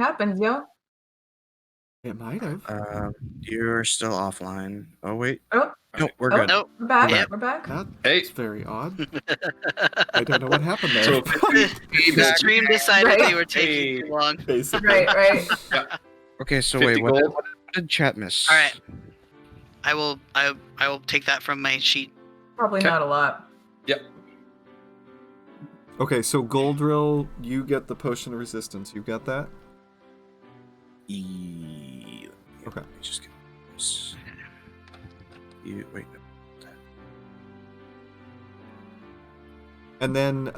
happens, yo. It might have. You're still offline. Oh wait. Oh, No, we're oh, good. Nope. we're back. Yep. We're back. That's Hey. very odd. I don't know what happened there. So The stream decided Right. we were taking too long. Basically. Right. Okay, so 50 wait, what gold. did chat miss? All right. I will take that from my sheet. Probably Okay. not a lot. Yep. Okay, so Goldrill, you get the potion of resistance. You got that? Okay. Let me just get this. You wait. No. And then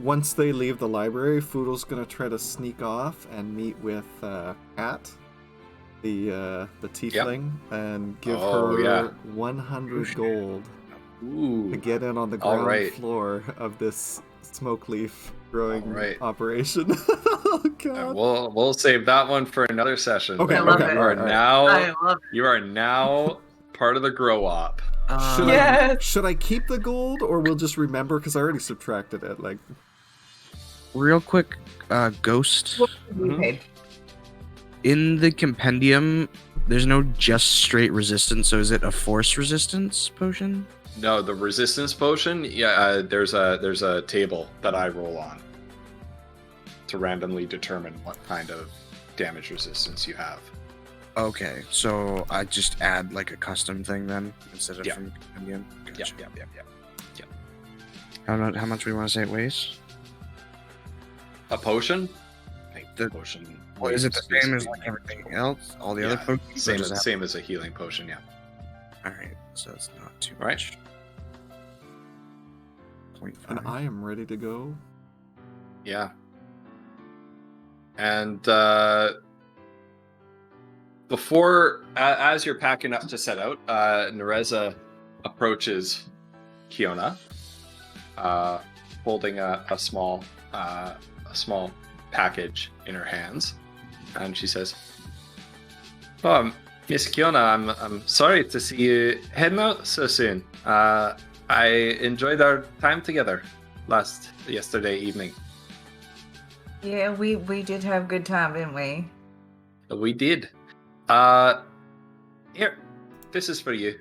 once they leave the library, Foodle's gonna try to sneak off and meet with Kat, the tiefling, and give her 100 gold Ooh. to get in on the All ground right. floor of this smoke leaf growing All right. operation. Oh god. We'll save that one for another session. Okay, I love it. You are all right. now I love it. you are now part of the grow op. Yes. Should I keep the gold, or we'll just remember, because I already subtracted it? Like, Real quick, Ghost. We paid. In the compendium, there's no just straight resistance, so is it a force resistance potion? No, the resistance potion. Yeah, there's a table that I roll on to randomly determine what kind of damage resistance you have. Okay, so I just add like a custom thing then instead of Yeah. from compendium. Gotcha. Yep. How much we want to say it weighs? A potion. I think The- potion. Well, is it the weighs same as basically- like everything else? All the other Yeah, potions? Same same as a healing potion. Yeah. All right, so it's not too Right. much. 0.5. and I am ready to go. Yeah. And before, as you're packing up to set out, Nereza approaches Kiona, holding a small package in her hands, and she says, "Oh, Miss Kiona, I'm sorry to see you heading out so soon. I enjoyed our time together yesterday evening. Yeah, we did have good time, didn't we? We did. Here, this is for you.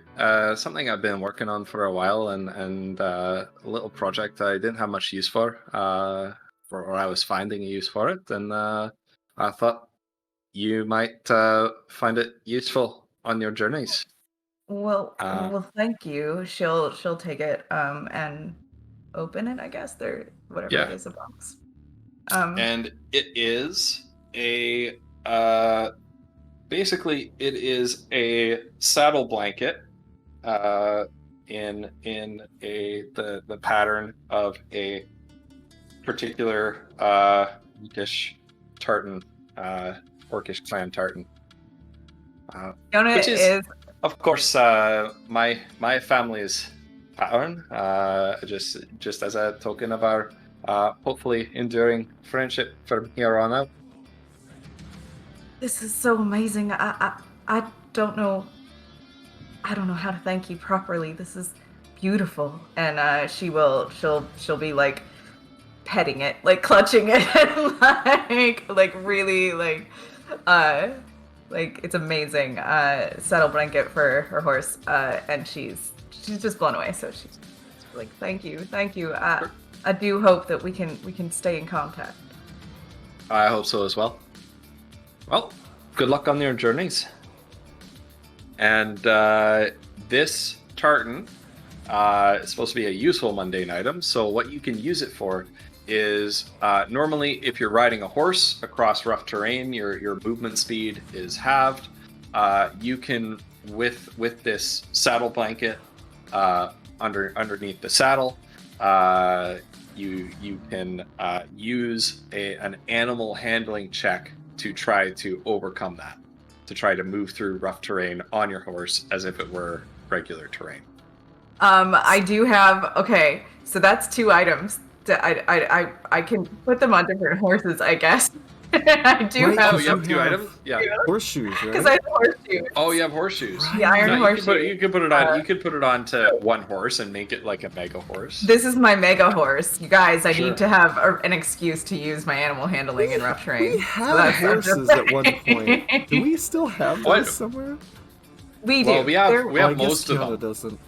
Something I've been working on for a while, and a little project I didn't have much use for, or I was finding a use for it, and I thought you might find it useful on your journeys." Well, Uh, well, thank you. She'll take it and open it, I guess. There, whatever Yeah. it is, a box. And it is a basically it is a saddle blanket in the pattern of a particular orcish tartan, orcish clan tartan. Fiona which is- is Of course, my family's pattern, just as a token of our hopefully enduring friendship from here on out. This is so amazing. I don't know. I don't know how to thank you properly. This is beautiful. And she'll be like petting it, like clutching it, and like really like it's amazing. Saddle blanket for her horse. And she's just blown away. So she's like, thank you. I do hope that we can stay in contact. I hope so as well. Well, good luck on your journeys. And this tartan is supposed to be a useful mundane item. So what you can use it for is normally if you're riding a horse across rough terrain, your movement speed is halved. You can with this saddle blanket underneath the saddle. You can use an animal handling check to try to overcome that, to try to move through rough terrain on your horse as if it were regular terrain. I do have, okay, so that's 2 items. I can put them on different horses, I guess. I do Right, have Oh, you have two have- items? Yeah. Horseshoes, because I right? have horseshoes. Oh, you have horseshoes. Right. The iron No, horseshoe. you could put it on. You could put it on to one horse and make it like a mega horse. This is my mega horse, you guys. I Sure. need to have an excuse to use my animal handling in rough terrain. We So had that's- I'm horses just at one point. Do we still have What? those somewhere? We do. Well, we have They're- we Oh, have I guess most of Kiana them. doesn't.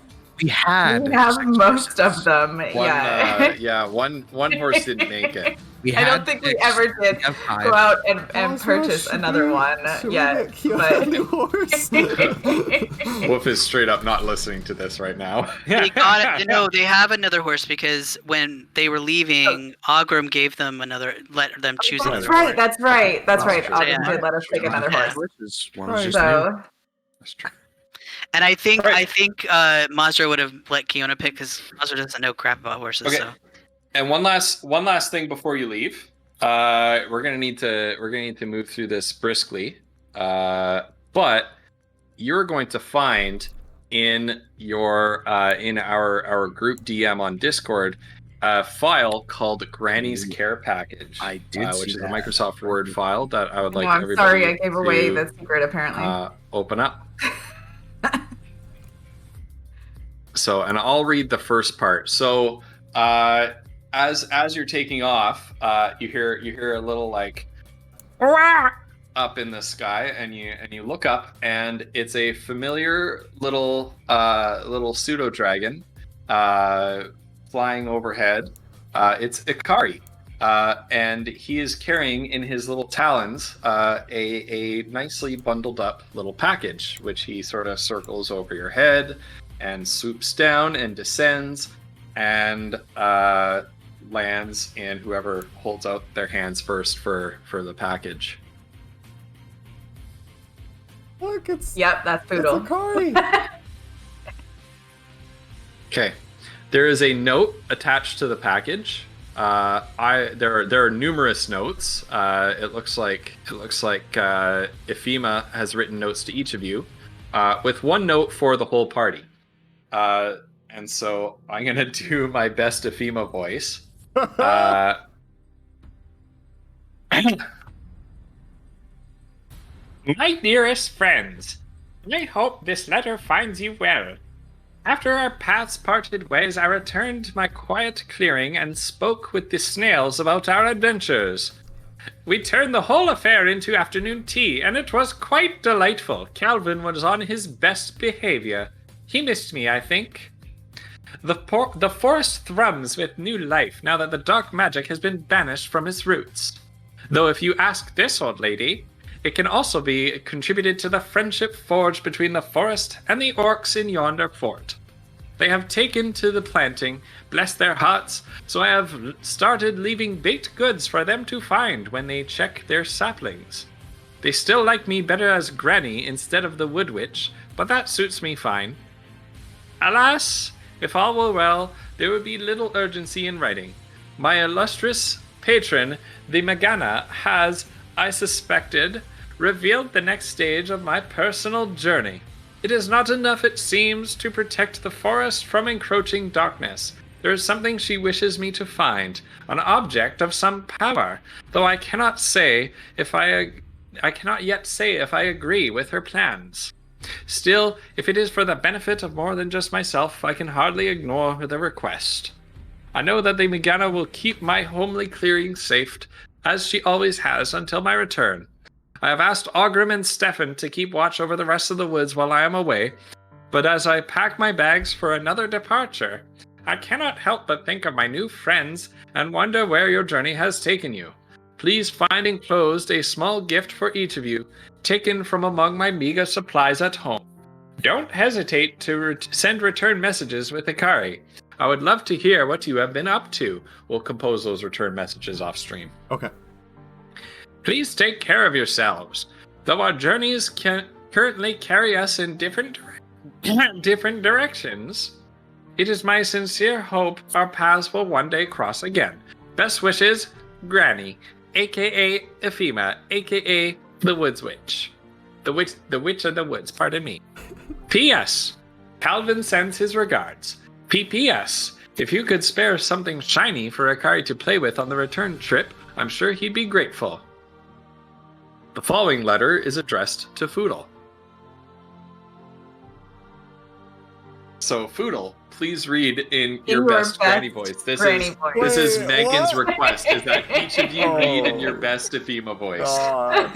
We had. we have 6 most horses. of them. One, Yeah. one horse didn't make it. We I had don't think we 6, ever did we have 5. go out and Cosmo, purchase should another we- one should yet. we get Kiana But a new horse? Wolf is straight up not listening to this right now. They got it. No, they have another horse because when they were leaving, Ogrim gave them let them choose that's another right. horse. That's right. That's Oh, right. true. Ogden Yeah. did let us take another Yeah. horse. Horses. One Right. was just new. So That's true. And I think Right. Mazra would have let Kiona pick because Mazra doesn't know crap about horses. Okay. So And one last thing before you leave. We're gonna need to move through this briskly. But you're going to find in your in our group DM on Discord a file called Granny's Care Package. I did see which is a that. Microsoft Word file that I would like oh, I'm everybody sorry I gave away to, the secret apparently. open up. So, and I'll read the first part. So, as you're taking off, you hear a little like "Wah!" up in the sky, and you look up, and it's a familiar little pseudo dragon flying overhead. It's Ikari. And he is carrying in his little talons a nicely bundled up little package, which he sort of circles over your head and swoops down and descends and lands in whoever holds out their hands first for the package. Look, it's Yep, that's it's Poodle. Akari. Okay, there is a note attached to the package. There are numerous notes. It looks like Ephema has written notes to each of you, with one note for the whole party. And so I'm gonna do my best Ephema voice. My dearest friends, I hope this letter finds you well. After our paths parted ways, I returned to my quiet clearing and spoke with the snails about our adventures. We turned the whole affair into afternoon tea, and it was quite delightful. Calvin was on his best behavior. He missed me, I think. The forest thrums with new life now that the dark magic has been banished from its roots. Though if you ask this old lady, it can also be contributed to the friendship forged between the forest and the orcs in yonder fort. They have taken to the planting, bless their hearts, so I have started leaving baked goods for them to find when they check their saplings. They still like me better as Granny instead of the Wood Witch, but that suits me fine. Alas, if all were well, there would be little urgency in writing. My illustrious patron, the Magana, has, I suspected, revealed the next stage of my personal journey. It is not enough, it seems, to protect the forest from encroaching darkness. There is something she wishes me to find, an object of some power, though I cannot yet say if I agree with her plans. Still, if it is for the benefit of more than just myself, I can hardly ignore the request. I know that the Megana will keep my homely clearing safe, as she always has until my return. I have asked Ogrim and Stefan to keep watch over the rest of the woods while I am away, but as I pack my bags for another departure, I cannot help but think of my new friends and wonder where your journey has taken you. Please find enclosed a small gift for each of you, taken from among my meager supplies at home. Don't hesitate to send return messages with Ikari. I would love to hear what you have been up to. We'll compose those return messages off stream. Okay. Please take care of yourselves. Though our journeys can currently carry us in different directions, it is my sincere hope our paths will one day cross again. Best wishes, Granny, aka Ephema, aka the Woods Witch. The Witch of the Woods, pardon me. P.S. Calvin sends his regards. P.P.S. If you could spare something shiny for Ikari to play with on the return trip, I'm sure he'd be grateful. The following letter is addressed to Foodle. So, Foodle, please read in your best granny voice. This is Wait, Megan's what? request, is that each of you read in your Oh. best Ephema voice. God.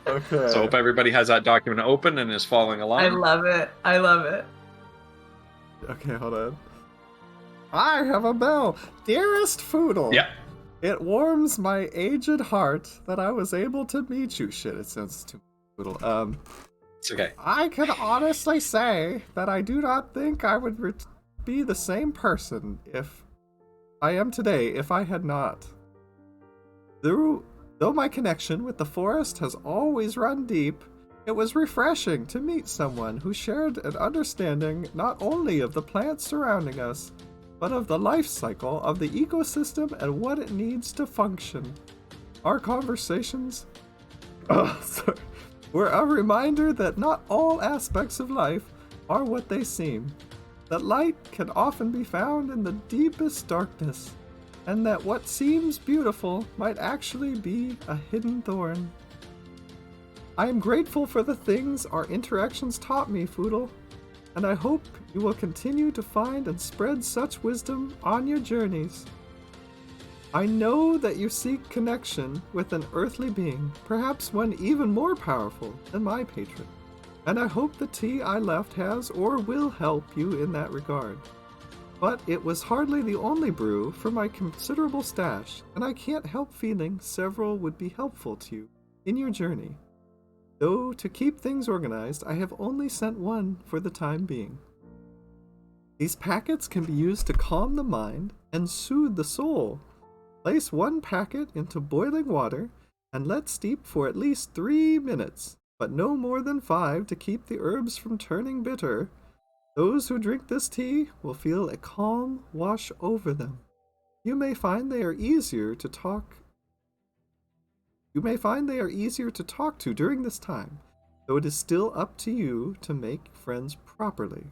Okay. So, hope everybody has that document open and is following along. I love it. I love it. Okay, hold on. I have a bell. Dearest Foodle. Yeah. It warms my aged heart that I was able to meet you. Shit, it sounds too Foodle. It's okay. I can honestly say that I do not think I would be the same person if I am today if I had not. Though my connection with the forest has always run deep, it was refreshing to meet someone who shared an understanding not only of the plants surrounding us, but of the life cycle of the ecosystem and what it needs to function. Our conversations were a reminder that not all aspects of life are what they seem, that light can often be found in the deepest darkness, and that what seems beautiful might actually be a hidden thorn. I am grateful for the things our interactions taught me, Foodle, and I hope you will continue to find and spread such wisdom on your journeys. I know that you seek connection with an earthly being, perhaps one even more powerful than my patron, and I hope the tea I left has or will help you in that regard. But it was hardly the only brew for my considerable stash, and I can't help feeling several would be helpful to you in your journey. Though to keep things organized, I have only sent one for the time being. These packets can be used to calm the mind and soothe the soul. Place one packet into boiling water and let steep for at least 3 minutes, but no more than 5 to keep the herbs from turning bitter. Those who drink this tea will feel a calm wash over them. You may find they are easier to talk to during this time, though it is still up to you to make friends properly.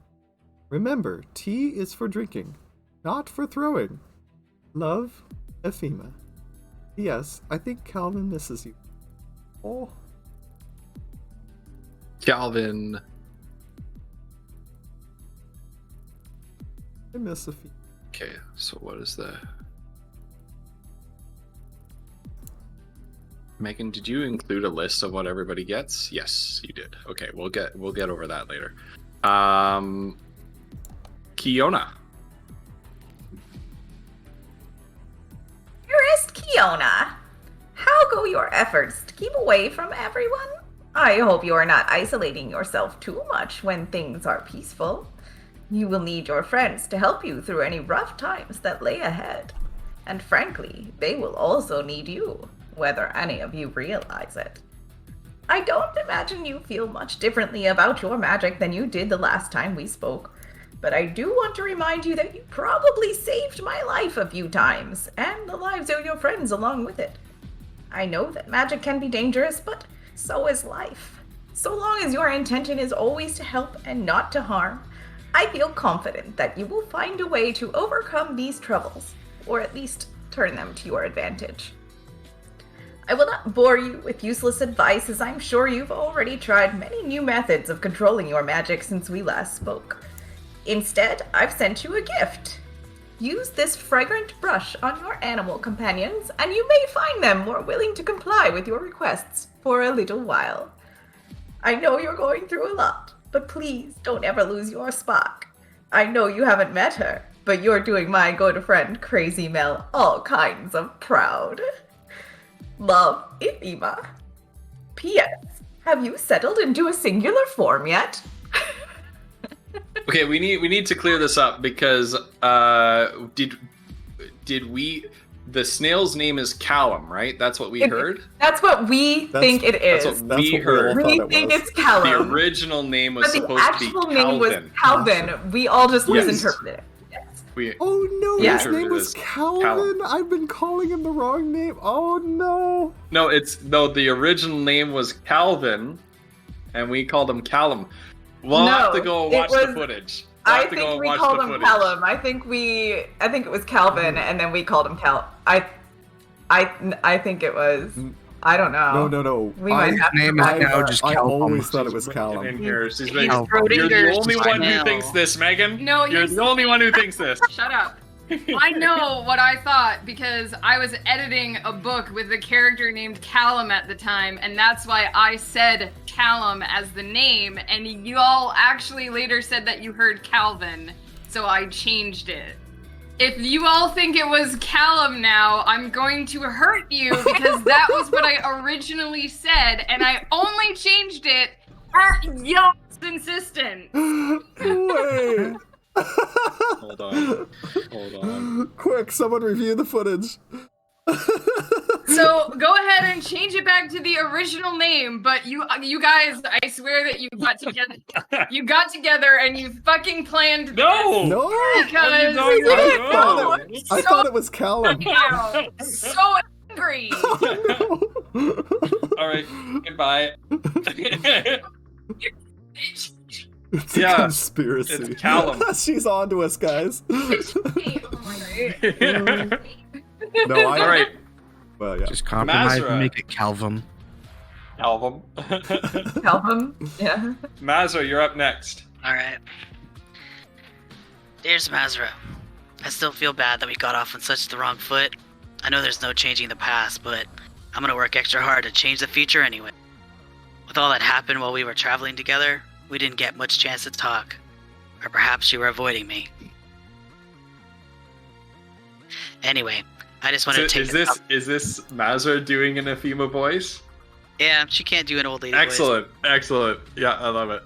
Remember, tea is for drinking, not for throwing. Love, Ephema. P.S. I think Calvin misses you. Oh. Calvin. I miss Ephema. Okay, so what is the... Megan, did you include a list of what everybody gets? Yes, you did. Okay, we'll get over that later. Kiona. Dearest Kiona, how go your efforts to keep away from everyone? I hope you are not isolating yourself too much when things are peaceful. You will need your friends to help you through any rough times that lay ahead. And frankly, they will also need you, whether any of you realize it. I don't imagine you feel much differently about your magic than you did the last time we spoke, but I do want to remind you that you probably saved my life a few times, and the lives of your friends along with it. I know that magic can be dangerous, but so is life. So long as your intention is always to help and not to harm, I feel confident that you will find a way to overcome these troubles, or at least turn them to your advantage. I will not bore you with useless advice, as I'm sure you've already tried many new methods of controlling your magic since we last spoke. Instead, I've sent you a gift. Use this fragrant brush on your animal companions, and you may find them more willing to comply with your requests for a little while. I know you're going through a lot, but please don't ever lose your spark. I know you haven't met her, but you're doing my good friend Crazy Mel all kinds of proud. Love, Ephema. P.S. Have you settled into a singular form yet? Okay, we need to clear this up because did we? The snail's name is Callum, right? That's what we heard. That's what we think it is. That's what we heard. We think it's Callum. The original name was supposed to be But the actual name was Calvin. We all just misinterpreted it. Yes. Oh no, Yeah. his name was Calvin. I've been calling him the wrong name. Oh no. No, the original name was Calvin, and we called him Callum. We'll have to go and watch the footage. I think we called him Callum. I think it was Calvin, and then we called him Cal. I think it was. I don't know. No. We might have to name is back now up. just I Callum. always thought it was In Callum. here, she's He's like, Oh, you're the Schrodinger's only one who smile. thinks this, Megan. No, You're he's- the only one who thinks this. Shut up. I know what I thought because I was editing a book with a character named Callum at the time, and that's why I said Callum as the name, and you all actually later said that you heard Calvin, so I changed it. If you all think it was Callum now, I'm going to hurt you because that was what I originally said, and I only changed it at y'all's insistence. Wait. Hold on. Quick, someone review the footage. So go ahead and change it back to the original name, but you guys, I swear that you got together. You got together and you fucking planned No! No. because I thought it was Callum. so angry. All right, goodbye. It's a Yeah, conspiracy. it's Callum. She's on to us, guys. No, I. All right, Well, yeah. Just compromise Mazra. and make it Calvum. album. Help him. Yeah. Mazra, you're up next. Alright. Dear's Mazra, I still feel bad that we got off on such the wrong foot. I know there's no changing the past, but I'm gonna work extra hard to change the future anyway. With all that happened while we were traveling together, we didn't get much chance to talk. Or perhaps you were avoiding me. Anyway, I just wanted to take Is this Mazra doing an Ephema voice? Yeah, she can't do an old lady voice. Excellent. Yeah, I love it.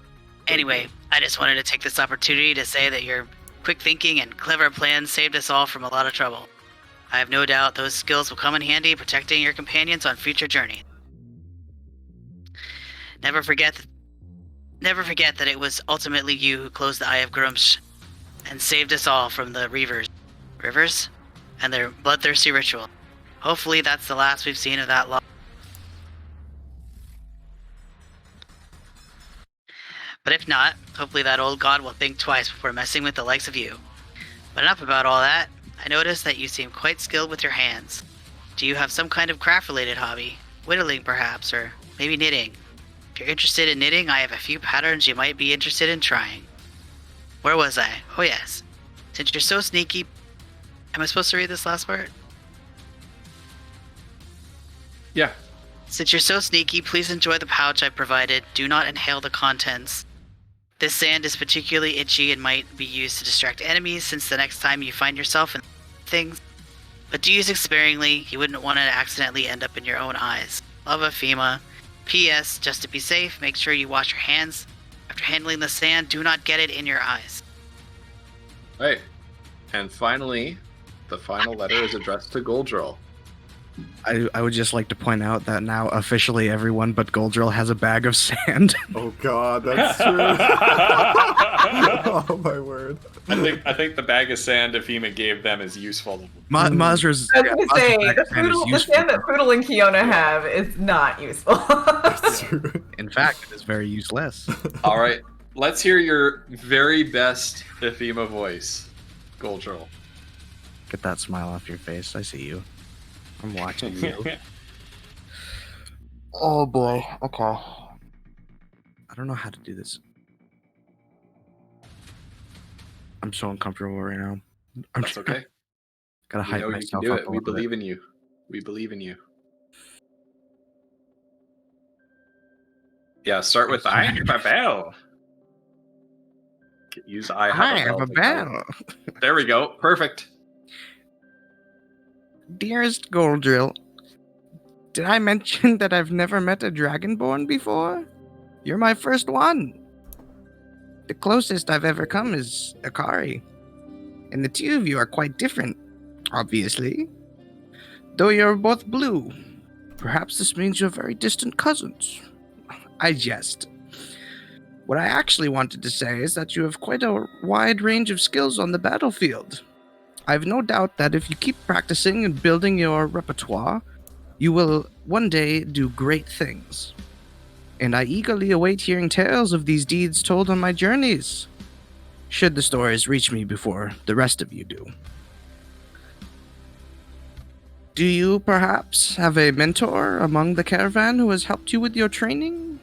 Anyway, I just wanted to take this opportunity to say that your quick thinking and clever plans saved us all from a lot of trouble. I have no doubt those skills will come in handy protecting your companions on future journeys. Never forget that it was ultimately you who closed the Eye of Grumsh and saved us all from the Rivers and their bloodthirsty ritual. Hopefully that's the last we've seen of that law. But if not, hopefully that old god will think twice before messing with the likes of you. But enough about all that. I noticed that you seem quite skilled with your hands. Do you have some kind of craft-related hobby? Whittling, perhaps, or maybe knitting? If you're interested in knitting, I have a few patterns you might be interested in trying. Where was I? Oh yes. Since you're so sneaky... Am I supposed to read this last part? Yeah. Since you're so sneaky, please enjoy the pouch I provided. Do not inhale the contents. This sand is particularly itchy and might be used to distract enemies since the next time you find yourself in things. But do use it sparingly. You wouldn't want it to accidentally end up in your own eyes. Love, Ephema. P.S. Just to be safe, make sure you wash your hands. After handling the sand, do not get it in your eyes. Right. And finally, the final letter is addressed to Goldrill. I would just like to point out that now officially everyone but Goldrill has a bag of sand. Oh God, that's true. Oh my word. I think the bag of sand Ephema gave them is useful. Mazra's I was gonna say, Mazra's the, bag of sand is the useful. sand that Poodle and Kiona have is not useful. That's true. In fact, it is very useless. All right, let's hear your very best Ephema voice, Goldrill. Get that smile off your face. I see you. I'm watching you. Oh boy. Okay. I don't know how to do this. I'm so uncomfortable right now. That's okay. Gotta We hype know you can myself do up it. a We little believe bit. in you. We believe in you. Yeah, start with I have a bell. Use I have a bell. There we go. Perfect. Dearest Goldrill, did I mention that I've never met a Dragonborn before? You're my first one. The closest I've ever come is Akari. And the two of you are quite different, obviously. Though you're both blue. Perhaps this means you're very distant cousins. I jest. What I actually wanted to say is that you have quite a wide range of skills on the battlefield. I've no doubt that if you keep practicing and building your repertoire, you will one day do great things. And I eagerly await hearing tales of these deeds told on my journeys, should the stories reach me before the rest of you do. Do you perhaps have a mentor among the caravan who has helped you with your training?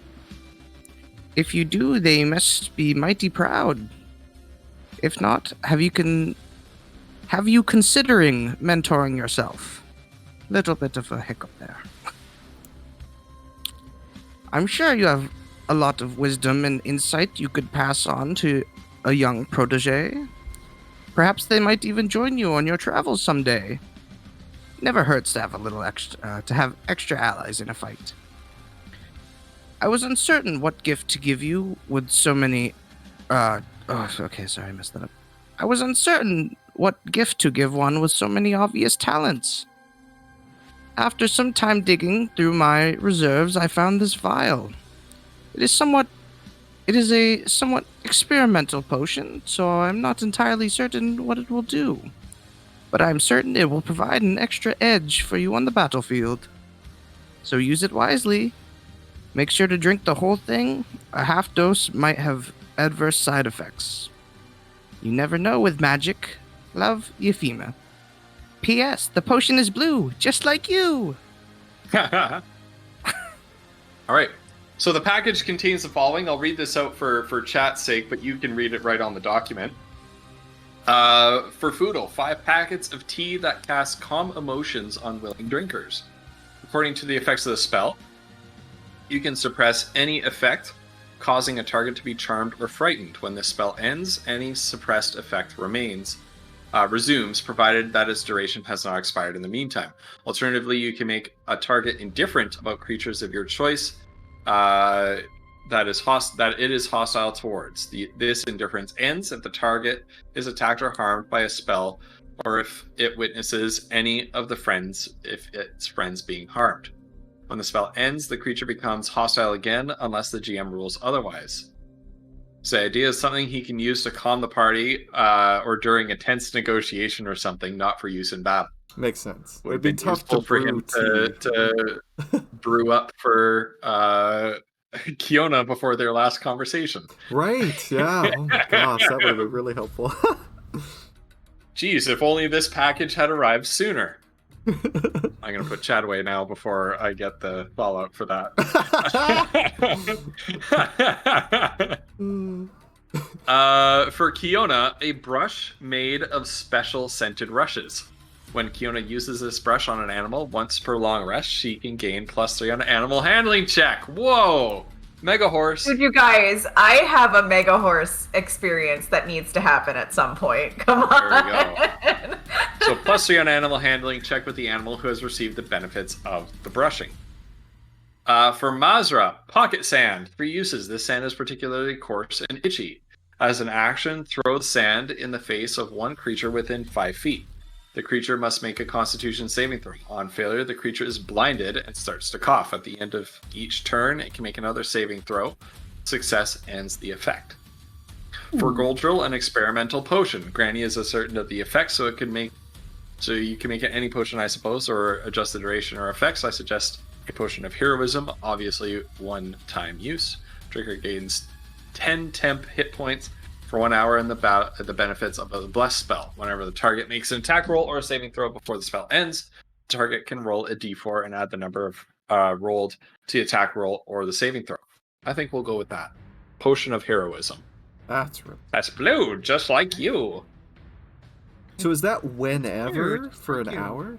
If you do, they must be mighty proud. If not, have you considering mentoring yourself? Little bit of a hiccup there. I'm sure you have a lot of wisdom and insight you could pass on to a young protege. Perhaps they might even join you on your travels someday. Never hurts to have a little extra allies in a fight. I was uncertain what gift to give you with so many. Okay, sorry, I messed that up. I was uncertain what gift to give one with so many obvious talents. After some time digging through my reserves, I found this vial. It is a somewhat experimental potion, so I'm not entirely certain what it will do. But I'm certain it will provide an extra edge for you on the battlefield. So use it wisely. Make sure to drink the whole thing. A half dose might have adverse side effects. You never know with magic. Love, Euphema. P.S. The potion is blue, just like you. All right. So the package contains the following. I'll read this out for chat's sake, but you can read it right on the document. For Foodle, 5 packets of tea that cast calm emotions on willing drinkers. According to the effects of the spell, you can suppress any effect, causing a target to be charmed or frightened. When the spell ends, any suppressed effect resumes, provided that its duration has not expired in the meantime. Alternatively, you can make a target indifferent about creatures of your choice that it is hostile towards. This indifference ends if the target is attacked or harmed by a spell, or if it witnesses any of its friends being harmed. When the spell ends, the creature becomes hostile again unless the GM rules otherwise. So the idea is something he can use to calm the party or during a tense negotiation or something, not for use in battle. Makes sense. Would It'd be tough to for him to brew up for Kiona before their last conversation. Right, yeah. Oh my gosh, that would have been really helpful. Geez, if only this package had arrived sooner. I'm going to put chat away now before I get the fallout for that. For Kiona, a brush made of special scented rushes. When Kiona uses this brush on an animal once per long rest, she can gain +3 on an animal handling check. Whoa! Mega horse. Dude, you guys, I have a mega horse experience that needs to happen at some point. Come on. There we go. So +3 on animal handling check with the animal who has received the benefits of the brushing. For Mazra, pocket sand. 3 uses. This sand is particularly coarse and itchy. As an action, throw the sand in the face of one creature within 5 feet. The creature must make a Constitution saving throw. On failure, the creature is blinded and starts to cough. At the end of each turn, it can make another saving throw. Success ends the effect. For Goldrill, an experimental potion. Granny is uncertain of the effect, so you can make it any potion, I suppose, or adjust the duration or effects. I suggest a potion of heroism, obviously one-time use. Drinker gains 10 temp hit points for 1 hour in the benefits of a blessed spell. Whenever the target makes an attack roll or a saving throw before the spell ends, the target can roll a d4 and add the number of rolled to the attack roll or the saving throw. I think we'll go with that. Potion of heroism. That's blue, just like you. So is that whenever Weird. for an Fuck you. hour?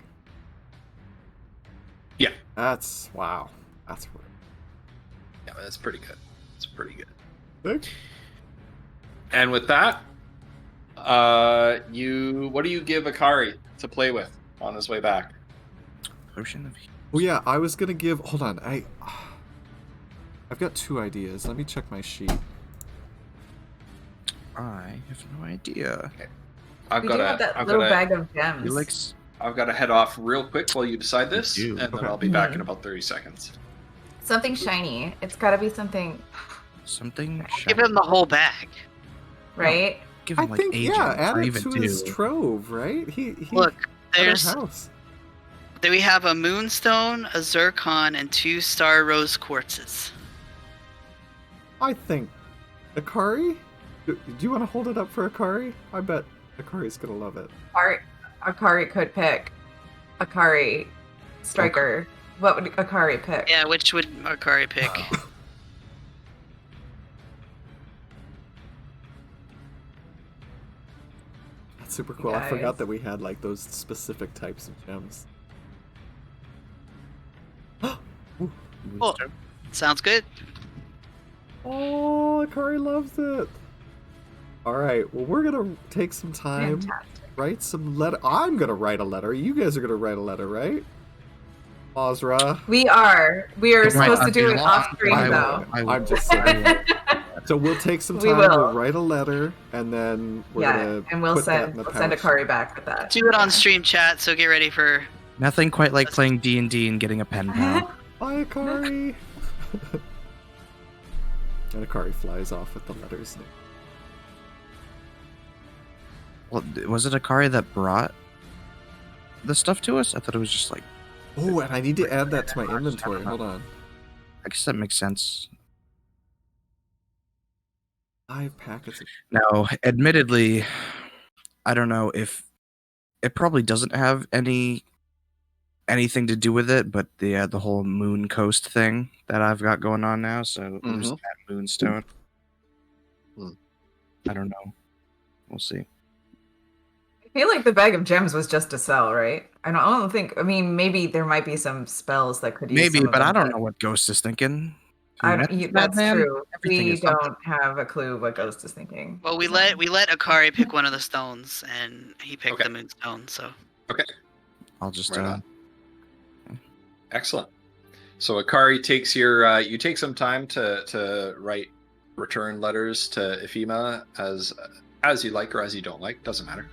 Yeah. Wow. That's weird. Yeah, that's pretty good. It's pretty good. Thanks. And with that, what do you give Akari to play with on his way back? Potion of Well, yeah, I was gonna give. Hold on, I've got 2 ideas. Let me check my sheet. I have no idea. I've We do have that little bag of gems. You like I've got to head off real quick while you decide this, You and do. then Okay. I'll be back in about 30 seconds. Something shiny. It's got to be something, something? Give him the whole bag. right? Give I him like think agent add or it even to his 2. trove, right? He Look, at our there's house. we have a moonstone, a zircon, and 2 star rose quartzes. I think Akari. Do you want to hold it up for Akari? I bet Akari's gonna love it. Akari could pick. Akari striker, what would Akari pick? Yeah, which would Akari pick? That's super cool. I Guys. forgot that we had like those specific types of gems. Ooh. Oh, sounds good. Oh, Akari loves it. All right. Well, we're gonna take some time, Fantastic. write some letter. I'm gonna write a letter. You guys are gonna write a letter, right? Ozra. We are supposed to do it off screen I though. will. I'm just saying. So we'll take some We time. will. We'll write a letter, and then we're gonna And we'll put that send in the send pouch. Akari back with that. Do it on stream chat, so get ready for. Nothing quite like playing D&D and getting a pen pal. Bye, Akari. And Akari flies off with the letters. Well, was it Akari that brought the stuff to us? I thought it was just like... Oh, and I need to add that to my inventory. Hold on. I guess that makes sense. 5 packets of... Now, admittedly, I don't know if... It probably doesn't have anything to do with it, but the whole Moon Coast thing that I've got going on now, so there's that Moonstone. I don't know. We'll see. I feel like the bag of gems was just to sell, right? I don't think. I mean, maybe there might be some spells that could use. Maybe, some of but them, I don't know what Ghost is thinking. That's true. Everything We is something. don't have a clue what Ghost is thinking. Well, we let Akari pick one of the stones, and he picked Okay. the Moonstone. So I'll just... Right on. Excellent. So Akari takes your you take some time to write return letters to Ifima as you like or as you don't like, doesn't matter.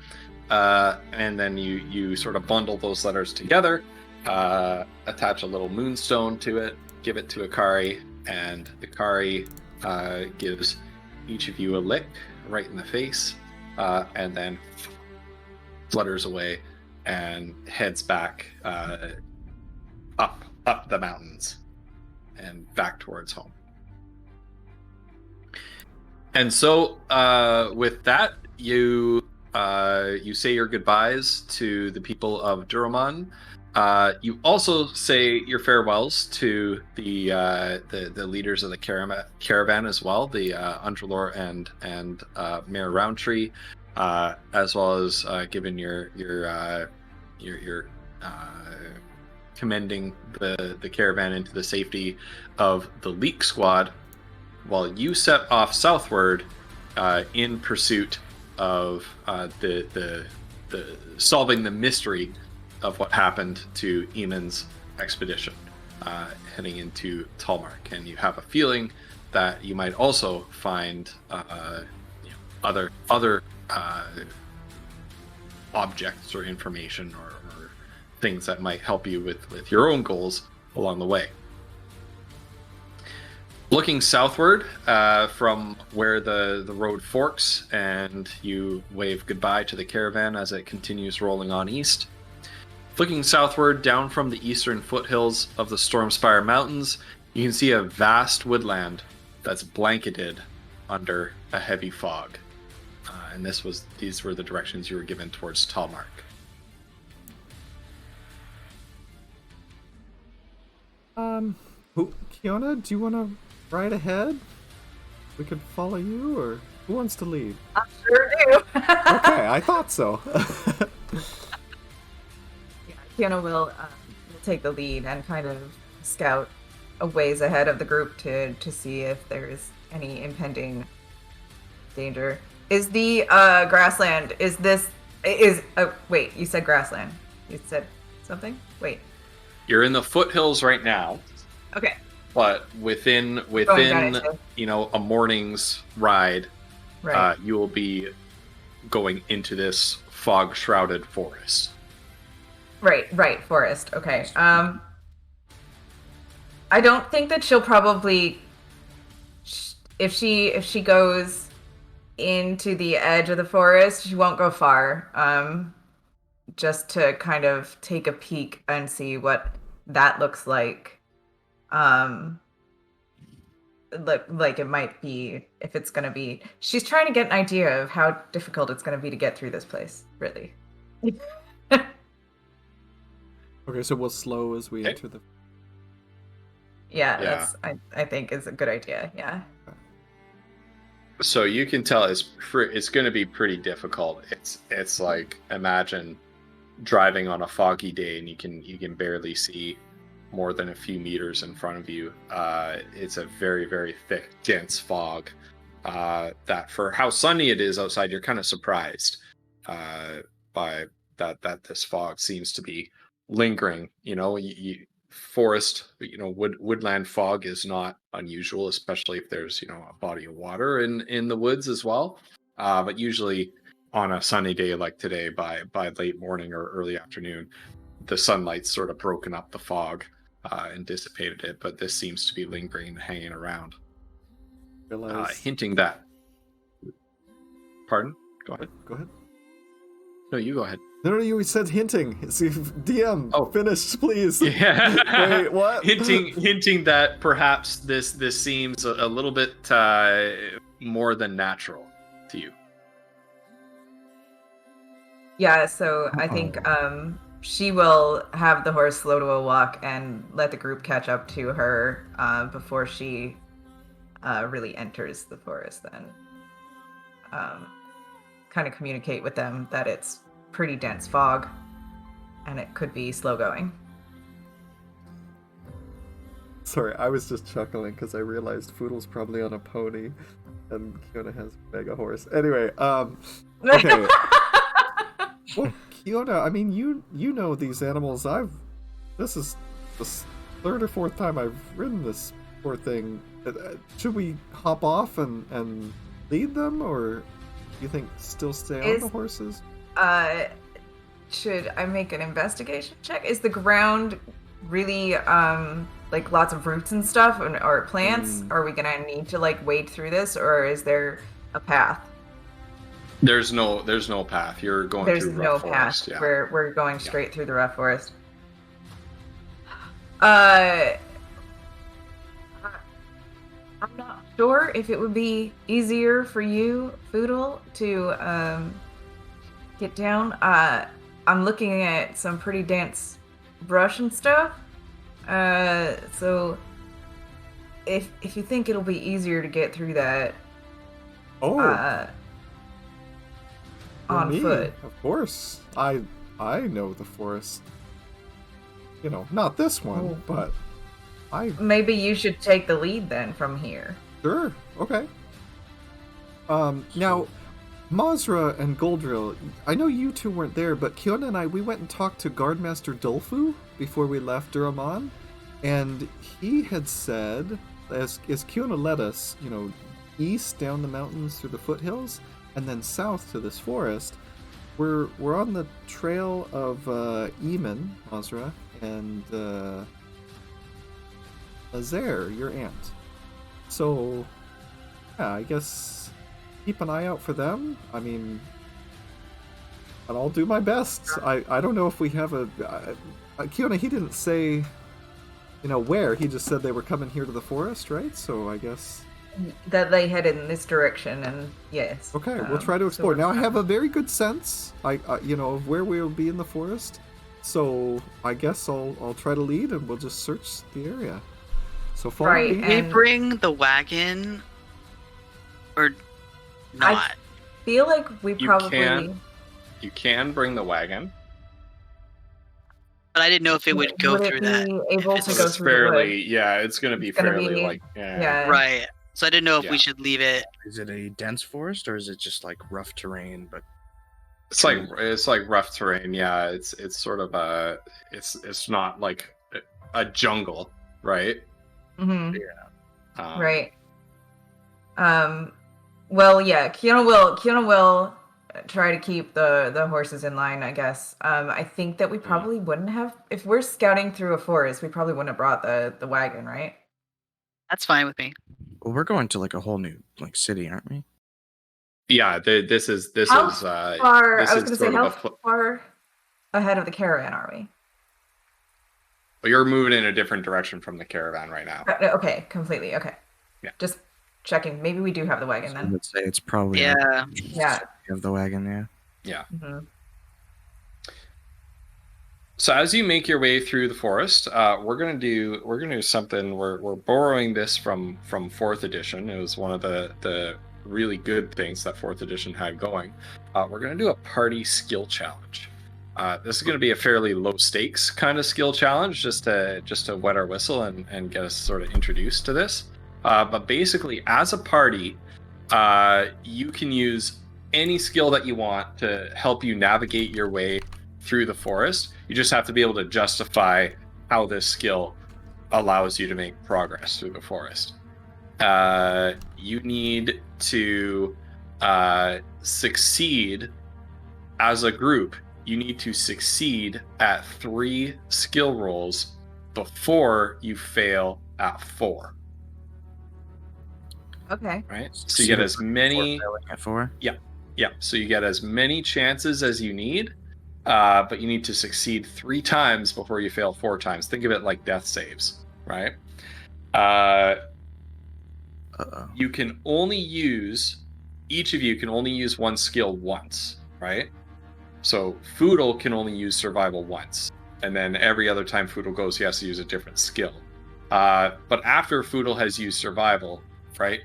And then you sort of bundle those letters together, attach a little moonstone to it, give it to Akari, and Akari gives each of you a lick right in the face, and then flutters away and heads back up the mountains and back towards home. And so with that, you say your goodbyes to the people of Dur-Omhain. You also say your farewells to the leaders of the caravan as well, the Undrelor and Mayor Roundtree, as well as giving your commending the caravan into the safety of the Leak Squad, while you set off southward in pursuit of the solving the mystery of what happened to Eamon's expedition, heading into Talmark. And you have a feeling that you might also find other objects or information or things that might help you with your own goals along the way. Looking southward from where the road forks, and you wave goodbye to the caravan as it continues rolling on east. Looking southward down from the eastern foothills of the Stormspire Mountains, you can see a vast woodland that's blanketed under a heavy fog. And these were the directions you were given towards Talmark. Kiona, do you want to ride ahead? We could follow you, or who wants to lead? I sure do. Okay, I thought so. Kiana will take the lead and kind of scout a ways ahead of the group to see if there's any impending danger. Is the grassland? Wait, you said grassland. You said something? Wait. You're in the foothills right now. Okay. But within a morning's ride, Right. you will be going into this fog-shrouded forest. Right, forest. Okay. I don't think that she'll probably, if she goes into the edge of the forest, she won't go far. Just to kind of take a peek and see what that looks like. Like it might be, if it's gonna be. She's trying to get an idea of how difficult it's gonna be to get through this place. Really. Okay, so we'll slow as we Okay. enter the. Yeah, Yeah. that's I think is a good idea. Yeah. So you can tell it's going to be pretty difficult. It's like, imagine driving on a foggy day and you can barely see more than a few meters in front of you. It's a very, very thick, dense fog. That for how sunny it is outside, you're kind of surprised by that this fog seems to be lingering. Forest, woodland fog is not unusual, especially if there's a body of water in the woods as well. But usually on a sunny day like today, by late morning or early afternoon, the sunlight's sort of broken up the fog and dissipated it. But this seems to be lingering and hanging around, hinting that. Pardon? Go ahead. Go ahead. No, you go ahead. No, you said hinting. See, DM, finish, please. Yeah. Wait, what? hinting that perhaps this seems a little bit more than natural to you. Yeah, so I think she will have the horse slow to a walk and let the group catch up to her before she really enters the forest then. Kind of communicate with them that it's pretty dense fog and it could be slow going. Sorry, I was just chuckling because I realized Foodle's probably on a pony and Kiona has a mega horse. Anyway, okay. Well, Kiona, I mean, you know these animals. This is the third or fourth time I've ridden this poor thing. Should we hop off and lead them, or do you think still stay on the horses? Should I make an investigation check? Is the ground really like lots of roots and stuff or plants? Are we gonna need to like wade through this, or is there a path? There's no path. You're going through rough forest. Yeah. We're going straight through the rough forest. I'm not sure if it would be easier for you, Foodle, to get down. I'm looking at some pretty dense brush and stuff. So if you think it'll be easier to get through that on foot. Of course. I know the forest. Not this one, but Maybe you should take the lead then from here. Sure. Okay. Now, Mazra and Goldrill, I know you two weren't there, but Kiona and we went and talked to Guardmaster Dulfu before we left Dur-Omhain, and he had said, as Kiona led us, east down the mountains through the foothills, and then south to this forest, we're on the trail of Eamon, Mazra, and Azair, your aunt. So, yeah, I guess keep an eye out for them. I mean, and I'll do my best. I don't know if we have Kiona, he didn't say, where. He just said they were coming here to the forest, right? So I guess that they headed in this direction, and yes. Okay, we'll try to explore. Now I have a very good sense, of where we'll be in the forest. So I guess I'll try to lead, and we'll just search the area. So follow me. Can we bring the wagon, or not? I feel like we probably. You can bring the wagon. But I didn't know if it would go through that. Able to go through fairly, yeah, it's going to be fairly yeah. Right. So I didn't know if we should leave it. Is it a dense forest, or is it just like rough terrain? But it's like rough terrain. Yeah, it's sort of it's not like a jungle, right? Mm-hmm. Yeah. Right. Well, yeah. Kiona will try to keep the horses in line, I guess. I think that we probably wouldn't have, if we're scouting through a forest, we probably wouldn't have brought the wagon, right? That's fine with me. Well, we're going to like a whole new city, aren't we? Yeah, this is How far ahead of the caravan are we? Well, you're moving in a different direction from the caravan right now. Okay, completely. Okay. Yeah. Just checking. Maybe we do have the wagon then. I would say it's probably Yeah. Yeah. We have the wagon, yeah. Yeah. Mm-hmm. So as you make your way through the forest, we're gonna do something. We're borrowing this from fourth edition. It was one of the really good things that fourth edition had going. We're gonna do a party skill challenge. This is gonna be a fairly low stakes kind of skill challenge, just to wet our whistle and get us sort of introduced to this. But basically, as a party, you can use any skill that you want to help you navigate your way through the forest. You just have to be able to justify how this skill allows you to make progress through the forest. You need to succeed as a group. You need to succeed at 3 skill rolls before you fail at 4. Okay. Right? So you get as many At 4. Yeah, so you get as many chances as you need, but you need to succeed 3 times before you fail 4 times. Think of it like death saves, right? You can only use, each of you can only use one skill once, right? So Foodle can only use survival once, and then every other time Foodle goes, he has to use a different skill. But after Foodle has used survival, right,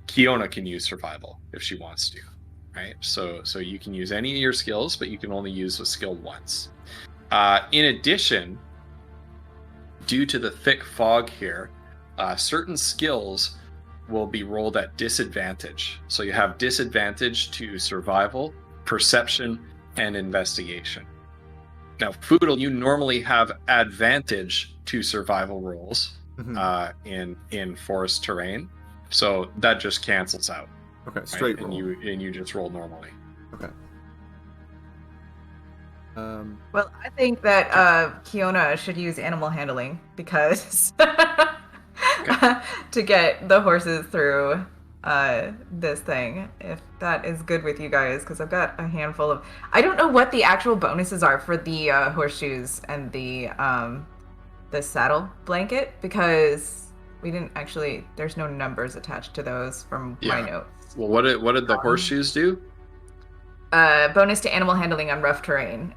Kiona can use survival if she wants to. Right, so you can use any of your skills, but you can only use a skill once. In addition, due to the thick fog here, certain skills will be rolled at disadvantage. So you have disadvantage to survival, perception, and investigation. Now, Foodle, you normally have advantage to survival rolls in forest terrain, so that just cancels out. Okay, straight right? roll. And you just roll normally. Okay. Well, I think that Kiona should use animal handling because to get the horses through this thing, if that is good with you guys, because I've got a handful of. I don't know what the actual bonuses are for the horseshoes and the saddle blanket, because we didn't actually. There's no numbers attached to those from my notes. Well, what did the horseshoes do? Bonus to animal handling on rough terrain.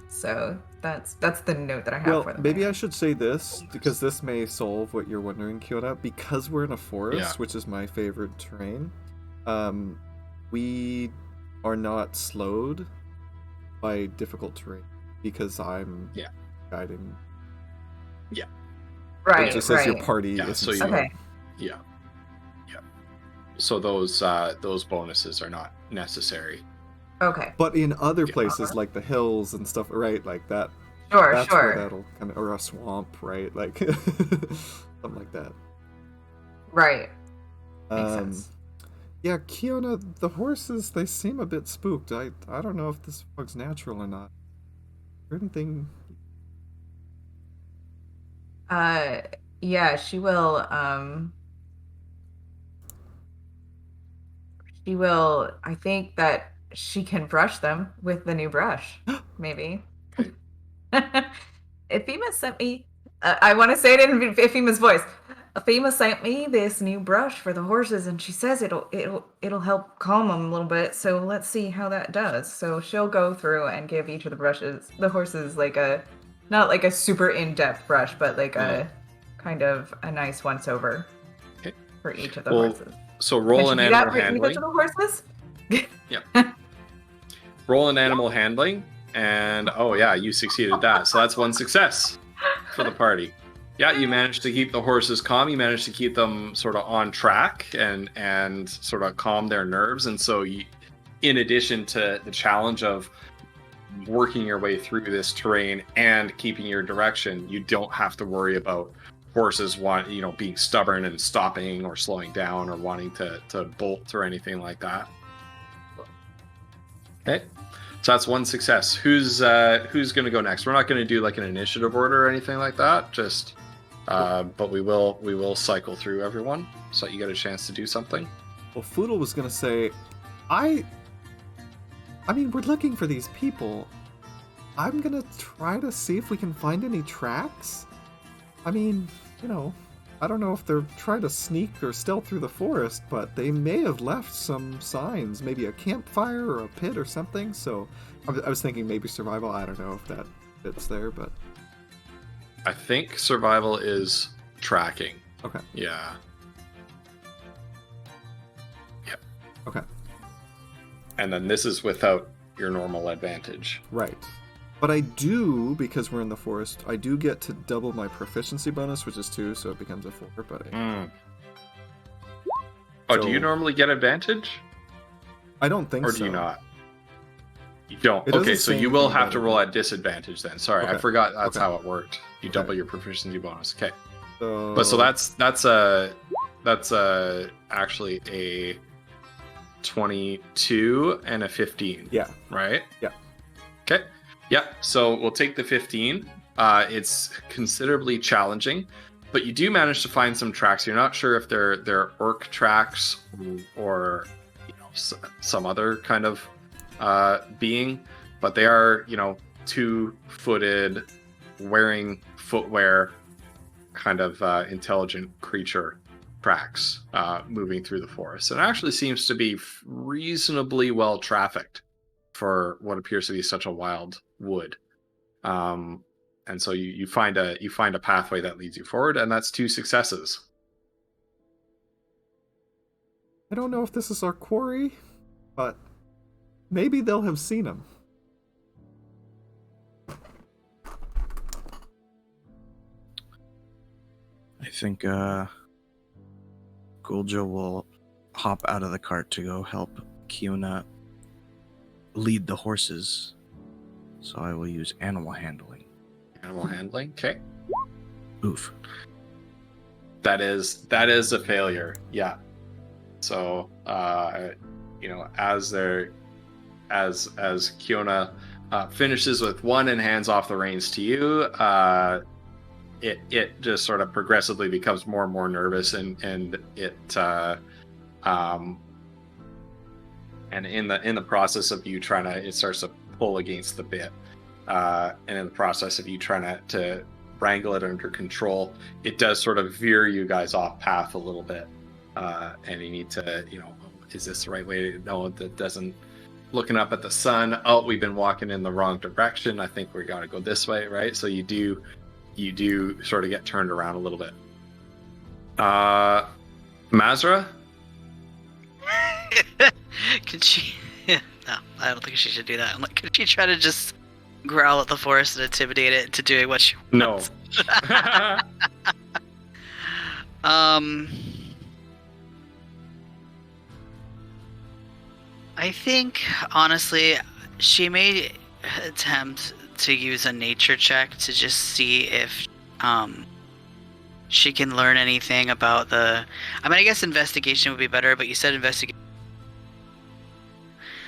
So that's the note that I have for them. Maybe I should say this, because this may solve what you're wondering, Kyoto. Because we're in a forest, which is my favorite terrain, we are not slowed by difficult terrain because I'm guiding. Yeah. Right. It just says your party is so okay. Yeah. So those bonuses are not necessary. Okay. But in other places like the hills and stuff, right? Like that. Sure. That's where that'll kind of, or a swamp, right? Like something like that. Right. Makes sense. Yeah, Kiona, the horses, they seem a bit spooked. I don't know if this bug's natural or not. Anything? Yeah, she will. She will. I think that she can brush them with the new brush. Maybe. Ifima sent me. I want to say it in Ifima's voice. Ifima sent me this new brush for the horses, and she says it'll help calm them a little bit. So let's see how that does. So she'll go through and give each of the horses like not like a super in-depth brush, but like a kind of a nice once over for each of the horses. So roll an animal handling. Each of the horses? Roll an animal handling, and you succeeded that. So that's one success for the party. Yeah, you managed to keep the horses calm. You managed to keep them sort of on track and sort of calm their nerves. And so, in addition to the challenge of working your way through this terrain and keeping your direction, you don't have to worry about horses being stubborn and stopping or slowing down or wanting to bolt or anything like that. Okay, so that's one success. Who's going to go next? We're not going to do like an initiative order or anything like that. Just, but we will cycle through everyone so that you get a chance to do something. Well, Foodle was going to say, I mean, we're looking for these people. I'm going to try to see if we can find any tracks. I mean, I don't know if they're trying to sneak or stealth through the forest, but they may have left some signs, maybe a campfire or a pit or something. So I was thinking maybe survival. I don't know if that fits there, but I think survival is tracking. okay. Yeah. Yep. Okay. And then this is without your normal advantage. Right. But I do, because we're in the forest, I do get to double my proficiency bonus, which is 2, so it becomes a 4, but Oh, do you normally get advantage? I don't think so. Or do you not? You don't. It doesn't Okay, so say you will anything have to about roll it. at disadvantage then. Sorry, I Okay. forgot that's Okay. how it worked. You Okay. double your proficiency bonus. Okay. So, But so that's actually a 22 and a 15. yeah. Right? Yeah. Okay. Yeah. So we'll take the 15. It's considerably challenging, but you do manage to find some tracks. You're not sure if they're orc tracks or some other kind of being, but they are 2-footed, wearing footwear, kind of intelligent creature tracks moving through the forest. And it actually seems to be reasonably well trafficked for what appears to be such a wild wood. And so you find a pathway that leads you forward, and that's 2 successes. I don't know if this is our quarry, but maybe they'll have seen him. I think Gulja will hop out of the cart to go help Kiona lead the horses. So I will use animal handling. Animal handling. Okay. Oof. That is a failure. Yeah. So as Kiona finishes with one and hands off the reins to you, it just sort of progressively becomes more and more nervous, and it and in the process of you trying to, it starts to pull against the bit, and in the process of you trying to wrangle it under control, it does sort of veer you guys off path a little bit, and you need to, is this the right way? No, that doesn't. Looking up at the sun. Oh, we've been walking in the wrong direction. I think we got to go this way, right? So you do sort of get turned around a little bit. Mazra? Could she? No, I don't think she should do that. I'm like, could she try to just growl at the forest and intimidate it into doing what she wants? No. I think, honestly, she may attempt to use a nature check to just see if she can learn anything about I mean, I guess investigation would be better, but you said investigation.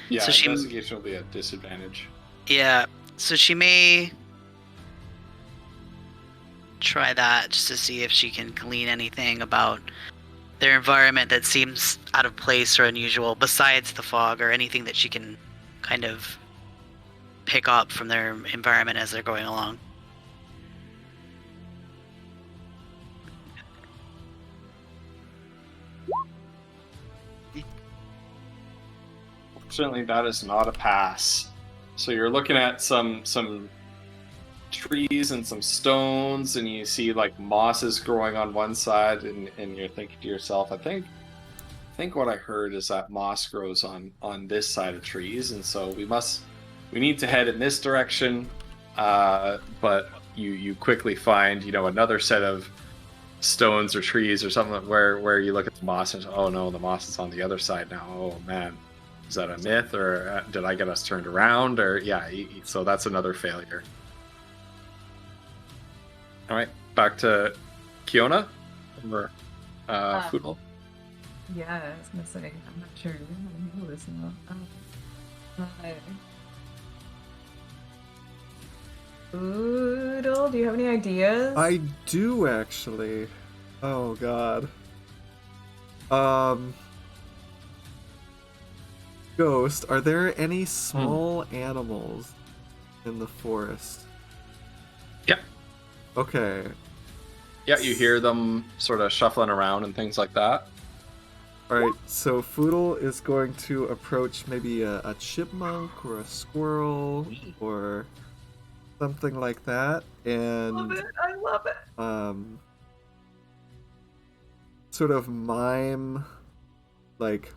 Yeah, So she- investigation will be a disadvantage. Yeah, so she may try that just to see if she can glean anything about their environment that seems out of place or unusual, besides the fog, or anything that she can kind of pick up from their environment as they're going along. Fortunately, that is not a pass. So you're looking at some trees and some stones, and you see like mosses growing on one side, and you're thinking to yourself, I think what I heard is that moss grows on this side of trees, and so we need to head in this direction. But you quickly find another set of stones or trees or something where you look at the moss and oh no, the moss is on the other side now. Oh man, is that a myth, or did I get us turned around? Or so that's another failure. All right, back to Kiona or Foodle. Yeah, I was gonna say, I'm not sure. I don't know this now. Oodle, do you have any ideas? I do actually. Oh god. Ghost, are there any small animals in the forest? Yep. Okay. Yeah, you hear them sort of shuffling around and things like that. Alright, so Foodle is going to approach maybe a chipmunk or a squirrel or something like that, and Love it. I love it. Sort of mime, like,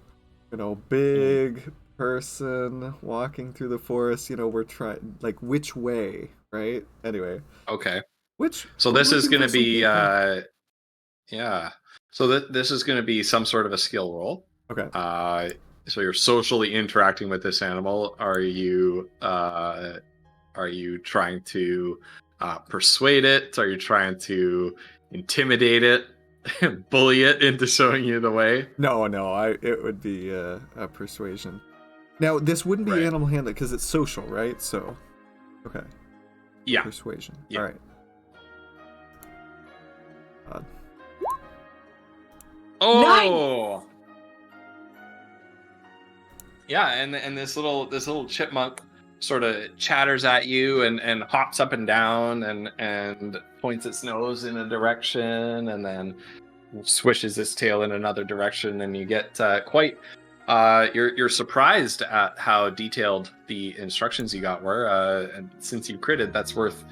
big person walking through the forest. We're trying, like, which way, right? Anyway, Okay. which. So we're this is looking going for to be, something- yeah. So this is going to be some sort of a skill roll. Okay. So you're socially interacting with this animal. Are you trying to persuade it? Are you trying to intimidate it, bully it into showing you the way? No, it would be a persuasion. Now, this wouldn't be Right. animal handling because it's social, right? So, okay. Yeah. Persuasion. Yeah. All right. Oh. Yeah, and this little chipmunk sort of chatters at you and hops up and down and points its nose in a direction and then swishes its tail in another direction, and you get you're surprised at how detailed the instructions you got were. And since you critted, that's worth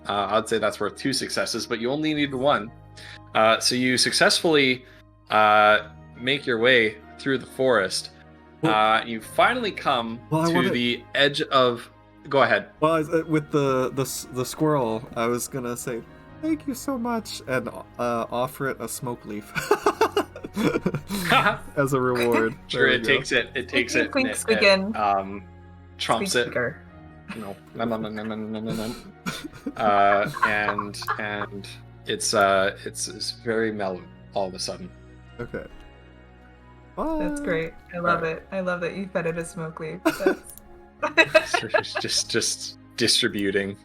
I'd say that's worth 2 successes, but you only need 1. So you successfully make your way through the forest. You finally come to the edge of. Go ahead. Well, with the squirrel, I was gonna say thank you so much and offer it a smoke leaf as a reward. Sure, it takes it. It takes it. Quink, And it trumps it. Speaker. No, and it's very mellow all of a sudden. Okay. That's great. I love it. I love that you fed it a smoke leaf. That's... just distributing.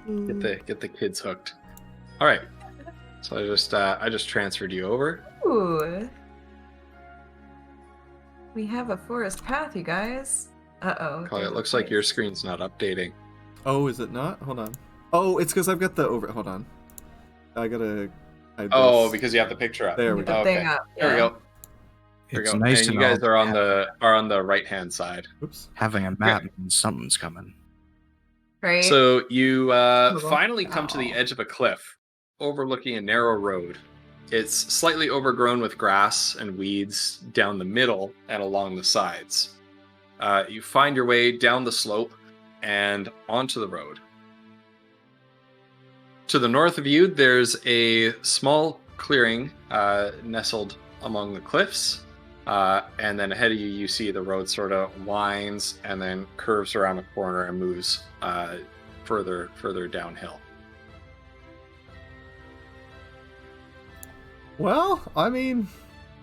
Get the kids hooked. All right. So I just transferred you over. Ooh. We have a forest path, you guys. Uh-oh. Carly, it looks like your screen's not updating. Oh, is it not? Hold on. Oh, it's because I've got the over. Hold on. I gotta. Oh, because you have the picture up. There we go. The thing up, There we yeah. go. There we It's go. nice And to you know guys are on the right hand side. Oops. having a map means something's coming. Right? So you Cool. finally come to the edge of a cliff, overlooking a narrow road. It's slightly overgrown with grass and weeds down the middle and along the sides. You find your way down the slope and onto the road. To the north of you, there's a small clearing nestled among the cliffs. And then ahead of you, you see the road sort of winds and then curves around a corner and moves further downhill. Well, I mean,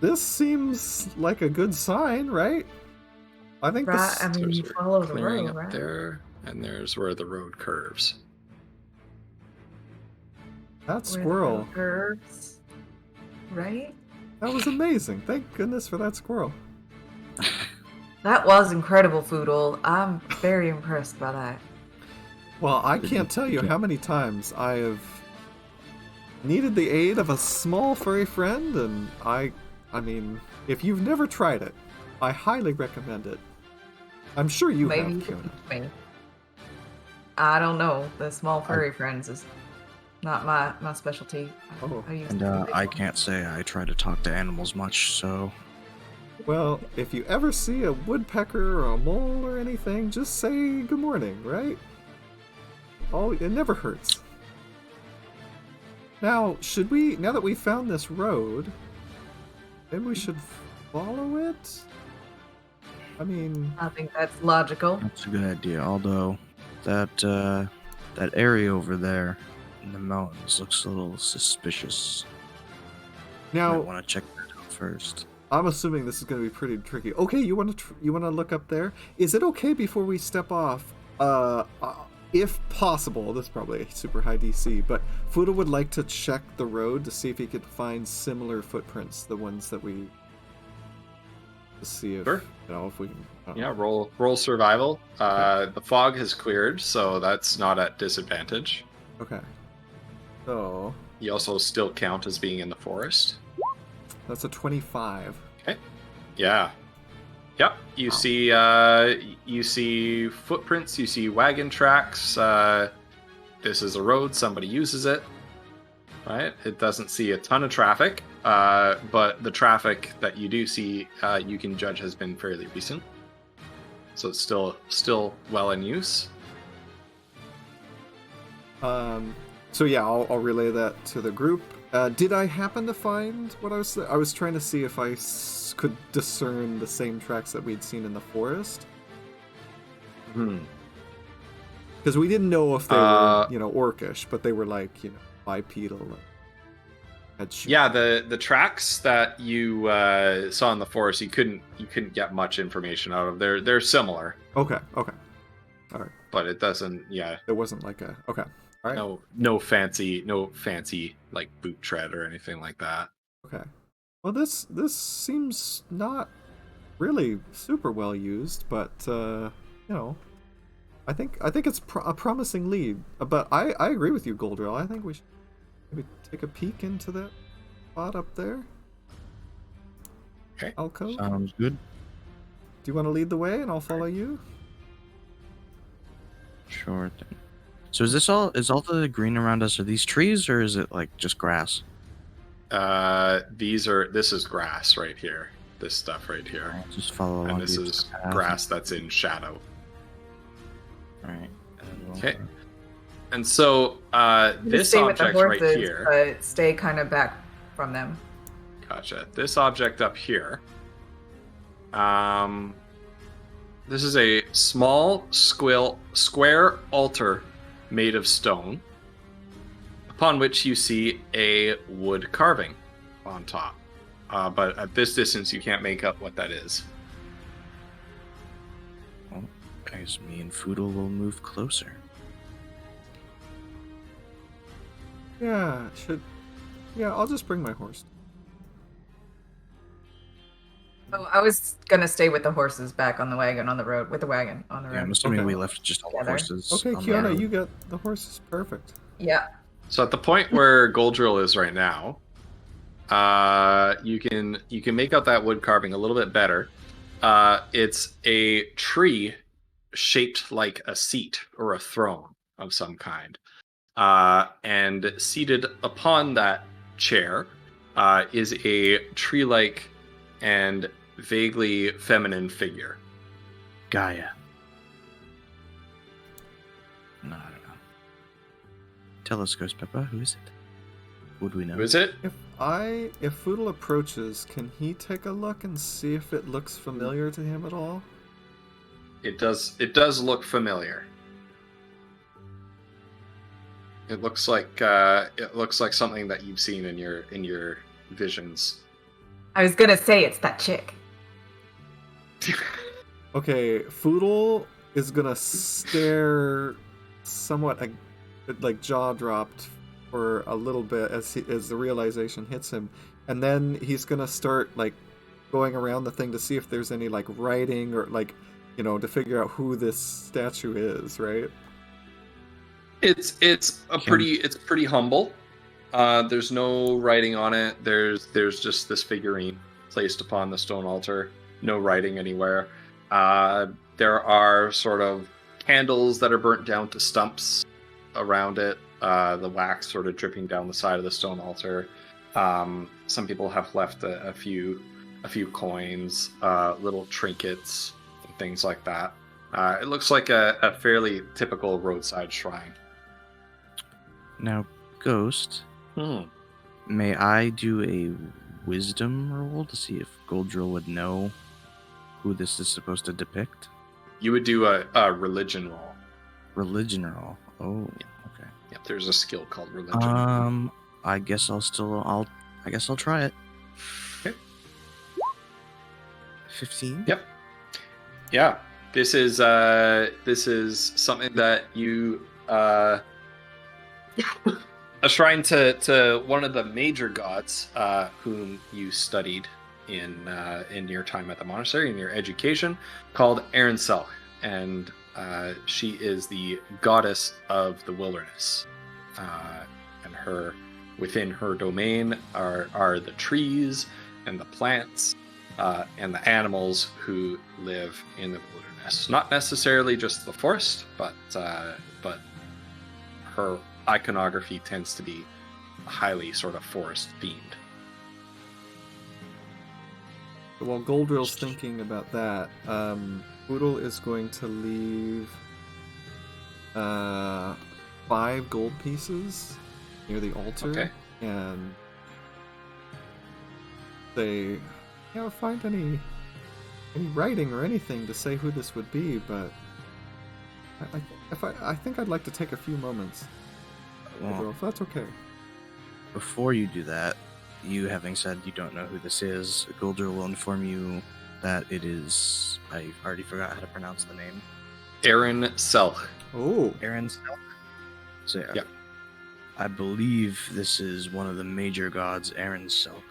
this seems like a good sign, right? I think Right, this. I mean, you There's a follow the clearing road, up right? there, and there's where the road curves. That Where the squirrel. road curves, right? That was amazing. Thank goodness for that squirrel. That was incredible, Foodle. I'm very impressed by that. Well, I can't tell you how many times I have needed the aid of a small furry friend, and I mean, if you've never tried it, I highly recommend it. I'm sure you Maybe you have, could Fiona. teach me. I don't know. The small furry friends is not my specialty. Oh. I used And to be I big one. can't say I try to talk to animals much, so Well, if you ever see a woodpecker or a mole or anything, just say good morning, right? Oh, it never hurts. Now, now that we found this road, maybe we should follow it? I mean, I think that's logical. that's a good idea. Although that area over there in the mountains looks a little suspicious. I now want to check that out first. I'm assuming this is going to be pretty tricky. Okay, you want to look up there? Is it okay before we step off? If possible, this is probably a super high DC, but Fuda would like to check the road to see if he could find similar footprints, the ones that we. To see if Sure. if we can. Yeah, roll survival. The fog has cleared, so that's not at disadvantage. Okay. So You also still count as being in the forest. that's a 25. Okay. Yeah. Yep, you see you see footprints, you see wagon tracks. This is a road, somebody uses it. Right? It doesn't see a ton of traffic, but the traffic that you do see, you can judge has been fairly recent. So it's still well in use. So yeah, I'll relay that to the group. Did I happen to find what I was trying to see if I could discern the same tracks that we'd seen in the forest? Because we didn't know if they were, orcish, but they were like, bipedal. Yeah, the tracks that you saw in the forest, you couldn't get much information out of. They're similar. Okay. All right. But it doesn't. Yeah. It wasn't like a. Okay. All right. No fancy like boot tread or anything like that. Okay. Well, this seems not really super well used, but I think it's a promising lead. But I agree with you, Goldrill. I think we should maybe take a peek into that spot up there. Okay. Alcove. Sounds good. Do you want to lead the way, and I'll follow you? Sure thing. So is all the green around us, are these trees, or is it like just grass? This is grass right here. This stuff right here. I'll just follow along. And this is grass that's in shadow. Right. Okay. And so this stay with the object right horses, here. but stay kind of back from them. Gotcha. This object up here. This is a small square altar made of stone, upon which you see a wood carving on top. But at this distance, you can't make up what that is. Well, I guess me and Foodle will move closer. Yeah. I'll just bring my horse. Oh, I was gonna stay with the horses back on the wagon on the road with the wagon on the road. Yeah, I'm assuming Okay. we left just all the Together. horses. Okay, on the Kiana, road. you got the horses. Perfect. Yeah. So at the point where Goldrill is right now, you can make out that wood carving a little bit better. It's a tree shaped like a seat or a throne of some kind. And seated upon that chair is a tree-like and vaguely feminine figure. Gaia. No, I don't know. Tell us, Ghost Pepper, who is it? Would we know? Who is it? If Foodle approaches, can he take a look and see if it looks familiar to him at all? It does look familiar. It looks like something that you've seen in your visions. I was gonna say it's that chick. Okay, Foodle is gonna stare somewhat like jaw dropped for a little bit as the realization hits him, and then he's gonna start like going around the thing to see if there's any like writing or like to figure out who this statue is, right? It's pretty humble. There's no writing on it. There's just this figurine placed upon the stone altar. No writing anywhere. There are sort of candles that are burnt down to stumps around it. The wax sort of dripping down the side of the stone altar. Some people have left a few coins, little trinkets, and things like that. It looks like a fairly typical roadside shrine. Now, Ghost, may I do a wisdom roll to see if Goldrill would know who this is supposed to depict? You would do a religion roll. Religion roll. Oh, okay. Yep, there's a skill called religion. I guess I'll try it. Okay. 15? Yep. Yeah. This is something that you a shrine to one of the major gods whom you studied in your time at the monastery, in your education, called Erenselch, and she is the goddess of the wilderness, and within her domain are the trees and the plants and the animals who live in the wilderness. Not necessarily just the forest, but her iconography tends to be highly sort of forest themed. While Goldrill's thinking about that, Poodle is going to leave 5 gold pieces near the altar, Okay. and they find any writing or anything to say who this would be, but I think I'd like to take a few moments. Well, If that's okay. before you do that, you having said you don't know who this is, Goldrill will inform you that it is. I already forgot how to pronounce the name. Aaron Selch. Oh, Aaron Selk. So yeah. Yeah. I believe this is one of the major gods, Aaron Selk.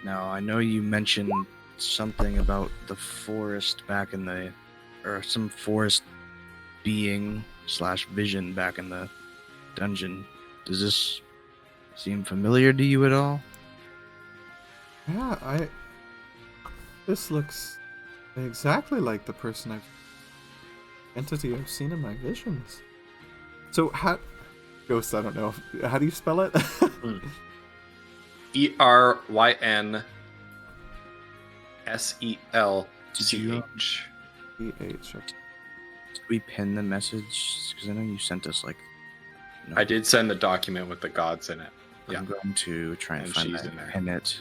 Now, I know you mentioned something about the forest back in the, or some forest being / vision back in the dungeon. Does this seem familiar to you at all? yeah, this looks exactly like the entity I've seen in my visions. So Ghost, I don't know. How do you spell it? ERYNSELCH. E-H. Did we pin the message? Because I know you sent us no. I did send the document with the gods in it. Yeah. I'm going to try and And find she's that in there. pin it.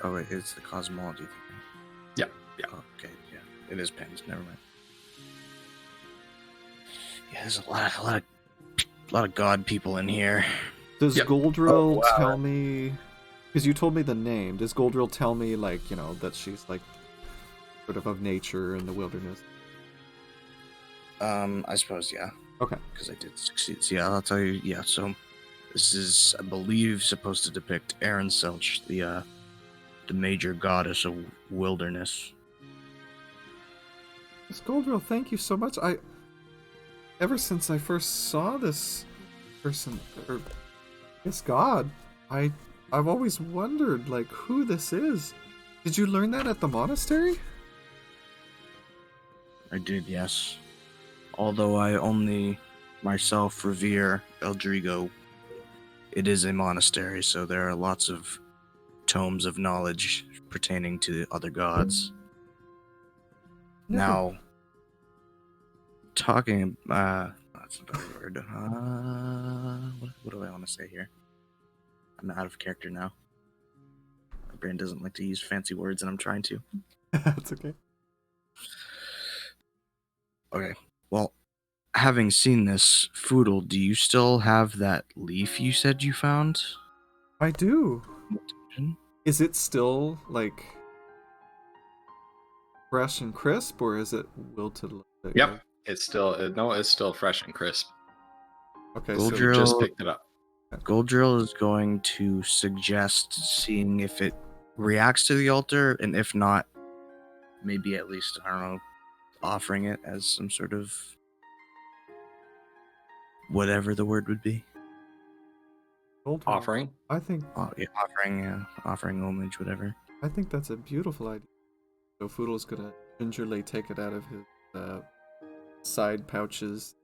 Oh, wait, it's the cosmology thing. Yeah, yeah. Oh, okay, yeah. It is pinned. Never mind. Yeah, there's a lot of god people in here. Does Yep. Goldrill wow. tell me? Because you told me the name. Does Goldrill tell me that she's sort of nature in the wilderness? I suppose, yeah. Okay. Because I did succeed. So yeah, I'll tell you. Yeah, so this is, I believe, supposed to depict Aaron Selch, the major goddess of wilderness. Miss Goldrill, thank you so much. Ever since I first saw this person, or this god, I've always wondered who this is. Did you learn that at the monastery? I did, yes. Although I only myself revere Eldrigo, it is a monastery, so there are lots of tomes of knowledge pertaining to the other gods. Now, talking, that's a better word. What do I want to say here? I'm out of character now. My brain doesn't like to use fancy words, and I'm trying to. That's okay. Okay, well, having seen this, Foodle, do you still have that leaf you said you found? I do. Is it still fresh and crisp, or is it wilted? Yep. It's still fresh and crisp. Okay, Gold so drill. Just picked it up. Goldrill is going to suggest seeing if it reacts to the altar, and if not, maybe at least, I don't know, offering it as some sort of whatever the word would be. Goldrill, Offering. I think Offering homage, whatever. I think that's a beautiful idea. So Foodle's gonna gingerly take it out of his side pouches,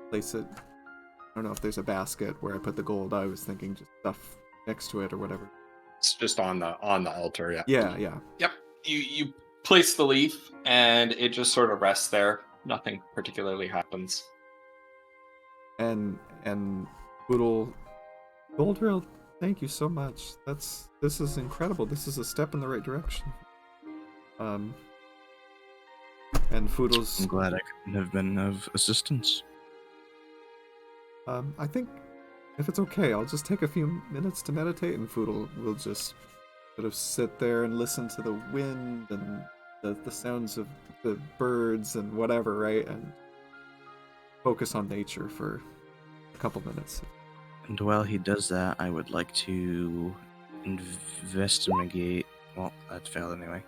place it. I don't know if there's a basket where I put the gold. I was thinking just stuff next to it or whatever. It's just on the altar. Yeah. Yeah. Yep. You place the leaf and it just sort of rests there. Nothing particularly happens. And Goldrill, thank you so much. This is incredible. This is a step in the right direction. And Foodle's. I'm glad I couldn't have been of assistance. I think if it's okay, I'll just take a few minutes to meditate, and Foodle will just sort of sit there and listen to the wind and the sounds of the birds and whatever, right? And focus on nature for a couple minutes. And while he does that, I would like to investigate. Well, that failed anyway.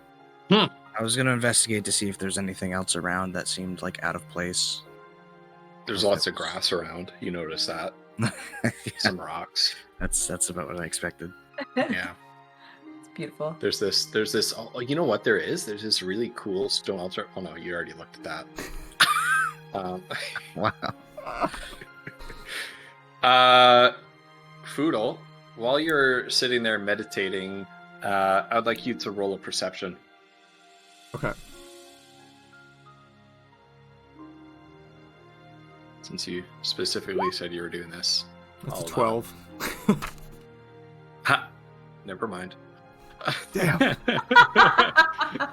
I was going to investigate to see if there's anything else around that seemed out of place. There's lots of grass around. You notice that. Yeah, Some rocks. that's about what I expected. Yeah. It's Beautiful. There's this. Oh, you know what there is? There's this really cool stone altar. Oh no, you already looked at that. Wow. Foodle, while you're sitting there meditating, I'd like you to roll a perception. Okay. Since you specifically said you were doing this. That's a I'll, 12. Ha! Never mind. Damn.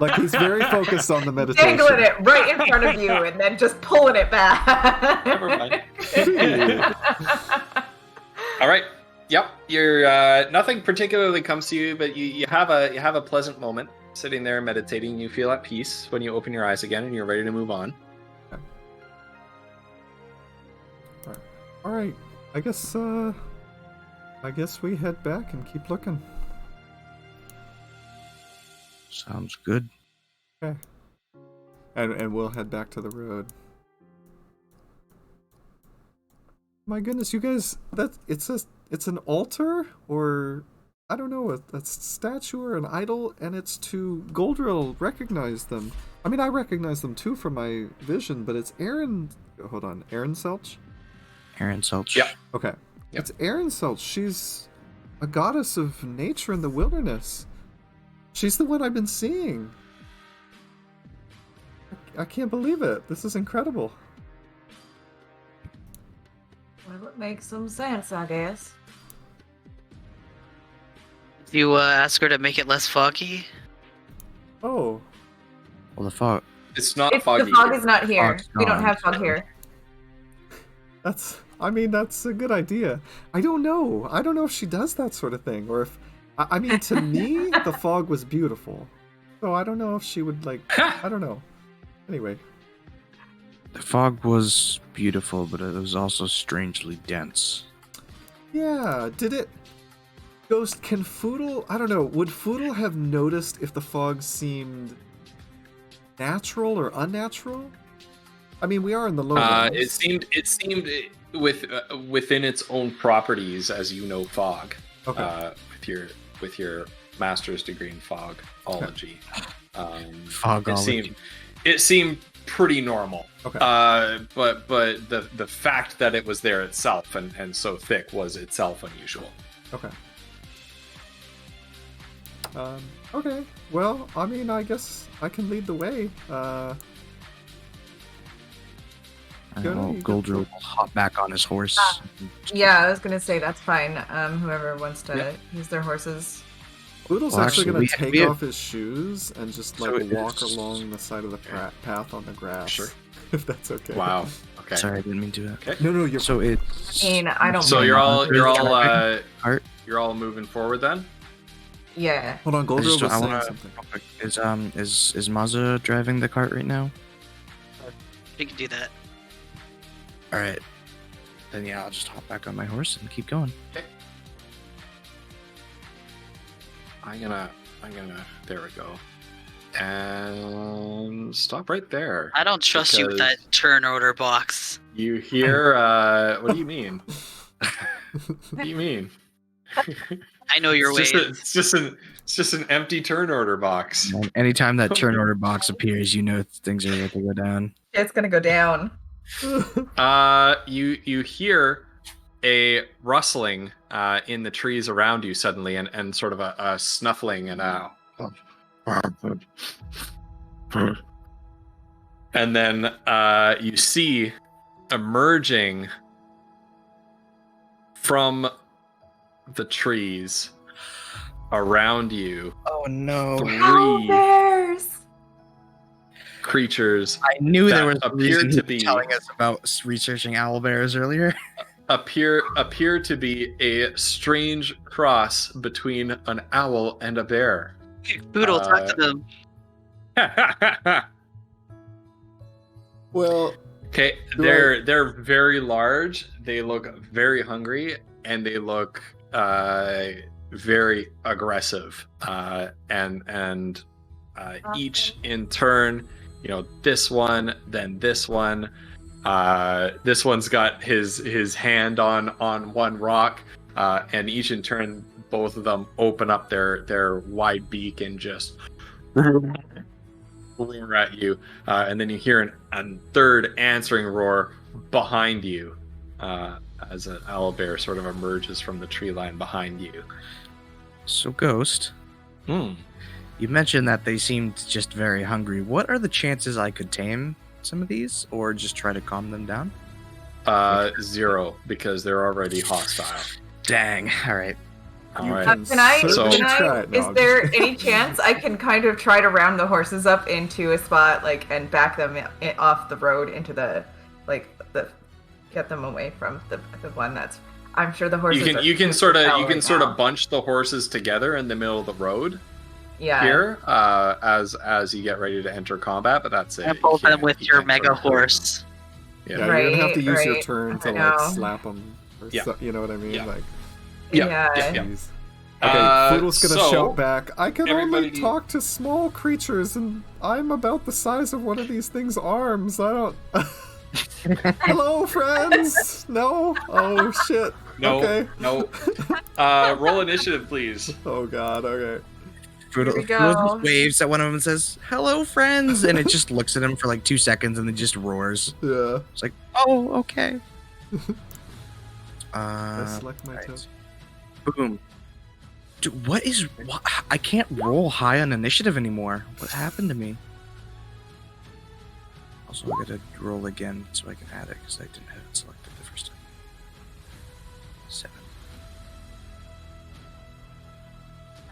Like he's very focused on the meditation. Dangling it right in front of you and then just pulling it back. Never mind. All right. Yep. You're nothing particularly comes to you, but you have a pleasant moment sitting there meditating. You feel at peace when you open your eyes again, and you're ready to move on. All right. I guess we head back and keep looking. Sounds good. Okay. And we'll head back to the road. My goodness, you guys, it's an altar, or I don't know, a statue or an idol, and it's to Goldrill. Recognize them. I mean, I recognize them too from my vision, but it's Aaron. Hold on, Aaron Selch? Aaron Selch. Yep. Okay. Yep. It's Aaron Selch. She's a goddess of nature in the wilderness. She's the one I've been seeing. I can't believe it. This is incredible. Well, it makes some sense, I guess. You ask her to make it less foggy? Oh. Well, the fog. It's not foggy. The fog is not here. Fog's We don't gone. have fog here. That's a good idea. I don't know if she does that sort of thing, or if, I mean, to me, the fog was beautiful. So I don't know if she would, like, I don't know. Anyway. The fog was beautiful, but it was also strangely dense. Yeah, did it... Ghost, can Foodle... I don't know, would Foodle have noticed if the fog seemed natural or unnatural? I mean, we are in the lowlands. It seemed within its own properties, as you know, fog. Okay. With your master's degree in fogology. Fogology. It seemed pretty normal. Okay. But the fact that it was there itself and so thick was itself unusual. Okay. Okay. Well, I mean, I guess I can lead the way. Goldrill will hop back on his horse. Yeah, I was gonna say that's fine. Whoever wants to use their horses. Foodle's Well, actually actually, going to take we have- off his shoes and just So like it walk is- along the side of the path on the grass. Sure. If that's okay. Wow. Okay. Sorry, I didn't mean to. Okay. No, you're So it's. I mean, I don't. So mind. you're Art. all moving forward then? Yeah. Hold on, I Goldrill just was I saying want something. to. Is Mazza driving the cart right now? You can do that. All right. Then yeah, I'll just hop back on my horse and keep going. Okay. I'm gonna. There we go. And stop right there. I don't trust you with that Because- turn order box. You hear? What do you mean? What do you mean? I know your ways. It's just an empty turn order box. And anytime that turn order box appears, you know things are about to go down. It's gonna go down. You hear a rustling in the trees around you suddenly, and sort of a snuffling and a. And then you see emerging from the trees around you Oh no! three Bears. creatures I knew that there was a appear reason to he be- was telling us about researching owlbears earlier. appear to be a strange cross between an owl and a bear. Boodle, talk to them. Well, Okay, Do they're very large. They look very hungry, and they look very aggressive. And each in turn, you know, this one, then this one. This one's got his hand on one rock, and each in turn both of them open up their wide beak and just roar at you, and then you hear a third answering roar behind you as an owlbear sort of emerges from the tree line behind you. So, Ghost, you mentioned that they seemed just very hungry. What are the chances I could tame some of these, or just try to calm them down? 0, because they're already hostile. Dang. All right. All right. Can I? So- Is there any chance I can kind of try to round the horses up into a spot, like, and back them off the road into the get them away from the one that's. I'm sure the horses. You can sort of bunch the horses together in the middle of the road. Yeah. Here, as you get ready to enter combat, but that's it. And pull them with your mega horse. Yeah. Yeah, you're gonna have to use your Right. turn to I like know. slap them. Or Yeah. you know what I mean? Yeah. Like, Yeah. jeez. Okay, Foodle's gonna so, shout back. I can only everybody- talk to small creatures, and I'm about the size of one of these things' arms. I don't. Hello, friends. No. Oh shit. No, Okay. no. Roll initiative, please. Oh god. Okay. Frodo we go. just waves at one of them and says, "Hello, friends," and it just looks at him for like 2 seconds and then just roars. Yeah. It's like, "Oh, okay." I select my right. token. Boom. Dude, what? I can't roll high on initiative anymore. What happened to me? Also, I gotta roll again so I can add it because I didn't have it selected the first time. 7.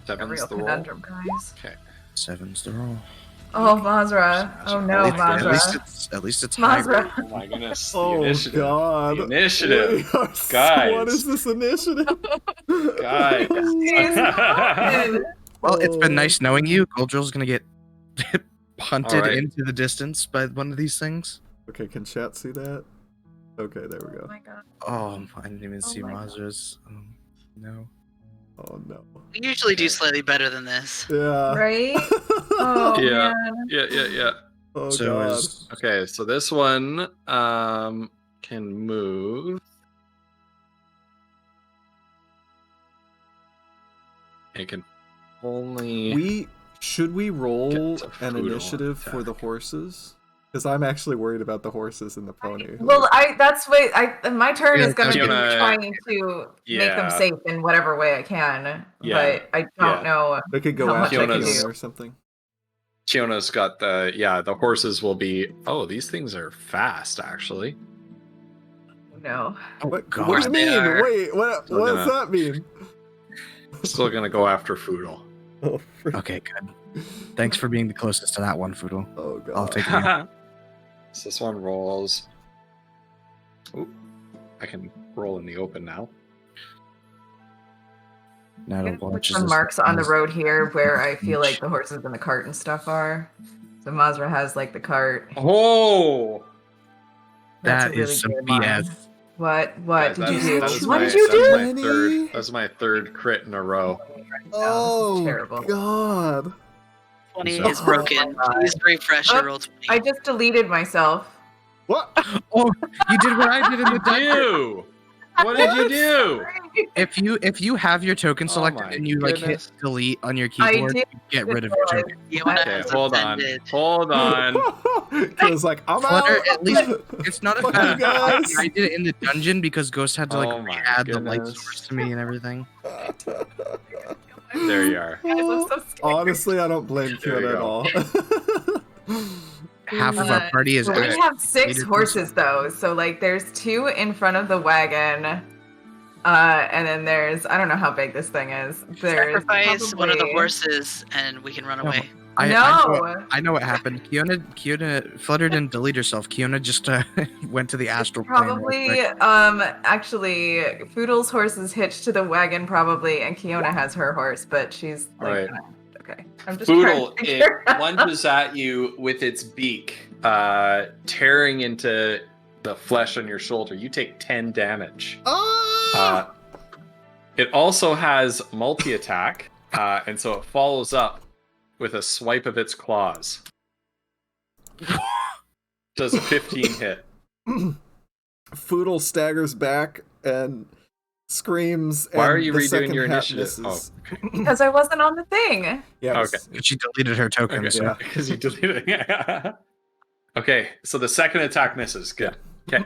A Seven's real the roll. conundrum, guys. Okay. 7's the roll. Oh, Mazra. Oh no, At least Mazra. at least it's high. Mazra. Oh my goodness. The Oh initiative. god. The initiative. We are Guys. What is this initiative? Guys. Well, it's been Oh. nice knowing you. Goldrill's gonna get punted All right. into the distance by one of these things. Okay, can chat see that? Okay, there we Oh go. my god. Oh, I didn't even Oh see my God. Mazra's. No. Oh no. We usually do slightly better than this. Yeah. Right? Oh Yeah. man. Yeah. Oh So god. is Okay, so this one can move. It can only. Should we roll Get to an food initiative on for the horses? Because I'm actually worried about the horses and the pony. Well, my turn Yeah, is going to be Fiona- trying to make them Yeah. safe in whatever way I can. Yeah. But I don't know. they could go how after much I can Fiona's- do. or something. Chiona's got the horses will be. Oh, these things are fast actually. No. What, God. what do you They mean? are Wait, what still does gonna- that mean? Still gonna go after Foodle. Oh, Okay, good. Thanks for being the closest to that one, Foodle. oh god. I'll take it. So this one rolls. Oop. I can roll in the open now. Now I'm to gonna put watch some as marks on the as- road here where I feel like the horses and the cart and stuff are. So Mazra has like the cart. Oh, That's That a really is some good line. BS. What guys, did you that's- do? that is What my- did you do? That's my third crit in a row. Oh terrible. god. 20 So- is broken. Oh my Please refresh your Oh, roll 20. I just deleted myself. What? Oh, you did what I did in the dungeon. You. What did you do? If you have your token Oh selected my and you like hit goodness. delete on your I keyboard, did you get rid of your token. Fiona Okay, has hold on. offended. Hold on. Because like I'm Flutter, out. at least it's not a Fuck bad you guys. I did it in the dungeon because Ghost had to like Oh my add the light goodness. source to me and everything. There you are. Guys, I'm so scared. Honestly, I don't blame There you Fiona at go. all. Half of our party is So we actually have 6 leader horses though. So like there's 2 in front of the wagon. And then there's I don't know how big this thing is. There's Sacrifice one of the probably- horses and we can run No. away. I know what happened. Kiona Flutter didn't delete herself. Kiona just went to the astral plane. real Probably quick. actually Foodle's horse is hitched to the wagon probably and Kiona has her horse, but she's like Alright. okay. I'm just Foodle, trying to it figure out- lunges at you with its beak, tearing into the flesh on your shoulder. You take 10 damage. Ah! It also has multi-attack, and so it follows up with a swipe of its claws. Does a 15 hit. Foodle staggers back and screams. Why and are you the redoing second your hat initiative? misses. Because I wasn't on the thing. Yeah, Okay. She deleted her token. Okay. So. Yeah. Because you deleted it. Okay, so the second attack misses. Good. Okay.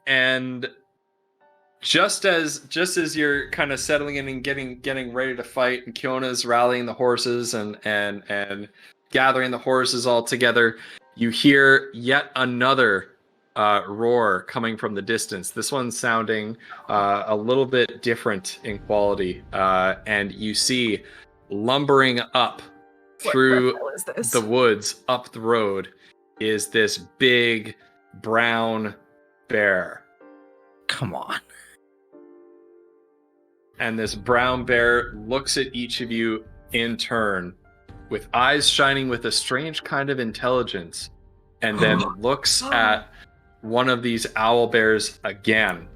And just as you're kind of settling in and getting ready to fight, and Kiona's rallying the horses and gathering the horses all together, you hear yet another roar coming from the distance. This one's sounding a little bit different in quality, and you see lumbering up through What the hell is this? the woods up the road is this big brown bear. Come on. And this brown bear looks at each of you in turn with eyes shining with a strange kind of intelligence, and then looks at one of these owl bears again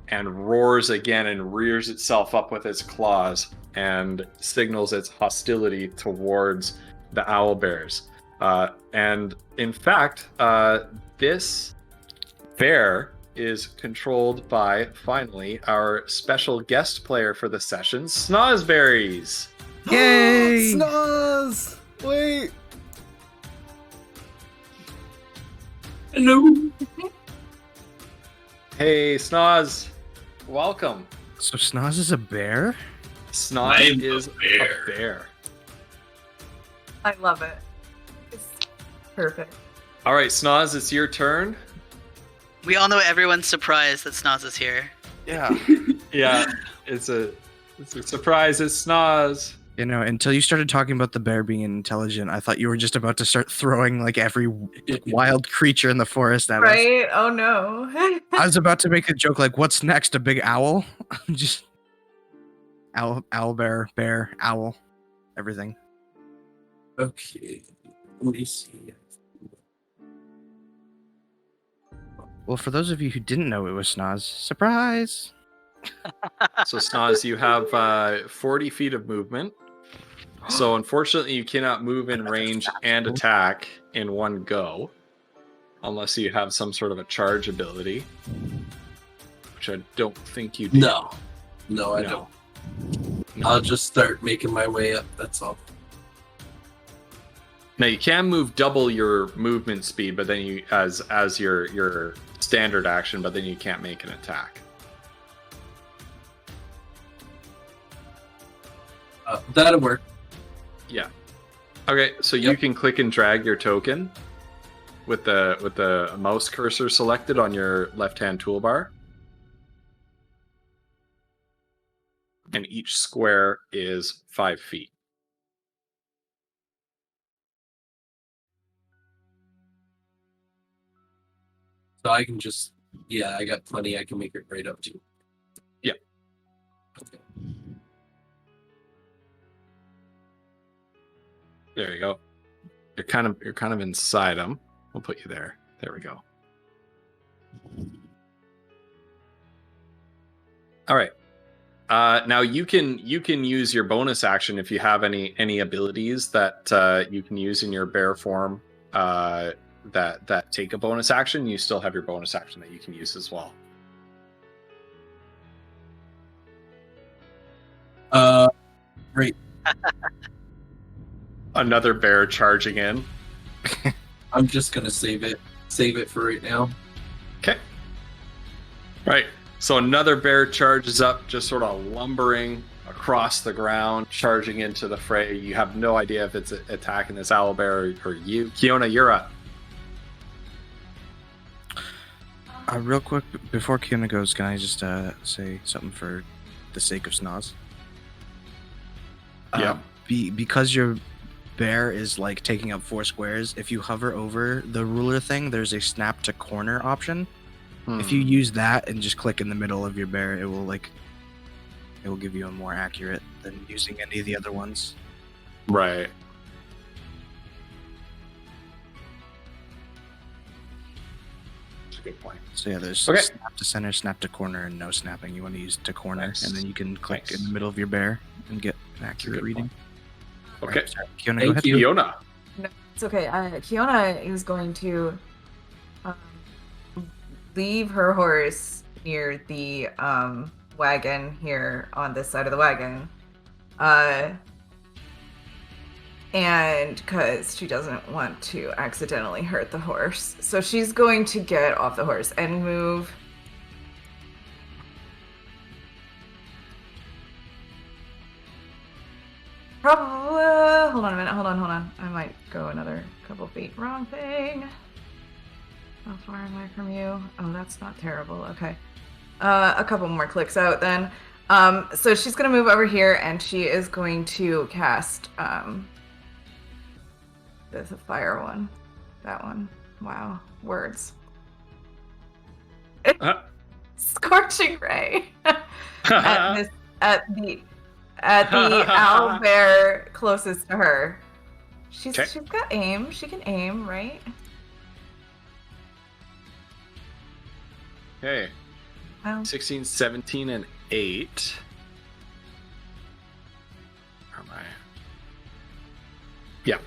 and roars again and rears itself up with its claws and signals its hostility towards the owl bears. And in fact, this bear is controlled by, finally, our special guest player for the session, Snozberries. Yay! Snoz! Wait! Hello. Hey, Snoz. Welcome. So Snoz is a bear? Snoz I'm is a bear. a bear. I love it. It's perfect. All right, Snoz, it's your turn. We all know everyone's surprised that Snoz is here. Yeah. Yeah, it's a surprise. It's Snoz. You know, until you started talking about the bear being intelligent, I thought you were just about to start throwing like every wild creature in the forest at us. Right? Oh no. I was about to make a joke like, "What's next? A big owl?" Just owl, bear, owl, everything. Okay. Let me see. Well, for those of you who didn't know it was Snoz, surprise! So, Snoz, you have 40 feet of movement. So, unfortunately, you cannot move in range and attack in one go, unless you have some sort of a charge ability, which I don't think you do. No, I don't. I'll just start making my way up. That's all. Now you can move double your movement speed, but then you as your standard action, but then you can't make an attack. That'll work. Yeah. Okay, so you Yep. can click and drag your token with the mouse cursor selected on your left-hand toolbar. And each square is 5 feet. So I can just, I got plenty. I can make it right up to. Yeah. Okay. There you go. You're kind of inside them. We'll put you there. There we go. All right. Now you can use your bonus action if you have any abilities that you can use in your bear form that take a bonus action. You still have your bonus action that you can use as well. Great. Another bear charging in. I'm just gonna save it for right now. Okay. Right. So another bear charges up, just sort of lumbering across the ground, charging into the fray. You have no idea if it's attacking this owl bear or you. Kiona, you're up. Real quick, before Kiona goes, can I just say something for the sake of Snoz? Yeah. Because your bear is like taking up 4 squares, if you hover over the ruler thing, there's a snap to corner option. If you use that and just click in the middle of your bear, it will give you a more accurate than using any of the other ones. Right. That's a good point. So yeah, there's Okay. snap to center, snap to corner, and no snapping. You want to use to corner, Nice. and then you can click Nice. in the middle of your bear and get an accurate good reading. Okay. Alright, sorry. Kiona, go Thank ahead. you. Fiona. No, it's okay. Kiona is going to leave her horse near the wagon here on this side of the wagon. And because she doesn't want to accidentally hurt the horse. So she's going to get off the horse and move. Probably, hold on a minute, hold on. I might go another couple feet. Wrong thing. How far am I from you? Oh, that's not terrible. Okay. A couple more clicks out then. So she's gonna move over here and she is going to cast, there's a fire one. That one. Wow. Words. Scorching ray. at the owlbear closest to her. She's got aim. She can aim, right? Okay. Well, 16, 17, and 8. Where am I? Yeah.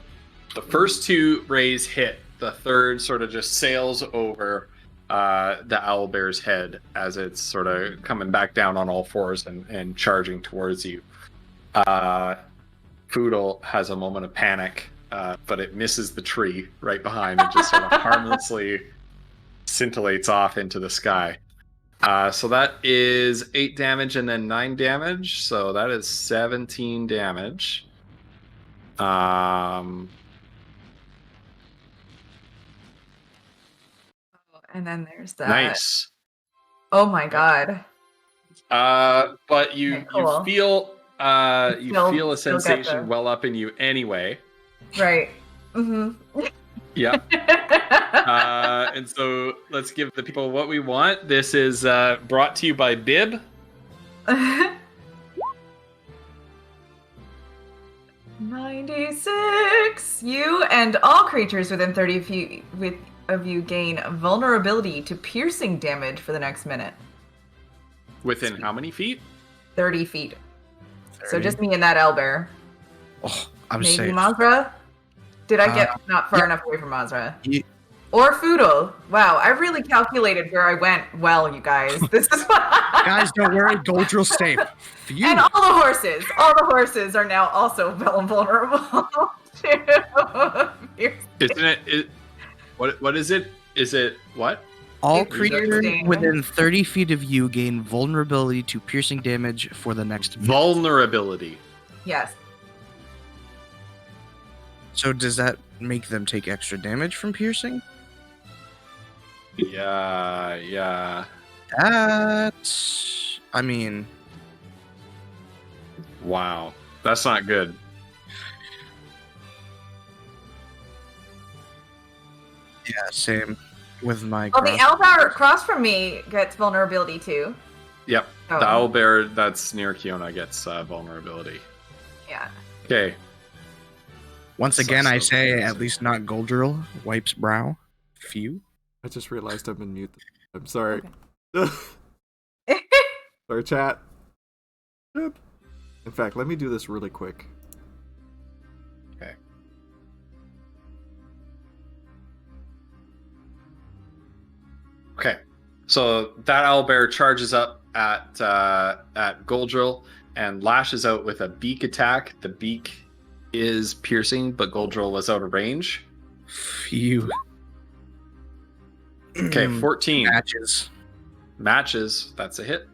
The first two rays hit. The third sort of just sails over the owlbear's head as it's sort of coming back down on all fours and charging towards you. Foodle has a moment of panic, but it misses the tree right behind and just sort of harmlessly scintillates off into the sky. So that is 8 damage and then 9 damage. So that is 17 damage. and then there's that. Nice. Oh my god. But you Okay, cool. feel Still a get sensation the- well up in you anyway. Right. Mm-hmm. Yeah. And so let's give the people what we want. This is brought to you by Bib. 96. You and all creatures within 30 feet of you gain vulnerability to piercing damage for the next minute. Within how many feet? 30 feet. So 30. just me and that owlbear. Oh, I'm Maybe safe. Mazra? Did I get not far yeah. enough away from Mazra? Ye- Or Foodle. Wow, I really calculated where I went well, you guys. This is Guys, don't worry. Goldrill's safe. Phew. And all the horses are now also vulnerable to Isn't it? What is it? Is it what? All Piercing. creatures within 30 feet of you gain vulnerability to piercing damage for the next minute. Vulnerability. Yes. So does that make them take extra damage from piercing? Yeah. That... I mean... Wow. That's not good. Yeah, same with my... Well, the cross- owlbear across from me gets vulnerability too. Yep. Oh. The owlbear that's near Kiona gets vulnerability. Yeah. Okay. Once again, I So say crazy. at least not Goldrill. Wipes brow. Phew. I just realized I'm in mute. I'm sorry. Okay. Sorry, chat. Yep. In fact, let me do this really quick. Okay. Okay. So that owlbear charges up at Goldrill and lashes out with a beak attack. The beak is piercing, but Goldrill was out of range. Phew. Okay, 14 Matches. matches. That's a hit.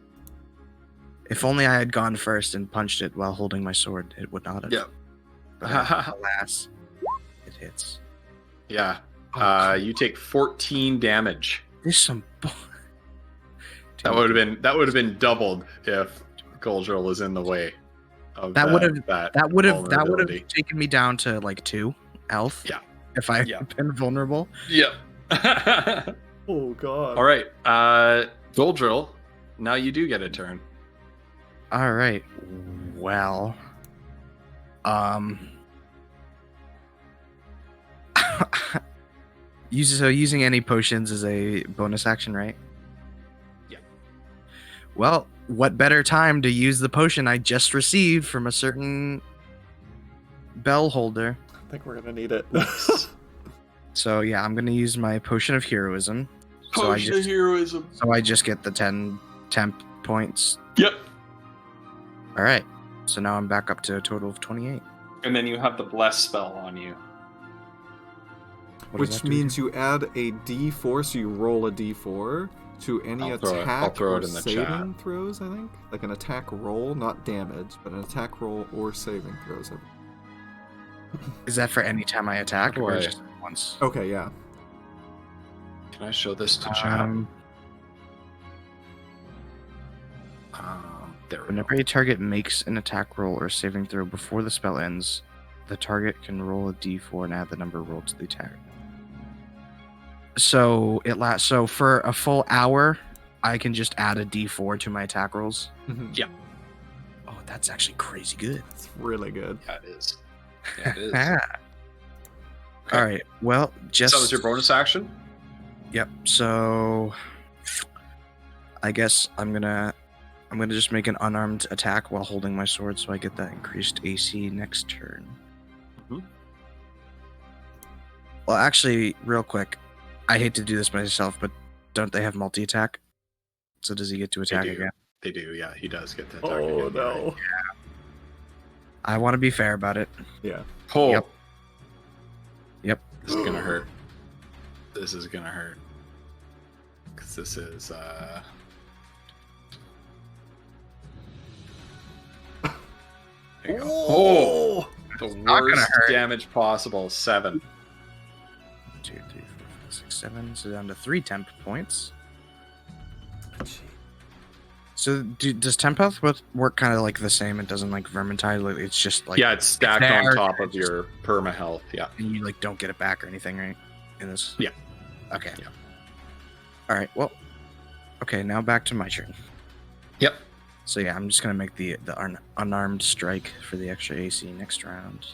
If only I had gone first and punched it while holding my sword, it would not have. Yep. But alas, it hits. Yeah. Oh, God. You take 14 damage. There's some. That would have been doubled if Goldrill was in the way of That would have vulnerability. taken me down to like 2 health. Yeah. If I Yeah. had been vulnerable. Yep. Oh god. All right. Goldrill, now you do get a turn. All right. Well. Using any potions is a bonus action, right? Yeah. Well, what better time to use the potion I just received from a certain bell holder? I think we're gonna need it. So yeah, I'm gonna use my potion of heroism. So I Potion just, of heroism. so I just get the 10 temp points. Yep. All right. So now I'm back up to a total of 28. And then you have the bless spell on you. What does Which that do means you add a d4, so you roll a d4 to any I'll throw attack it or in the saving throws, I think. Like an attack roll, not damage, but an attack roll or saving throws. again? Is that for any time I attack, How do or I- just once? Okay, yeah. Can I show this to chat? There we go. Whenever a target makes an attack roll or saving throw before the spell ends, the target can roll a d4 and add the number rolled to the attack. So it lasts. So for a full hour, I can just add a d4 to my attack rolls. Mhm. Yeah. Oh, that's actually crazy good. It's really good. Yeah, it is. Yeah, it is. All right. Well, just So that was your bonus action? Yep. So I guess I'm gonna just make an unarmed attack while holding my sword, so I get that increased AC next turn. Mhm. Well, actually, real quick, I hate to do this myself, but don't they have multi-attack? So does he get to attack do. again? They do, yeah. He does get the attack Oh, again. no. I want to be fair about it. Yeah. Oh. Yep. Yep. This is gonna hurt. This is gonna hurt. Because this is, There you go. Oh! The not gonna worst hurt. damage possible. 7. 2, 3, 4, 5, 6, 7. So down to 3 temp points. So does temp health work kind of like the same? It doesn't like vermintide. Like it's just like Yeah, it's stacked there, on top of it's just- your perma health. Yeah. and you like don't get it back or anything, right? In this. Yeah. Okay. Yeah. All right. Well. Okay. Now back to my turn. Yep. So yeah, I'm just gonna make the unarmed strike for the extra AC next round.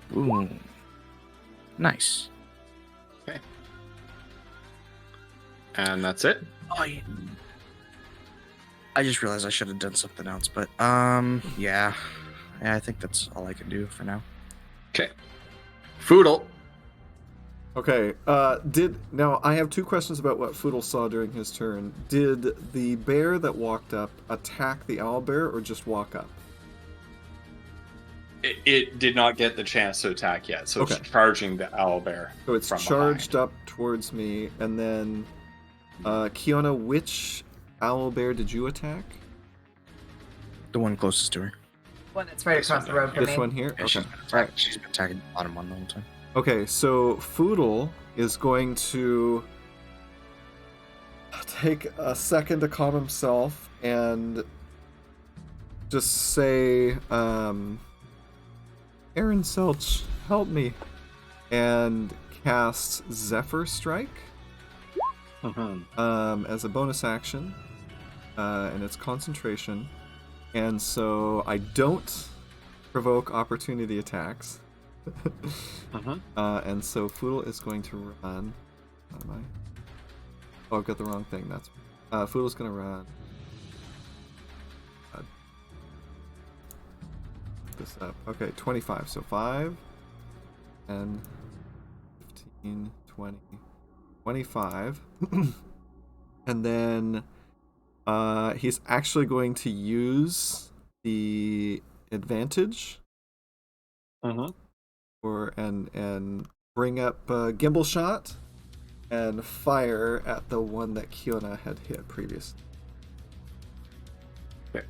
Boom. Nice. And that's it. Oh, yeah. I just realized I should have done something else, but yeah, I think that's all I can do for now. Okay. Foodle. Okay, now I have 2 questions about what Foodle saw during his turn. Did the bear that walked up attack the owlbear or just walk up? It did not get the chance to attack yet, so Okay. it's charging the owlbear. So it's from charged up towards me, and then, Kiona, which owlbear did you attack? The one closest to her. One that's right This across one the road from This me. one here? Yeah, Okay. Alright, she's been attacking the bottom one the whole time. Okay, so Foodle is going to take a second to calm himself and just say, Aaron Selch, help me, and cast Zephyr Strike as a bonus action, and it's concentration, and so I don't provoke opportunity attacks. And so Foodle is going to run. Oh, I've got the wrong thing. That's Foodle's gonna run. This up. Okay, 25. So 5, 10, 15, 20, 25. And then he's actually going to use the advantage and bring up gimbal shot and fire at the one that Kiona had hit previously. Okay.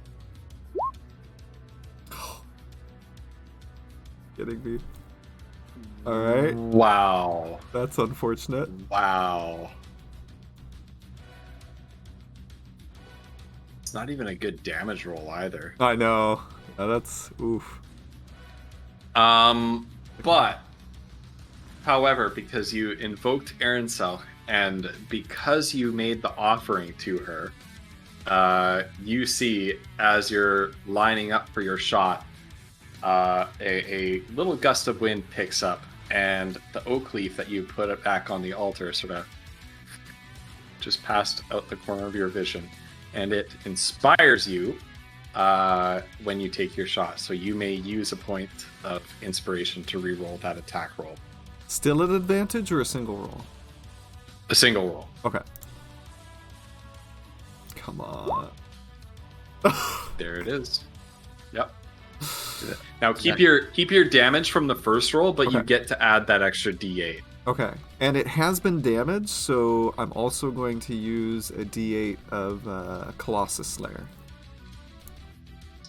Kidding me? All right, Wow. that's unfortunate. Wow. It's not even a good damage roll either. I know. Yeah, that's oof. But, however, because you invoked Ehrenselch and because you made the offering to her, you see as you're lining up for your shot, a little gust of wind picks up, and the oak leaf that you put it back on the altar sort of just passed out the corner of your vision, and it inspires you when you take your shot. So you may use a point of inspiration to re-roll that attack roll. Still at advantage or a single roll? A single roll. Okay. Come on. There it is. Yep. Now keep your damage from the first roll, but you Okay. get to add that extra D8. Okay, and it has been damaged, so I'm also going to use a D8 of Colossus Slayer.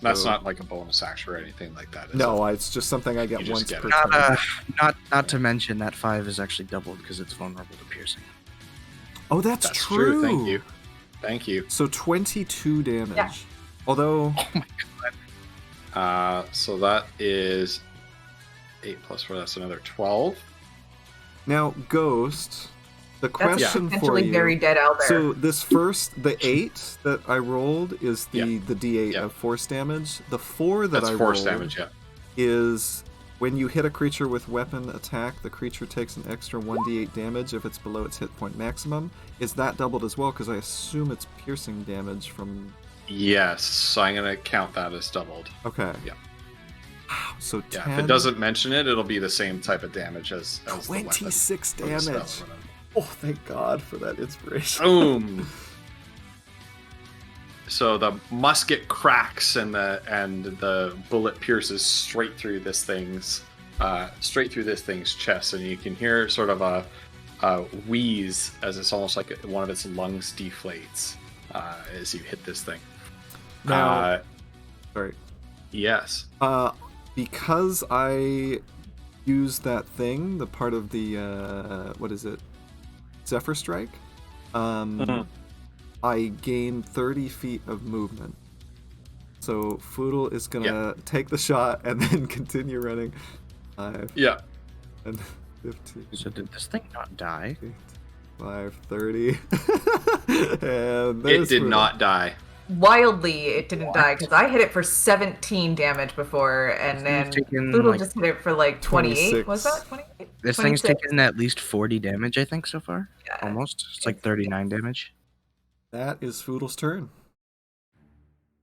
That's So- not like a bonus action or anything like that. Is No, it? it's just something I get You just once get per it. turn. Not to mention that 5 is actually doubled because it's vulnerable to piercing. Oh, that's true. Thank you. Thank you. So 22 damage. Yeah. Although, Oh my god. So that is 8 plus 4. That's another 12. now Ghost, the That's question for potentially you. very dead out there. So this first, the 8 that I rolled is the Yeah. D8 Yeah. of force damage. The 4 that That's I force rolled damage. Yeah. is when you hit a creature with weapon attack, the creature takes an extra 1d8 damage if it's below its hit point maximum. Is that doubled as well? Because I assume it's piercing damage from... Yes. So I'm gonna count that as doubled. Okay. Yeah. Wow, so 10... Yeah. If it doesn't mention it, it'll be the same type of damage as the weapon 26 or the spell or damage. whatever. Oh, thank God for that inspiration. Boom. So the musket cracks and the bullet pierces straight through this thing's chest, and you can hear sort of a wheeze as it's almost like one of its lungs deflates as you hit this thing. Now, sorry. Yes. Because I use that thing, the part of the what is it? Zephyr Strike. I gain 30 feet of movement. So Foodle is gonna take the shot and then continue running. 5 Yeah. and 15. So did this thing not die? 5, 30. And It there's did Foodle. not die. Wildly, it didn't die because I hit it for 17 damage before, and then Thing's taken, Poodle like, just hit it for like 28. 26. Was that 28? This thing's 26. taken at least 40 damage, I think, so far. Yeah. Almost. It's like 39 damage. That is Foodle's turn.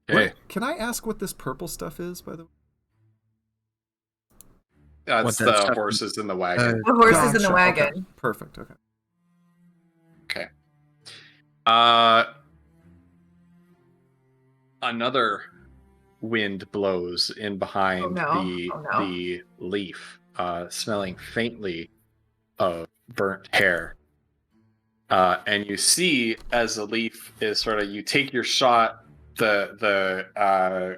Okay. What- can I ask what this purple stuff is, by the way? That's What, that the stuff- horses in the wagon. The horses in the Gotcha, wagon. okay. Perfect, okay. Okay. Another wind blows in behind Oh, no. the leaf, smelling faintly of burnt hair. And you see as the leaf is sort of, you take your shot, the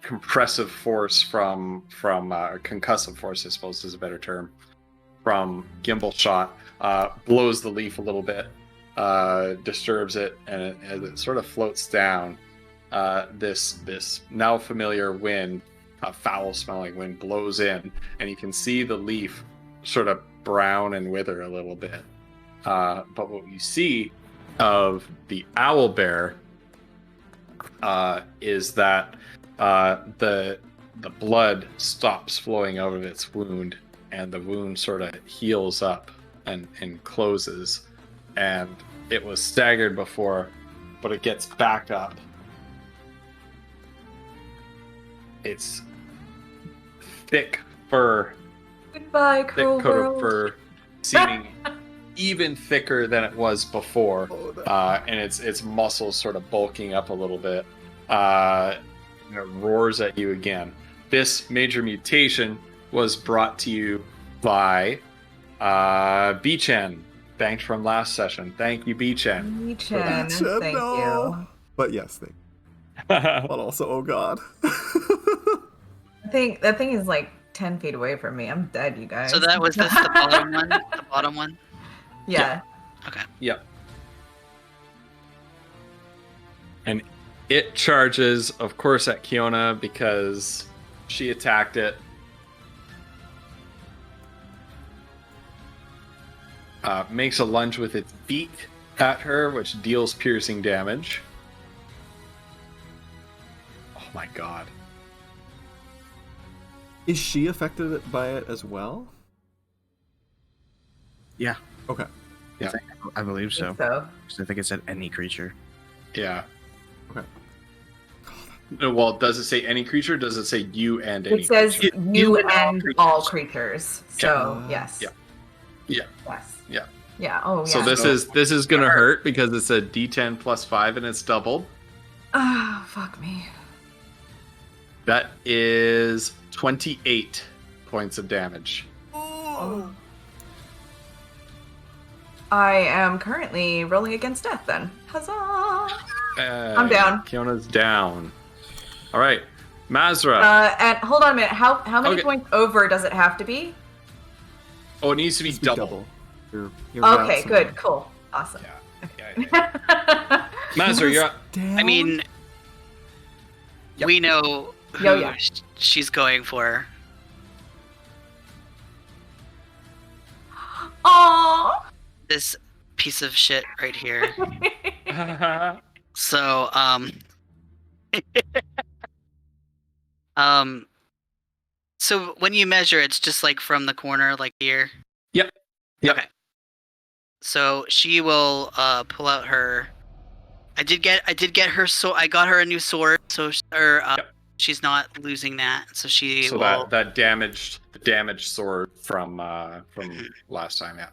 compressive force from concussive force, I suppose is a better term, from gimbal shot, blows the leaf a little bit, disturbs it, and as it sort of floats down, this now familiar wind, foul-smelling wind, blows in, and you can see the leaf sort of brown and wither a little bit. But what you see of the owl bear is that the blood stops flowing out of its wound, and the wound sort of heals up and closes. And it was staggered before, but it gets back up. It's thick fur, Goodbye, thick cruel coat world. of fur, seeming even thicker than it was before, Oh, and its muscles sort of bulking up a little bit. And it roars at you again. This major mutation was brought to you by Beechen, thanks from last session. Thank you, Beechen. Chen, Chen, thank no. you. But yes, thank but also, oh God. That thing is like 10 feet away from me. I'm dead, you guys. So that was this the bottom one? The bottom one? Yeah. Okay. Yep. And it charges, of course, at Kiona because she attacked it. Makes a lunge with its beak at her, which deals piercing damage. Oh my god. Is she affected by it as well? Yeah, Okay. I believe so. So, 'Cause I think it said any creature. Yeah. Okay. No, well, does it say any creature? Does it say you and any it says creature? you and all and creatures. all creatures. So, Yeah. yes. Yeah. Yeah. Yes. Yeah. Oh, yeah. So this is gonna hurt because it's a D10 plus 5 and it's doubled. Ah, fuck me. That is 28 points of damage. Oh. I am currently rolling against death then. Huzzah! I'm down. Kiona's down. All right, Mazra. And hold on a minute. How many Okay. points over does it have to be? Oh, it needs to be Just be double. You're Okay, right, good, cool, awesome. Yeah. Mazra, you're up. I mean, Yep. we know who Yeah. she's going for. Aww. This piece of shit right here. So, so when you measure, it's just like from the corner, like here. Yep. Okay. So she will pull out her. I did get her. So I got her a new sword. So she's not losing that. So she So will. that damaged sword from last time. Yeah.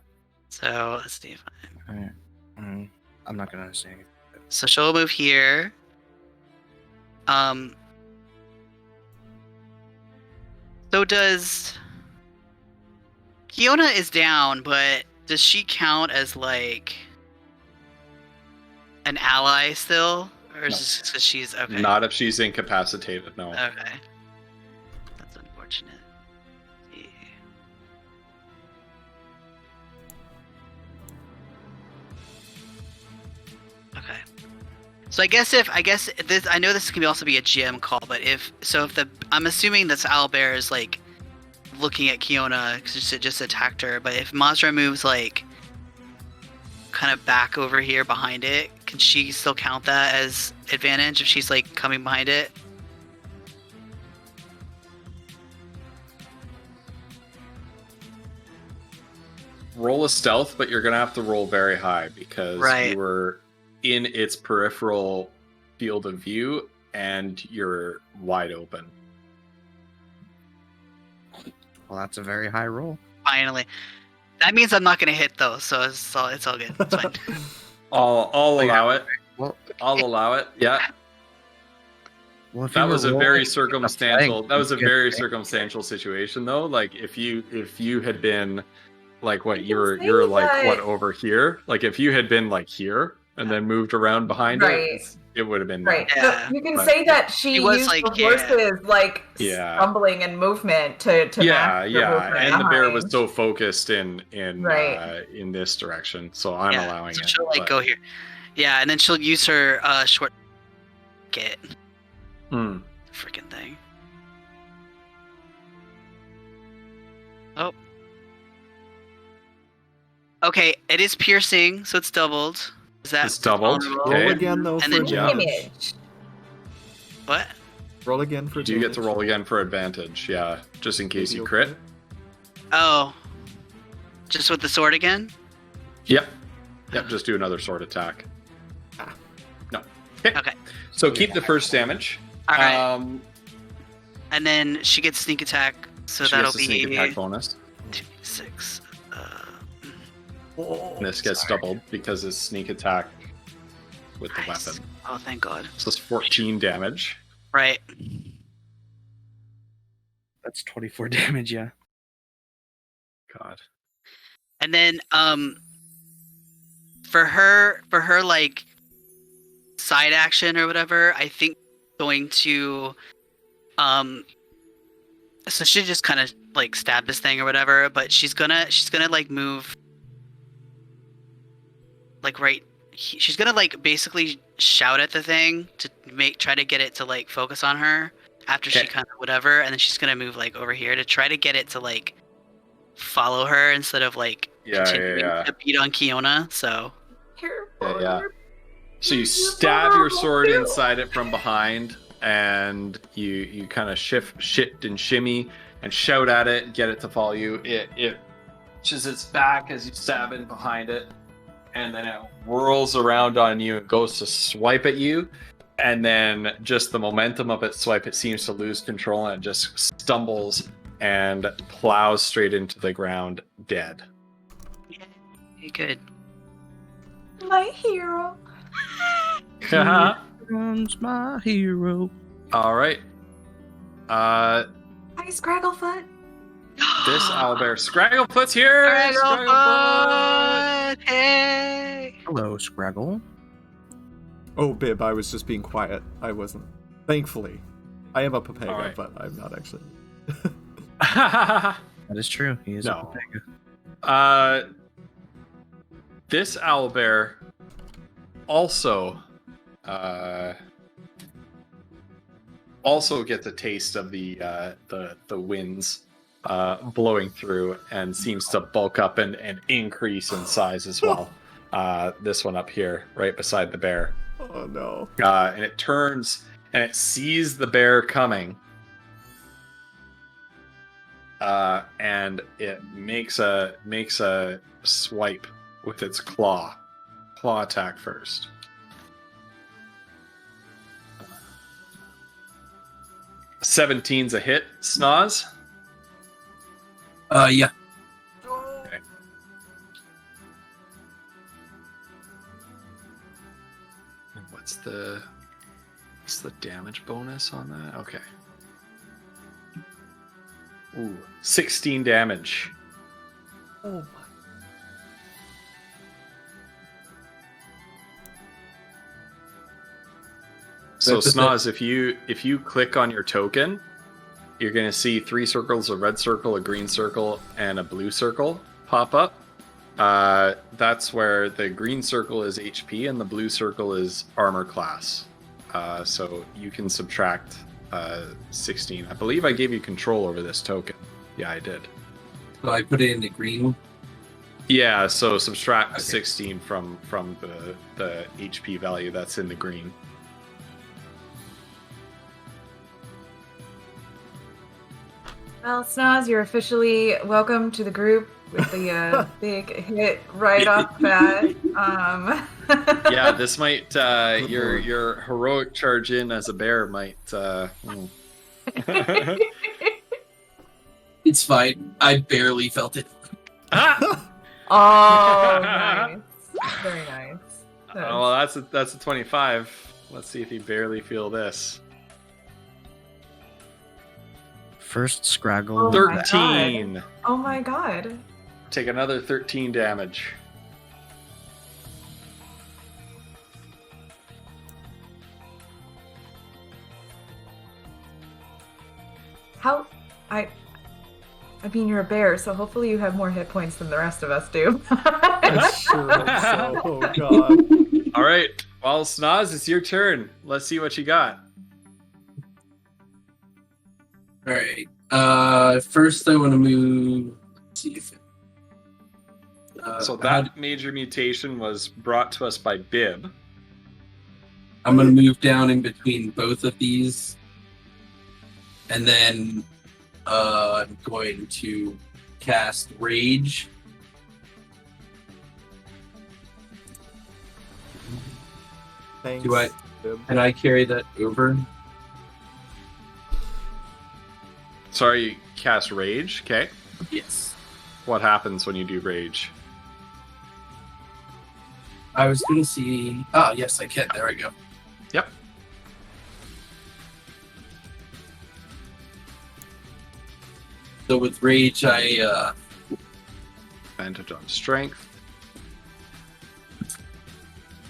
So let's see if I'm not gonna say anything. So she'll move here. So does Kiona is down, but does she count as like an ally still, or is this because she's okay? Not if she's incapacitated. No. Okay. That's unfortunate. Yeah. Okay. So I guess this, I know this can also be a GM call, but if I'm assuming this owlbear is like looking at Kiona because it just attacked her, but if Mazra moves like kind of back over here behind it, can she still count that as advantage if she's like coming behind it? Roll a stealth, but you're gonna have to roll very high because you were in its peripheral field of view and you're wide open. Well, that's a very high roll. Finally. That means I'm not gonna hit though, so it's all good. It's fine. I'll allow it. Well, I'll allow it. Yeah. well, if That you was were a rolling very against a circumstantial. flank, That was a you'd get very advantage. circumstantial situation, though. Like if you had been like what You can you're say like that- what over here. Like if you had been like here and then moved around behind Right. it would have been Right. Yeah. So you can But- say that she He was used like, the horse's like Yeah. stumbling and movement to yeah, match the yeah. movement And the bear behind. was so focused in Right. in this direction, so I'm allowing so it. she'll like but- go here. Yeah, and then she'll use her short get Hmm. freaking thing. Oh. Okay, it is piercing, so it's doubled. Is that It's doubled. vulnerable? Okay. Roll again though And for then advantage. Image. What? Roll again for Do you get to advantage. roll again for advantage? Yeah, just in case Maybe you you'll crit. Oh. Just with the sword again? Yep. Yep. Just do another sword attack. Ah. No. Okay. Okay. So keep the first damage. Alright. And then she gets sneak attack, so she that'll gets a sneak be attack bonus. 2d6. And this gets doubled because it's sneak attack with the Nice. weapon. Oh, thank God. So it's 14 damage. Right. That's 24 damage, yeah. God. And then for her like side action or whatever, I think going to so she just kind of like stab this thing or whatever, but she's gonna like move like she's gonna like basically shout at the thing to try to get it to like focus on her after she Okay. kind of whatever, and then she's gonna move like over here to try to get it to like follow her instead of like continuing to beat on Kiona. So Yeah. So you stab your sword inside it from behind, and you kind of shift and shimmy and shout at it and get it to follow you. It pushes its back as you stab in behind it, and then it whirls around on you and goes to swipe at you. And then just the momentum of its swipe, it seems to lose control and it just stumbles and plows straight into the ground, dead. Okay, good. My hero. Comes my hero. All right. Hi, Scragglefoot. This owlbear. Scragglefoot's here! Scragglefoot! Hey! Hello, Scraggle. Oh, Bib, I was just being quiet. I wasn't. Thankfully. I am a Papega, All right. but I'm not actually. That is true. He is a No. Papega. This owlbear also gets a taste of the winds blowing through and seems to bulk up and increase in size as well. This one up here, right beside the bear. Oh, no. And it turns and it sees the bear coming. And it makes a swipe with its claw attack first. $17's a hit. Snoz. Yeah. Okay. And what's the damage bonus on that? Okay. Ooh, 16 damage. Oh, my. So That's a- Snoz, if you click on your token, you're gonna see 3 circles, a red circle, a green circle, and a blue circle pop up. That's where the green circle is HP and the blue circle is armor class. So you can subtract 16. I believe I gave you control over this token. Yeah, I did. So I put it in the green. Yeah, so subtract Okay. 16 from the HP value that's in the green. Well, Snoz, you're officially welcome to the group with the big hit right off bat. Yeah, this might your heroic charge in as a bear might. It's fine. I barely felt it. Ah! Oh, nice. Very nice. Oh, well, that's a 25. Let's see if you barely feel this. First Scraggle. Oh my 13. Oh my god. Take another 13 damage. How? I mean, you're a bear, so hopefully you have more hit points than the rest of us do. I sure hope so. Oh, God. All right. Well, Snoz, it's your turn. Let's see what you got. All right. First I want to move. Let's see if. So how that major mutation was brought to us by Bib. I'm going to move down in between both of these. And then I'm going to cast Rage. Thanks. Do I- Bib. And I carry that over. Sorry, you cast Rage. Okay. Yes. What happens when you do Rage? I was going to see. Oh, yes, I can. There we go. Yep. So with Rage, I Advantage on Strength.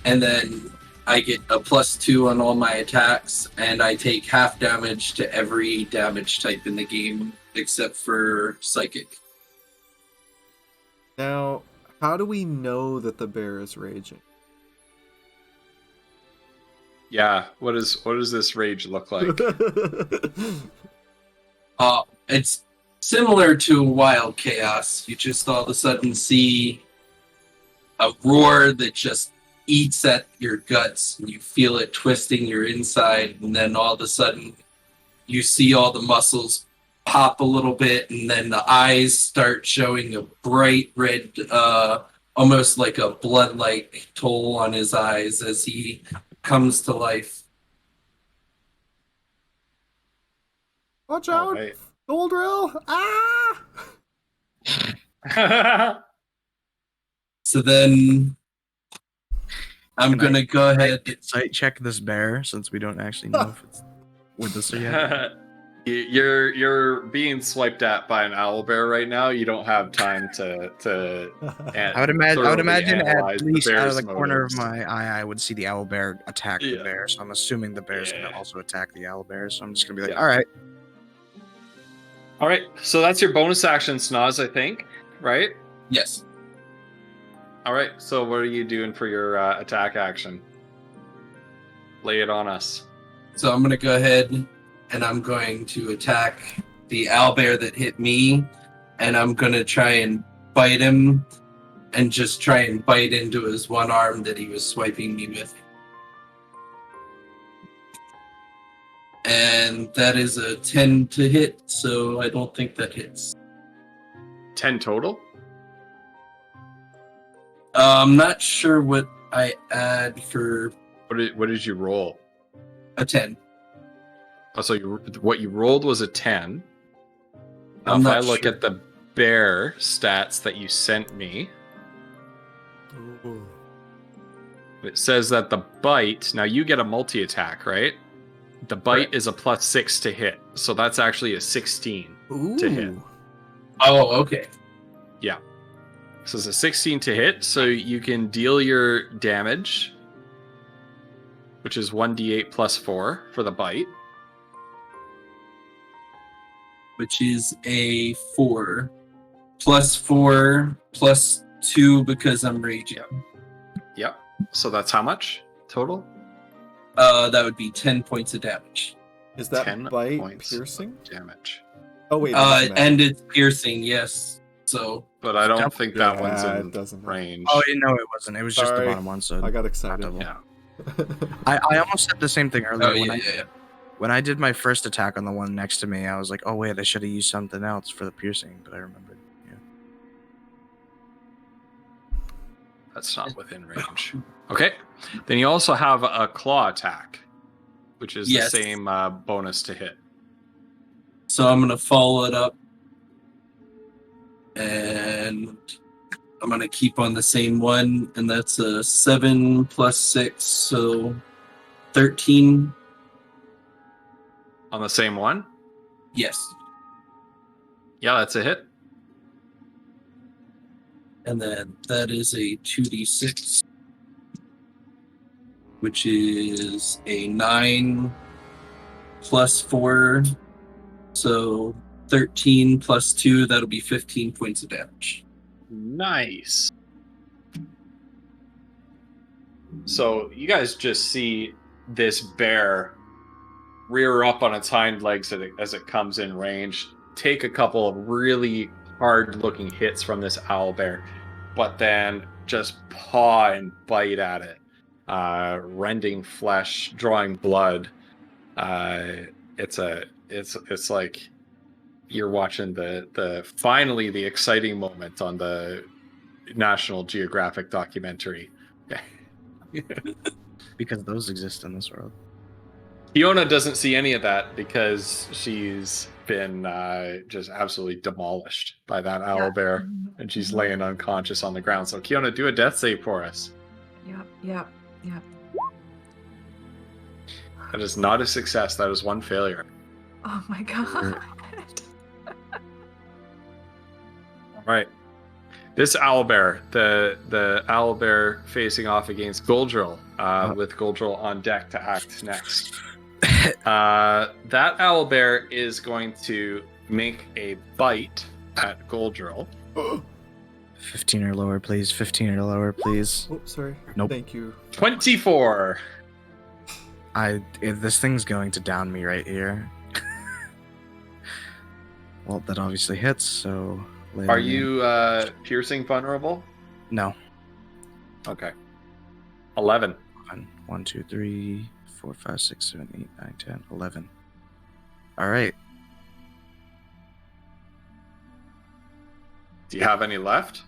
and then I get a +2 on all my attacks, and I take half damage to every damage type in the game except for Psychic. Now, how do we know that the bear is raging? Yeah. What does this Rage look like? It's similar to Wild Chaos. You just all of a sudden see a roar that just eats at your guts, and you feel it twisting your inside, and then all of a sudden you see all the muscles pop a little bit, and then the eyes start showing a bright red, almost like a blood-like toll on his eyes as he comes to life. Watch All out! Gold drill! Ah! right. So then I'm Can I- gonna go ahead. Insight check this bear since we don't actually know if it's with us or yet. You're being swiped at by an owl bear right now. You don't have time to I would imagine analyze at the least out of bear's the corner of motives. my eye, I would see the owl bear attack the Yeah. bear. So I'm assuming the bear's Yeah. gonna also attack the owl bear. So I'm just gonna be like, Yeah. all right. All right, so that's your bonus action, Snoz, I think, right? Yes. All right, so what are you doing for your attack action? Lay it on us. So I'm gonna go ahead and I'm going to attack the owlbear that hit me, and I'm gonna try and bite him, and just try and bite into his one arm that he was swiping me with. And that is a 10 to hit, so I don't think that hits. 10 total? I'm not sure what I add for What did you roll? a 10. Oh, so what you rolled was a 10. Now, I'm if I not look sure. at the bear stats that you sent me, Ooh. it says that the bite, now you get a multi-attack, right? The bite is a +6 to hit, so that's actually a 16 to hit. Ooh. Oh, okay. Yeah. So it's a 16 to hit, so you can deal your damage, which is 1d8 +4 for the bite. Which is a 4. +4, +2 because I'm raging. Yep. So that's how much total? That would be 10 points of damage. Is that 10 bite points piercing? of damage. Oh wait, it doesn't matter. And it's piercing, yes. So But I don't think that Yeah, one's in it doesn't matter. range. Oh, no, it wasn't. It was just the Sorry. bottom one. So I got not excited. double. Yeah. I almost said the same thing earlier. oh, when yeah. when I did my first attack on the one next to me, I was like, oh wait, I should have used something else for the piercing, but I remembered. Yeah. That's not within range. Okay. Then you also have a claw attack, which is Yes. the same bonus to hit. So I'm gonna follow it up, and I'm gonna keep on the same one, and that's a 7 +6, so 13. On the same one? Yes. Yeah, that's a hit. And then that is a 2d6, which is a 9 +4, so 13 +2, that'll be 15 points of damage. Nice. So you guys just see this bear rear up on its hind legs as it comes in range, take a couple of really hard-looking hits from this owl bear, but then just paw and bite at it, rending flesh, drawing blood. It's like you're watching finally the exciting moment on the National Geographic documentary. Because those exist in this world. Fiona doesn't see any of that because she's been just absolutely demolished by that owl bear, and she's laying unconscious on the ground. So Kiona, do a death save for us. Yep. That is not a success. That is one failure. Oh my god. All right. This owlbear, the owlbear facing off against Goldrill, with Goldrill on deck to act next. That owlbear is going to make a bite at Goldrill. 15 or lower, please. 15 or lower, please. Oh, sorry. Nope. Thank you. 24. This thing's going to down me right here. Well, that obviously hits, so... Are you piercing vulnerable? No. Okay. 11. 1, 2, 3, 4, 5, 6, 7, 8, 9, 10, 11. All right. Do you have any left?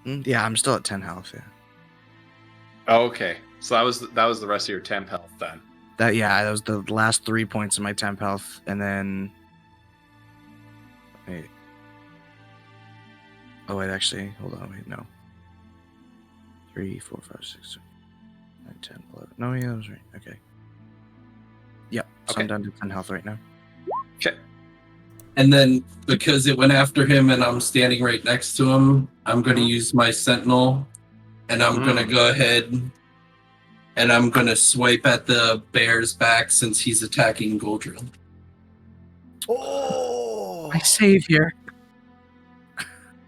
Yeah, I'm still at 10 health. Yeah. Oh, okay. So that was the rest of your temp health then. That was the last 3 points of my temp health, and then. Wait. Oh, wait, actually, hold on, wait, no. 3, 4, 5, 6, 7, 9, 10, 11. No, yeah, that was right. Okay. Yep, so Okay. I'm down to 10 health right now. Okay. And then because it went after him and I'm standing right next to him, I'm going to use my sentinel and I'm going to go ahead and I'm going to swipe at the bear's back since he's attacking Goldrill. Oh! My savior.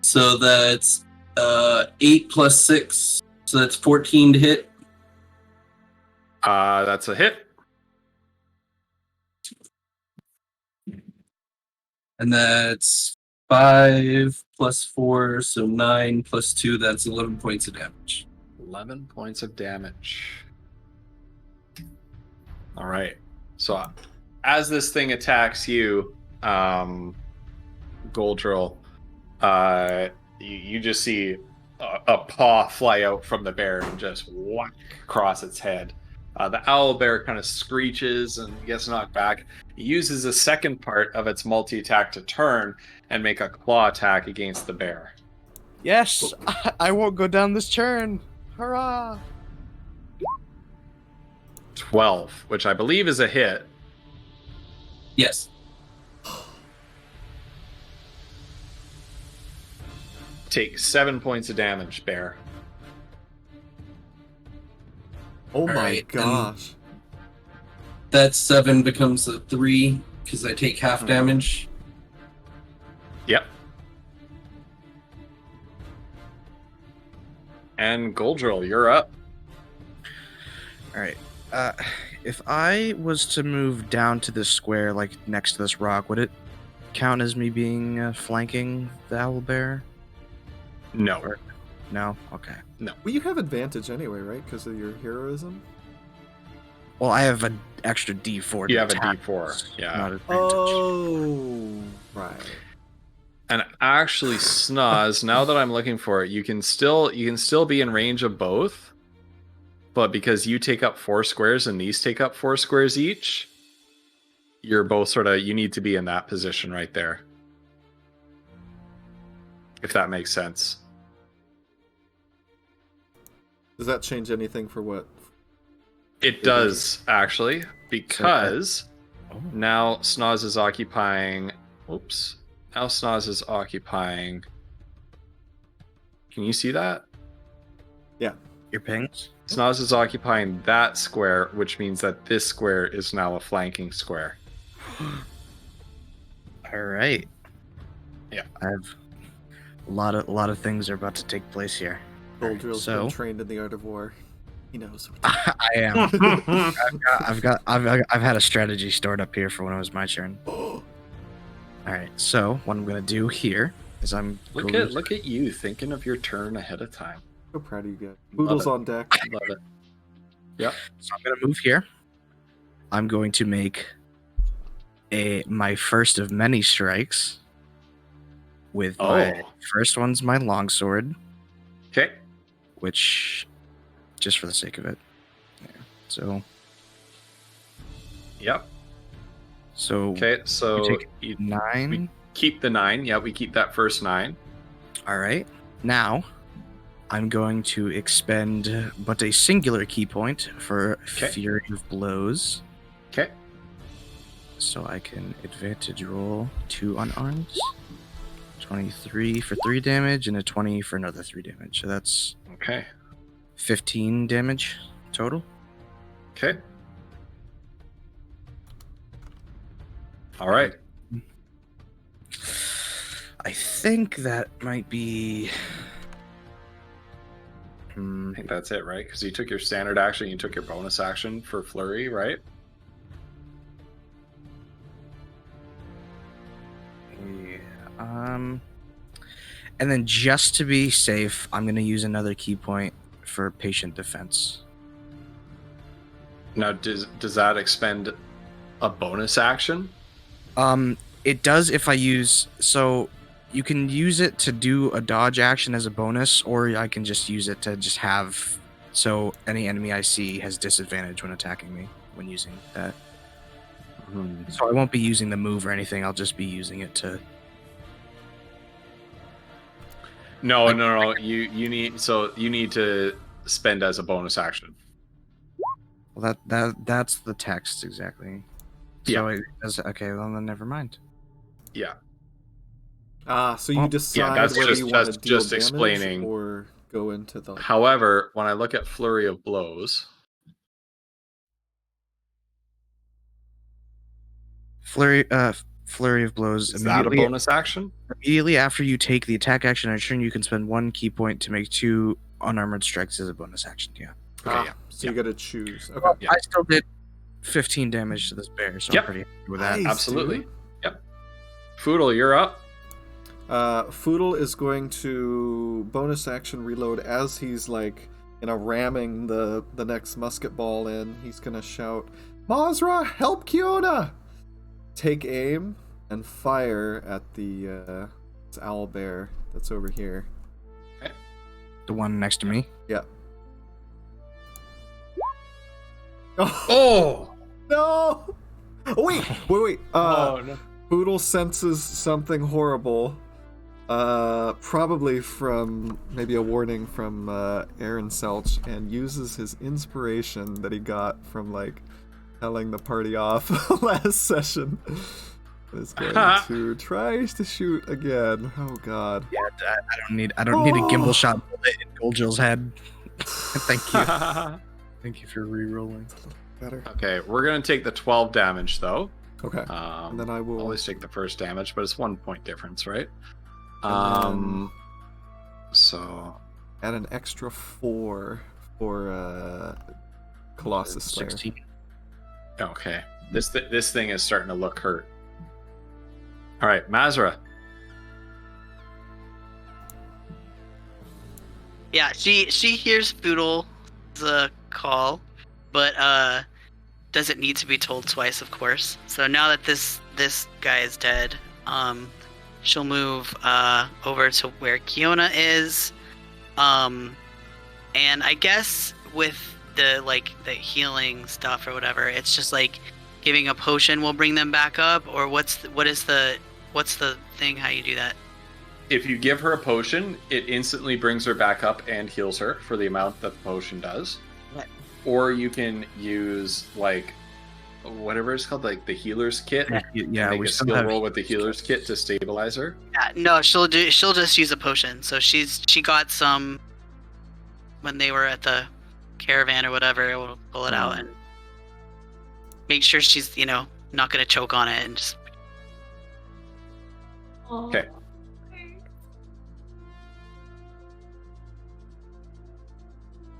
So that's 8 plus 6. So that's 14 to hit. That's a hit. And that's 5 plus 4, so 9 plus 2, that's 11 points of damage. 11 points of damage. All right. So as this thing attacks you, Goldrill, you just see a paw fly out from the bear and just whack across its head. The owl bear kind of screeches and gets knocked back. It uses a second part of its multi-attack to turn and make a claw attack against the bear. Yes, I won't go down this turn. Hurrah! 12, which I believe is a hit. Yes. Take 7 points of damage, bear. Oh my Alright, gosh. That 7 becomes a 3 because I take half damage. Yep. And Goldrill, you're up. All right. If I was to move down to this square, like next to this rock, would it count as me being flanking the owlbear? No. No? Okay. Well, you have advantage anyway, right? Because of your heroism? Well, I have an extra D4. You to have a attack, D4, yeah. Not advantage. Oh, right. And actually, Snoz, now that I'm looking for it, you can still be in range of both, but because you take up 4 squares and these take up 4 squares each, you're both you need to be in that position right there. If that makes sense. Does that change anything for what? It does, actually, because now Snoz is occupying... Oops. Now Snoz is occupying... Can you see that? Yeah. Your pings? Snoz is occupying that square, which means that this square is now a flanking square. All right. Yeah. I have a lot of things are about to take place here. Goldrill's So- been trained in the art of war. He knows. I am. I've had a strategy stored up here for when it was my turn. All right. So what I'm gonna do here is Look at you thinking of your turn ahead of time. So proud of you guys. Love Poodle's it. on deck. Love it. Yep. So I'm gonna move here. I'm going to make my first of many strikes. With my first one's my longsword, Okay. which, just for the sake of it. Yeah. So Yep. so Okay. So take you 9. we keep the 9. Yeah, we keep that first 9. All right. Now I'm going to expend but a singular key point for Fury of Blows. Okay. So I can advantage roll 2 unarmed. 23 for 3 damage and a 20 for another 3 damage. So that's Okay. 15 damage total. Okay. All right. I think that might be. I think that's it, right? Because you took your standard action, you took your bonus action for flurry, right? And then just to be safe, I'm going to use another key point for patient defense. Now, does that expend a bonus action? It does if I use... So you can use it to do a dodge action as a bonus, or I can just use it to just have... So any enemy I see has disadvantage when attacking me when using that. So I won't be using the move or anything. I'll just be using it to... No. You need to spend as a bonus action. Well, that's the text exactly. So okay, well then never mind. Yeah. So you Well, decide that's whether just- you want to that's deal just damage explaining. or go into the. However, when I look at Flurry of Blows, Flurry of blows is that a bonus action? immediately after you take the attack action on turn. You can spend 1 key point to make 2 unarmored strikes as a bonus action. Yeah. Okay, yeah. So you got to choose. Okay. Well, Yeah. I still did 15 damage to this bear, so Yep. I'm pretty happy with that. Nice, Absolutely. dude. Yep. Foodle, you're up. Foodle is going to bonus action reload as he's like, ramming the next musket ball in. He's gonna shout, "Mazra, help Kiona!" Take aim and fire at the owl bear that's over here. The one next to me. Yeah. Oh! No! Oh, wait. No. Poodle senses something horrible. Probably from maybe a warning from Aaron Selch, and uses his inspiration that he got from telling the party off last session. Is going to try to shoot again. Oh god. Yeah, I don't need a gimbal shot bullet in Goldjill's head. Thank you. Thank you for re-rolling. Better. Okay, we're gonna take the 12 damage though. Okay. And then I will always take the first damage, but it's 1 point difference, right? And So add an extra 4 for Colossus Slayer. 16. okay, this thing is starting to look hurt. All right, Mazra. Yeah, she hears Foodle's call, but doesn't need to be told twice, of course. So now that this guy is dead, she'll move over to where Kiona is, and I guess with the healing stuff or whatever, it's just giving a potion will bring them back up, or what's the thing? How you do that? If you give her a potion, it instantly brings her back up and heals her for the amount that the potion does. Right. Or you can use whatever it's called, the healer's kit. Yeah, make we a still skill have roll with the healer's kit to stabilize her. Yeah, no, she'll just use a potion. So she got some when they were at the caravan or whatever. We'll pull it out and make sure she's not gonna choke on it and just. Okay.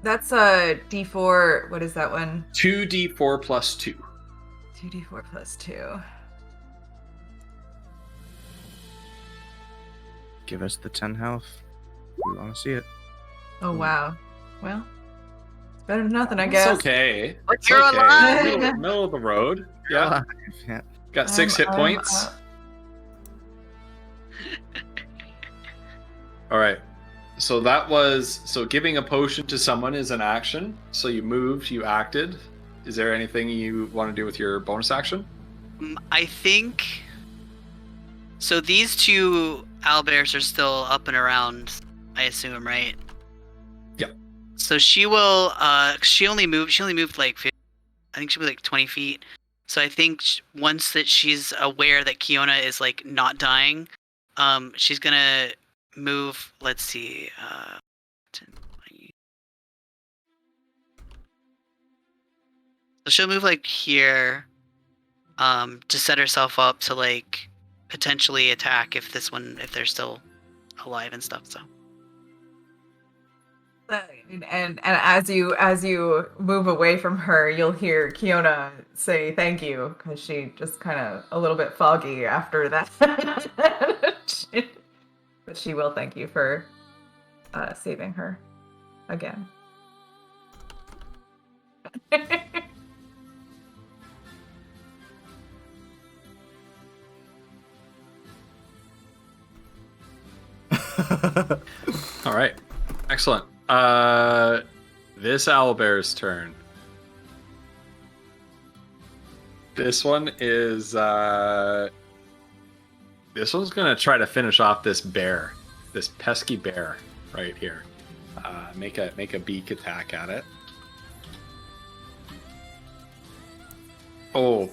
That's a D4. What is that one? 2d4 plus 2. 2D4 plus 2. Give us the 10 health. We want to see it. Oh wow. Well, it's better than nothing, I guess. It's okay. It's You're okay. alive! Middle of the road. Yeah. Yeah. Got 6 hit points. All right. So giving a potion to someone is an action. So you moved, you acted. Is there anything you want to do with your bonus action? I think. So these two owlbears are still up and around, I assume, right? Yep. So she will. She only moved I think she was 20 feet. So I think once that she's aware that Kiona is not dying, she's gonna move. Let's see. So she'll move here, to set herself up to potentially attack if they're still alive and stuff. So. And as you move away from her, you'll hear Kiona say thank you, because she just kind of a little bit foggy after that. But she will thank you for saving her again. All right. Excellent. This owlbear's turn. This one is this one's gonna try to finish off this bear. this pesky bear right here. Make a beak attack at it. Oh,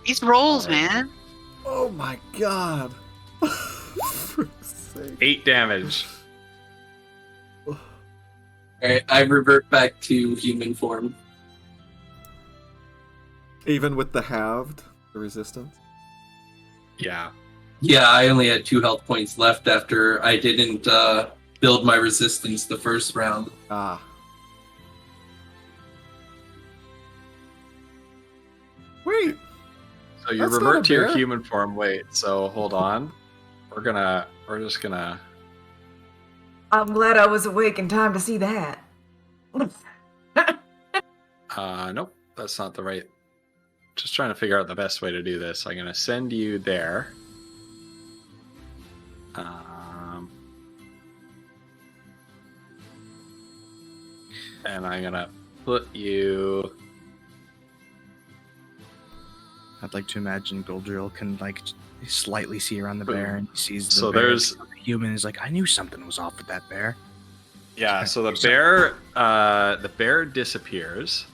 These rolls, man. Oh my god. For sake. 8 damage. Alright, I revert back to human form. Even with the halved resistance? Yeah. Yeah, I only had 2 health points left after I didn't build my resistance the first round. Ah. Wait. So you That's not revert a to your bear. human form. Wait, so hold on. We're just gonna. I'm glad I was awake in time to see that. Nope, that's not the right. Just trying to figure out the best way to do this. I'm gonna send you there. And I'm gonna put you. I'd like to imagine Goldrill can like slightly see around the bear and he sees the So bear. there's- The human is like, I knew something was off with that bear. Yeah, so the bear disappears.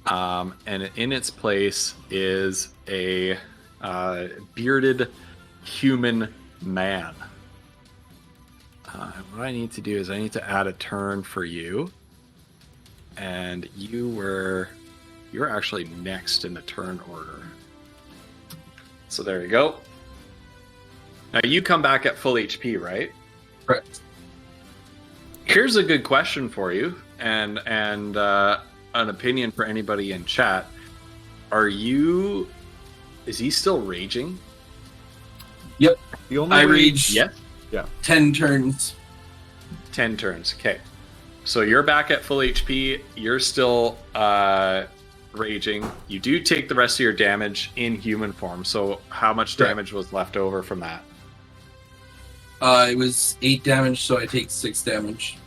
And in its place is a bearded human man. What I need to do is I need to add a turn for you. And you were actually next in the turn order. So there you go. Now you come back at full HP, right? Correct. Here's a good question for you, and an opinion for anybody in chat. Is he still raging? Yep. The only I way- rage Yes. 10 turns. 10 turns. Okay. So you're back at full HP. You're still raging. You do take the rest of your damage in human form. So how much Correct. damage was left over from that? It was 8 damage, so I take 6 damage.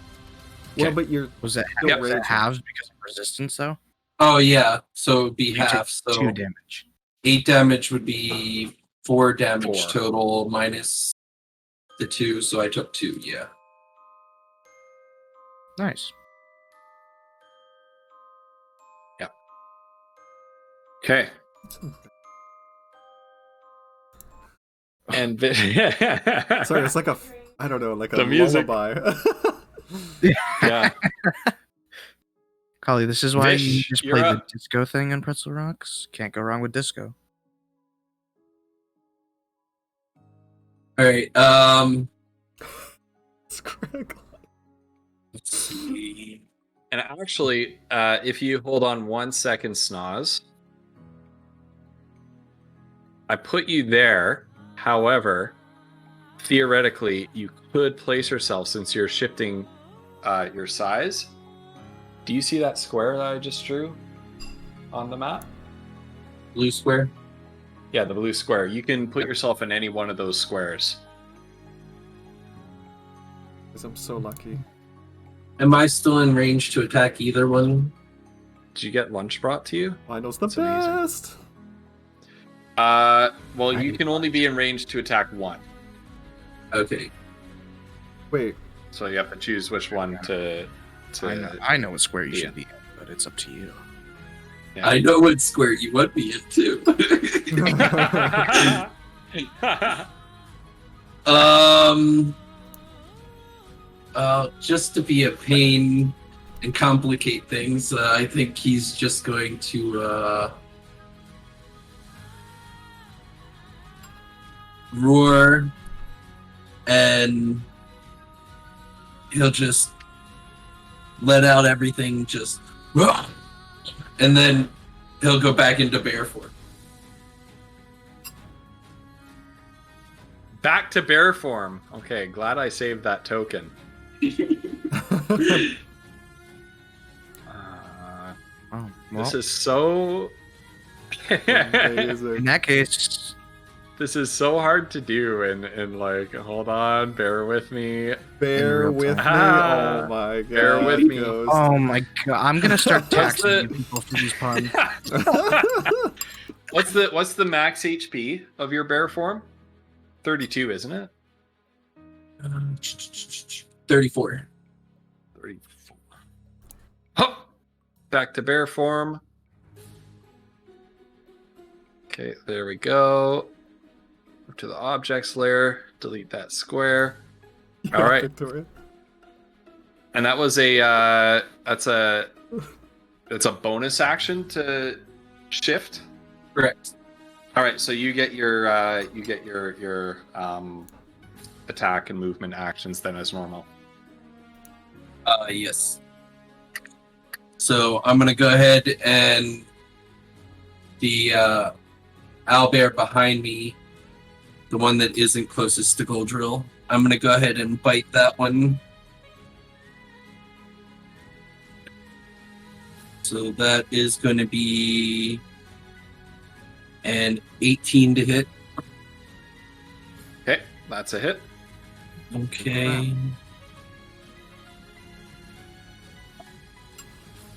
Well, Okay. but you're Was that, Still was that raging. halves because of resistance though? Oh yeah, so it'd be You take half. So 2 damage. 8 damage would be 4 damage 4. total minus the 2, so I took 2, yeah. Nice. Okay. And sorry, it's like a I don't know, like a The music. lullaby. yeah. Kali, this is why you Vish, just you're played the up. disco thing on Pretzel Rocks. Can't go wrong with disco. Alright, Scraggle. let's see. And actually, if you hold on 1 second, Snoz, I put you there. However, theoretically, you could place yourself since you're shifting your size. Do you see that square that I just drew on the map? Blue square. Yeah, the blue square. You can put yourself in any one of those squares. Because I'm so lucky. Am I still in range to attack either one? Did you get lunch brought to you? Lionel's the That's amazing. best. Well, you can only be in range to attack one. Okay. Wait, So you have to choose which one to I know what square you yeah. should be in, but it's up to you. Yeah. I know what square you want me into. Just to be a pain and complicate things, I think he's just going to roar, and he'll just let out everything, just and then he'll go back into bear form. Back to bear form. Okay, glad I saved that token. Oh, well, This is so. in amazing. that case, This is so hard to do, and like, hold on, bear with me. Bear real with me. time. Oh my god. Bear with me. Ghost. oh my god, I'm gonna start What's taxing the- you people for these puns. What's the max HP of your bear form? 32, isn't it? 34. 34. Hop! Back to bear form. Okay, there we go. Up to the objects layer. Delete that square. All right. Victoria. And that was that's a bonus action to shift. Correct. All right, so you get your attack and movement actions then as normal. Yes. So I'm gonna go ahead and the owlbear behind me, the one that isn't closest to Goldrill, I'm gonna go ahead and bite that one. So that is going to be an 18 to hit. Okay, that's a hit. Okay.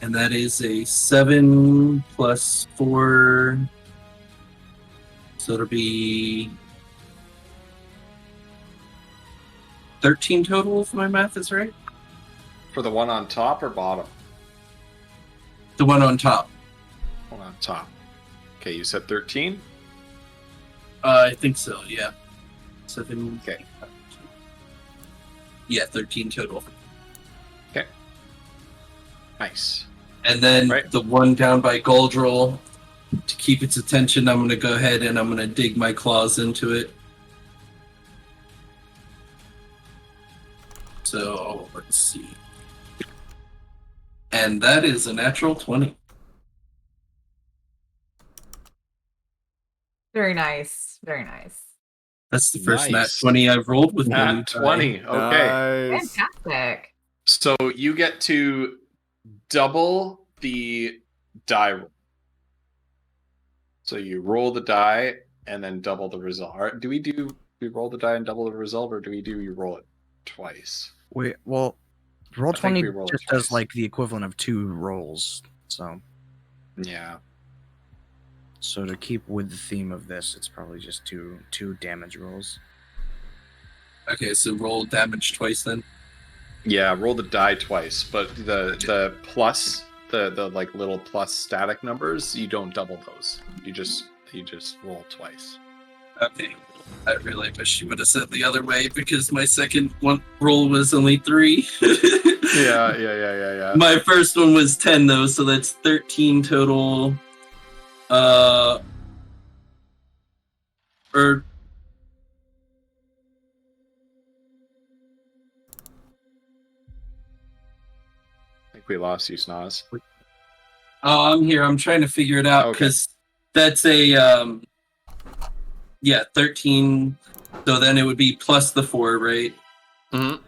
And that is a 7 plus 4. So it'll be 13 total, if my math is right. For the one on top or bottom? The one on top. One on top. Okay, you said 13? I think so, yeah. 7. Okay. Yeah, 13 total. Okay. Nice. And then Right. the one down by Goldrill, to keep its attention, I'm going to go ahead and I'm going to dig my claws into it. So, let's see. And that is a natural 20. Very nice. Very nice. That's the first nat Nice. 20 I've rolled with Nat one 20. Okay. Nice. Fantastic. So you get to double the die roll. So you roll the die and then double the result. All right, do we roll the die and double the result, or do you roll it twice? Wait, well, roll I think 20 we roll it just does twice. like the equivalent of 2 rolls. So Yeah. to keep with the theme of this, it's probably just two damage rolls. Okay, so roll damage twice then. Yeah, roll the die twice, but the plus the like little plus static numbers, you don't double those. You just roll twice. Okay. I really wish you would have said the other way because my second one roll was only 3. Yeah. My first one was 10 though, so that's 13 total. Or I think we lost you, Snoz. oh, I'm here. I'm trying to figure it out Okay. because that's a 13. So then it would be plus the 4, right? Mm-hmm.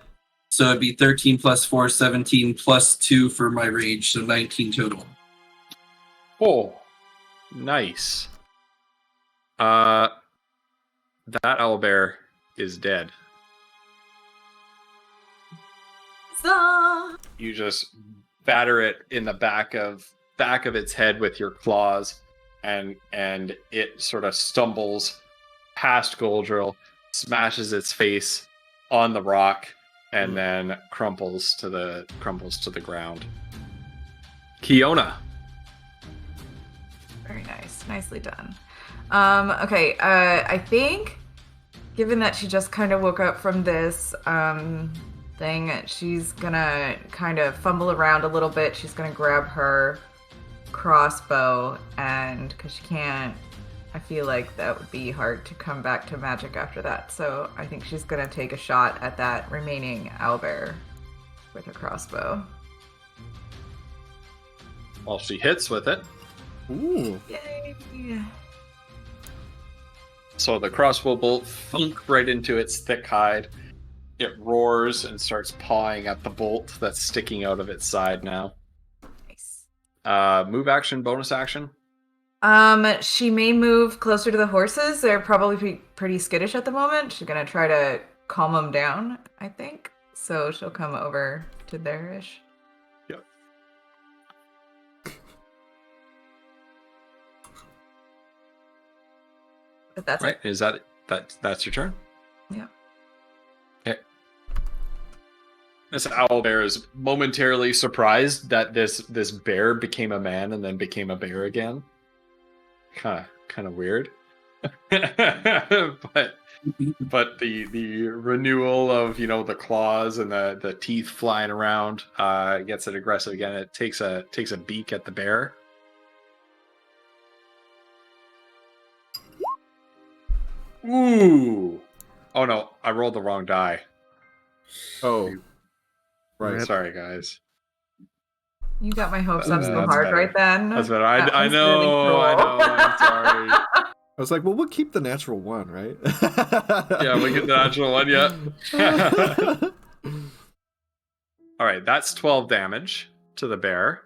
So it'd be 13 plus 4, 17 plus 2 for my rage, so 19 total. Oh, nice. That owlbear is dead. So, You just batter it in the back of its head with your claws, and it sort of stumbles past Goldrill, smashes its face on the rock, and then crumples to the ground. Kiona. very nice. Nicely done. Okay, I think, given that she just kind of woke up from this thing, she's gonna kind of fumble around a little bit. She's gonna grab her crossbow, and because she can't, I feel like that would be hard to come back to magic after that. So I think she's gonna take a shot at that remaining owlbear with her crossbow. Well, she hits with it. Ooh. Yay! So the crossbow bolt thunk right into its thick hide. It roars and starts pawing at the bolt that's sticking out of its side now. Nice. Move action, bonus action. She may move closer to the horses. They're probably pretty skittish at the moment. She's gonna try to calm them down, I think. So she'll come over to there-ish. Yep. But that's Right? Is that's your turn? Yeah. Okay. This owlbear is momentarily surprised that this bear became a man and then became a bear again. Kind of weird. but the renewal of the claws and the teeth flying around gets it aggressive again. It takes a beak at the bear. Ooh! Oh no, I rolled the wrong die. Oh, right. Sorry, guys. You got my hopes up so That's hard better. right then. That's better. That I was know. really cruel. I know. I'm sorry. I was like, well, we'll keep the natural one, right? Yeah, we get the natural one. Yeah. All right, that's 12 damage to the bear.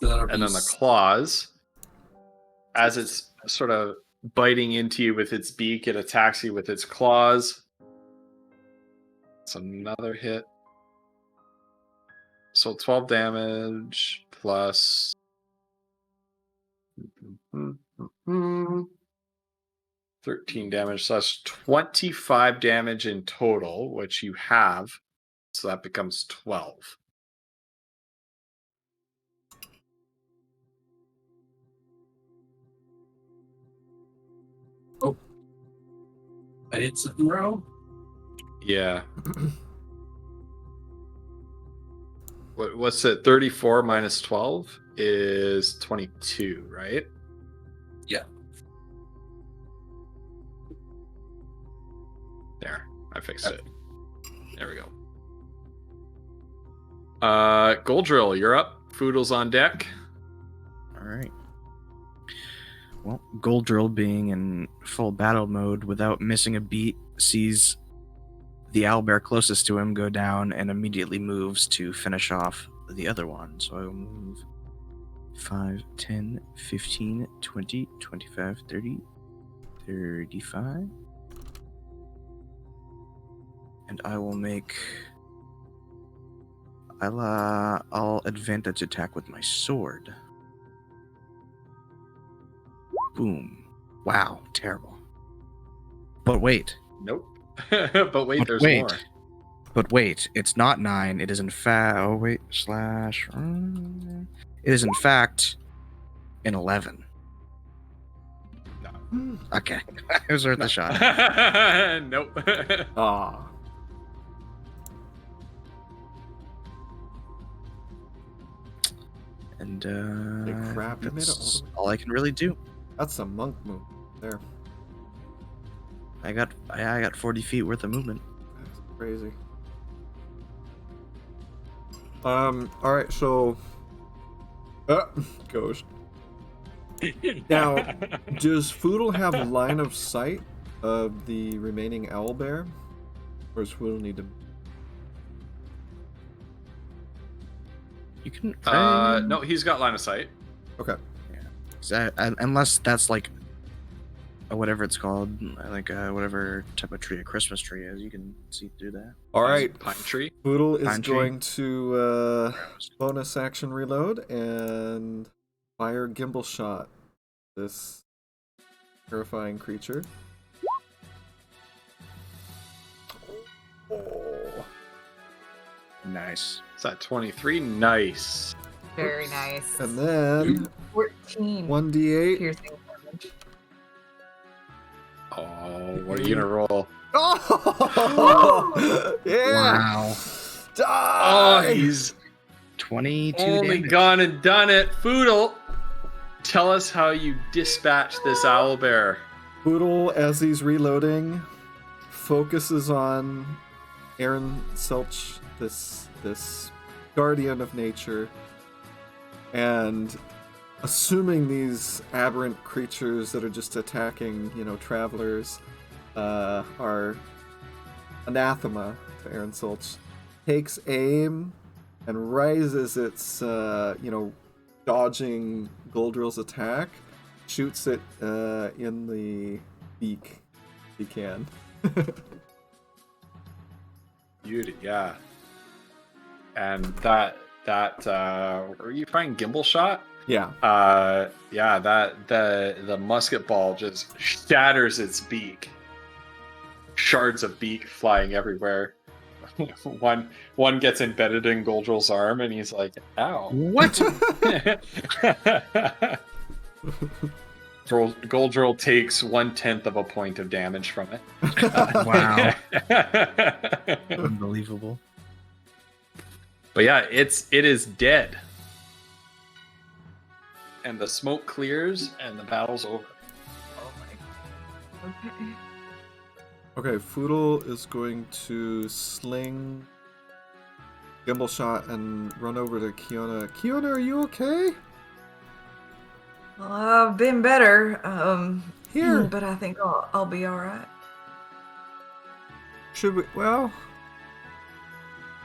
That'll And be then the claws, as it's sort of biting into you with its beak, it attacks you with its claws. It's another hit. So 12 damage plus 13 damage. So that's 25 damage in total, which you have. So that becomes 12. I did something wrong. Yeah. What's it? 34 minus 12 is 22, right? Yeah. There. I fixed it. There we go. Goldrill, you're up. Foodle's on deck. All right. Well, Goldrill, being in full battle mode without missing a beat, sees the owlbear closest to him go down and immediately moves to finish off the other one. So I will move 5, 10, 15, 20, 25, 30, 35. And I will make... I'll advantage attack with my sword. Boom. Wow, terrible. But wait. Nope. But wait, there's more. But wait, it's not 9. It is in fact... Oh, wait. Slash... It is in fact an 11. No. Okay. It was worth a shot. Nope. Ah. And Holy crap, you made it all that's the way- all I can really do. That's a monk move there. I got 40 feet worth of movement. That's crazy. Alright, so gosh. Now, does Foodle have line of sight of the remaining owlbear? Or does Foodle need to... You can... No, he's got line of sight. Okay. Unless that's like whatever it's called, like whatever type of tree a Christmas tree is, you can see through that. Alright, Pine tree. Foodle is Pine tree. going to bonus action reload and fire gimbal shot this terrifying creature. Oh. Nice. Is that 23? Nice. Very nice. And then 14 1d8. piercing damage. Oh, what are you gonna roll? Oh! Yeah! Wow. Die! Oh, he's 22 only damage. gone and done it. Foodle, tell us how you dispatch this owlbear. Poodle, as he's reloading, focuses on Aaron Selch, this guardian of nature, and assuming these aberrant creatures that are just attacking, travelers, are anathema to Aaron Selch, takes aim and rises its, dodging Goldrill's attack, shoots it in the beak if he can. Beauty, yeah. And that are you firing gimbal shot? Yeah. Yeah, that the musket ball just shatters its beak. Shards of beak flying everywhere. one gets embedded in Goldrill's arm, and he's like, "Ow!" What? Goldrill takes 1/10 of a point of damage from it. Wow. Unbelievable. But yeah, it is dead, and the smoke clears, and the battle's over. Oh my. Okay. Okay, Foodle is going to sling Gimbal Shot and run over to Kiona. Kiona, are you okay? Well, I've been better. Here. But I think I'll be all right. Should we? Well,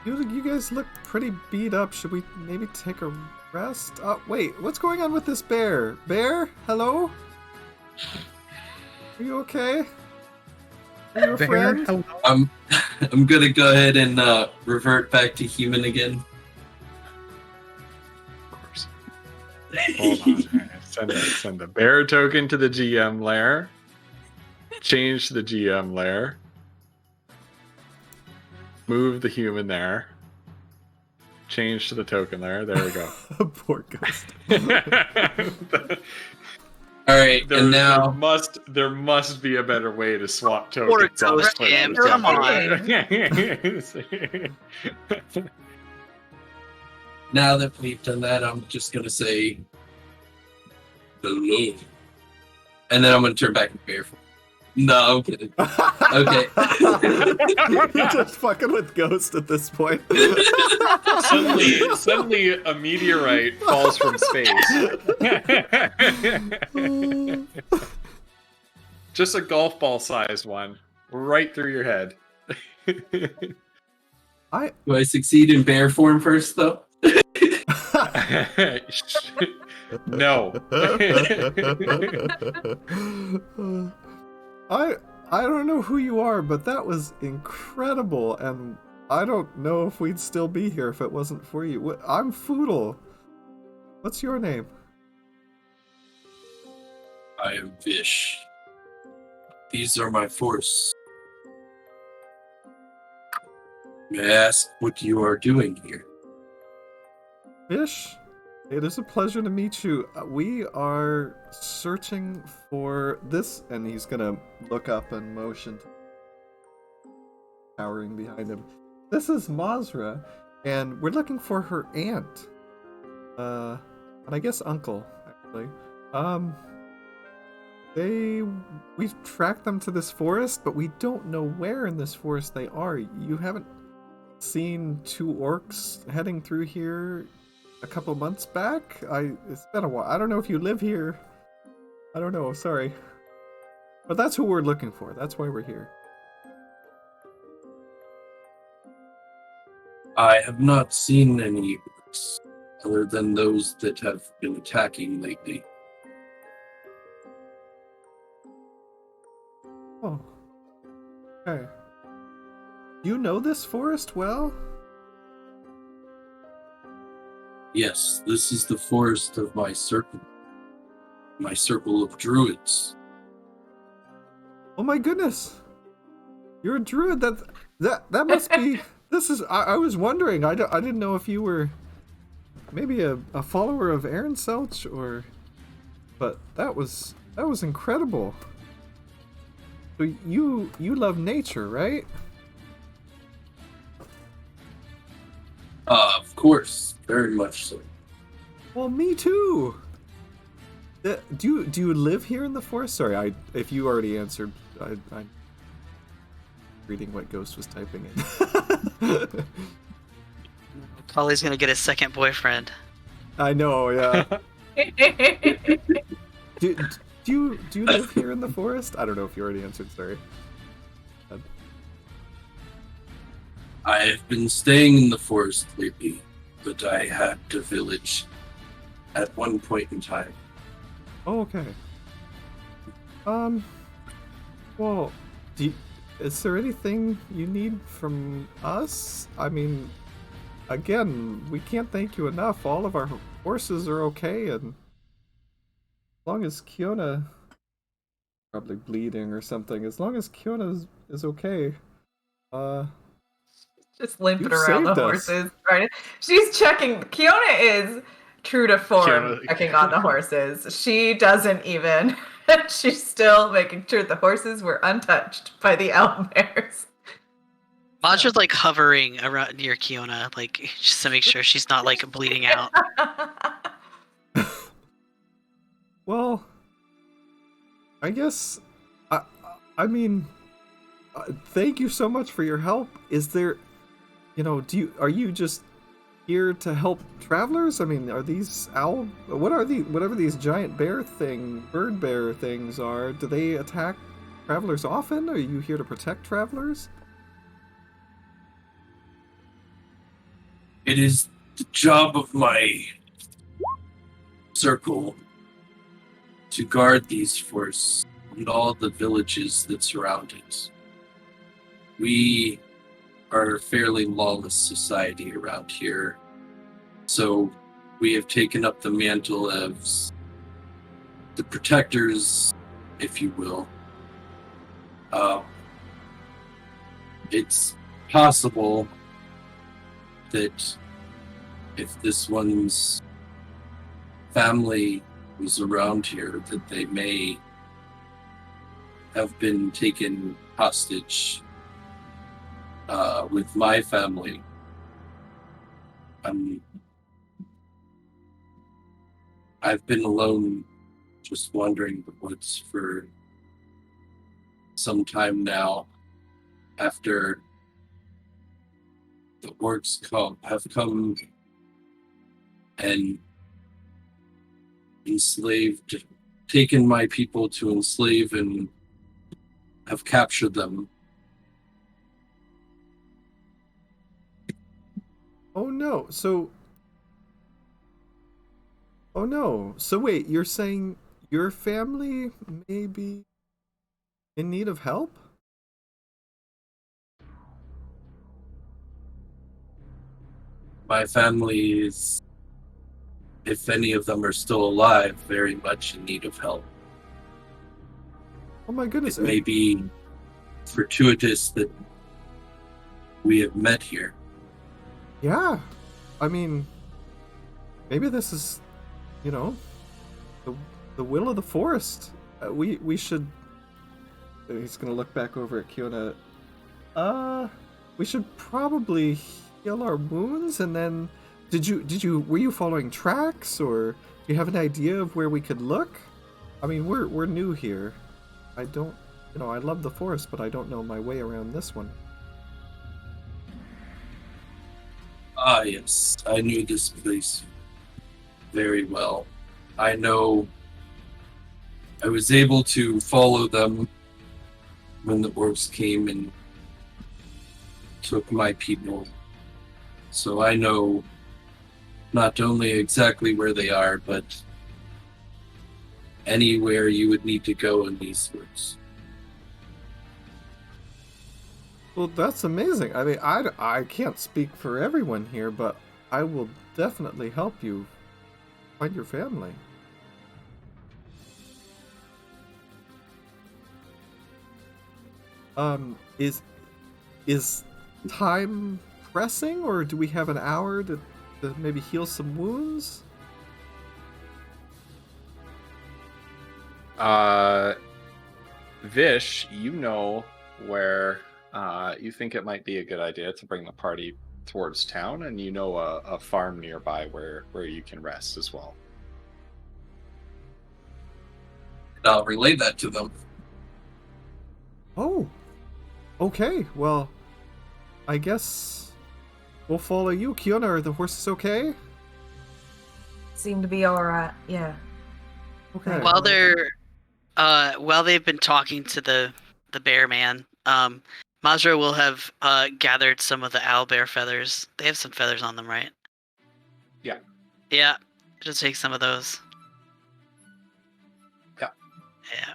you guys look pretty beat up. Should we maybe take a rest? Wait, what's going on with this bear? Bear, hello? Are you okay? Are you a Bear, friend? hello? I'm gonna go ahead and revert back to human again. Of course. Hold on. Send the bear token to the GM lair. Change to the GM lair. Move the human there. Change to the token lair. There we go. Poor ghost. All right, and now there must be a better way to swap tokens. Poor on ghost, Twitter. Jim, come now that we've done that, I'm just gonna say hello, and then I'm gonna turn back to bear form. No, I'm kidding. Okay. You're just fucking with Ghost at this point. Suddenly a meteorite falls from space. Just a golf ball sized one. Right through your head. Do I succeed in bear form first, though? No. I don't know who you are, but that was incredible, and I don't know if we'd still be here if it wasn't for you. I'm Foodle. What's your name? I am Vish. These are my force. May I ask what you are doing here? Fish? It is a pleasure to meet you. We are searching for this, and he's gonna look up and motion, towering behind him. This is Mazra, and we're looking for her aunt. And I guess uncle, actually. We've tracked them to this forest, but we don't know where in this forest they are. You haven't seen two orcs heading through here a couple months back? It's been a while. I don't know if you live here. I don't know, sorry. But that's who we're looking for. That's why we're here. I have not seen any orcs other than those that have been attacking lately. Oh. Okay. You know this forest well? Yes, this is the forest of my circle of druids. Oh my goodness! You're a druid. That must be. This is. I was wondering. I didn't know if you were maybe a follower of Aaron Selch or. But that was incredible. So you love nature, right? Of course, very much so. Well, me too. Do you live here in the forest? Sorry, if you already answered, I'm reading what Ghost was typing in. Polly's gonna get a second boyfriend. I know, yeah. do you live here in the forest? I don't know if you already answered. Sorry. I have been staying in the forest lately, but I had a village at one point in time. Oh, okay. Well, is there anything you need from us? I mean, again, we can't thank you enough. All of our horses are okay, and as long as Kiona probably bleeding or something, as long as Kiona is okay, Just limping You've around the saved us. horses. Right? She's checking. Kiona is true to form, Kiona- checking on the horses. She doesn't even. She's still making sure the horses were untouched by the owlbears. Madra's like hovering around near Kiona, like just to make sure she's not like bleeding out. Well, I guess, I mean, thank you so much for your help. Is there, are you just here to help travelers? I mean, are these whatever these giant bird bear things are, do they attack travelers often? Are you here to protect travelers? It is the job of my circle to guard these forests and all the villages that surround it. We are a fairly lawless society around here, so we have taken up the mantle as the protectors, if you will. It's possible that if this one's family was around here, that they may have been taken hostage with my family. I've been alone, just wandering the woods for some time now, after the orcs have come and taken my people to enslave and have captured them. Oh no, so wait, you're saying your family may be in need of help? My family is, if any of them are still alive, very much in need of help. Oh my goodness. It may be fortuitous that we have met here. Yeah. I mean, maybe this is, the will of the forest. We should... He's gonna look back over at Kiona. We should probably heal our wounds, and then... were you following tracks, or do you have an idea of where we could look? I mean, we're new here. I don't, I love the forest, but I don't know my way around this one. Ah, yes, I knew this place very well. I was able to follow them when the orcs came and took my people. So I know not only exactly where they are, but anywhere you would need to go in these woods. Well, that's amazing. I mean, I can't speak for everyone here, but I will definitely help you find your family. Is time pressing, or do we have an hour to maybe heal some wounds? Vish, you know where you think it might be a good idea to bring the party towards town, and you know a farm nearby where you can rest as well. And I'll relay that to them. Oh, okay. Well, I guess we'll follow you. Kiona, are the horses okay? Seem to be alright, yeah. Okay. While they've been talking to the bear man, Mazra will have gathered some of the owlbear feathers. They have some feathers on them, right? Yeah. Yeah, just take some of those. Yeah. Yeah.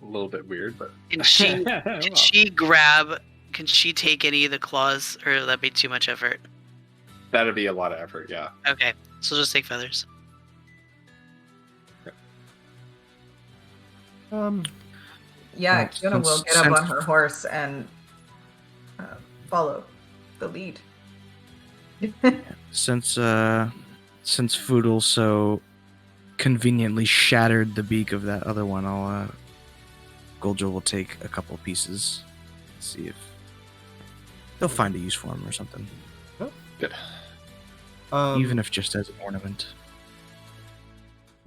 A little bit weird, but Can she take any of the claws, or would that be too much effort? That'd be a lot of effort, yeah. Okay, so just take feathers. Yeah, Kiona will get up on her horse and follow the lead. Since Foodle so conveniently shattered the beak of that other one, Goldrill will take a couple pieces, see if they'll find a use for him or something. Good. Even if just as an ornament.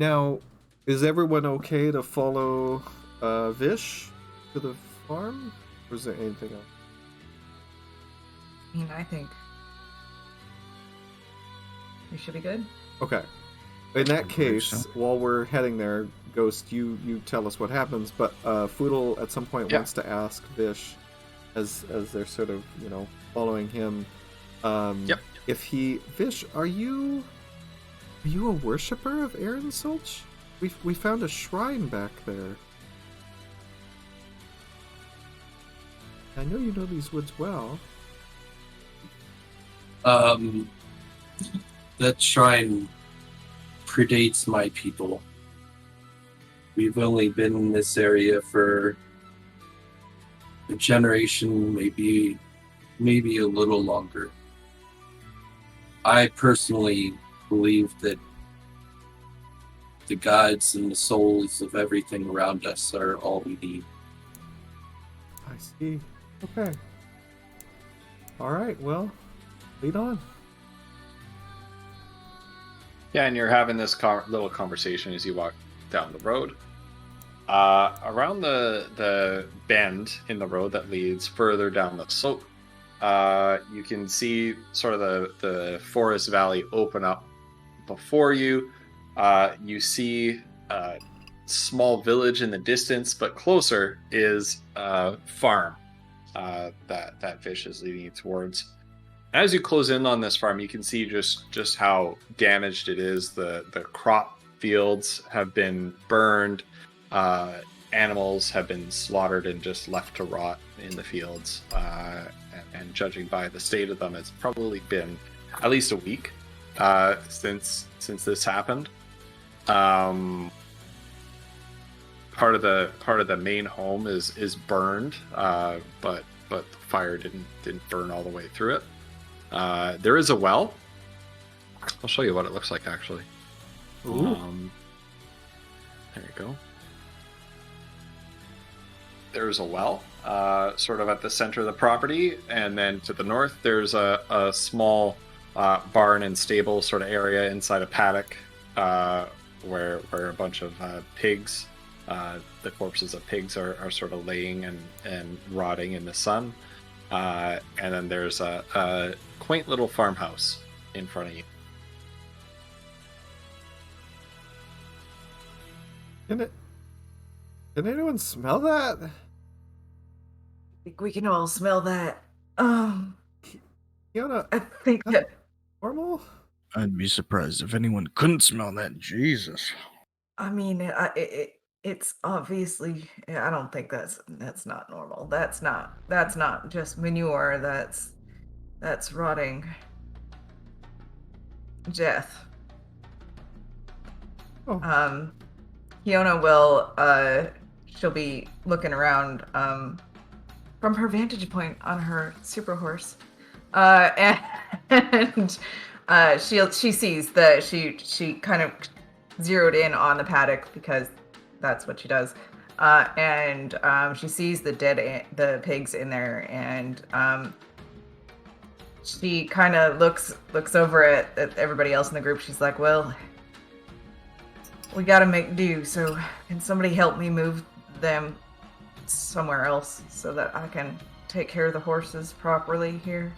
Now, is everyone okay to follow Vish to the farm? Or is there anything else? I mean, I think we should be good. Okay. In that I believe case, so. while we're heading there, Ghost, you tell us what happens, but Foodle at some point Yeah. wants to ask Vish, as they're sort of, following him, if Vish, are you a worshipper of Aaron Sulch? We found a shrine back there. I know you know these woods well. That shrine predates my people. We've only been in this area for a generation, maybe a little longer. I personally believe that the gods and the souls of everything around us are all we need. I see. Okay. All right, well, lead on. Yeah, and you're having this little conversation as you walk down the road. Around the bend in the road that leads further down the slope, you can see sort of the forest valley open up before you. You see a small village in the distance, but closer is a farm that Fish is leading you towards. As you close in on this farm, you can see just how damaged it is. The crop fields have been burned. Animals have been slaughtered and just left to rot in the fields. And judging by the state of them, it's probably been at least a week since this happened. Part of the main home is burned, but the fire didn't burn all the way through it. There is a well. I'll show you what it looks like, actually. Ooh. There you go. There's a well, sort of at the center of the property, and then to the north, there's a small barn and stable sort of area inside a paddock, where a bunch of pigs, the corpses of pigs are sort of laying and rotting in the sun. And then there's a quaint little farmhouse in front of you. Can anyone smell that? I think we can all smell that. Fiona, I think that normal? I'd be surprised if anyone couldn't smell that. Jesus. I mean, it's obviously. I don't think that's not normal. That's not just manure. That's rotting death. Oh. Fiona will. She'll be looking around from her vantage point on her super horse, and she sees that she kind of zeroed in on the paddock because that's what she does, and she sees the pigs in there, and she kind of looks over at everybody else in the group. She's like, well, we gotta make do, so can somebody help me move them somewhere else so that I can take care of the horses properly here?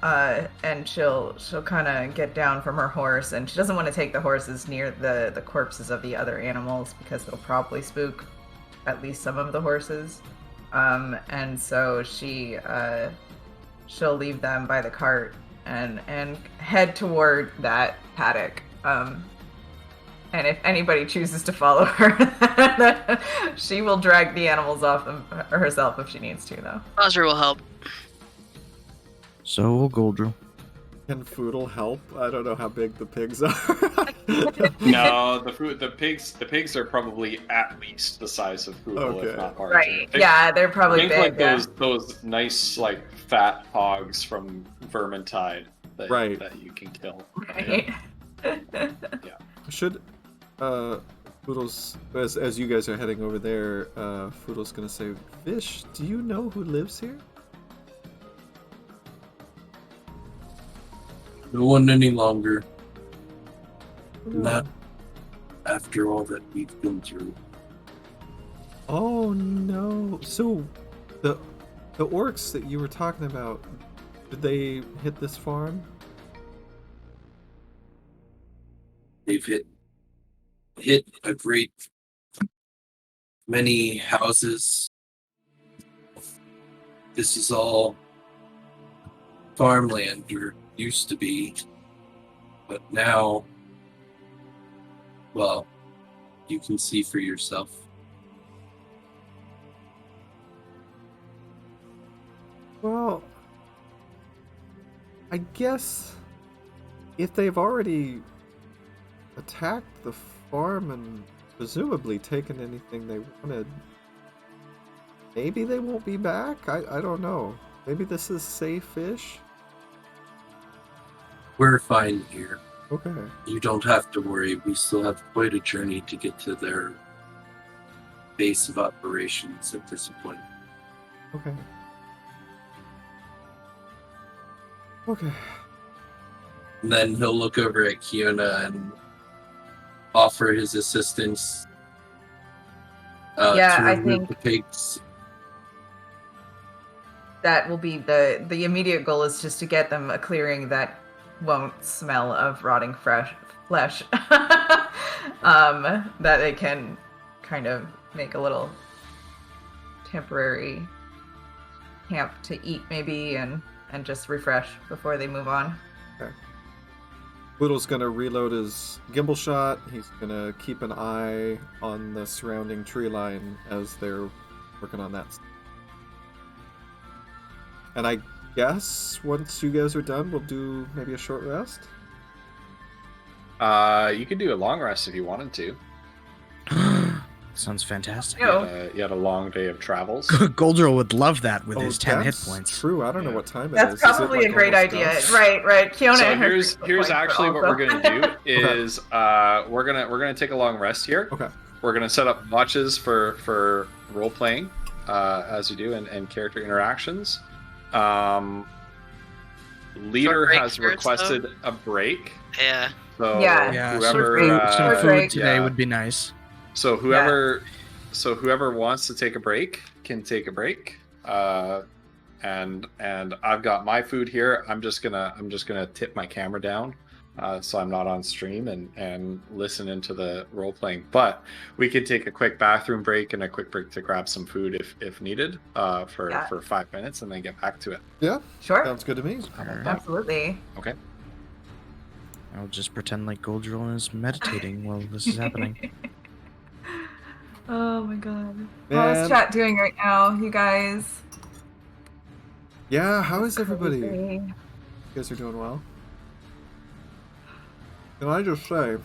And she'll kind of get down from her horse, and she doesn't want to take the horses near the corpses of the other animals because it'll probably spook at least some of the horses. And so she'll leave them by the cart and head toward that paddock. And if anybody chooses to follow her, she will drag the animals off them herself if she needs to, though. Roger will help. So will Goldrill. Can Foodle help? I don't know how big the pigs are. I No, the pigs are probably at least the size of Poodle, Okay. if not larger. Right. Yeah, they're probably Think big. like Yeah. those nice like fat hogs from Vermintide that, Right. that you can kill. Right. Should Poodle's as you guys are heading over there, Poodle's gonna say, Fish, do you know who lives here? No one any longer. No. Not after all that we've been through. Oh no. So the orcs that you were talking about, did they hit this farm? They've hit a great many houses. This is all farmland, or used to be. But now, well, you can see for yourself. Well, I guess if they've already attacked the farm and presumably taken anything they wanted, maybe they won't be back? I don't know. Maybe this is safe-ish? We're fine here. Okay. You don't have to worry. We still have quite a journey to get to their base of operations at this point. Okay. Okay. And then he'll look over at Kiona and offer his assistance Yeah, to I remove think- the pigs. That will be the immediate goal, is just to get them a clearing that won't smell of rotting fresh flesh. That they can kind of make a little temporary camp to eat maybe and just refresh before they move on. Poodle's gonna reload his gimbal shot. He's gonna keep an eye on the surrounding tree line as they're working on that. And I guess once you guys are done, we'll do maybe a short rest. You could do a long rest if you wanted to. Sounds fantastic. Yo. You had a long day of travels. Goldrill would love that with his 10 hit that's points. True. I don't know Yeah. what time it That's is. Is it, probably like, a great almost idea. dusk? Right. Kiona So and her here's points actually what also. we're gonna do is we're gonna take a long rest here. Okay. We're gonna set up watches for role playing as you do and character interactions. Leader break has first, requested a break. Yeah. So Yeah. Yeah, whoever break. some Short food break. today yeah. would be nice. So whoever wants to take a break can take a break. And I've got my food here. I'm just gonna tip my camera down, so I'm not on stream and listen into the role playing. But we could take a quick bathroom break and a quick break to grab some food if needed, for 5 minutes, and then get back to it. Yeah. Sure. Sounds good to me. Alright. Absolutely. Okay. I'll just pretend like Goldrill is meditating while this is happening. Oh my god. Man. How's chat doing right now, you guys? Yeah. How is everybody? You Crazy. guys are doing well. Can I just say?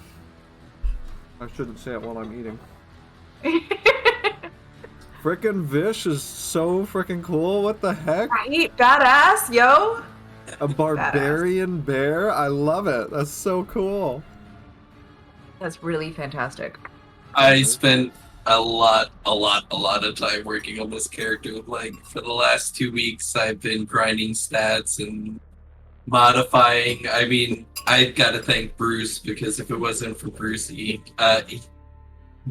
I shouldn't say it while I'm eating. Frickin' Vish is so frickin' cool. What the heck? Right? Badass, yo. A barbarian bear? I love it. That's so cool. That's really fantastic. I spent a lot of time working on this character. Like, for the last 2 weeks, I've been grinding stats and modifying. I mean, I've got to thank Bruce, because if it wasn't for Brucey,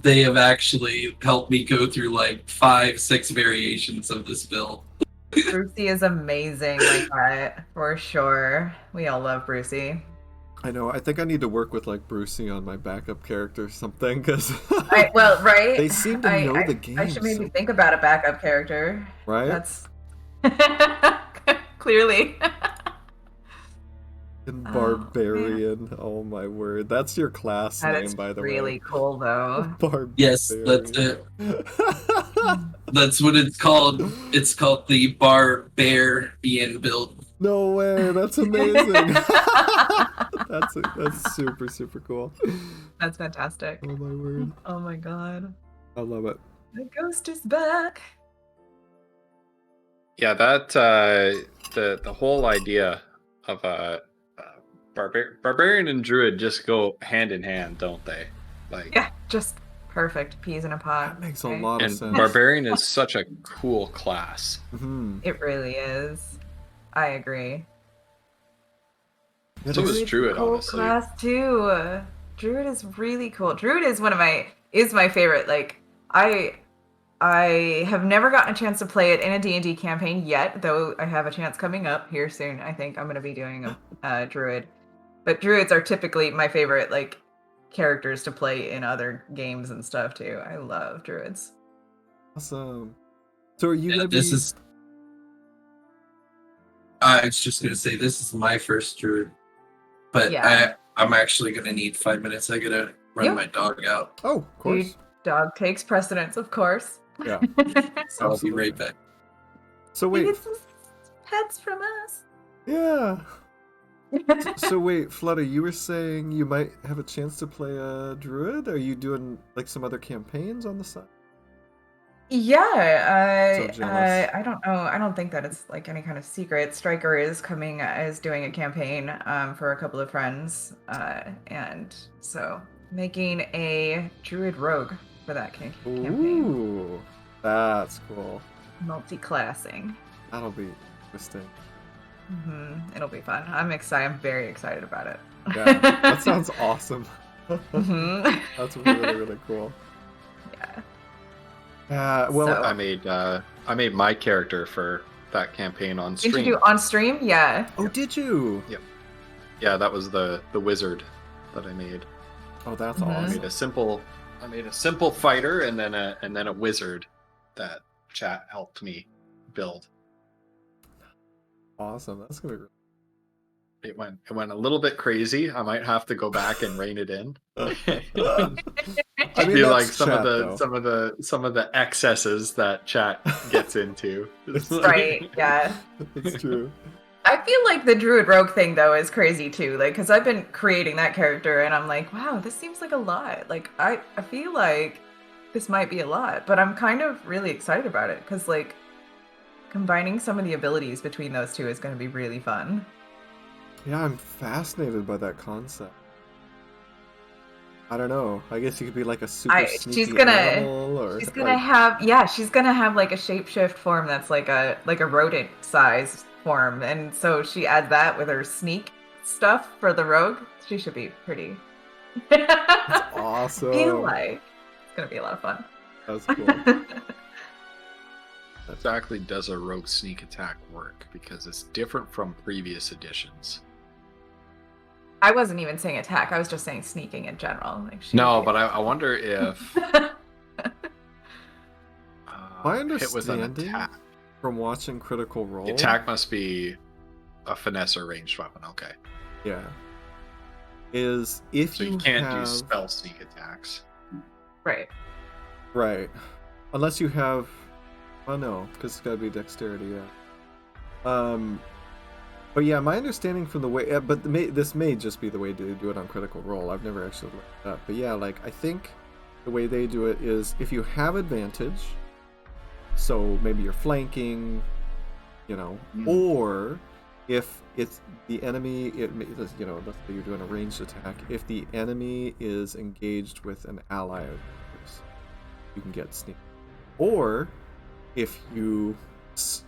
they have actually helped me go through like 5-6 variations of this build. Brucey is amazing like that, for sure. We all love Brucey. I know. I think I need to work with like Brucey on my backup character or something, because Well, right? they seem to know the game. I should maybe think about a backup character. Right? That's clearly. And barbarian. Oh my word. That's your class That name, is by the really way. cool, though. Barbarian. Yes, that's it. That's what it's called. It's called the Barbarian build. No way, that's amazing. That's super, super cool. That's fantastic. Oh my word. Oh my god. I love it. The ghost is back. Yeah, that the whole idea of barbarian and druid just go hand in hand, don't they? Like, Yeah, just perfect. Peas in a pod. That makes a right? lot of and sense. barbarian is such a cool class. Mhm. It really is. I agree. It So is- is druid, cool honestly. class too. Druid is really cool. Druid is my favorite. Like I have never gotten a chance to play it in a D&D campaign yet, though I have a chance coming up here soon. I think I'm going to be doing a druid. But druids are typically my favorite like characters to play in other games and stuff too. I love druids. Awesome. So are you Yeah, gonna be? this is. I was just gonna say this is my first druid, but Yeah. I'm actually gonna need 5 minutes. I gotta run Yep. my dog out. Oh, of course. Dog takes precedence, of course. Yeah. So I'll be right back. So You wait. get some pets from us. Yeah. So wait, Flutter, you were saying you might have a chance to play a druid? Are you doing like some other campaigns on the side? Yeah, So jealous. I don't know. I don't think that it's like any kind of secret. Striker is doing a campaign for a couple of friends, and so making a druid rogue for that campaign, Ooh, that's cool. multi-classing. That'll be interesting. It'll be fun. I'm excited. I'm very excited about it. Yeah, that sounds awesome. Mhm. That's really, really cool. Yeah. Well, So- I made my character for that campaign on Did you stream. do on stream? Yeah. oh, did you? Yeah, that was the wizard that I made. Oh, that's Mhm. I awesome. made a simple fighter and then a wizard that chat helped me build. Awesome. That's gonna be. It went a little bit crazy. I might have to go back and rein it in. I I mean, feel like that's chat, though. some of the excesses that chat gets into. It's like- Right. Yeah. It's true. I feel like the druid rogue thing though is crazy too. Like, because I've been creating that character and I'm like, wow, this seems like a lot. Like, I feel like this might be a lot, but I'm kind of really excited about it because like combining some of the abilities between those two is going to be really fun. Yeah, I'm fascinated by that concept. I don't know. I guess you could be like a super She's sneaky gonna- animal, or She's gonna like, have she's gonna have like a shapeshift form that's like a rodent size form, and so she adds that with her sneak stuff for the rogue. She should be pretty. awesome. Feel like it's gonna be a lot of fun. That's cool. exactly does a rogue sneak attack work? Because it's different from previous editions. I wasn't even saying attack. I was just saying sneaking in general. Like No, but I wonder if My hit with an understanding attack. from watching Critical Role. The attack must be a finesse or ranged weapon. Okay, Yeah. Is if so you you can't have do spell sneak attacks. right. right, unless you have. Oh no, because it's gotta be dexterity. Yeah. But yeah, my understanding from the way, but this may just be the way to do it on Critical Role. I've never actually looked it up, but yeah, like I think the way they do it is if you have advantage, so maybe you're flanking, you know, or if it's the enemy, let's say you're doing a ranged attack. If the enemy is engaged with an ally of yours, you can get sneak. Or if you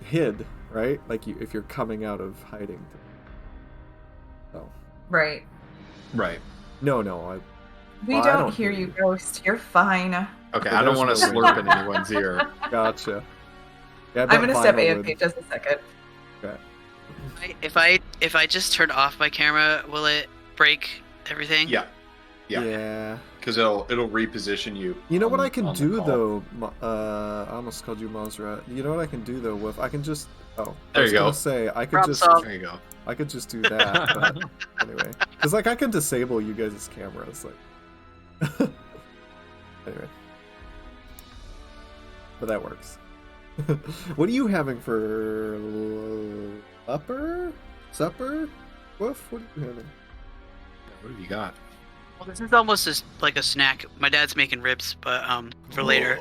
hid, right? Like if you're coming out of hiding. So Right. Right. no, We Well, I don't don't hear hear you, you. Ghost. You're fine. Okay, But I don't there's want to no slurp in anyone's ear. gotcha. Yeah, I I'm bet gonna step Vinyl AFK would- just a second. Okay. If I just turn off my camera, will it break everything? Yeah, yeah, Yeah. because it'll reposition you. You know what on- I can on the do call. though? I almost called you Mazra. You know what I can do though? With I can just I There was you go. gonna say I could Problem just solved. There you go. I could just do that. But anyway, because like I can disable you guys' cameras. Like anyway. but that works. What are you having for supper? Woof, what are you having? What have you got? Well, this is almost like a snack. My dad's making ribs, but for later.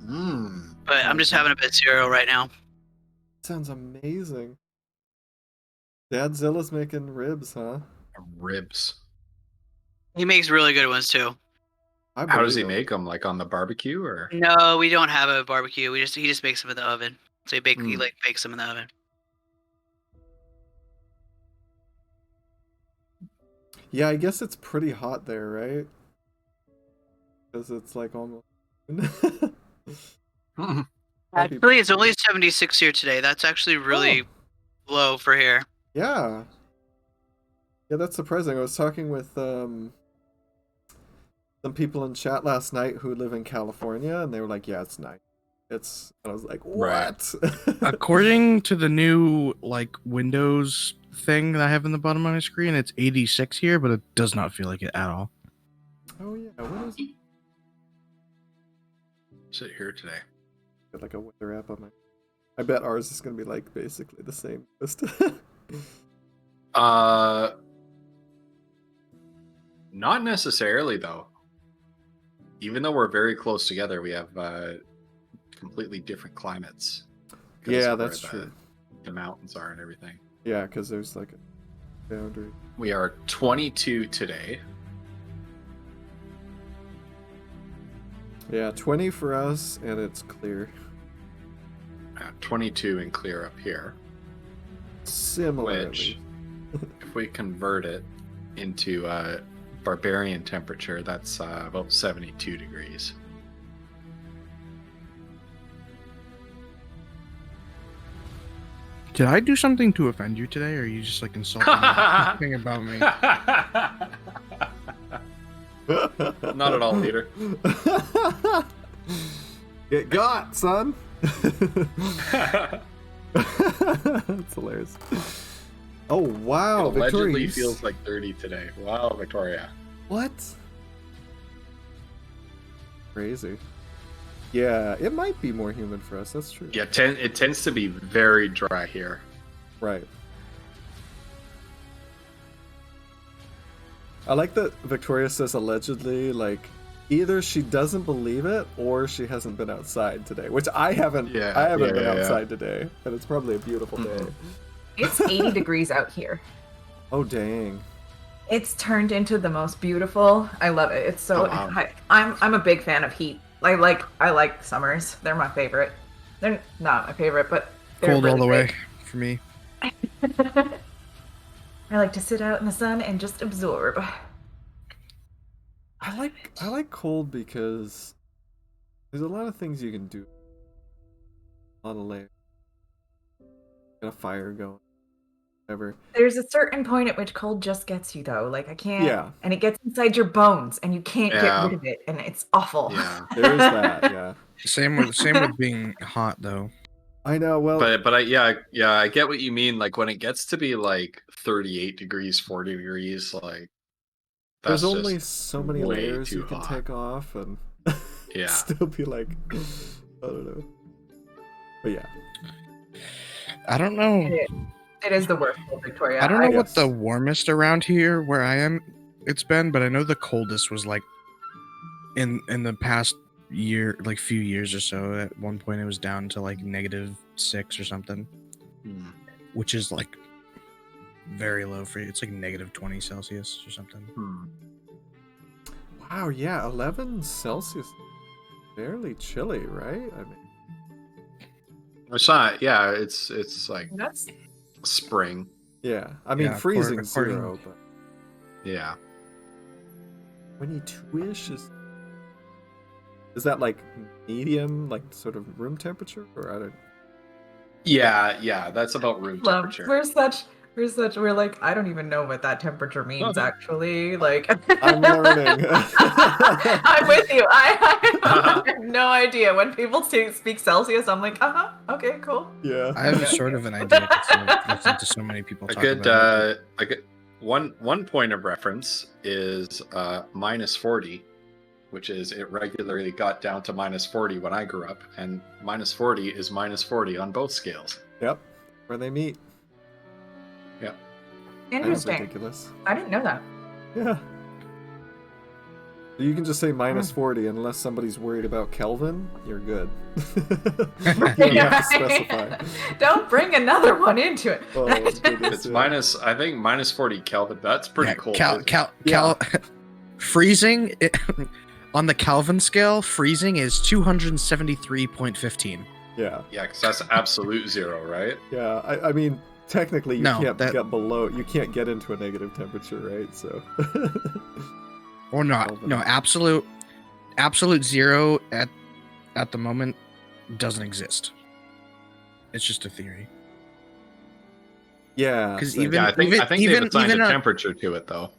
Mmm. But I'm just having a bit of cereal right now. Sounds amazing. Dadzilla's making ribs, huh? Ribs. He makes really good ones too. I How does he believe it. make them? Like on the barbecue or? No, we don't have a barbecue. He just makes them in the oven. So he Mm. bakes them in the oven. Yeah, I guess it's pretty hot there, right? Because it's like almost. Actually, it's only 76 here today. That's actually really low for here. Yeah. Yeah, that's surprising. I was talking with some people in chat last night who live in California, and they were like, "Yeah, it's nice." And I was like, "What?" According to the new like Windows thing that I have in the bottom of my screen, it's 86 here, but it does not feel like it at all. Oh yeah, what is it? Sit here today. Got like a weather app on my. I bet ours is gonna be like basically the same. Not necessarily though. Even though we're very close together, we have completely different climates. 'Cause Yeah, of where that's true. The mountains are and everything. Yeah, because there's like a boundary. We are 22 today. Yeah, 20 for us, and it's clear. 22 and clear up here. Similarly. Which, if we convert it into barbarian temperature, that's about 72 degrees. Did I do something to offend you today, or are you just like insulting me about me? Not at all, leader. Get got, son. That's hilarious. Oh wow, It allegedly Victoria, feels like 30 today. Wow, Victoria. what? Crazy. Yeah, it might be more humid for us. That's true. Yeah, it tends to be very dry here. Right. I like that Victoria says allegedly, like either she doesn't believe it or she hasn't been outside today, which I haven't. Yeah, I haven't been yeah. outside today, and it's probably a beautiful day. It's 80 degrees out here. Oh dang! It's turned into the most beautiful. I love it. It's so. Oh, wow. I'm a big fan of heat. I like summers. They're my favorite. They're not my favorite, but they're Cold all really the way great. for me. I like to sit out in the sun and just absorb. I like cold because there's a lot of things you can do. A lot of layers. Got a fire going. Whatever. There's a certain point at which cold just gets you, though. Like I can't. Yeah. And it gets inside your bones, and you can't Yeah. get rid of it, and it's awful. Yeah. There is that. Yeah. Same with being hot though. I know. Well, But I get what you mean. Like when it gets to be like 38 degrees, 40 degrees, like that's there's only just so many way layers too you can hot. take off, and Yeah. still be like, I don't know. But yeah. I don't know. It is the worst, Victoria. I don't know what guess. the warmest around here where I am it's been, but I know the coldest was like in the past year, like few years or so. At one point, it was down to like -6 or something, Hmm. which is like very low for you. It's like -20 Celsius or something. Hmm. Wow. Yeah. 11 Celsius. Fairly chilly, right? I mean. It's not. Yeah, it's like That's spring. Yeah. I mean, Yeah, freezing according- 0, but Yeah. 22-ish is that like medium, like sort of room temperature, or I don't. Yeah. That's about room love. temperature. We're like, I don't even know what that temperature means, actually. Like, I'm learning. I'm with you. I have no idea. When people speak Celsius, I'm like, okay, cool. Yeah. I have sort of an idea because I've listened to so many people A talk good about it. one point of reference is -40, which is it regularly got down to -40 when I grew up, and -40 is -40 on both scales. Yep, where they meet. Yeah. That is Interesting. ridiculous. I didn't know that. Yeah. You can just say -40 unless somebody's worried about Kelvin. You're good. You don't have to specify. Don't bring another one into it. Oh, goodness, It's yeah. minus, I think -40 Kelvin. That's pretty cool. Freezing on the Kelvin scale, freezing is 273.15. Yeah, Yeah, because that's absolute zero, right? yeah. I mean, technically, you No, can't that- get below. You can't get into a negative temperature, right? So. Or not. Kelvin. No, absolute zero at the moment doesn't exist. It's just a theory. Yeah. Because same. even Yeah, I think they've assigned even a on- temperature to it, though.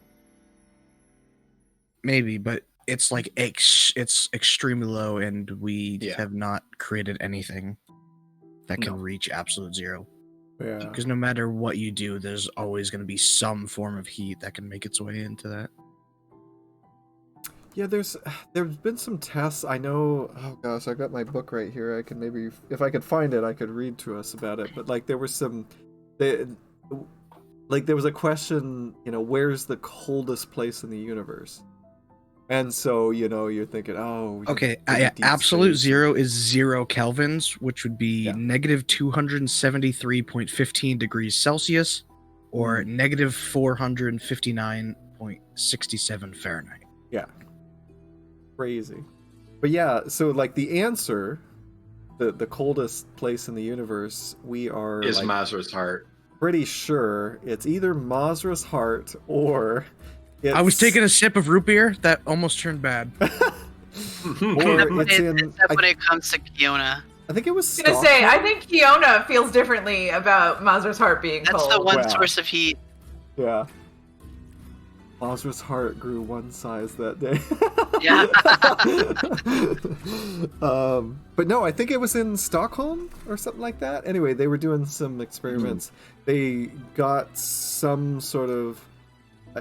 maybe, but it's like it's extremely low, and we Yeah. have not created anything that can No. reach absolute zero. Yeah. Because no matter what you do, there's always going to be some form of heat that can make its way into that. Yeah, there's been some tests. I know. Oh gosh, I got my book right here. I can maybe, if I could find it, I could read to us about it. But like, there was some, there was a question. Where's the coldest place in the universe? And so you're thinking, oh. Okay, could be yeah, deep absolute space. zero is 0 kelvins, which would be Yeah. negative 273.15 degrees Celsius, or negative 459.67 Fahrenheit. Yeah. Crazy. But yeah, so like the answer, the coldest place in the universe, we are Is like, Mazra's heart. pretty sure it's either Mazra's heart or it's, I was taking a sip of root beer that almost turned bad. or it's in. Except when it comes to Kiona. I think it was. I was gonna say, I think Kiona feels differently about Mazra's heart being That's cold. the one Wow. source of heat. Yeah. Mazra's heart grew one size that day. Yeah. But no, I think it was in Stockholm or something like that. Anyway, they were doing some experiments. They got some sort of,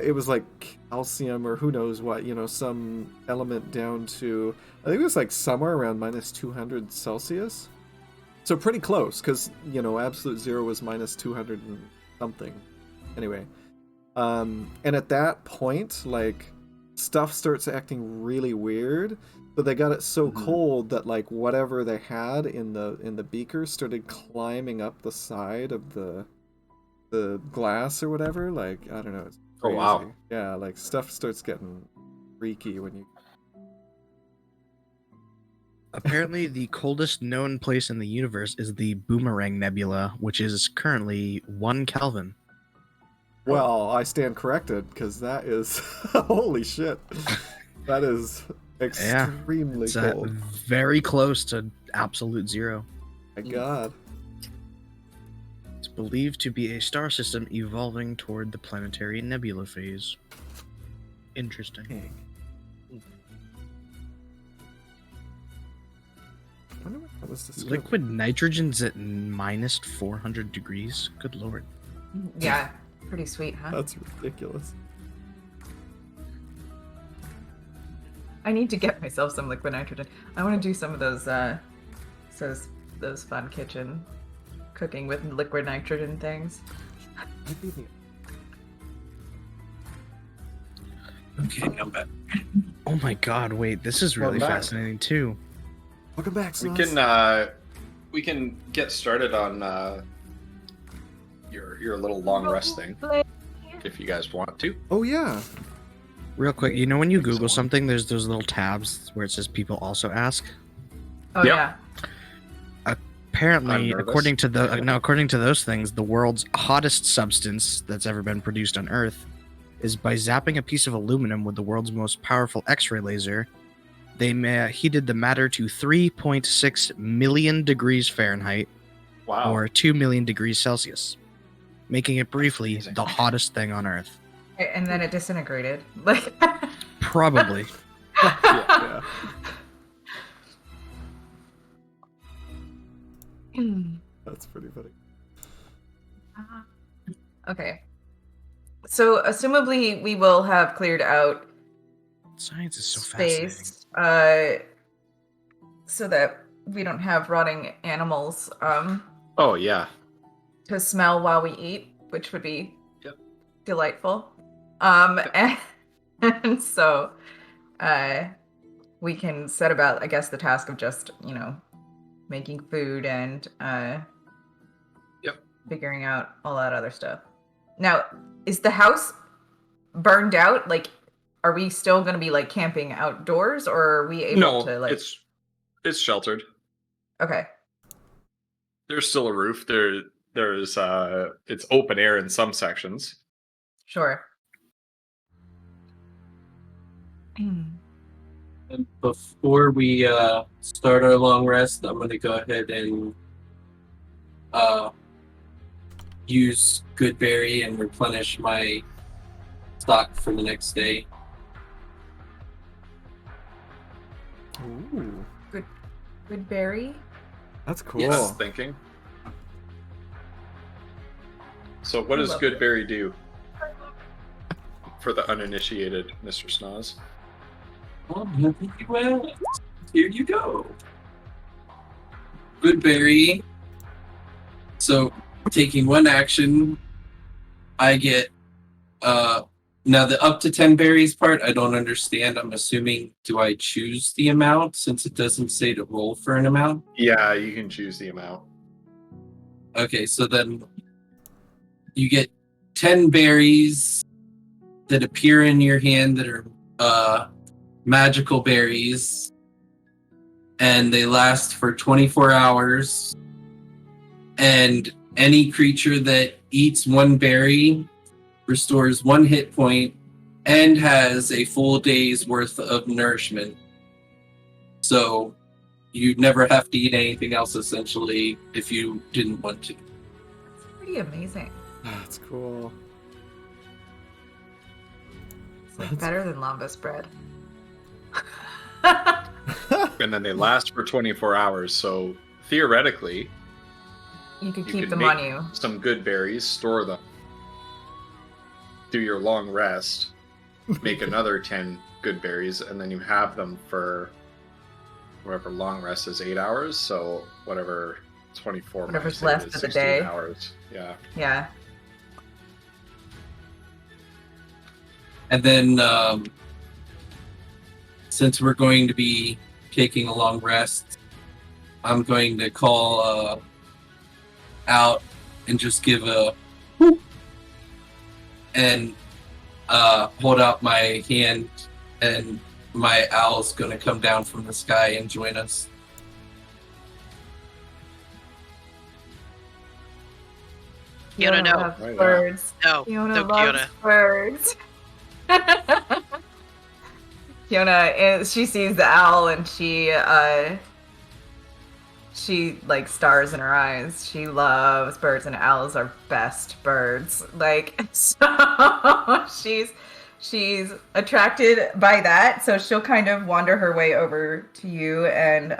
it was like calcium or who knows what, some element down to, I think it was like somewhere around -200 Celsius. So pretty close, because, absolute zero was -200 and something. Anyway. And at that point, like, stuff starts acting really weird. So they got it so cold that like whatever they had in the beaker started climbing up the side of the glass or whatever. Like, I don't know. It's Oh, crazy. wow. Yeah, like stuff starts getting freaky when you. Apparently, the coldest known place in the universe is the Boomerang Nebula, which is currently 1 Kelvin. Well, I stand corrected because that is holy shit. That is extremely It's cold. very close to absolute zero. My God. It's believed to be a star system evolving toward the planetary nebula phase. Interesting. I wonder what that was discovered. Liquid nitrogen's at minus 400 degrees. Good lord. Yeah, pretty sweet, huh? That's ridiculous. I need to get myself some liquid nitrogen. I want to do some of those fun kitchen cooking with liquid nitrogen things. Okay, I'm back. Oh my god, wait, this is really Welcome back. fascinating too. Welcome back, We Snoz. can get started on your little long rest thing if you guys want to. Oh yeah. Real quick, you know when you Thanks, Google Owen. something, there's those little tabs where it says people also ask? Oh Yep. yeah. Apparently, I'm nervous. according to those things, the world's hottest substance that's ever been produced on Earth is by zapping a piece of aluminum with the world's most powerful X-ray laser. They heated the matter to 3.6 million degrees Fahrenheit, Wow. or 2 million degrees Celsius, making it briefly Amazing. the hottest thing on Earth. And then it disintegrated. Like Probably. Yeah. That's pretty funny. Okay. So, assumably, we will have cleared out Science is so fascinating. space, so that we don't have rotting animals Oh yeah. to smell while we eat, which would be Yep. delightful. And so we can set about, I guess, the task of just, making food and Yep. figuring out all that other stuff. Now, is the house burned out? Like, are we still going to be like camping outdoors, or are we able No, to like? it's sheltered. Okay. There's still a roof. There's it's open air in some sections. Sure. And before we start our long rest, I'm going to go ahead and use Goodberry and replenish my stock for the next day. Ooh, Good berry. that's cool. Yes. Thinking. So what I does love Goodberry do for the uninitiated, Mr. Snoz? Well, here you go. Goodberry. So, taking one action, I get now the up to 10 berries part I don't understand. I'm assuming, do I choose the amount since it doesn't say to roll for an amount? Yeah, you can choose the amount. Okay, so then you get 10 berries that appear in your hand that are magical berries, and they last for 24 hours. And any creature that eats one berry restores 1 hit point and has a full day's worth of nourishment. So you'd never have to eat anything else, essentially, if you didn't want to. It's pretty amazing. That's cool. It's like better than Lambus bread. And then they last for 24 hours. So theoretically, You could you keep could them make on you. some good berries, store them, do your long rest, make another 10 good berries, and then you have them for whatever long rest is 8 hours. So whatever 24 Whatever's minus 8 left is of the 16 day. hours. Yeah. Yeah. And then, since we're going to be taking a long rest, I'm going to call out and just give a whoop and hold out my hand, and my owl's going to come down from the sky and join us. Fiona, no. loves Right, yeah. birds. No, Fiona no, loves Fiona. birds. Fiona, she sees the owl and she like stars in her eyes. She loves birds, and owls are best birds. Like, so she's attracted by that. So she'll kind of wander her way over to you and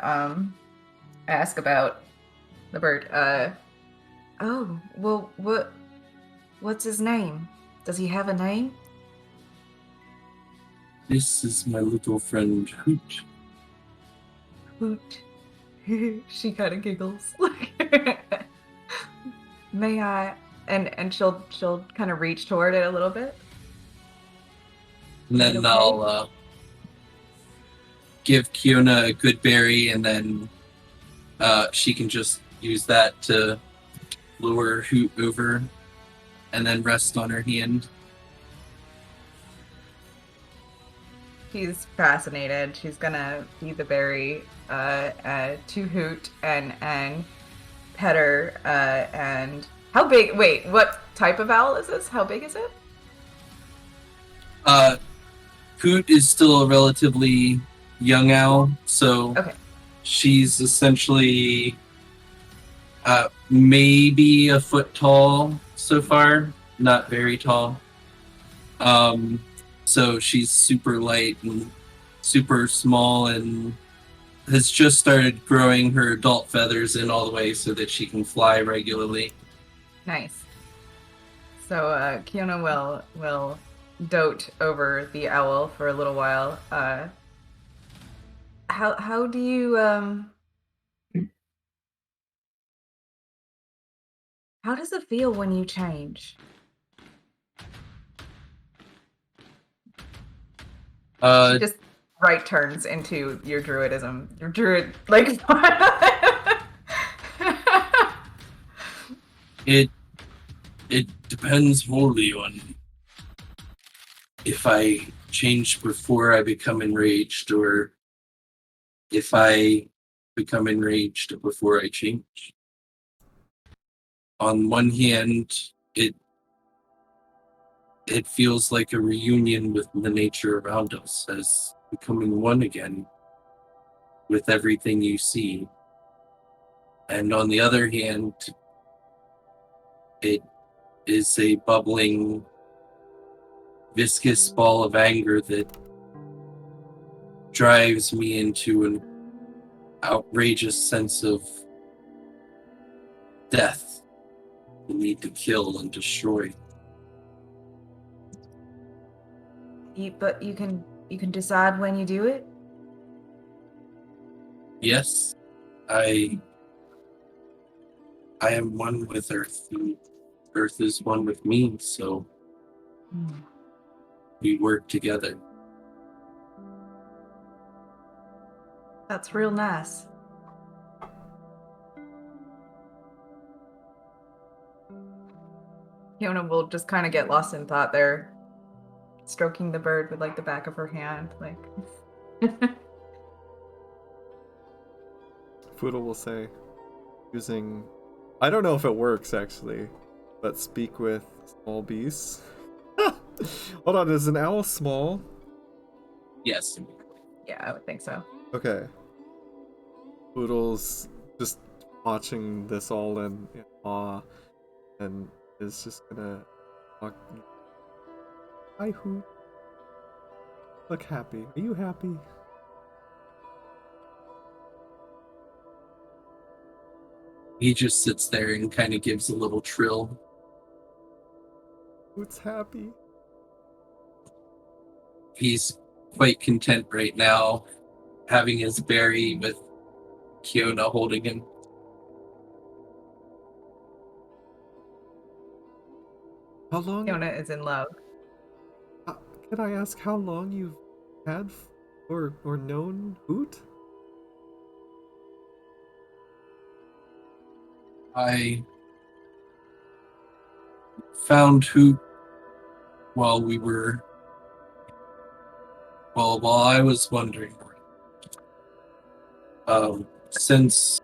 ask about the bird. Oh, well, what's his name? Does he have a name? This is my little friend Hoot. Hoot. She kind of giggles. May I? And she'll kind of reach toward it a little bit. And then Okay. I'll give Kiona a good berry, and then she can just use that to lure Hoot over and then rest on her hand. She's fascinated. She's gonna feed the berry to Hoot and pet her. And how big? Wait, what type of owl is this? How big is it? Hoot is still a relatively young owl, so Okay. she's essentially maybe a foot tall so far, not very tall. So she's super light and super small, and has just started growing her adult feathers in all the way so that she can fly regularly. Nice. So Kiona will dote over the owl for a little while. How do you how does it feel when you change? She just right turns into your druidism. Your druid like It depends wholly on if I change before I become enraged or if I become enraged before I change. On one hand, it feels like a reunion with the nature around us as becoming one again with everything you see. And on the other hand, it is a bubbling, viscous ball of anger that drives me into an outrageous sense of death, the need to kill and destroy. But you can decide when you do it? Yes, I am one with Earth, and Earth is one with me, so we work together. That's real nice. Fiona will just kind of get lost in thought there, stroking the bird with like the back of her hand, like. Foodle will say, using, I don't know if it works actually, but speak with small beasts. Hold on, is an owl small? Yes. Yeah, I would think so. Okay. Foodle's just watching this all in awe, and is just gonna talk. Hi, Hoot. Look happy. Are you happy? He just sits there and kind of gives a little trill. Hoot's happy. He's quite content right now, having his berry with Kiona holding him. How long? Fiona is in love. Can I ask how long you've had or known Hoot? I found Hoot while I was wondering. Since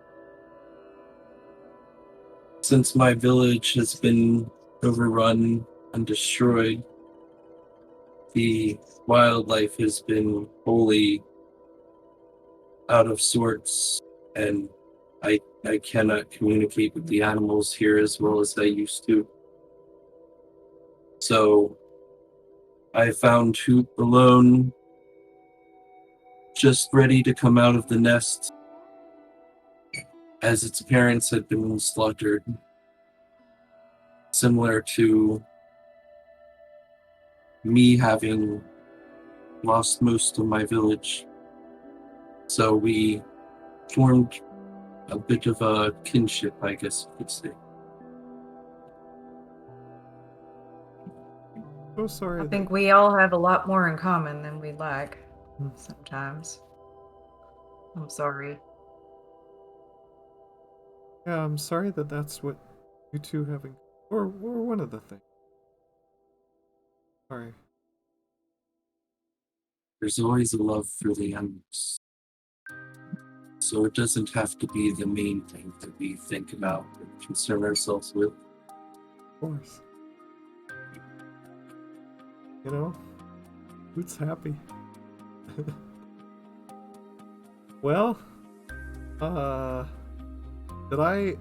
my village has been overrun and destroyed, the wildlife has been wholly out of sorts, and I cannot communicate with the animals here as well as I used to. So I found Hoot alone, just ready to come out of the nest, as its parents had been slaughtered, similar to me having lost most of my village. So we formed a bit of a kinship, I guess you could say. So sorry. I think we all have a lot more in common than we'd like sometimes. I'm sorry. Yeah, I'm sorry that that's what you two having, or one of the things. Sorry. There's always a love for the animals. So it doesn't have to be the main thing that we think about and concern ourselves with. Of course. You know, Hoot's happy. Well, did I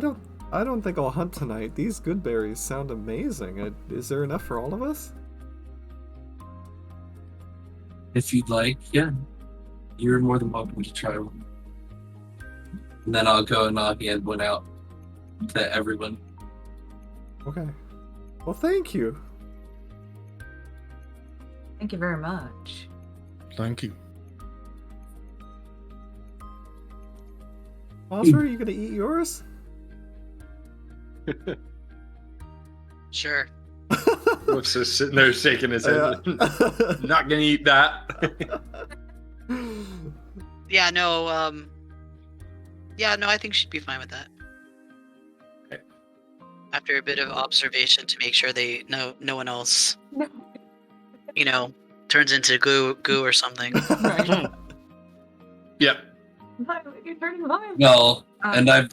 don't think I'll hunt tonight. These good berries sound amazing. Is there enough for all of us? If you'd like, yeah. You're more than welcome to try one. And then I'll go and I'll hand one out to everyone. Okay. Well, thank you. Thank you very much. Thank you. Oscar, are you gonna eat yours? Sure. Looks just sitting there shaking his head. Not gonna eat that. Yeah, no, I think she'd be fine with that. Okay. After a bit of observation to make sure no one else, turns into goo or something. Right. Yeah. You're turning live. Well, Um, and I've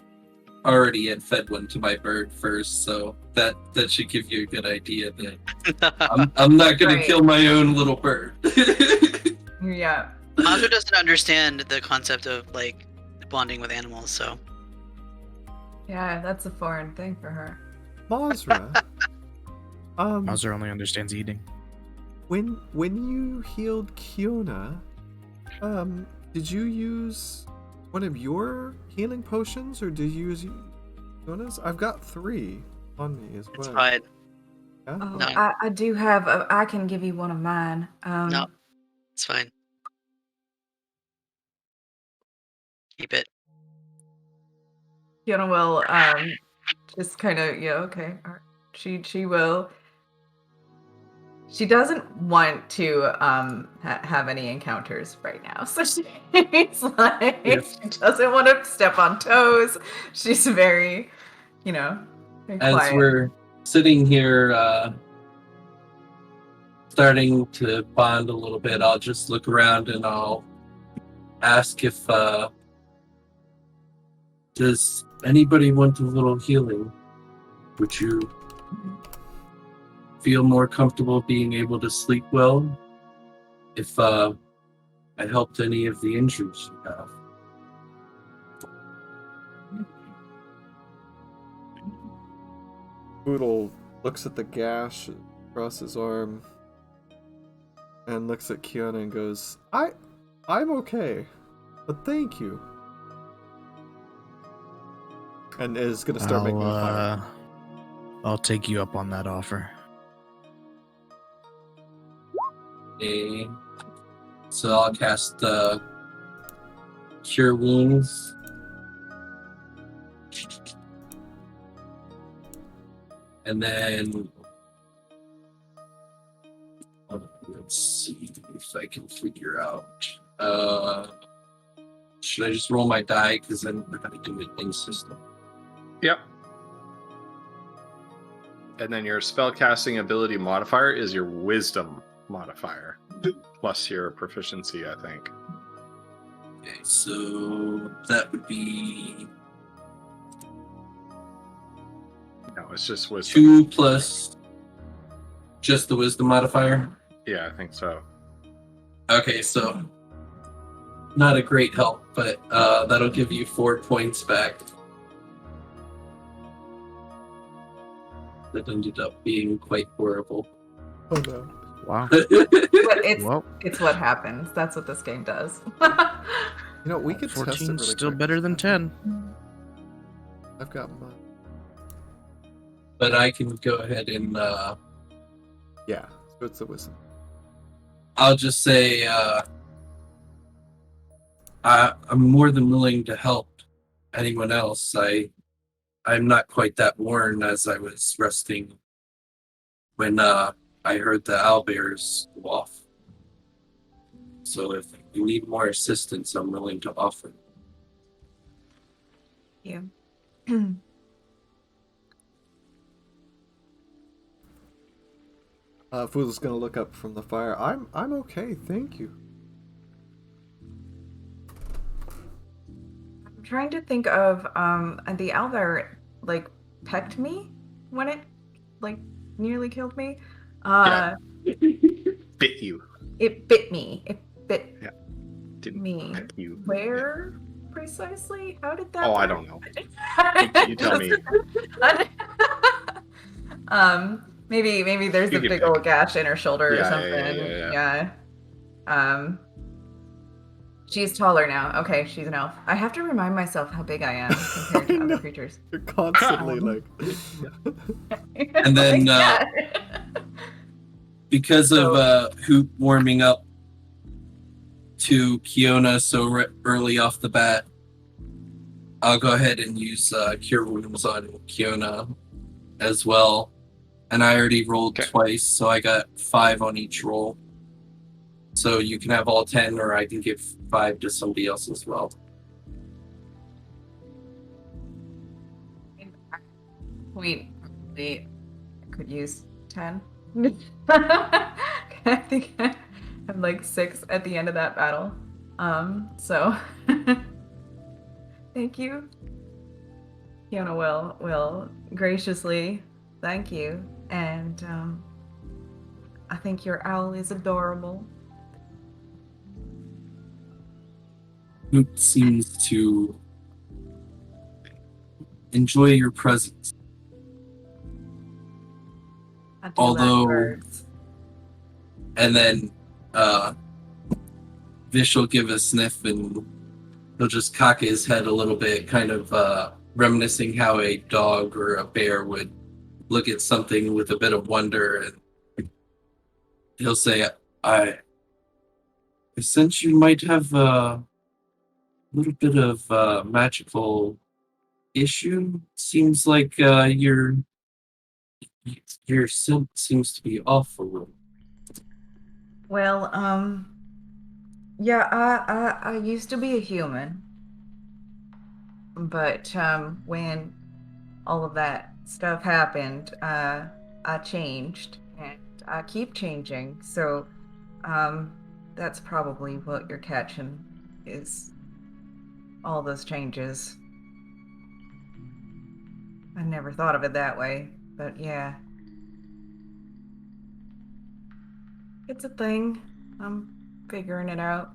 already had fed one to my bird first, so that should give you a good idea that I'm not gonna Right. kill my own little bird. Yeah. Mazur doesn't understand the concept of like bonding with animals, so Yeah, that's a foreign thing for her. Mazra. Mazur only understands eating. When you healed Kiona, did you use one of your healing potions, or did you use Kiona's? I've got 3 on me as well. it's fine. Yeah? Oh, No. I do have. I can give you one of mine. No. It's fine. Keep it. Fiona will just kind of okay. All right. She will. She doesn't want to have any encounters right now, so she's like she doesn't want to step on toes. She's very, very As quiet. we're sitting here, starting to bond a little bit, I'll just look around and I'll ask if does anybody want a little healing? Would you feel more comfortable being able to sleep well if I helped any of the injuries you have? Boodle looks at the gash across his arm and looks at Kiona and goes, I'm okay, but thank you. And is gonna start making a fire. I'll take you up on that offer. Okay. So I'll cast Cure Wounds. And then let's see if I can figure out. Should I just roll my die? Because then we're going to do it in system. Yep. And then your spellcasting ability modifier is your wisdom modifier. Plus your proficiency, I think. Okay, so that would be No, it's just wisdom. 2 plus just the wisdom modifier. Yeah, I think so. Okay, so not a great help, but that'll give you 4 points back. That ended up being quite horrible. Oh no. Wow. But it's Well, it's what happens. That's what this game does. You know, we could test it 14 really is still quick. better than 10. I've got mine. But I can go ahead and Yeah, so it's the wisdom. I'll just say I'm more than willing to help anyone else. I'm not quite that worn as I was resting when I heard the owlbears go off. So if you need more assistance, I'm willing to offer. Yeah. Foodle's gonna look up from the fire. I'm okay, thank you. I'm trying to think of the owlbear pecked me when it nearly killed me. Yeah. Bit you. It bit me. It bit Didn't me. peck you. Where precisely? How did that Oh, I work? don't know. You tell me. Maybe there's You a can big pick. old gash in her shoulder or Yeah, something. yeah. She's taller now. Okay, she's an elf. I have to remind myself how big I am compared to other creatures. You're constantly like And then, Yeah. because of Hoop warming up to Kiona so early off the bat, I'll go ahead and use Cure Wounds on Kiona as well. And I already rolled twice, so I got 5 on each roll. So you can have all 10, or I can give 5 to somebody else as well. Point, probably I could use 10. I think I have like 6 at the end of that battle. So thank you. Fiona will graciously thank you, and I think your owl is adorable. Hoop seems to enjoy your presence. I do Although, like birds. and then Vish will give a sniff and he'll just cock his head a little bit, kind of reminiscing how a dog or a bear would look at something with a bit of wonder, and he'll say, I sense you might have a little bit of magical issue. Seems like your scent seems to be off a little. Well, yeah, I used to be a human, but when all of that stuff happened, I changed, and I keep changing. So, that's probably what you're catching, is all those changes. I never thought of it that way, but yeah. It's a thing. I'm figuring it out.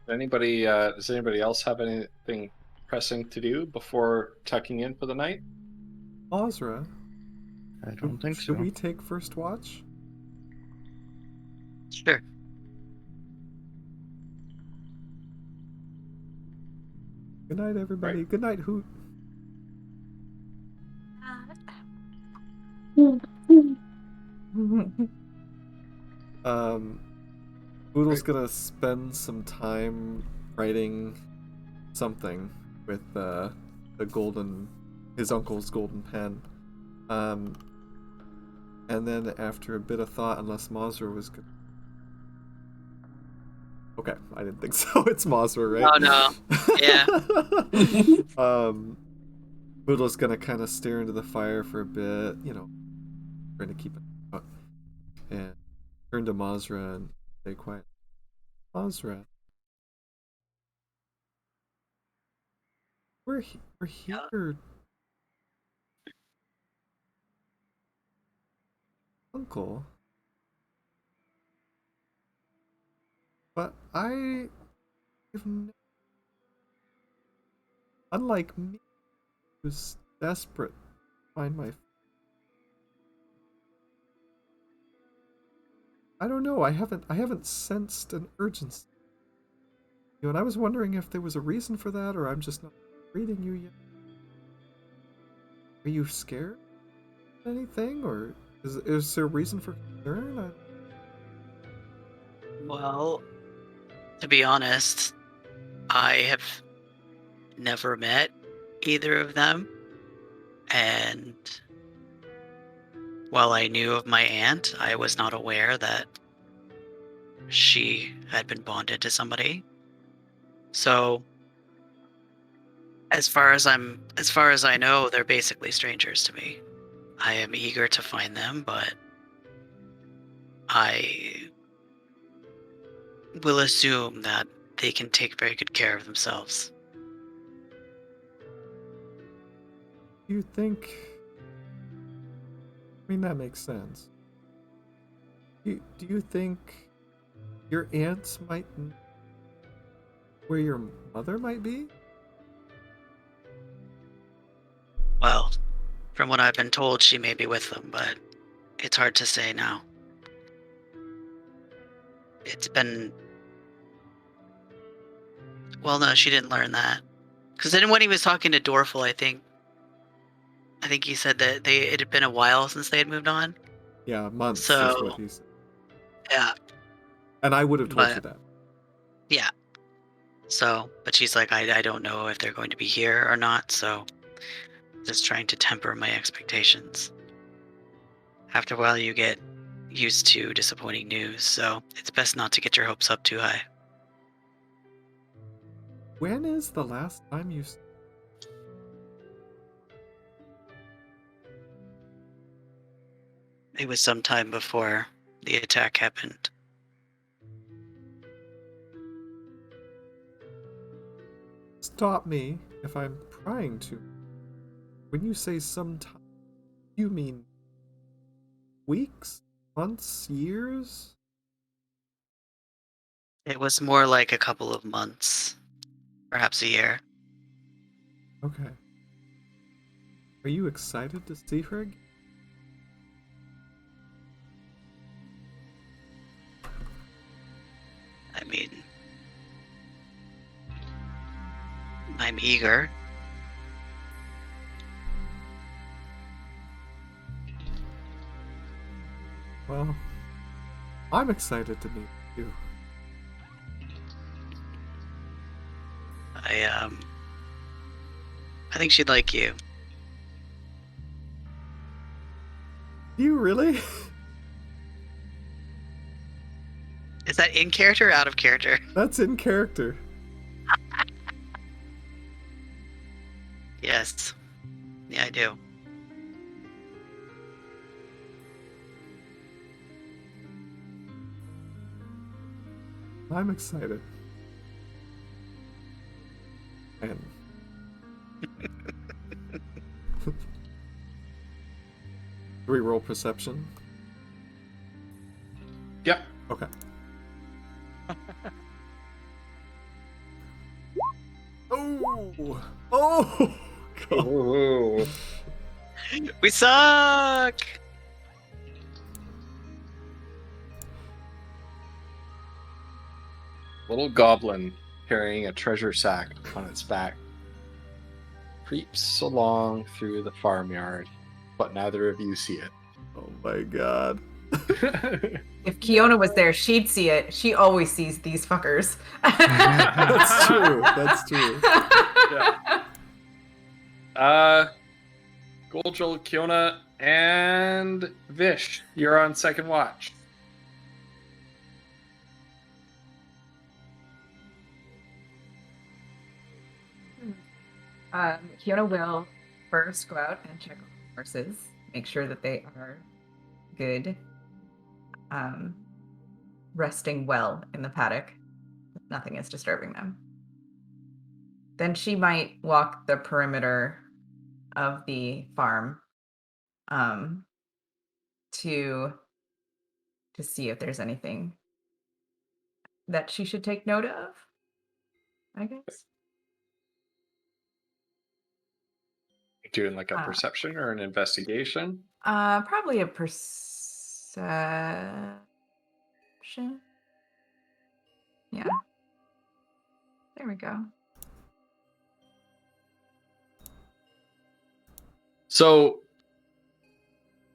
Does anybody else have anything pressing to do before tucking in for the night? Ozra, I don't think so. should we take first watch? Sure. Good night, everybody. Right. Good night, Hoot. Boodle's gonna spend some time writing something with his uncle's golden pen. And then after a bit of thought, unless Mazur was good. Okay, I didn't think so. It's Mazur, right? Oh no. Yeah. Boodle's gonna kind of stare into the fire for a bit, trying to keep it up, and turn to Mazra and say quiet, Mazra, we're here, Uncle. But I have unlike me, who's desperate to find my. I don't know. I haven't sensed an urgency. And I was wondering if there was a reason for that, or I'm just not reading you yet. Are you scared of anything, or is there a reason for concern? Well, to be honest, I have never met either of them, and while I knew of my aunt, I was not aware that she had been bonded to somebody. So, as far as I know, they're basically strangers to me. I am eager to find them, but I will assume that they can take very good care of themselves. You think? I mean, that makes sense. Do you think your aunts might know where your mother might be? Well, from what I've been told, she may be with them, but it's hard to say now. It's been... Well, no, she didn't learn that. Because then when he was talking to Dorfel, I think I think he said that it had been a while since they had moved on. Yeah, months is So- what he said. Yeah, And I would have told But- you that. yeah. So, but she's like, I don't know if they're going to be here or not, so just trying to temper my expectations. After a while, you get used to disappointing news, so it's best not to get your hopes up too high. When is the last time you... It was some time before the attack happened. Stop me if I'm trying to. When you say sometime, you mean weeks, months, years? It was more like a couple of months, perhaps a year. Okay. Are you excited to see her again? I mean, I'm eager. Well, I'm excited to meet you. I think she'd like you. You really? Is that in character or out of character? That's in character. Yes. Yeah, I do. I'm excited. And do we roll perception? Yep. Okay. Oh! Oh! God. Ooh. We suck! Little goblin carrying a treasure sack on its back creeps along through the farmyard, but neither of you see it. Oh my god. If Kiona was there, she'd see it. She always sees these fuckers. That's true. That's true. Goldjol, Kiona, and Vish, you're on second watch. Kiona will first go out and check on the horses, make sure that they are good, resting well in the paddock. Nothing is disturbing them. Then she might walk the perimeter of the farm to see if there's anything that she should take note of, I guess. Doing like a perception or an investigation? Probably a perception. Yeah. There we go. So,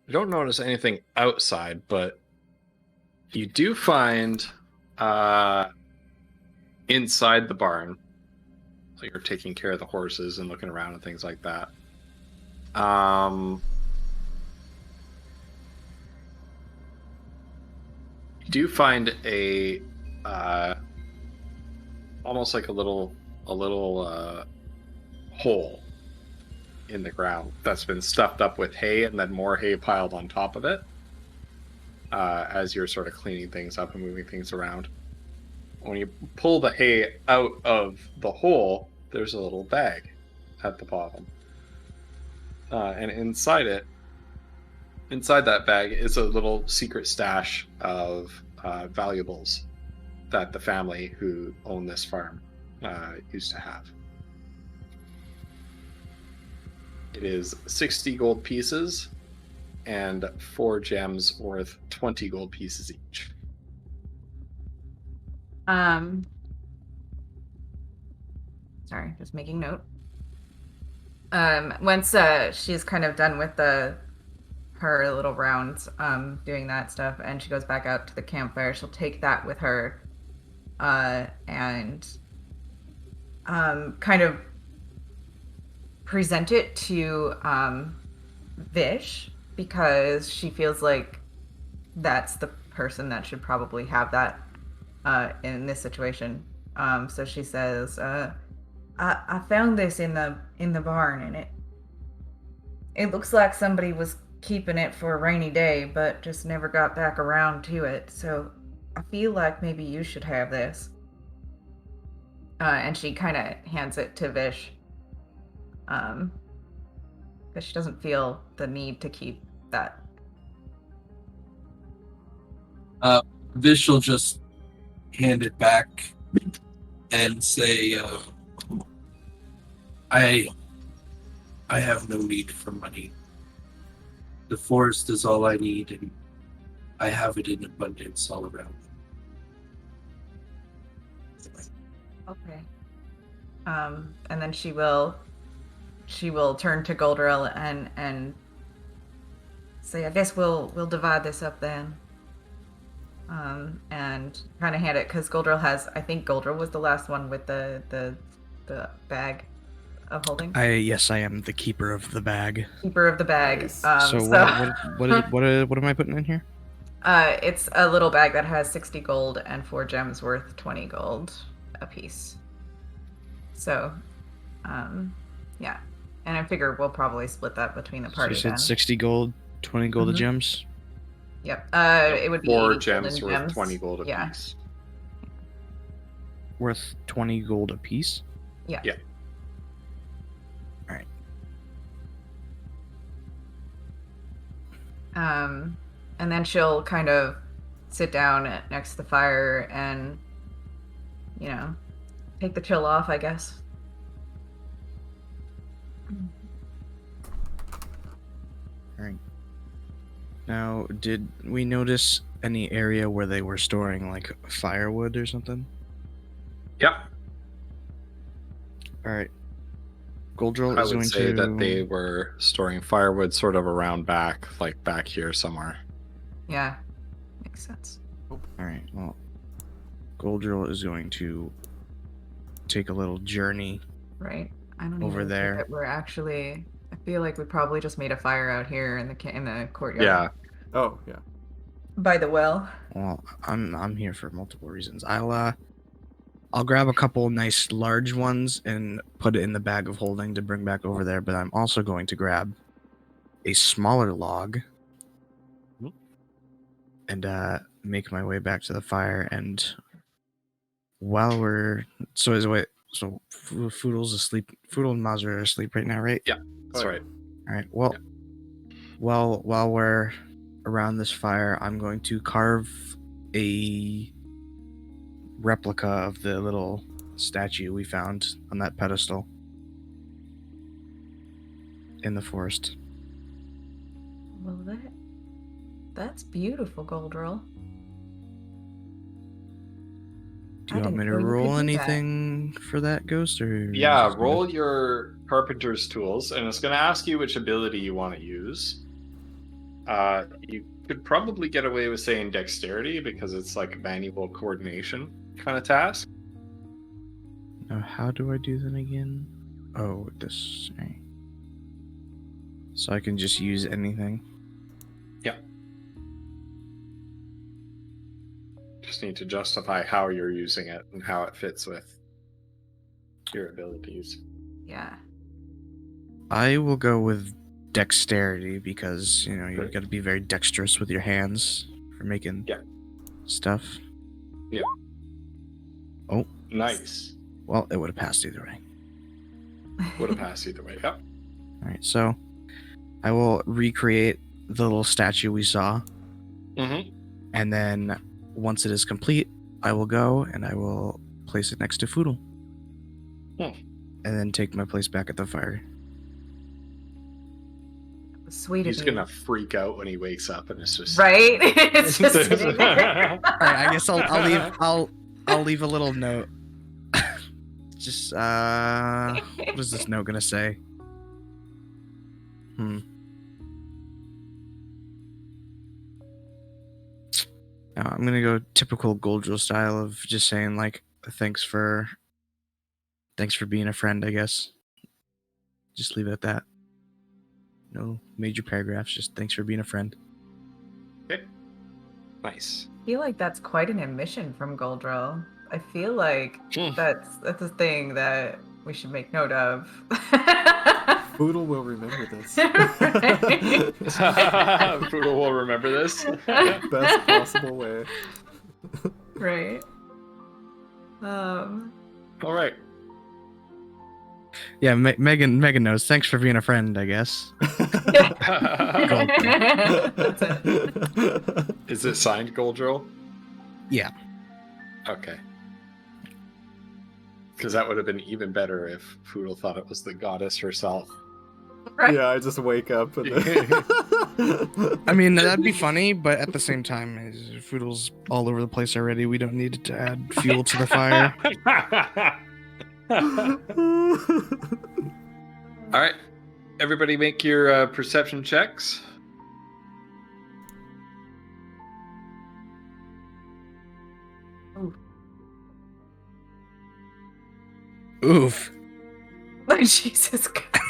you don't notice anything outside, but you do find inside the barn, so you're taking care of the horses and looking around and things like that. You do find a almost like a little hole in the ground that's been stuffed up with hay and then more hay piled on top of it as you're sort of cleaning things up and moving things around. When you pull the hay out of the hole, there's a little bag at the bottom. And inside that bag is a little secret stash of valuables that the family who own this farm used to have. It is 60 gold pieces and 4 gems worth 20 gold pieces each. Sorry, just making note. Once she's kind of done with her little rounds, doing that stuff, and she goes back out to the campfire, she'll take that with her, and kind of present it to Vish, because she feels like that's the person that should probably have that in this situation. So she says, I found this in the barn, and it looks like somebody was keeping it for a rainy day, but just never got back around to it. So I feel like maybe you should have this. And she kind of hands it to Vish, because she doesn't feel the need to keep that. Vish will just hand it back and say, I have no need for money. The forest is all I need, and I have it in abundance all around. Okay. And then she will turn to Goldrill and say, I guess we'll divide this up then. And kind of hand it, because Goldrill I think Goldrill was the last one with the bag of holding. Yes, I am the keeper of the bag. Keeper of the bag. So what am I putting in here? It's a little bag that has 60 gold and 4 gems worth 20 gold a piece. So, yeah. And I figure we'll probably split that between the party. So you said then. 60 gold, 20 gold of gems? Yep. It would be 4 80 gems golden worth 20 gold apiece. Yeah. Worth 20 gold apiece? Yeah. Yeah. Alright. And then she'll kind of sit down next to the fire and, take the chill off, I guess. Alright. Now, did we notice any area where they were storing, like, firewood or something? Yep. Alright. Goldrill I is would going say to... that they were storing firewood sort of around back, like back here somewhere. Yeah. Makes sense. Alright, well, Goldrill is going to take a little journey. Right. I don't Over even there. think that we're actually... I feel like we probably just made a fire out here in the courtyard. Yeah. Oh, yeah. By the well. Well, I'm here for multiple reasons. I'll grab a couple nice large ones and put it in the bag of holding to bring back over there, but I'm also going to grab a smaller log and make my way back to the fire. And while we're Foodle's asleep. Foodle and Mazra are asleep right now, right? Yeah, that's right. All right. Well, while we're around this fire, I'm going to carve a replica of the little statue we found on that pedestal in the forest. Well, that's beautiful, Goldrill. Do you want me to roll anything for that, Ghost? Or Yeah, roll your carpenter's tools, and it's going to ask you which ability you want to use. You could probably get away with saying dexterity because it's like a manual coordination kind of task. Now, how do I do that again? Oh, this. Right. So I can just use anything. Yeah. Just need to justify how you're using it and how it fits with your abilities. Yeah. I will go with dexterity because, you've got to be very dexterous with your hands for making stuff. Yeah. Oh. Nice. Well, it would have passed either way. Would have passed either way, yep. Alright, so I will recreate the little statue we saw. Mm-hmm. And then once it is complete, I will go and I will place it next to Foodle. And then take my place back at the fire. Sweet. He's gonna freak out when he wakes up and it's just right. It's just sitting there. All right, I guess I'll leave a little note. Just what is this note gonna say? I'm gonna go typical Goldrill style of just saying like thanks for being a friend, I guess. Just leave it at that. No major paragraphs, just thanks for being a friend. Okay. Nice. I feel like that's quite an admission from Goldrill. I feel like that's a thing that we should make note of. Poodle will remember this. Poodle will remember this. Best possible way. Right. All right. Yeah, Megan knows. Thanks for being a friend, I guess. That's it. Is it signed Goldrill? Yeah. Okay. Because that would have been even better if Poodle thought it was the goddess herself. Right. Yeah, I just wake up and then... I mean, that'd be funny, but at the same time, Foodle's all over the place already. We don't need to add fuel to the fire. All right. Everybody make your perception checks. Oof. Oh, Jesus Christ.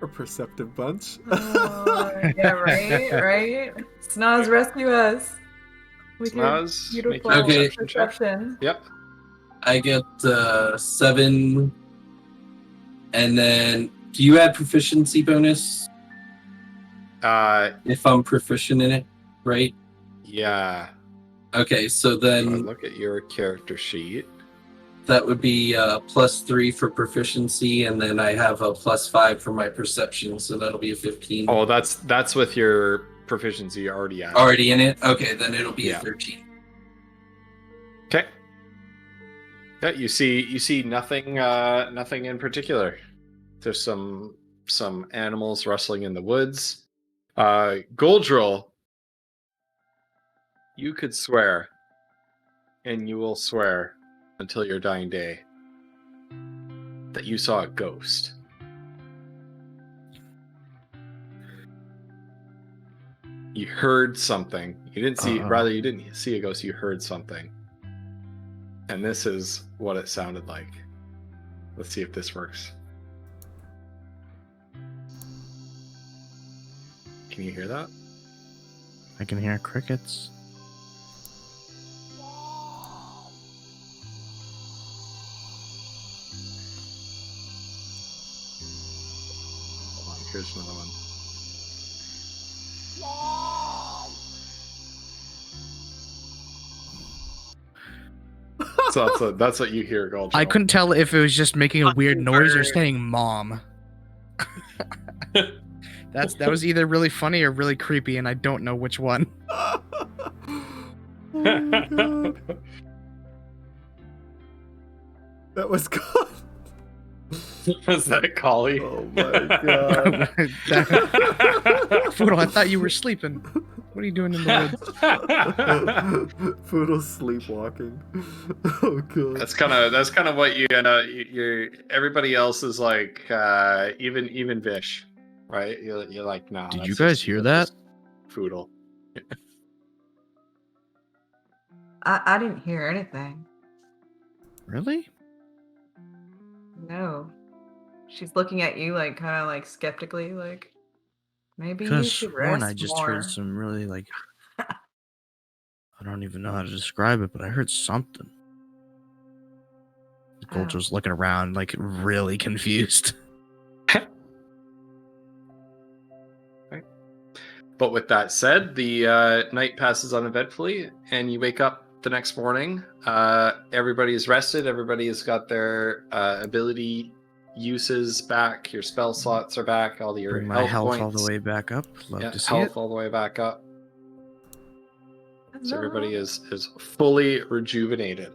A perceptive bunch. Yeah, right. Snaz, rescue us. With Snaz, your make beautiful your Okay. perception check. perception. Yep. I get 7. And then, do you add proficiency bonus if I'm proficient in it, right? Yeah. Okay, so then Look at your character sheet. that would be +3 for proficiency, and then I have a +5 for my perception, so that'll be a 15. Oh, that's with your proficiency already at. Already in it? Okay, then it'll be Yeah. a 13. Okay. Yeah, you see nothing nothing in particular. There's some animals rustling in the woods. Goldrill, you could swear, and you will swear until your dying day, that you saw a ghost. You heard something. You didn't see you didn't see a ghost, you heard something. And this is what it sounded like. Let's see if this works. Can you hear that? I can hear crickets. Hold on, here's another one. So that's what you hear, Goldrill. I couldn't tell if it was just making a weird noise or saying "mom." That was either really funny or really creepy, and I don't know which one. Oh my God. That was God. Was that Collie? Oh my God. Foodle, I thought you were sleeping. What are you doing in the woods? Poodle's sleepwalking. Oh God. That's kind of what you're. Everybody else is like, even Vish, right? You're like, nah. Did that's you guys just- hear that's that? just Poodle. I didn't hear anything. Really? No. She's looking at you like kind of like skeptically, like maybe Could you have should sworn rest I just more. heard some really like I don't even know how to describe it, but I heard something. Gold was looking around like really confused. But with that said, the night passes uneventfully, and you wake up the next morning. Everybody is rested. Everybody has got their ability uses back. Your spell slots are back. All your Bring my health points. all the way back up. Love Yeah, to see health it. all the way back up. So everybody Hello. is fully rejuvenated.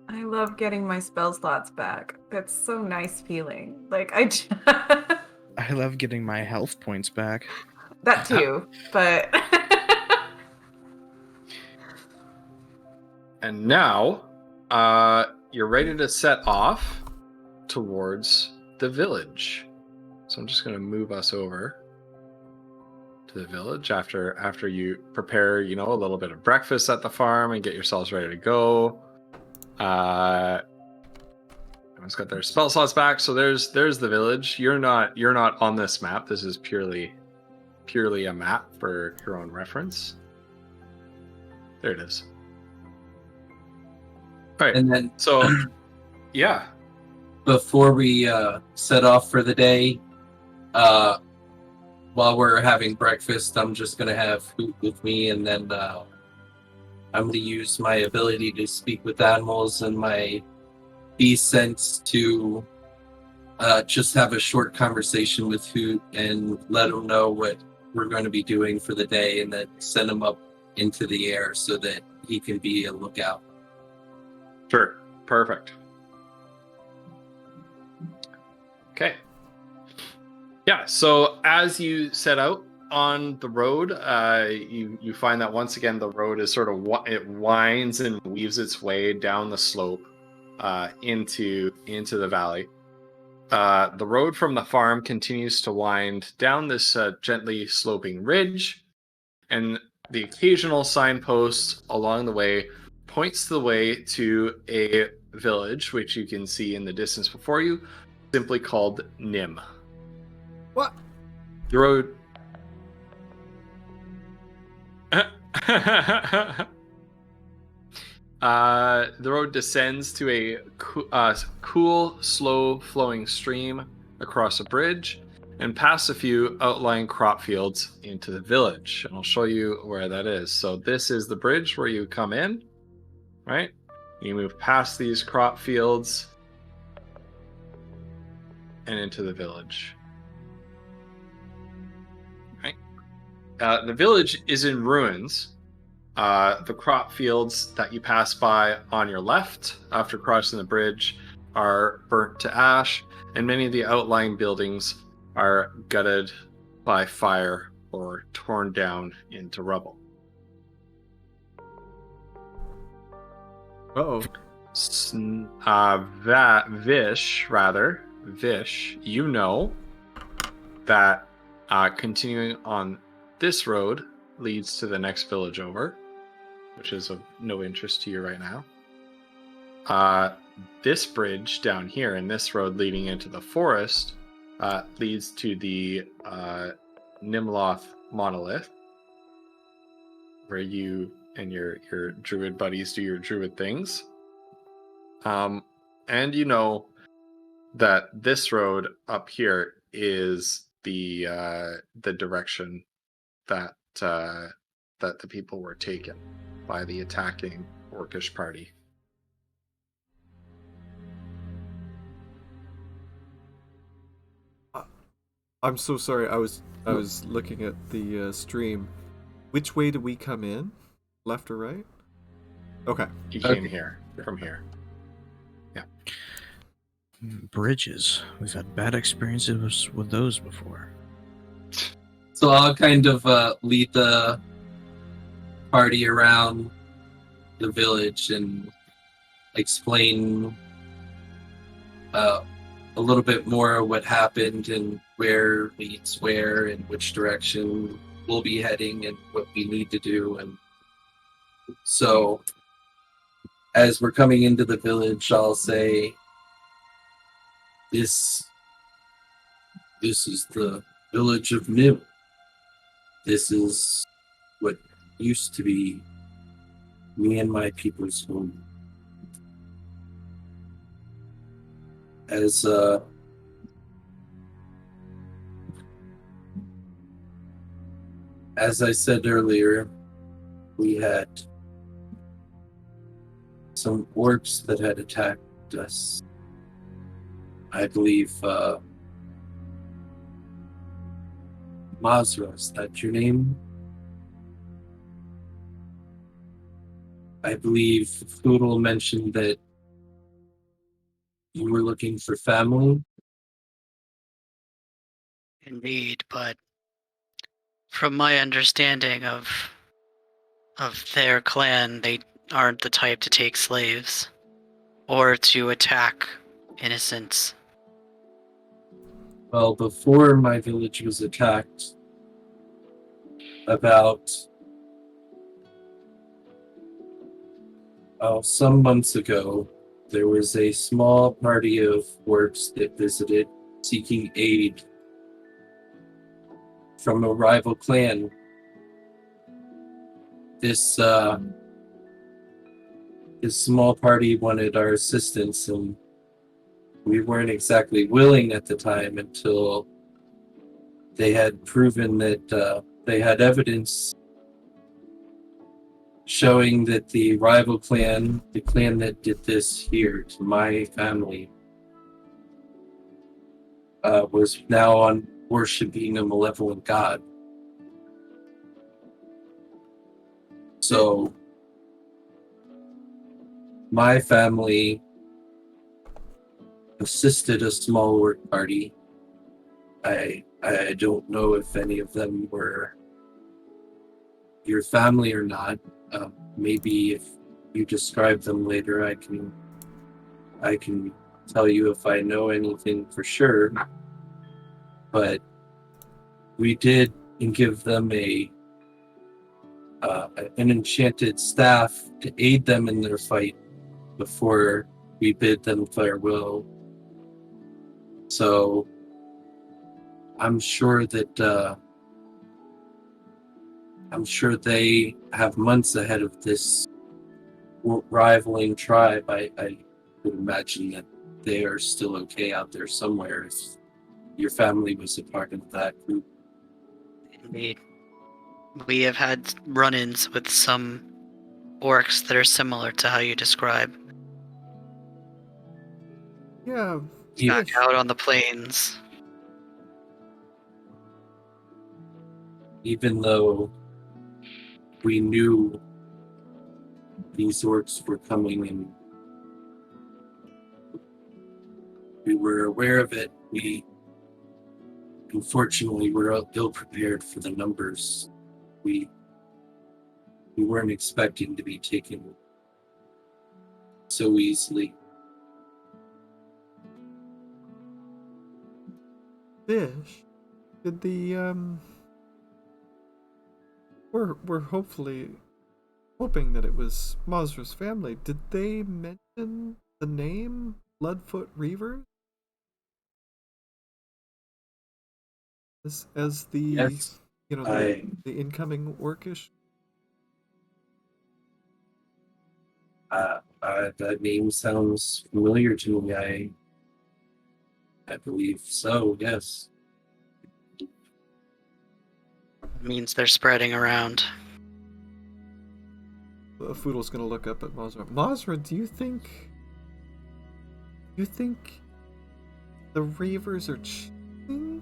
I love getting my spell slots back. That's so nice feeling. Like I I love getting my health points back. that too, but And now, you're ready to set off towards the village. So I'm just going to move us over to the village after you prepare, a little bit of breakfast at the farm and get yourselves ready to go. Everyone's got their spell slots back, so there's the village. You're not on this map. This is purely a map for your own reference. There it is. All right. And then, So, yeah. before we set off for the day, while we're having breakfast, I'm just gonna have food with me, and then I'm gonna use my ability to speak with animals and my beast sense to just have a short conversation with Hoot and let him know what we're going to be doing for the day, and then send him up into the air so that he can be a lookout. Sure. Perfect. Okay. Yeah, so as you set out on the road, you find that once again the road is sort of it winds and weaves its way down the slope into the valley. The road from the farm continues to wind down this gently sloping ridge, and the occasional signpost along the way points the way to a village, which you can see in the distance before you, simply called Nim. What? The road. The road descends to a cool, slow-flowing stream across a bridge and past a few outlying crop fields into the village. And I'll show you where that is. So this is the bridge where you come in, right? You move past these crop fields and into the village. Right? The village is in ruins. The crop fields that you pass by on your left after crossing the bridge are burnt to ash, and many of the outlying buildings are gutted by fire or torn down into rubble. Uh-oh. Vish, you know that continuing on this road leads to the next village over, which is of no interest to you right now. This bridge down here and this road leading into the forest leads to the Nimloth monolith, where you and your druid buddies do your druid things. And you know that this road up here is the direction that the people were taken by the attacking orcish party. I'm so sorry. I was looking at the stream. Which way did we come in? Left or right? Okay. You came here from here. Yeah. Bridges. We've had bad experiences with those before. So I'll kind of lead the party around the village and explain a little bit more what happened and where leads where and which direction we'll be heading and what we need to do. And so as we're coming into the village, I'll say, this is the village of Nim. This is what used to be me and my people's home. As I said earlier, we had some orcs that had attacked us. I believe Mazra, is that your name? I believe Foodle mentioned that you were looking for family. Indeed, but from my understanding of their clan, they aren't the type to take slaves or to attack innocents. Well, before my village was attacked, about some months ago, there was a small party of orcs that visited, seeking aid from a rival clan. This small party wanted our assistance, and we weren't exactly willing at the time until they had proven that they had evidence showing that the rival clan, the clan that did this here to my family, was now on worshiping a malevolent god. So my family assisted a small work party. I don't know if any of them were your family or not. Maybe if you describe them later, I can tell you if I know anything for sure. But we did give them an enchanted staff to aid them in their fight before we bid them farewell. So I'm sure they have months ahead of this rivaling tribe. I would imagine that they are still okay out there somewhere if your family was a part of that group. Indeed. We have had run-ins with some orcs that are similar to how you describe. Yeah. Back out on the plains. Even though we knew these orcs were coming and we were aware of it, we unfortunately were ill prepared for the numbers. We weren't expecting to be taken so easily. Fish, did the we're hopefully hoping that it was Mazra's family. Did they mention the name Bloodfoot Reavers as the Yes, the incoming orcish? That name sounds familiar to me. I believe so, yes. Means they're spreading around. Foodle's gonna look up at Mazra. Mazra, do you think the Reavers are cheating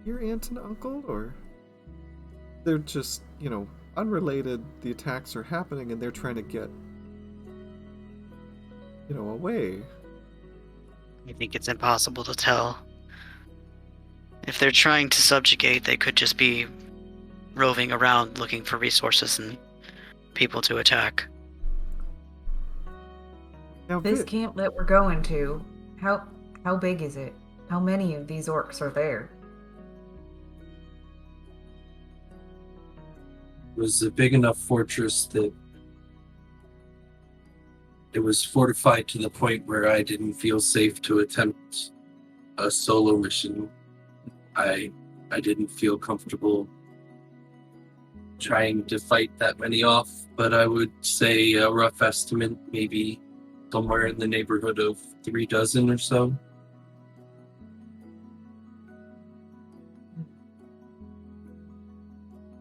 your aunt and uncle, or they're just, unrelated, the attacks are happening and they're trying to get, away? I think it's impossible to tell. If they're trying to subjugate, they could just be roving around looking for resources and people to attack. Now, This camp that we're going to, how big is it? How many of these orcs are there? It was a big enough fortress that it was fortified to the point where I didn't feel safe to attempt a solo mission. I didn't feel comfortable trying to fight that many off, but I would say a rough estimate, maybe somewhere in the neighborhood of 3 dozen or so.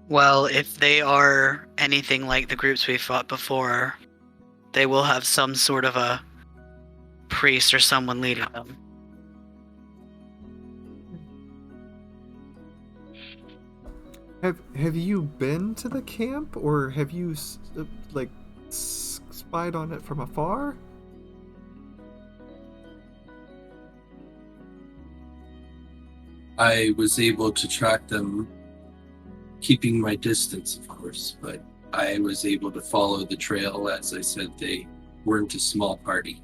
Well, if they are anything like the groups we fought before, they will have some sort of a priest or someone leading them. Have you been to the camp, or have you spied on it from afar? I was able to track them, keeping my distance, of course, but I was able to follow the trail. As I said, they weren't a small party.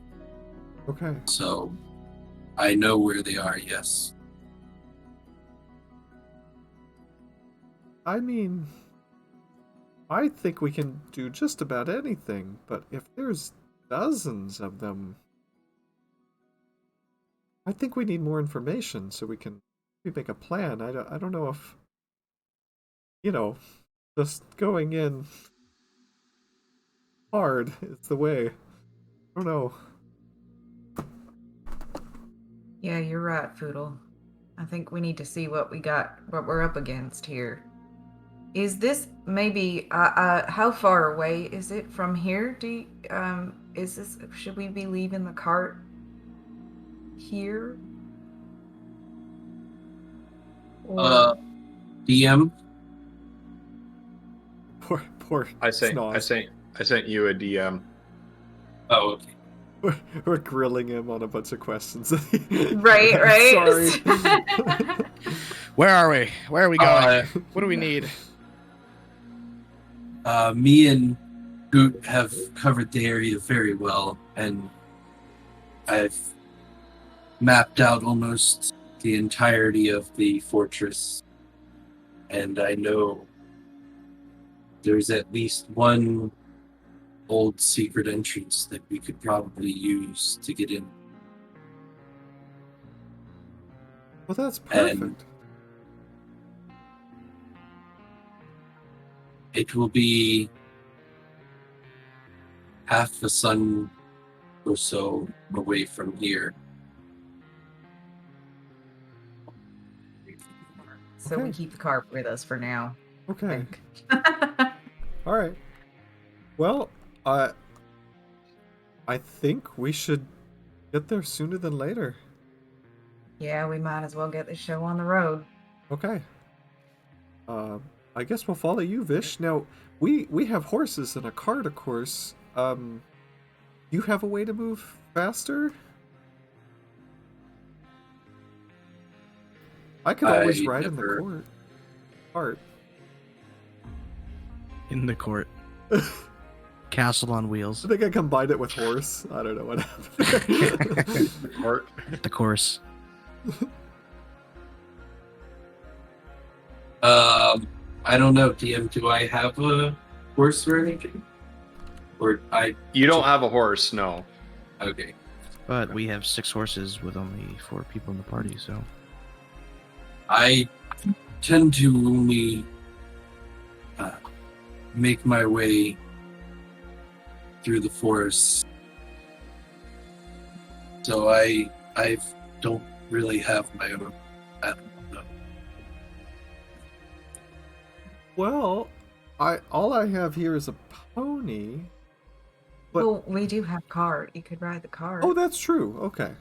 Okay. So I know where they are, yes. I mean, I think we can do just about anything, but if there's dozens of them, I think we need more information so we can make a plan. I don't know if, just going in hard is the way. I don't know. Yeah, you're right, Foodle. I think we need to see what we're up against here. Is this maybe how far away is it from here? Should we be leaving the cart here? Or DM? Poor I sent you a DM. Oh, okay. We're grilling him on a bunch of questions. right. Sorry. Where are we? Where are we going? What do we need? Me and Goot have covered the area very well, and I've mapped out almost the entirety of the fortress. And I know there's at least one old secret entrance that we could probably use to get in. Well, that's perfect. And it will be half a sun or so away from here. So we keep the cart with us for now. Okay. All right. Well, I think we should get there sooner than later. Yeah, we might as well get the show on the road. Okay. I guess we'll follow you, Vish. Now, we have horses and a cart, of course. You have a way to move faster? I could always ride in the cart. In the court. Castle on wheels. I think I combined it with horse. I don't know what happened. Cart. The course. I don't know, DM. Do I have a horse or anything? Or You don't have a horse, no. Okay. But we have 6 horses with only 4 people in the party, so. I tend to only make my way through the forest, so I don't really have my own. I don't know. Well, all I have here is a pony. But... Well, we do have cart. You could ride the cart. Oh, that's true. Okay.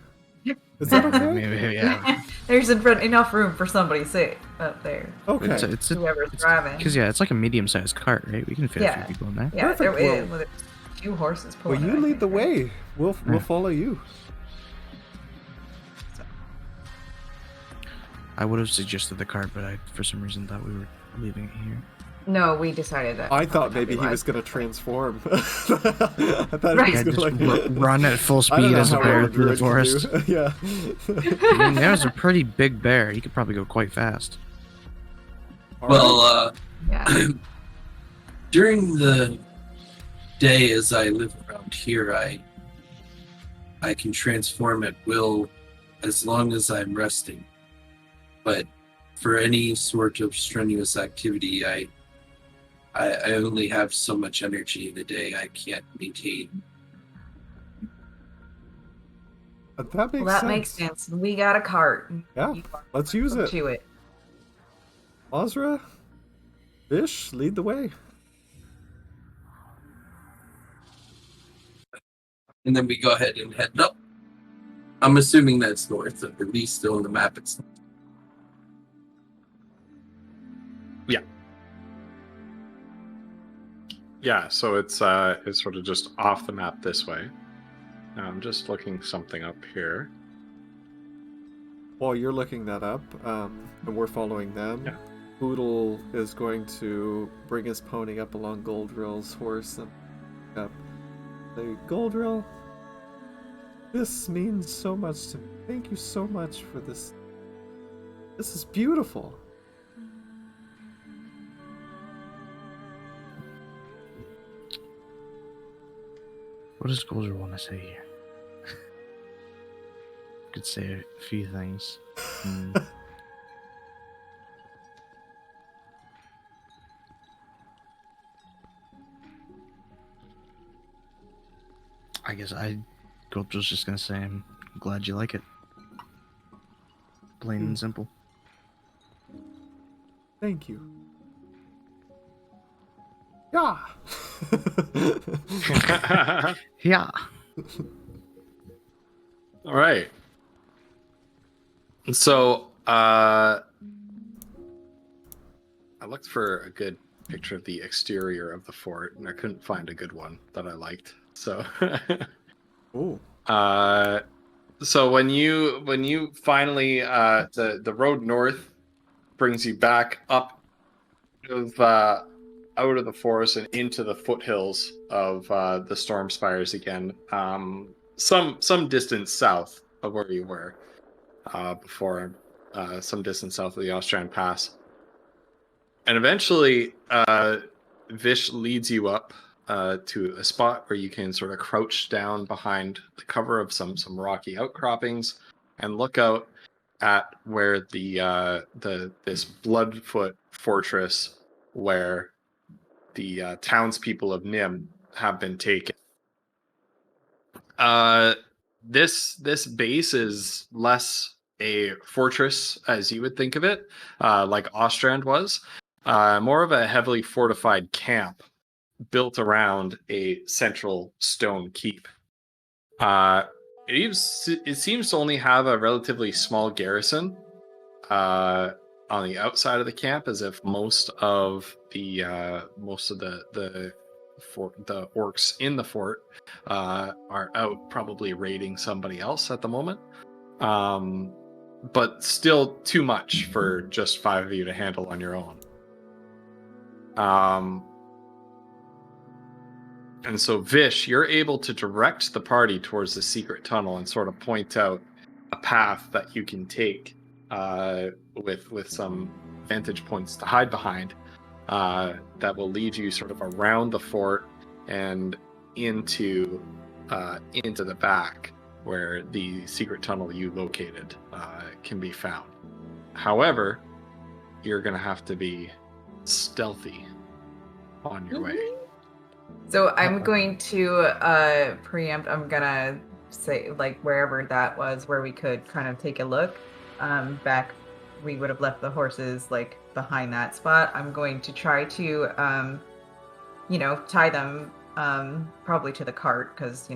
Is that okay? Maybe, yeah. There's enough room for somebody to sit up there. Okay. It's Whoever's driving. Because, yeah, it's like a medium-sized cart, right? We can fit a few people in there. Yeah, Perfect. there's 2 horses Well, pulling. you lead the way. We'll follow you. I would have suggested the cart, but I, for some reason, thought we were leaving it here. No, we decided that. I thought maybe he was going to transform. I thought Right. he was going Just run at full speed as a bear through the forest. Yeah. I mean, there's a pretty big bear. He could probably go quite fast. Well, Yeah. during the day as I live around here, I can transform at will as long as I'm resting. But for any sort of strenuous activity, I only have so much energy in a day. I can't maintain. That makes Well, that sense. makes sense. We got a cart. Yeah, You let's use it. to it. Ozra, Vish, lead the way. And then we go ahead and head up. I'm assuming that's north, at least on the map it's north. Yeah, so it's sort of just off the map this way. Now I'm just looking something up here. While you're looking that up, and we're following them. Yeah. Boodle is going to bring his pony up along Goldrill's horse and up. Say, Goldrill, this means so much to me. Thank you so much for this. This is beautiful. What does Goldrill want to say here? Could say a few things. I guess Goldrill's just gonna say, I'm glad you like it. Plain and simple. Thank you. Yeah. Yeah. All right. So, I looked for a good picture of the exterior of the fort, and I couldn't find a good one that I liked. So, Oh. so when you finally the road north brings you back up of out of the forest and into the foothills of the storm spires again. Some distance south of where you were before, some distance south of the Austrand Pass, and eventually Vish leads you up to a spot where you can sort of crouch down behind the cover of some rocky outcroppings and look out at where this Bloodfoot fortress where the townspeople of Nim have been taken. This base is less a fortress as you would think of it, like Ostrand was, more of a heavily fortified camp built around a central stone keep. It seems to only have a relatively small garrison on the outside of the camp, as if most of the orcs in the fort are out probably raiding somebody else at the moment. But still too much for just 5 of you to handle on your own. And so, Vish, you're able to direct the party towards the secret tunnel and sort of point out a path that you can take with some vantage points to hide behind that will lead you sort of around the fort and into the back where the secret tunnel you located can be found. However, you're going to have to be stealthy on your way. So I'm going to preempt. I'm gonna say, like, wherever that was, where we could kind of take a look. Back, we would have left the horses like behind that spot. I'm going to try to, tie them probably to the cart, because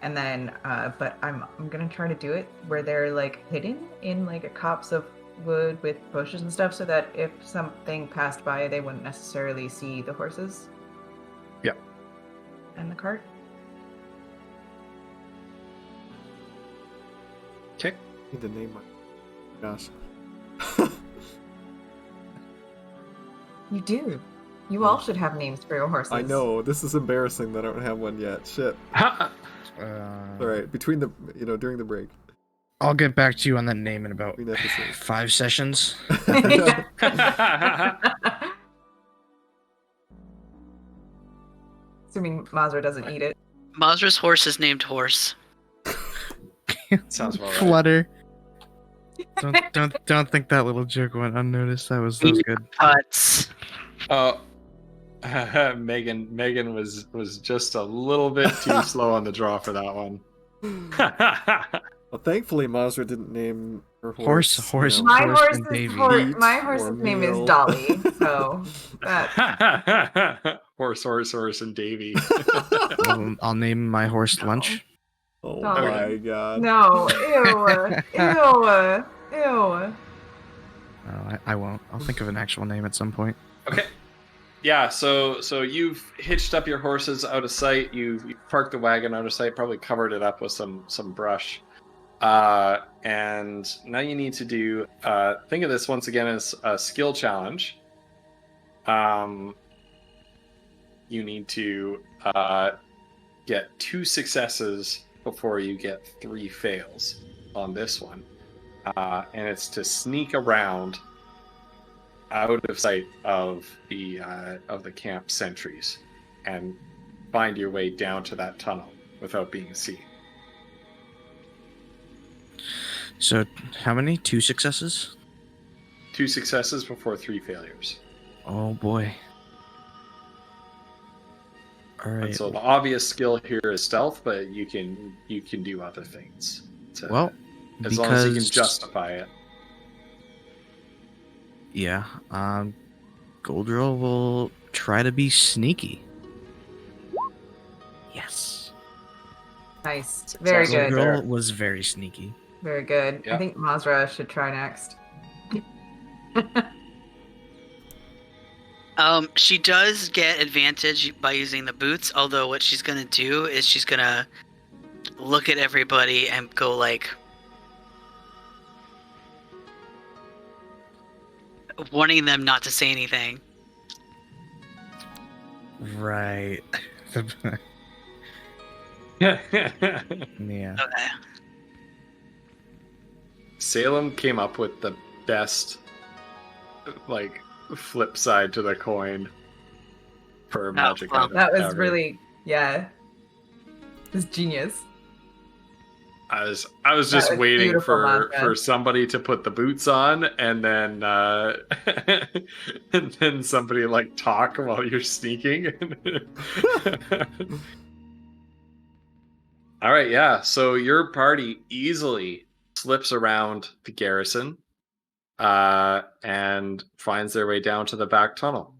and then, but I'm gonna try to do it where they're like hidden in like a copse of wood with bushes and stuff, so that if something passed by, they wouldn't necessarily see the horses. Yep. And the cart. Okay. Need to name my. Gosh. You do. You all should have names for your horses. I know. This is embarrassing that I don't have one yet. Shit. All right. Between the during the break. I'll get back to you on that name in about Between episodes. 5 sessions. Assuming Mazra doesn't eat it. Mazra's horse is named Horse. Sounds about right. Flutter. Don't think that little joke went unnoticed. That was good. Putts. Oh, Megan was just a little bit too slow on the draw for that one. Well, thankfully, Mazra didn't name her horse. Horse. My Horse horse's and Davy. my horse's name is meal. Dolly. So that. horse, and Davy. I'll name my horse Lunch. Oh Oh. my god. No. Ew. No, I won't. I'll think of an actual name at some point. Okay. Yeah, so you've hitched up your horses out of sight. You parked the wagon out of sight, probably covered it up with some brush. And now you need to do. Think of this once again as a skill challenge. You need to get 2 successes before you get 3 fails on this one, and it's to sneak around out of sight of the camp sentries and find your way down to that tunnel without being seen. So, how many? 2 successes? 2 successes before 3 failures. Oh boy. All And right. so the obvious skill here is stealth, but you can do other things. Well, as long as you can justify it. Yeah. Goldrill will try to be sneaky. Yes. Nice. Very Successful. good. Goldrill was very sneaky. Very good. Yeah. I think Mazra should try next. She does get advantage by using the boots, although what she's gonna do is she's gonna look at everybody and go like, warning them not to say anything. Right. Yeah. Yeah. Okay. Salem came up with the best, like, flip side to the coin for magic. well, item That was ever. really, yeah. It was genius. I was That just was waiting beautiful, for Mazda. somebody to put the boots on, and then and then somebody like talk while you're sneaking. All right, yeah. So your party easily slips around the garrison and finds their way down to the back tunnel.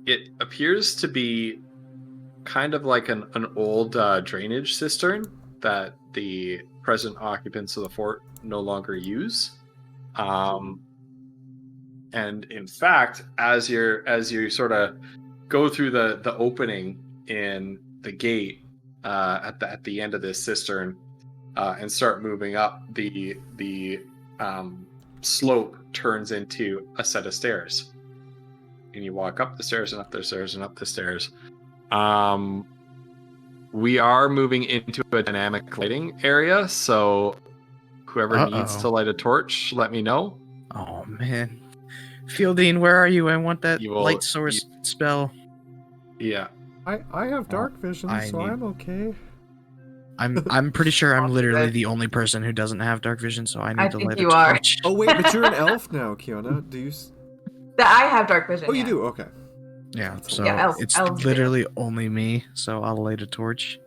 It appears to be kind of like an old drainage cistern that the present occupants of the fort no longer use. And in fact, as you sort of go through the opening in the gate at the end of this cistern and start moving up, the slope turns into a set of stairs, and you walk up the stairs and up the stairs and up the stairs. We are moving into a dynamic lighting area, so whoever needs to light a torch, let me know. Oh man. Fieldine, where are you? I want that You will- light source spell. Yeah. I have dark vision, I so need- I'm okay. I'm pretty sure I'm literally Okay. the only person who doesn't have dark vision, so I need I to think light you a are. torch. Oh wait, but you're an elf now, Kiona. Do you? I have dark vision. Oh, you yeah. do. Okay. Yeah, so Yeah, it's elves do. literally only me, so I'll light a torch.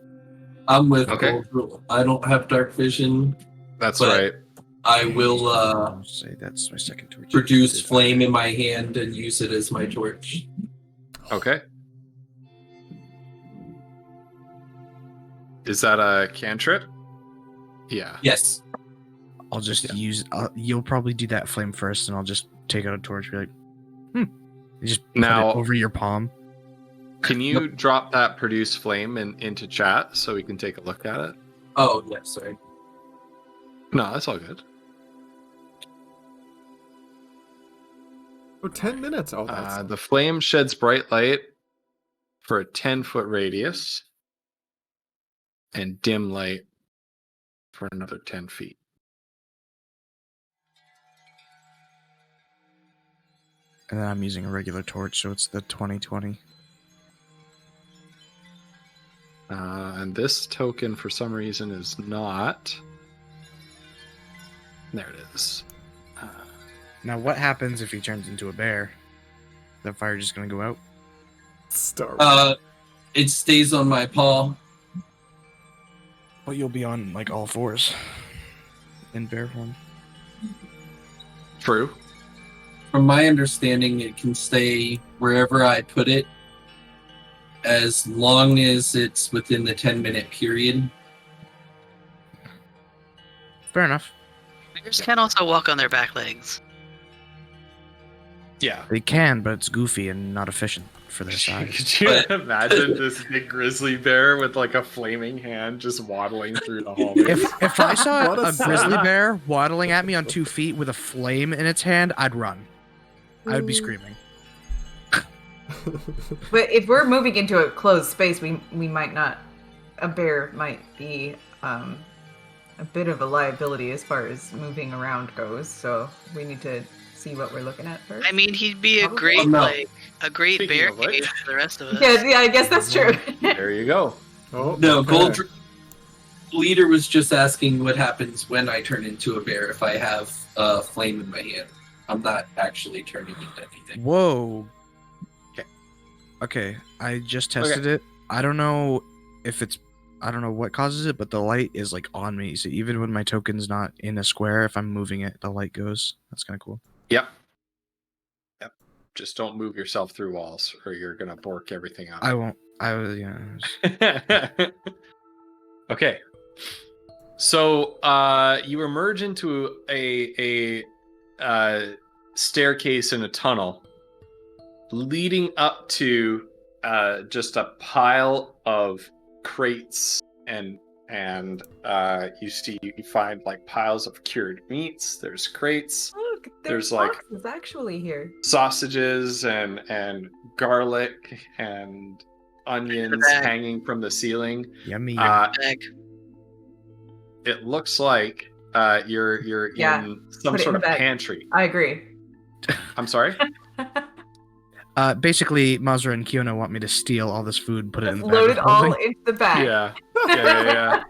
I'm with Okay. Goldrill. I don't have dark vision. That's But- right. I will I'll say that's my second torch. produce flame in my hand and use it as my torch. Okay. Is that a cantrip? Yeah. Yes. I'll just use. You'll probably do that flame first, and I'll just take out a torch. Be like, You just put Now- it over your palm. Can you drop that produce flame into chat so we can take a look at it? Oh, yes, sorry. No, that's all good. Oh, 10 minutes. Oh, that's The flame sheds bright light for a 10-foot radius and dim light for another 10 feet. And then I'm using a regular torch, so it's the 2020. And this token, for some reason, is not. There it is. Now, what happens if he turns into a bear? The fire just gonna go out? Star. It stays on my paw. But you'll be on like all fours in bear form. True. From my understanding, it can stay wherever I put it as long as it's within the 10-minute period. Fair enough. Bears can also walk on their back legs. Yeah. They can, but it's goofy and not efficient for their size. Could you But- imagine this big grizzly bear with like a flaming hand just waddling through the hallway? If I saw What a a grizzly setup. bear waddling at me on 2 feet with a flame in its hand, I'd run. I would be screaming. But if we're moving into a closed space, we might not. A bear might be a bit of a liability as far as moving around goes. So we need to see what we're looking at first. I mean, he'd be a Probably. great Oh, no. like a great Speaking bear of which- cage for the rest of us. Yeah, I guess that's true. There you go. Oh, No, okay. Gold Leader was just asking what happens when I turn into a bear if I have a flame in my hand. I'm not actually turning into anything. Whoa. Okay. Okay, I just tested it. I don't know if it's. I don't know what causes it, but the light is like on me. So even when my token's not in a square, if I'm moving it, the light goes. That's kind of cool. Yep. Just don't move yourself through walls, or you're gonna bork everything up. I won't. I was. Yeah. Okay. So you emerge into a staircase in a tunnel leading up to just a pile of crates and you find like piles of cured meats. There's crates, Look, There's, there's like- boxes actually here. sausages and garlic and onions bag. hanging from the ceiling. Yummy. Bag. It looks like you're Yeah, in some put it sort in of the bag. pantry. I agree. I'm sorry. Basically, Mazra and Kiona want me to steal all this food, put it in the bag. Load of it all holding. into the bag. Yeah.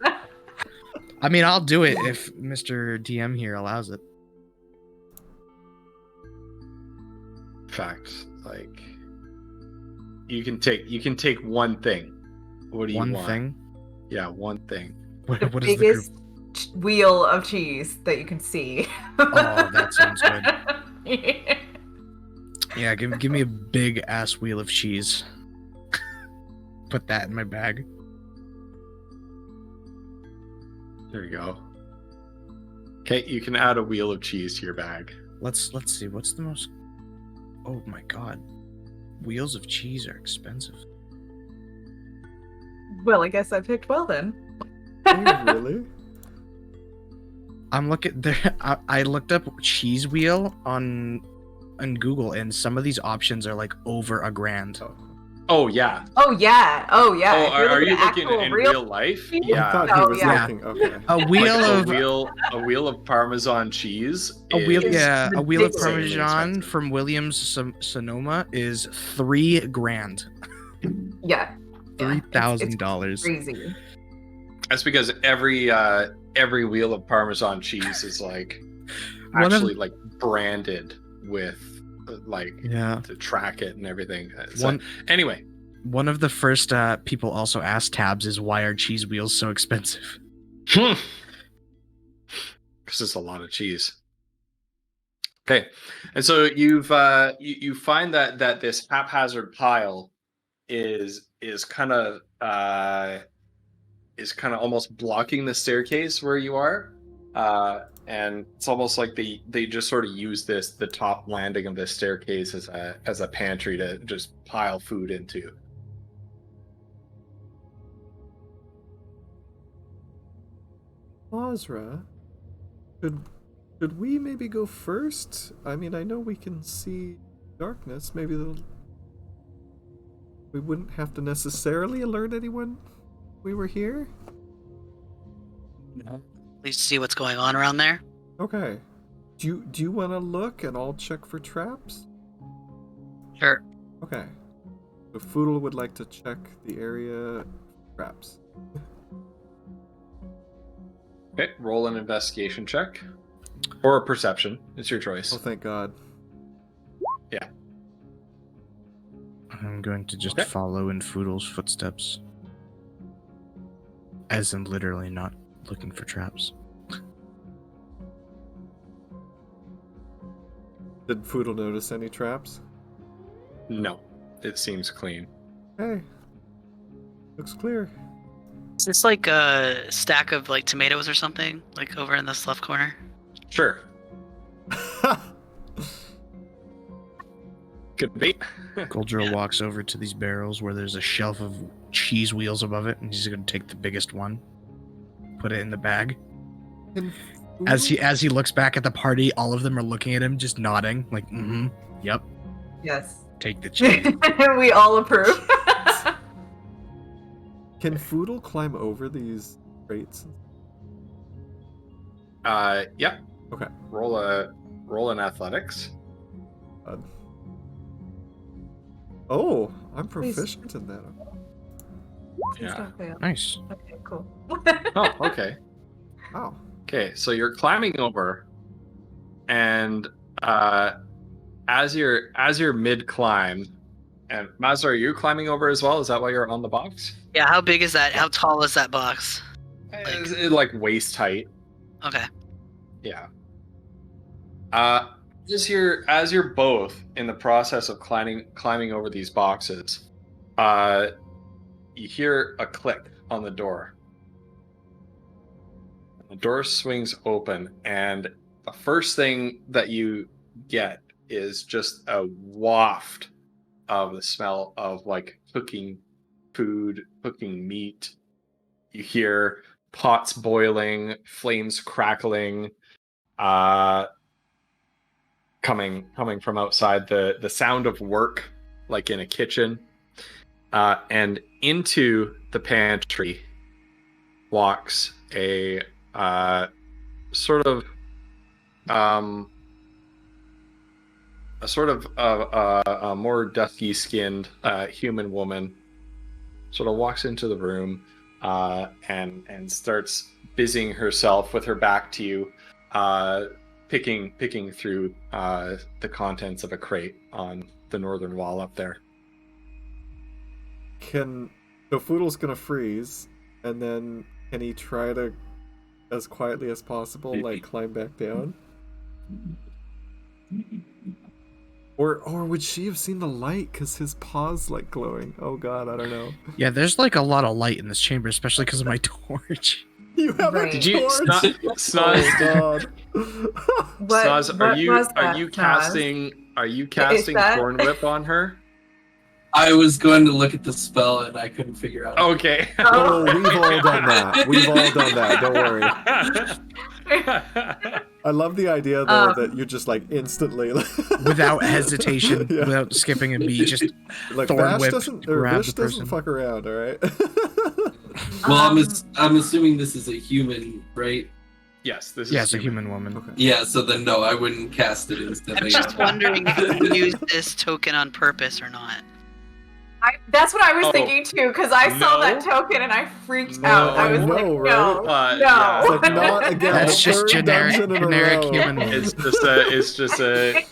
I mean, I'll do it if Mr. DM here allows it. Facts. Like you can take one thing. What do you One want? thing. Yeah, one thing. What, The what is the biggest group? wheel of cheese that you can see. Oh, that sounds good. Yeah, give me a big ass wheel of cheese. Put that in my bag. There you go. Okay, you can add a wheel of cheese to your bag. Let's see. What's the most? Oh my god, wheels of cheese are expensive. Well, I guess I picked well then. Are you really? I'm looking there. I looked up cheese wheel on Google, and some of these options are like over $1,000. Oh yeah. Oh yeah. Oh, If you're are you at looking actual in real life? cheese? I Yeah. thought he Oh, was yeah. looking. Okay. A wheel Like of a wheel of Parmesan cheese. a wheel, is yeah, a wheel of ridiculously Parmesan expensive. from Williams Sonoma is $3,000. Yeah. $3,000. Crazy. That's because every wheel of Parmesan cheese is like One of- actually like branded with like Yeah. to track it and everything. One Anyway, one of the first people also asked Tabs is why are cheese wheels so expensive? because it's a lot of cheese. Okay, and so you've you find that this haphazard pile is kind of almost blocking the staircase where you are, and it's almost like they just sort of use the top landing of this staircase as a pantry to just pile food into. Azra, should we maybe go first? I mean, I know we can see darkness. Maybe we wouldn't have to necessarily alert anyone we were here. At least see what's going on around there. Okay. Do you want to look and I'll check for traps? Sure. Okay. So Foodle would like to check the area traps. Okay, roll an investigation check or a perception. It's your choice. Oh, thank God. I'm going to just Okay. follow in Foodle's footsteps. As in literally not looking for traps. Did Foodle notice any traps? No, it seems clean. Hey. Looks clear. Is this like a stack of like tomatoes or something? Like over in this left corner? Sure. Could be. Goldrill walks over to these barrels where there's a shelf of cheese wheels above it, and he's gonna take the biggest one, put it in the bag. Can As Foodle- he looks back at the party, all of them are looking at him, just nodding, like, mm-hmm, yep, Yes. take the cheese. We all approve. Can Foodle climb over these crates? Yeah. Okay. Roll an athletics. Oh, I'm Please. proficient in that. Please Yeah. don't fail. Nice. Okay, cool. Oh, okay. Wow. Okay, so you're climbing over, and as you're mid climb, and Mazda, are you climbing over as well? Is that why you're on the box? Yeah, how big is that? How tall is that box? Is it like waist height? Okay. Yeah. As you're both in the process of climbing over these boxes, you hear a click on the door. The door swings open, and the first thing that you get is just a waft of the smell of like cooking food, cooking meat. You hear pots boiling, flames crackling, coming from outside. The sound of work, like in a kitchen, and into the pantry walks a sort of a more dusky-skinned human woman. Sort of walks into the room and starts busying herself with her back to you, picking through the contents of a crate on the northern wall up there. So Foodle's gonna freeze, and then can he try to, as quietly as possible, like climb back down? Or would she have seen the light because his paw's like glowing? Oh god, I don't know. Yeah, there's like a lot of light in this chamber, especially because of my torch. You have Right. a Did you torch! Snoz, Oh god. What are you was that, are you Snoz? casting that- Thorn Whip on her? I was going to look at the spell and I couldn't figure out. Okay. Oh, we've all done that. We've all done that. Don't worry. I love the idea though that you're just like instantly Without hesitation, Yeah. without skipping a beat, just like Thorn Vash whip, doesn't or grab Vish the doesn't person. fuck around, all right? Well, I'm assuming this is a human, right? Yes, this yeah, is it's a human woman. Okay. Yeah, so then no, I wouldn't cast it instantly. I'm just wondering if you use this token on purpose or not. That's what I was Oh. thinking too, because I saw No. that token and I freaked No, out. I I was know, like, no, right? Yeah. It's like not again. That's the just third generic- dungeon in a generic row. human.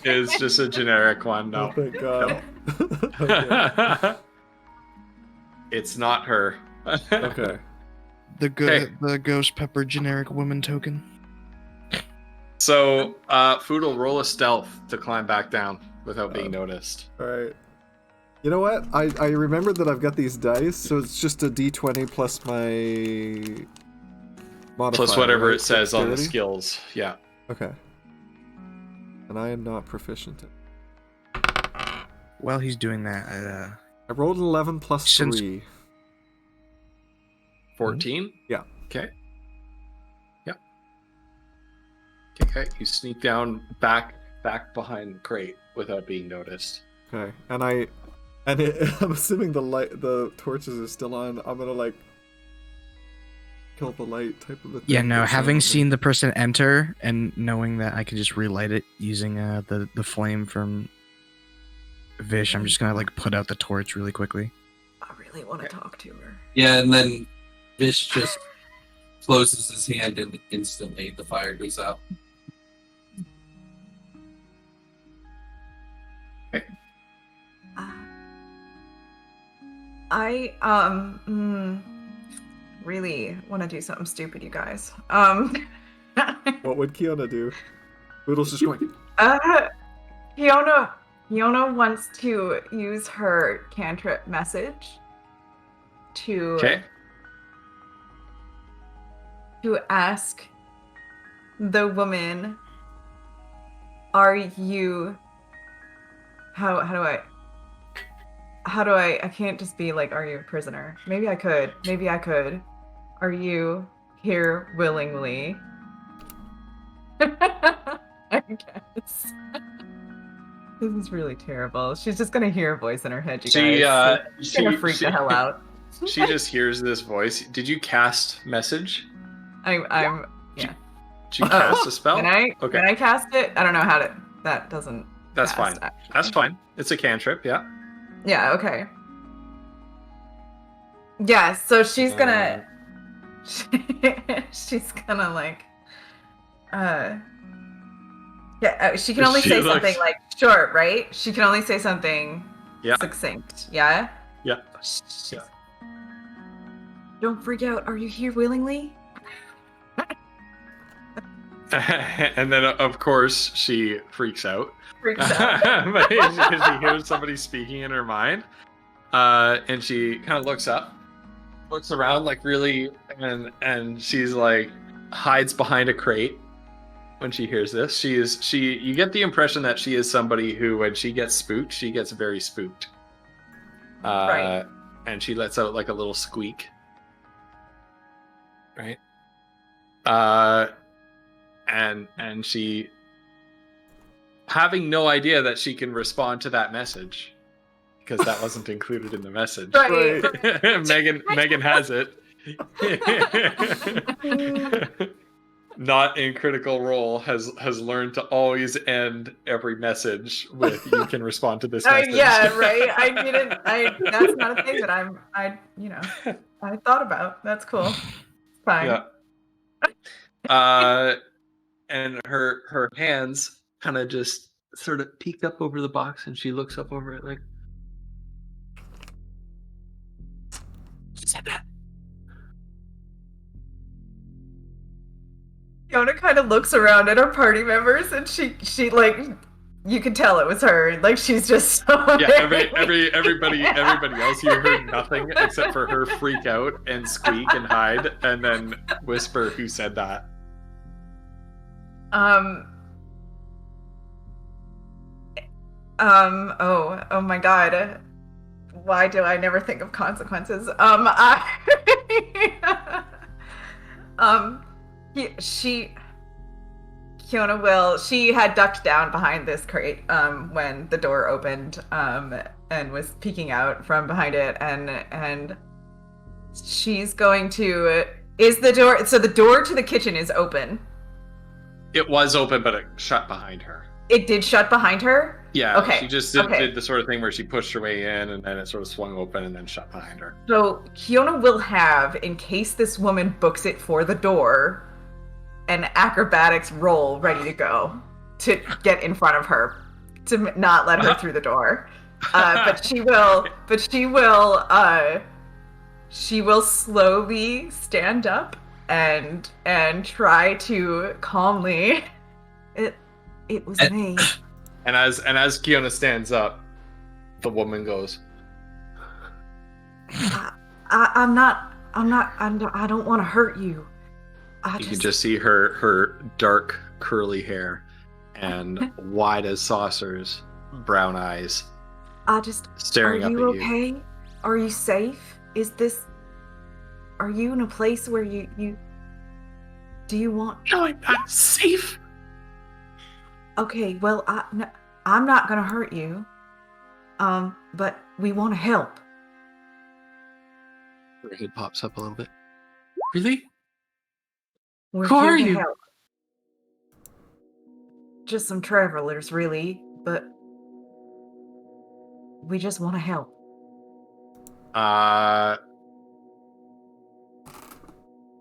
It's just a generic one. Oh, No. thank God. Okay. It's not her. Okay. The ghost pepper generic woman token. So, Foodle, roll a stealth to climb back down without being noticed. All right. You know what? I remember that I've got these dice, so it's just a d20 plus my modifier. Plus whatever right? it says on the Dexterity? skills. Yeah. Okay. And I am not proficient in. While he's doing that, I rolled an 11 plus Since- 3. 14? Yeah. Okay. Yep. Okay, you sneak down back behind the crate without being noticed. Okay. I'm assuming the torches are still on. I'm gonna like kill the light type of a thing. yeah, no. That's Having happening. seen the person enter and knowing that I can just relight it using the flame from Vish, I'm just gonna like put out the torch really quickly. I really want to talk to her. Yeah, and then Vish just closes his hand and instantly the fire goes out. I really want to do something stupid, you guys. What would Kiona do? Boodle's just going. Fiona wants to use her cantrip message to ask the woman, "Are you How do I can't just be like, are you a prisoner? Maybe I could. Are you here willingly? I guess. This is really terrible. She's just gonna hear a voice in her head, you guys. She's gonna freak the hell out. She just hears this voice. Did you cast message? I'm yeah. Did you cast a spell? Can I cast it? I don't know how to. That doesn't. That's cast, fine. actually. That's fine. It's a cantrip. Yeah. Yeah. Okay. Yeah. So she's gonna. She's gonna like. Yeah. She can only say something like short, right? She can only say something. Yeah. Succinct. Yeah. Yeah. Yeah. Don't freak out. Are you here willingly? And then, of course, she freaks out. Freaks out. Because she hears somebody speaking in her mind. And she kind of looks around like really, and she's like, hides behind a crate when she hears this. You get the impression that she is somebody who, when she gets spooked, she gets very spooked. Right. And she lets out like a little squeak. Right. And she, having no idea that she can respond to that message, because that wasn't included in the message. Right. Megan has it. Not in Critical Role has learned to always end every message with "you can respond to this message." Yeah, right. That's not a thing that I thought about. That's cool. Fine. Yeah. And her hands kind of just sort of peek up over the box, and she looks up over it like, "Who said that?" Fiona kind of looks around at her party members, and she like, you can tell it was her. Like she's just so Yeah, everybody else, you heard nothing except for her freak out and squeak and hide, and then whisper, "Who said that?" Oh my God. Why do I never think of consequences? She had ducked down behind this crate when the door opened and was peeking out from behind it, and she's going to, the door to the kitchen is open. It was open, but it shut behind her. It did shut behind her? Yeah, okay. She just did the sort of thing where she pushed her way in, and then it sort of swung open and then shut behind her. So Kiona will have, in case this woman books it for the door, an acrobatics roll ready to go to get in front of her, to not let her through the door. But she will slowly stand up and try to calmly. It was me. And as Kiona stands up, the woman goes, I don't want to hurt you. You can just see her dark curly hair and wide as saucers brown eyes staring up at you. Are you okay? Are you safe? Are you in a place where you do you want? No, I'm not safe. Okay, well, I'm not gonna hurt you. But we want to help. Her head pops up a little bit. Really? We're Who here are to you? help. Just some travelers, really, but we just want to help.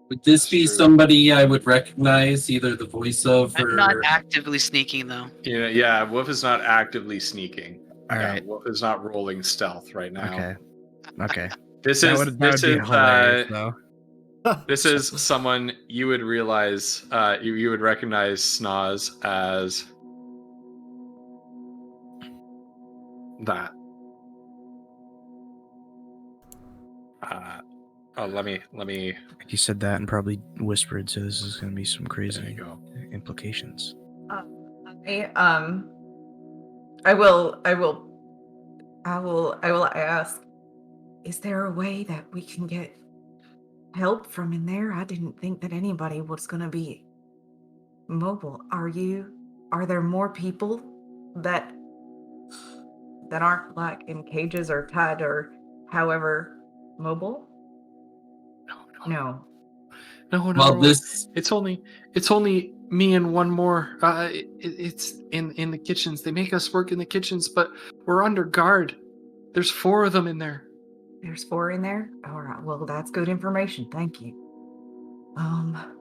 Would this be somebody I would recognize, either the voice of or... I'm not actively sneaking, though. Yeah, Wolf is not actively sneaking. All right. Wolf is not rolling stealth right now. Okay. This is someone you would realize. You would recognize Snoz as that. Let me. He said that and probably whispered, so this is going to be some There crazy you go. implications. I will ask, is there a way that we can get help from in there? I didn't think that anybody was gonna be mobile. Are there more people that aren't like in cages or tied or however mobile? No. No. Well, this It's only me and one more. It's in the kitchens. They make us work in the kitchens, but we're under guard. There's 4 of them in there. There's 4 in there? All right. Well, that's good information. Thank you.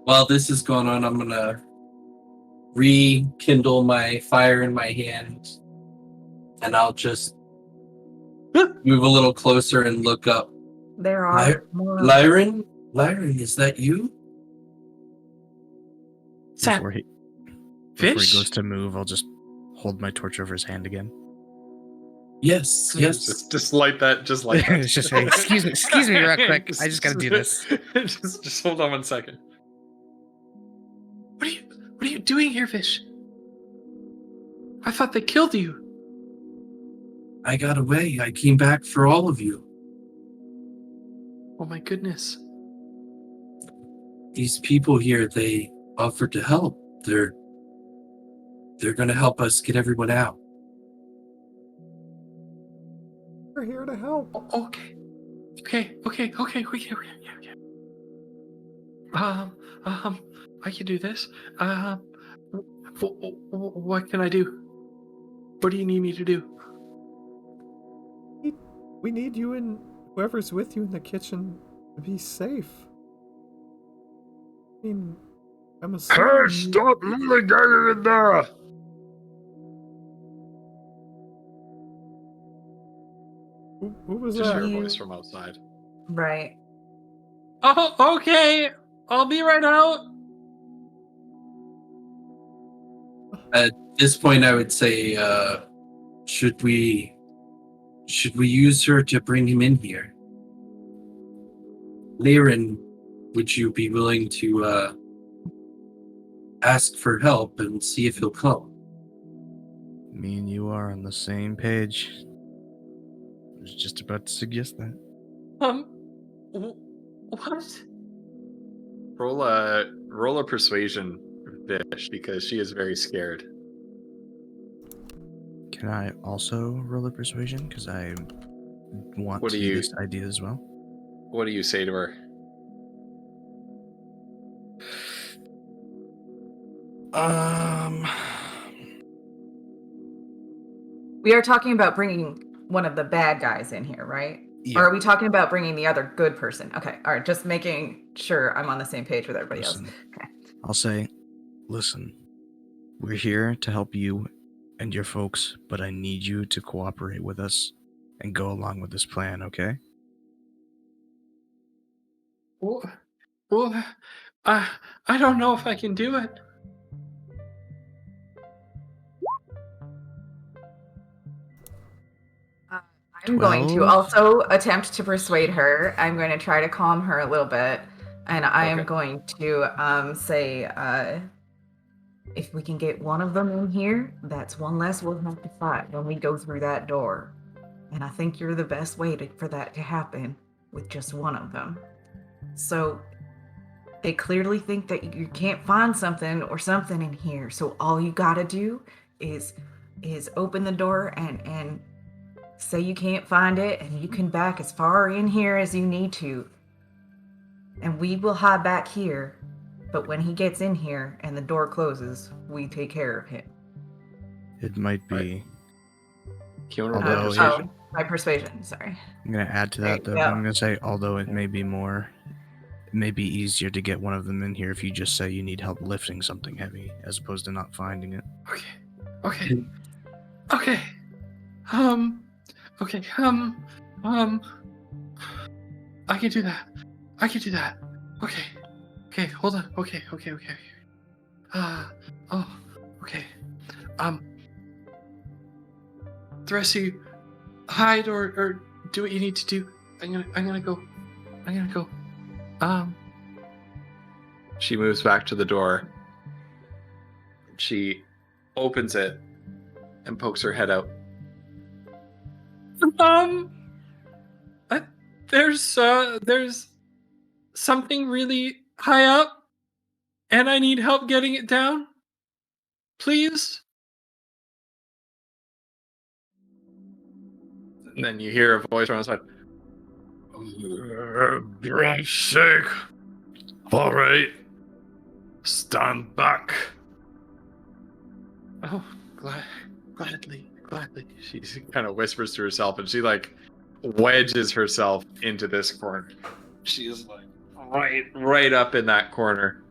while this is going on, I'm gonna rekindle my fire in my hand, and I'll just move a little closer and look up. there are more. Lyron, is that you? Before he Fish? goes to move, I'll just hold my torch over his hand again. Yes. Just like that. Just like that. It's just, hey, excuse me real quick. I just gotta do this. just hold on 1 second. What are you doing here, Fish? I thought they killed you. I got away. I came back for all of you. Oh my goodness. These people here, they offered to help. They're gonna help us get everyone out. We're here to help. Okay. I can do this. What can I do? What do you need me to do? We need you and whoever's with you in the kitchen to be safe. I mean, I'm assuming. moving down in there! Who was Just that? your voice from outside. Right. Oh, okay. I'll be right out. At this point, I would say, should we use her to bring him in here? Lyron, would you be willing to ask for help and see if he'll come? Me and you are on the same page. I was just about to suggest that. What? Roll a persuasion, Fish, because she is very scared. Can I also roll a persuasion? Because I want What to do do you- this idea as well. What do you say to her? We are talking about bringing one of the bad guys in here, right? Yeah. Or are we talking about bringing the other good person? Okay. All right. Just making sure I'm on the same page with everybody else. Listen, Okay. I'll say, listen, we're here to help you and your folks, but I need you to cooperate with us and go along with this plan, okay? Well, I don't know if I can do it. I'm going to 12? also attempt to persuade her. I'm going to try to calm her a little bit. And I am Okay. going to say, if we can get one of them in here, that's one less we'll have to fight when we go through that door. And I think you're the best way for that to happen with just one of them. So they clearly think that you can't find something or something in here. So all you gotta do is open the door and say you can't find it, and you can back as far in here as you need to. And we will hide back here. But when he gets in here and the door closes, we take care of him. It might be. Can you roll Although- persuasion? My persuasion, sorry. I'm going to add to that, though. Yeah. I'm going to say, although it may be easier to get one of them in here if you just say you need help lifting something heavy, as opposed to not finding it. Okay. Okay. I can do that. Okay, hold on. Okay. Okay. The rest of you, hide or do what you need to do. I'm gonna go. She moves back to the door. She opens it and pokes her head out. There's something really high up, and I need help getting it down. Please. And then you hear a voice from outside. Your sake. All right. Stand back. Oh, gladly. She kind of whispers to herself, and she like wedges herself into this corner. She is like right up in that corner.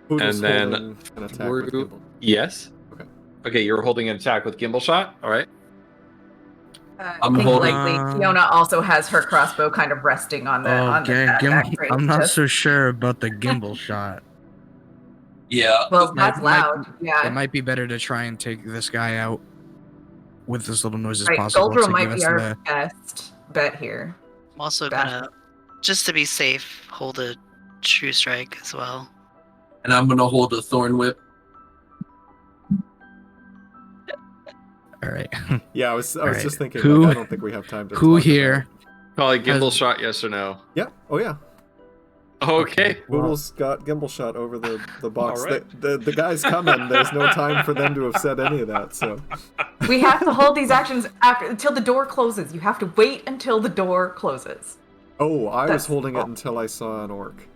Poodle's And then holding an attack with Gimbal. Yes. Okay, you're holding an attack with Gimbal Shot. All right. I'm think holding- likely Fiona also has her crossbow kind of resting on the back range. I'm not just- so sure about the gimbal shot. Yeah. Well, that's It might- loud. Yeah. It might be better to try and take this guy out with as little noise as Right, possible Goldrill to might give be us our the. best bet here. I'm also Back. gonna, just to be safe, hold a true strike as well. And I'm gonna hold a thorn whip. All right. Yeah, I was Alright. just thinking. Who- like, I don't think we have time to. Who talk here? Call it Gimbal Has- Shot, yes or no? about- Yeah. Oh yeah. Okay. Poodle's got Gimbal Shot over the box. All right. The guy's coming. There's no time for them to have said any of that. So We have to hold these actions until the door closes. You have to wait until the door closes. I was That's holding it all. until I saw an orc.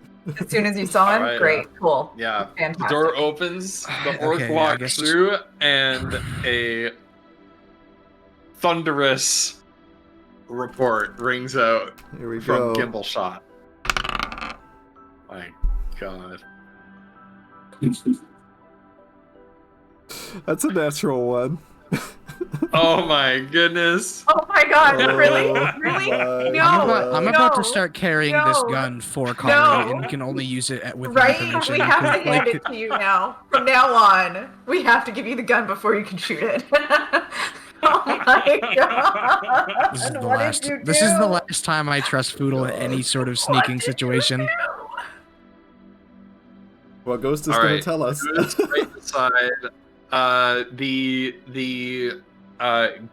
As soon as you saw him, Alright, great, cool. Yeah. Fantastic. The door opens, the orc Okay, I walks guess- through, and a thunderous report rings out Here we from go. Gimbal Shot. My God. That's a natural one. Oh my goodness. Oh my god, Oh really? my Really? God. No. I'm about to no, start carrying this no, gun for Carly, no. and we can only use it with my Right? permission. We have to because, hand like, it to you now. From now on, we have to give you the gun before you can shoot it. Oh my god! This is the What did last. you This is the do? last time I trust Foodle in any sort of What sneaking did you situation. do? Well, Ghost is All going right. to tell us. Goes right beside. The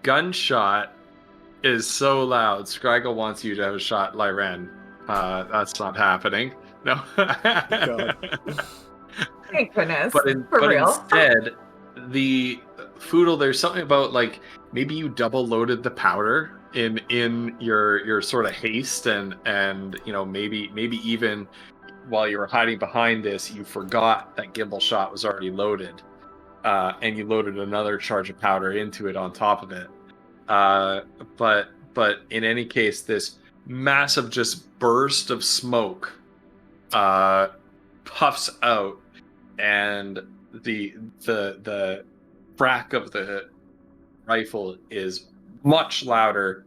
gunshot is so loud. Scraggle wants you to have a shot, Lyran. That's not happening. No. Thank goodness. But For real. instead, the Foodle, there's something about like maybe you double loaded the powder in your sort of haste and you know maybe even while you were hiding behind this you forgot that Gimbal Shot was already loaded, and you loaded another charge of powder into it on top of it. But in any case, this massive just burst of smoke puffs out, and the crack of the rifle is much louder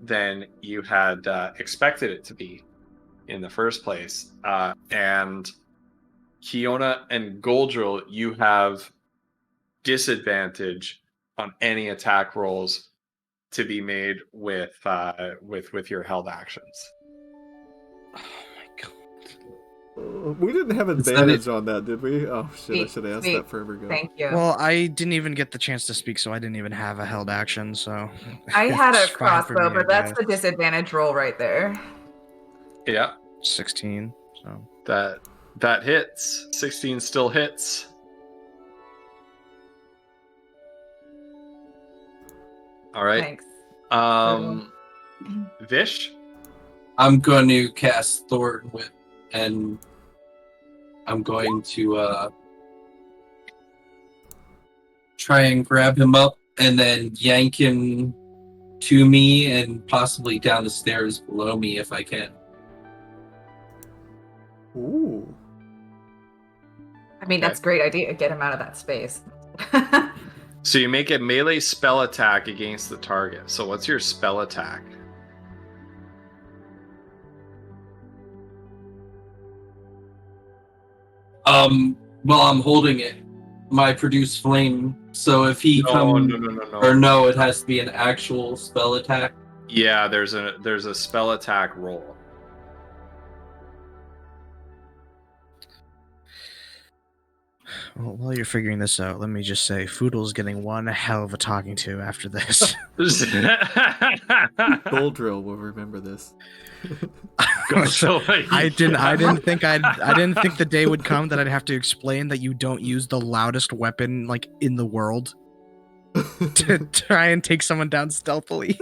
than you had expected it to be in the first place. And Kiona and Goldrill, you have disadvantage on any attack rolls to be made with your held actions. We didn't have Is that advantage on that, did we? Oh shit! I Sweet, should have asked sweet. that forever ago. Thank you. Well, I didn't even get the chance to speak, so I didn't even have a held action. So I had a it's fine for crossbow, me, but I that's the guess. disadvantage roll right there. Yeah, 16. So that hits. 16 still hits. All right. Thanks. Vish. I'm going to cast Thorn Whip, and I'm going to try and grab him up and then yank him to me and possibly down the stairs below me if I can. Ooh. I mean, that's a great idea. Get him out of that space. So you make a melee spell attack against the target. So what's your spell attack? Well, I'm holding it. My produce flame. So if he comes, No. or no, it has to be an actual spell attack. Yeah, there's a spell attack roll. Well, while you're figuring this out, let me just say, Foodle's getting one hell of a talking to after this. Goldrill will remember this. I didn't think the day would come that I'd have to explain that you don't use the loudest weapon like in the world to try and take someone down stealthily.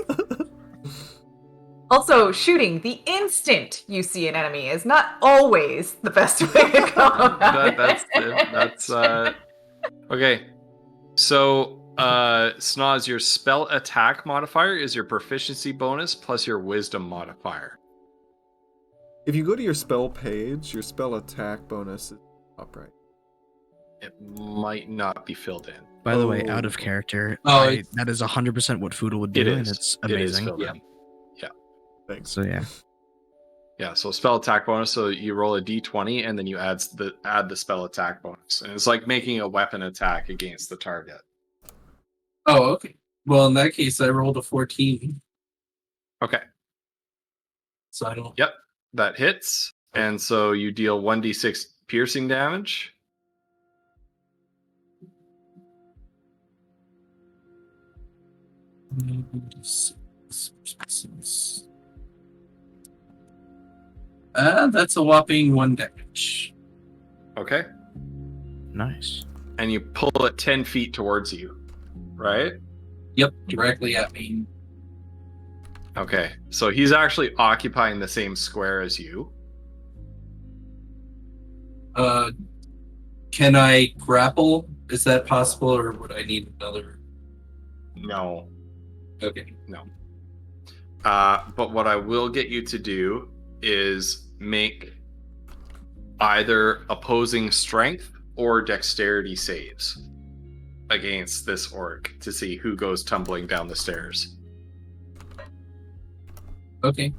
Also, shooting the instant you see an enemy is not always the best way to go. That's okay. So, Snoz, your spell attack modifier is your proficiency bonus plus your wisdom modifier. If you go to your spell page, your spell attack bonus is up right. It might not be filled in. By the way, out of character, that is 100% what Foodle would do, and it's amazing. It is filled in. Thanks. So yeah. Yeah, so spell attack bonus, so you roll a d20 and then you add the spell attack bonus. And it's like making a weapon attack against the target. Oh, okay. Well, in that case, I rolled a 14. Okay. So I don't... Yep, that hits. And so you deal 1d6 piercing damage. That's a whopping 1 damage. Okay. Nice. And you pull it 10 feet towards you, right? Yep, directly at me. Okay, so he's actually occupying the same square as you. Can I grapple? Is that possible, or would I need another? No. Okay. No. But what I will get you to do is make either opposing strength or dexterity saves against this orc to see who goes tumbling down the stairs. Okay.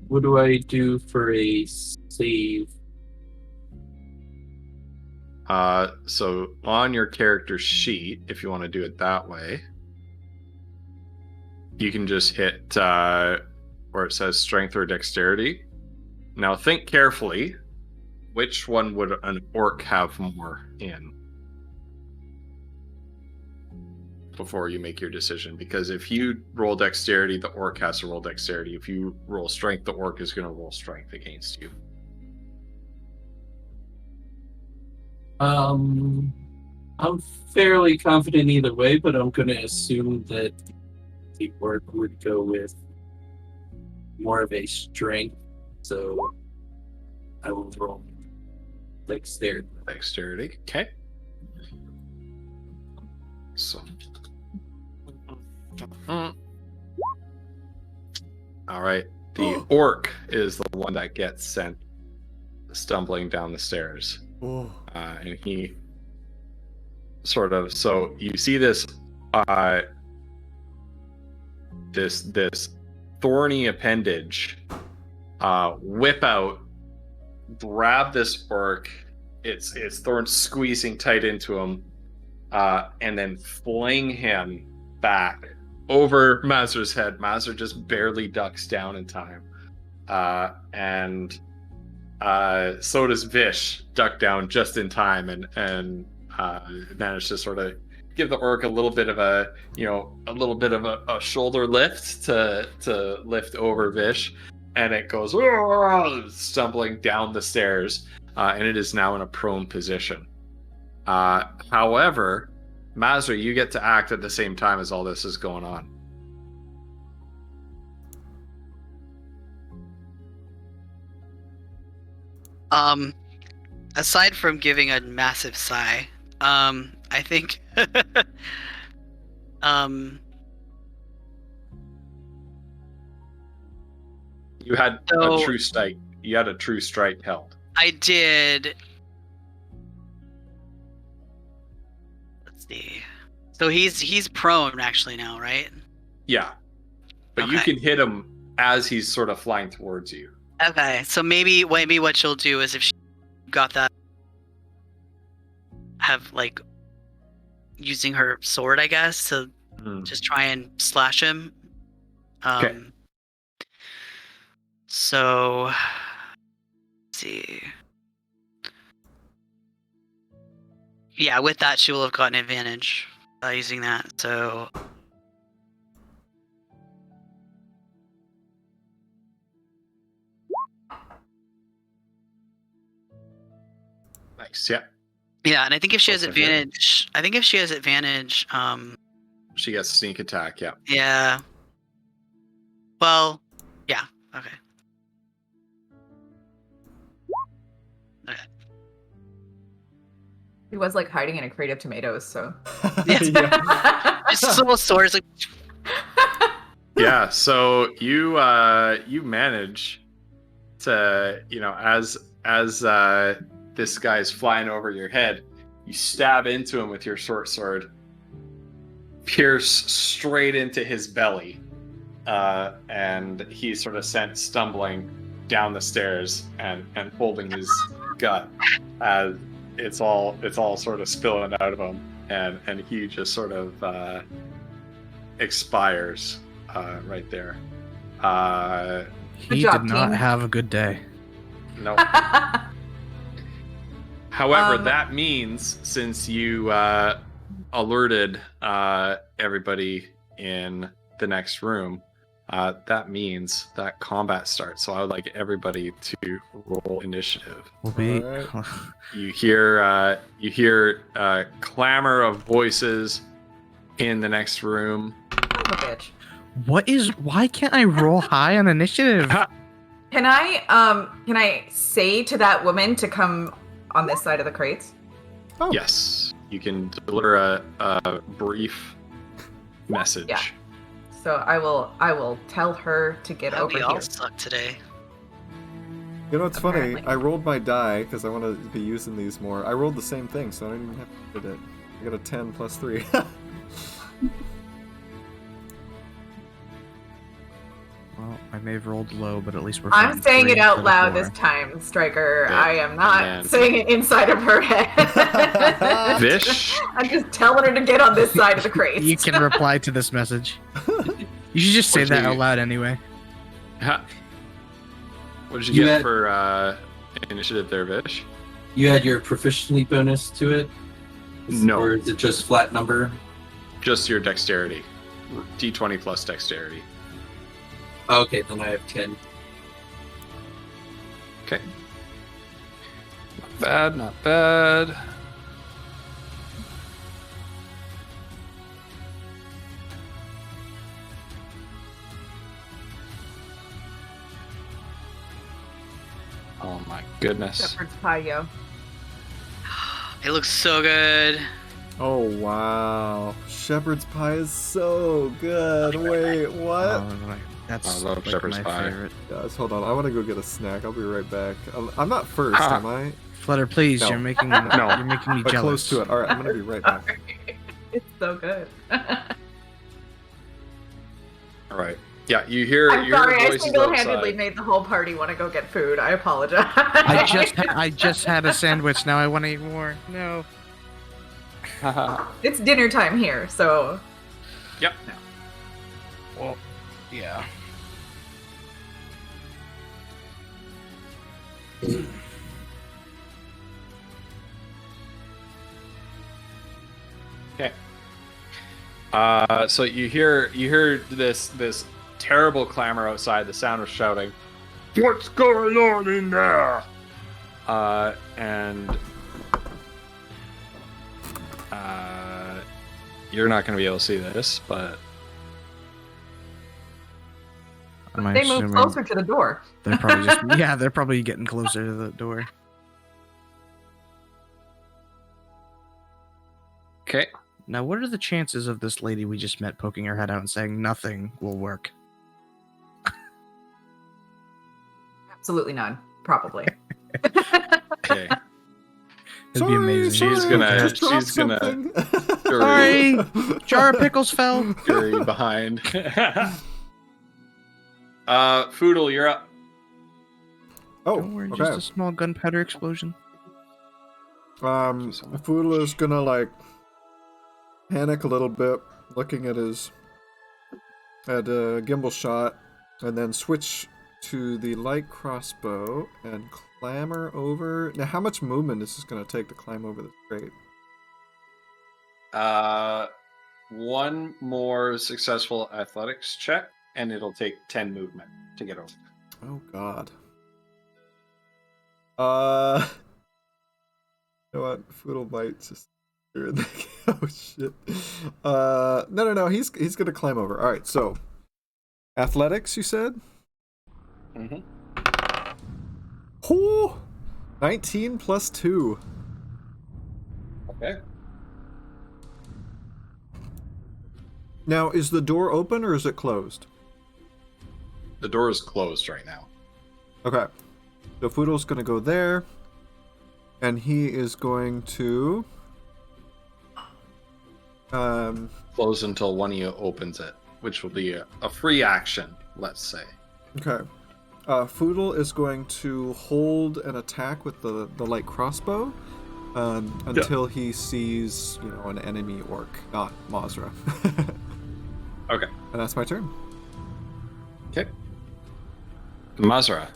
What do I do for a save? So on your character sheet, if you want to do it that way, you can just hit where it says strength or dexterity. Now think carefully, which one would an orc have more in before you make your decision? Because if you roll dexterity, the orc has to roll dexterity. If you roll strength, the orc is going to roll strength against you. I'm fairly confident either way, but I'm going to assume that the orc would go with more of a strength, so I will roll dexterity. Dexterity, okay. So, all right. The orc is the one that gets sent stumbling down the stairs. And he sort of, so you see this this thorny appendage whip out, grab this orc, its thorns squeezing tight into him, and then fling him back over Mazur's head. Mazur just barely ducks down in time, and so does Vish duck down just in time and manage to sort of give the orc a little bit of a shoulder lift to lift over Vish, and it goes stumbling down the stairs, and it is now in a prone position. However, Mazur, you get to act at the same time as all this is going on. Aside from giving a massive sigh, I think you had a true strike. You had a true strike held. I did. Let's see. So he's prone actually now, right? Yeah. But you can hit him as he's sort of flying towards you. Okay, so maybe what she'll do is if she got that, have like using her sword, I guess, to just try and slash him. Okay. So Yeah, with that, she will have gotten advantage using that. So Nice. Yeah. yeah, and I think if she has Close to hit. advantage, She gets sneak attack. Yeah. yeah. Well, yeah. Okay. Okay. He was like hiding in a crate of tomatoes, so. Yeah. Just little swords like. Yeah. So you manage to, as this guy's flying over your head, you stab into him with your short sword, pierce straight into his belly, and he's sort of sent stumbling down the stairs and holding his gut as it's all sort of spilling out of him, and he just sort of expires right there. He job, did not team. have a good day. No. However, that means since you alerted everybody in the next room, that means that combat starts. So I would like everybody to roll initiative. Will be. Alright. You hear clamor of voices in the next room. Son of a bitch. Why can't I roll high on initiative? Can I say to that woman to come on this side of the crates? Oh. Yes, you can deliver a brief message. Yeah. So I will tell her to get Oh, over we all here. suck today. You know, it's funny. Apparently. I rolled my die because I want to be using these more. I rolled the same thing, so I don't even have to do it. I got a 10 plus 3. Well, I may have rolled low, but at least we're. I'm fighting saying it 3 out for the loud 4. this time, Striker. Yeah. I am not Man. saying it inside of her head. Vish, I'm just telling her to get on this side of the crates. You can reply to this message. You should just say What'd that you- out loud anyway. what did you You get had- for initiative there, Vish? You had your proficiency bonus to it? No. Or is it just flat number? Just your dexterity. D20 plus dexterity. Okay, then I have 10. Okay. Not bad, not bad. Oh my goodness. Shepherd's pie, yo. It looks so good. Oh wow, shepherd's pie is so good. Wait, what? Oh, right. That's I love like shepherd's my pie. favorite. Guys, hold on. I want to go get a snack. I'll be right back. I'm not first, Ah. am I? Flutter, please, No. you're making No. you're making me But jealous. close to it. All right, I'm gonna be right back. It's so good. All right. Yeah, you hear I'm you sorry, hear I voices single-handedly outside. made the whole party want to go get food. I apologize. I just had a sandwich. Now I want to eat more. No. It's dinner time here, so Yep. Well, yeah. Okay. So you hear this terrible clamor outside. The sound of shouting. What's going on in there? And you're not going to be able to see this, but Am I they move assuming closer to the door. they're probably just they're probably getting closer to the door. okay. Now, what are the chances of this lady we just met poking her head out and saying nothing will work? Absolutely none. Probably. Okay. It'd be amazing. She's gonna- just dropped she's gonna- something. Sorry, jar of pickles fell. Fury behind. Foodle, you're up. Oh, Don't worry, okay. just a small gunpowder explosion. Foodle is gonna like panic a little bit, looking at gimbal shot, and then switch to the light crossbow and clamber over. Now, how much movement is this gonna take to climb over this crate? One more successful athletics check, and it'll take 10 movement to get over. Oh God. You know what? Foodle might just. Oh shit. No. He's gonna climb over. All right. So, athletics. You said. Mm-hmm. Oh, 19 plus 2. Okay. Now, is the door open or is it closed? The door is closed right now. Okay. So Foodle's going to go there. And he is going to... Close until one of you opens it, which will be a free action, let's say. Okay. Foodle is going to hold an attack with the light crossbow until he sees, an enemy orc, not Mazra. Okay. And that's my turn. Okay. Mazra.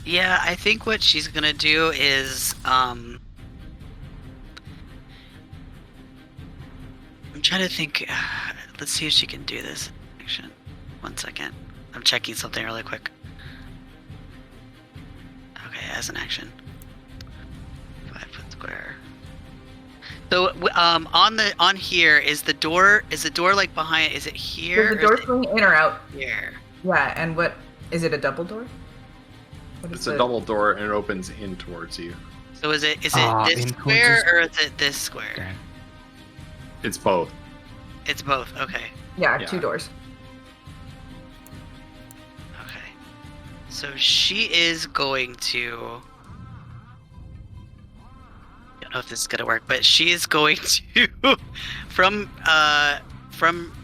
Yeah, I think what she's gonna do is, I'm trying to think. Let's see if she can do this. Action. 1 second. I'm checking something really quick. Okay, as an action. 5 foot square. So, on here is the door. Is the door like behind? Is it here? Is the door going in or out? Here. Yeah, and what is it? A double door? It's a double door and it opens in towards you. So is it this in square towards or is it this square? Okay. It's both. It's both. Okay. Yeah, Yeah. 2 doors. Okay. So she is going to. I don't know if this is gonna work, but she is going to from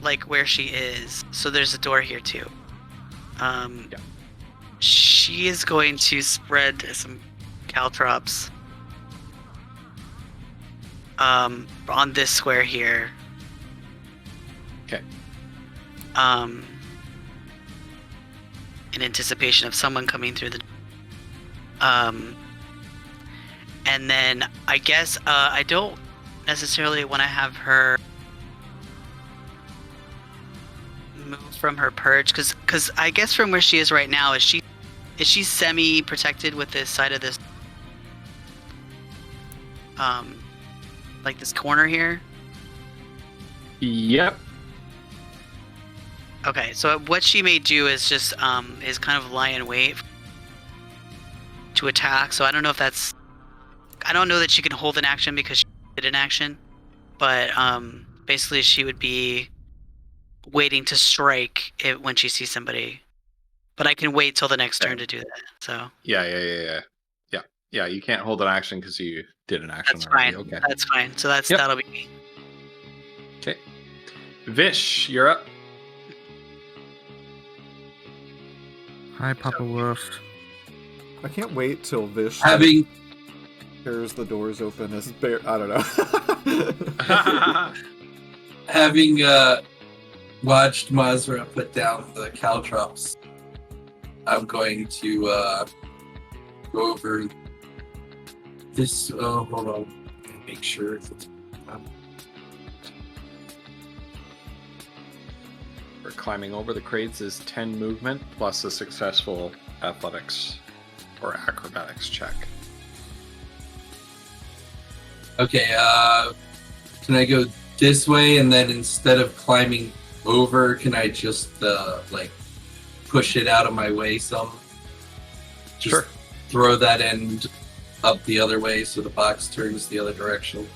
like where she is. So there's a door here too. Yeah. She is going to spread some caltrops on this square here. Okay. In anticipation of someone coming through the and then I guess I don't necessarily want to have her move from her perch because I guess from where she is right now is she semi protected with this side of this like this corner here. Yep. Okay, so what she may do is just is kind of lie in wait to attack. So I don't know that she can hold an action because she did an action, but basically she would be waiting to strike it when she sees somebody. But I can wait till the next turn to do that. So Yeah. You can't hold an action because you did an action. that's already. fine. Okay. That's fine. So Yep. that'll be me. Okay. Vish, you're up. Hi, Papa Wolf. I can't wait till Vish Having hears the doors open as bear. I don't know. having watched Mazra put down the caltrops, I'm going to go over this. Oh, hold on. Make sure. For climbing over the crates is 10 movement plus a successful athletics or acrobatics check. Okay, can I go this way and then instead of climbing over, can I just push it out of my way some? Just Sure. throw that end up the other way so the box turns the other direction.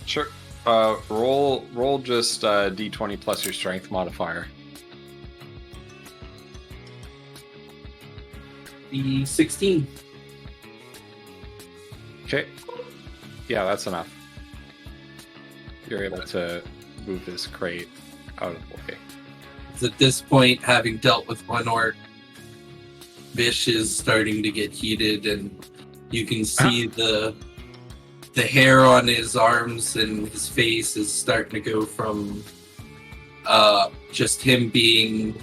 Sure. Roll just d20 plus your strength modifier. The 16. Okay. Yeah, that's enough. You're able to move this crate out of the way. At this point, having dealt with one orc, Bish is starting to get heated, and you can see the the hair on his arms and his face is starting to go from just him being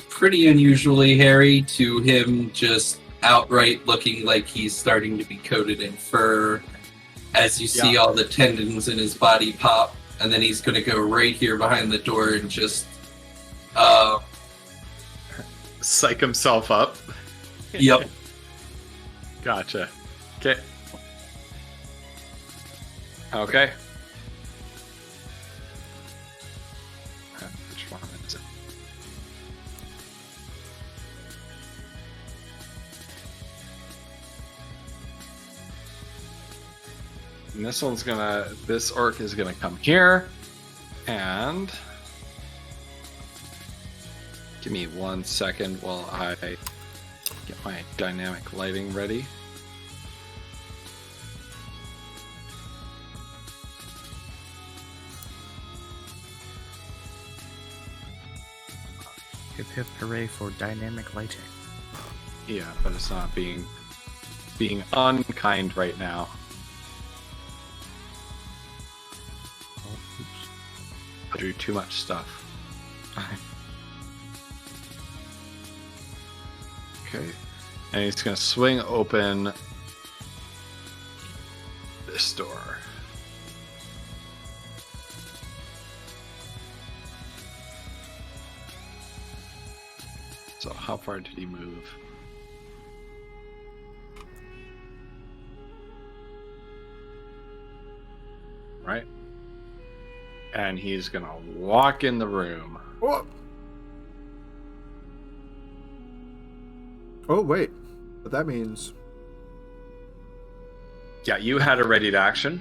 pretty unusually hairy to him just outright looking like he's starting to be coated in fur as you see all the tendons in his body pop, and then he's going to go right here behind the door and just psych himself up. Yep. Gotcha. Okay. Okay. Which one is it? And this orc is gonna come here, and give me 1 second while I get my dynamic lighting ready. Hip hip hooray for dynamic lighting. Yeah, but it's not being unkind right now. Oh, oops. I do too much stuff. Okay. And he's gonna swing open this door. So how far did he move? Right? And he's gonna walk in the room. Oh, oh wait. But that means... Yeah, you had a ready to action.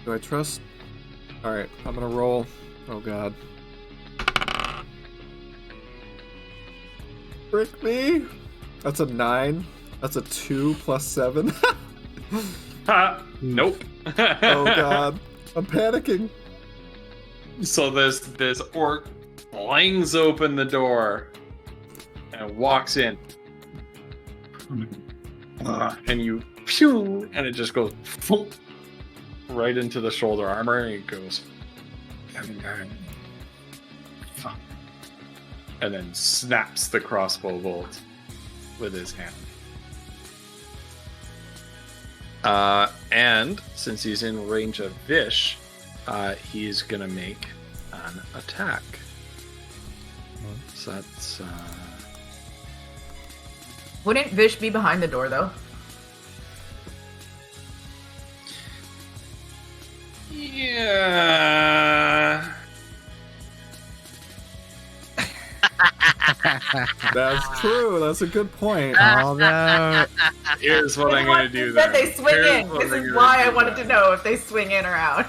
Do I trust? Alright, I'm gonna roll. Oh god. Frick me! That's a 9. That's a 2 plus 7. Ha! Nope. Oh god. I'm panicking. So this orc flings open the door and walks in. And you phew, and it just goes phoom, right into the shoulder armor, and it goes and then snaps the crossbow bolt with his hand. And since he's in range of Vish, he's gonna make an attack. So that's Wouldn't Vish be behind the door, though? yeah. That's true. That's a good point. Although, Here's what I'm gonna do Said then. they swing Here's in. what This I'm is gonna why I do wanted to then. know if they swing in or out.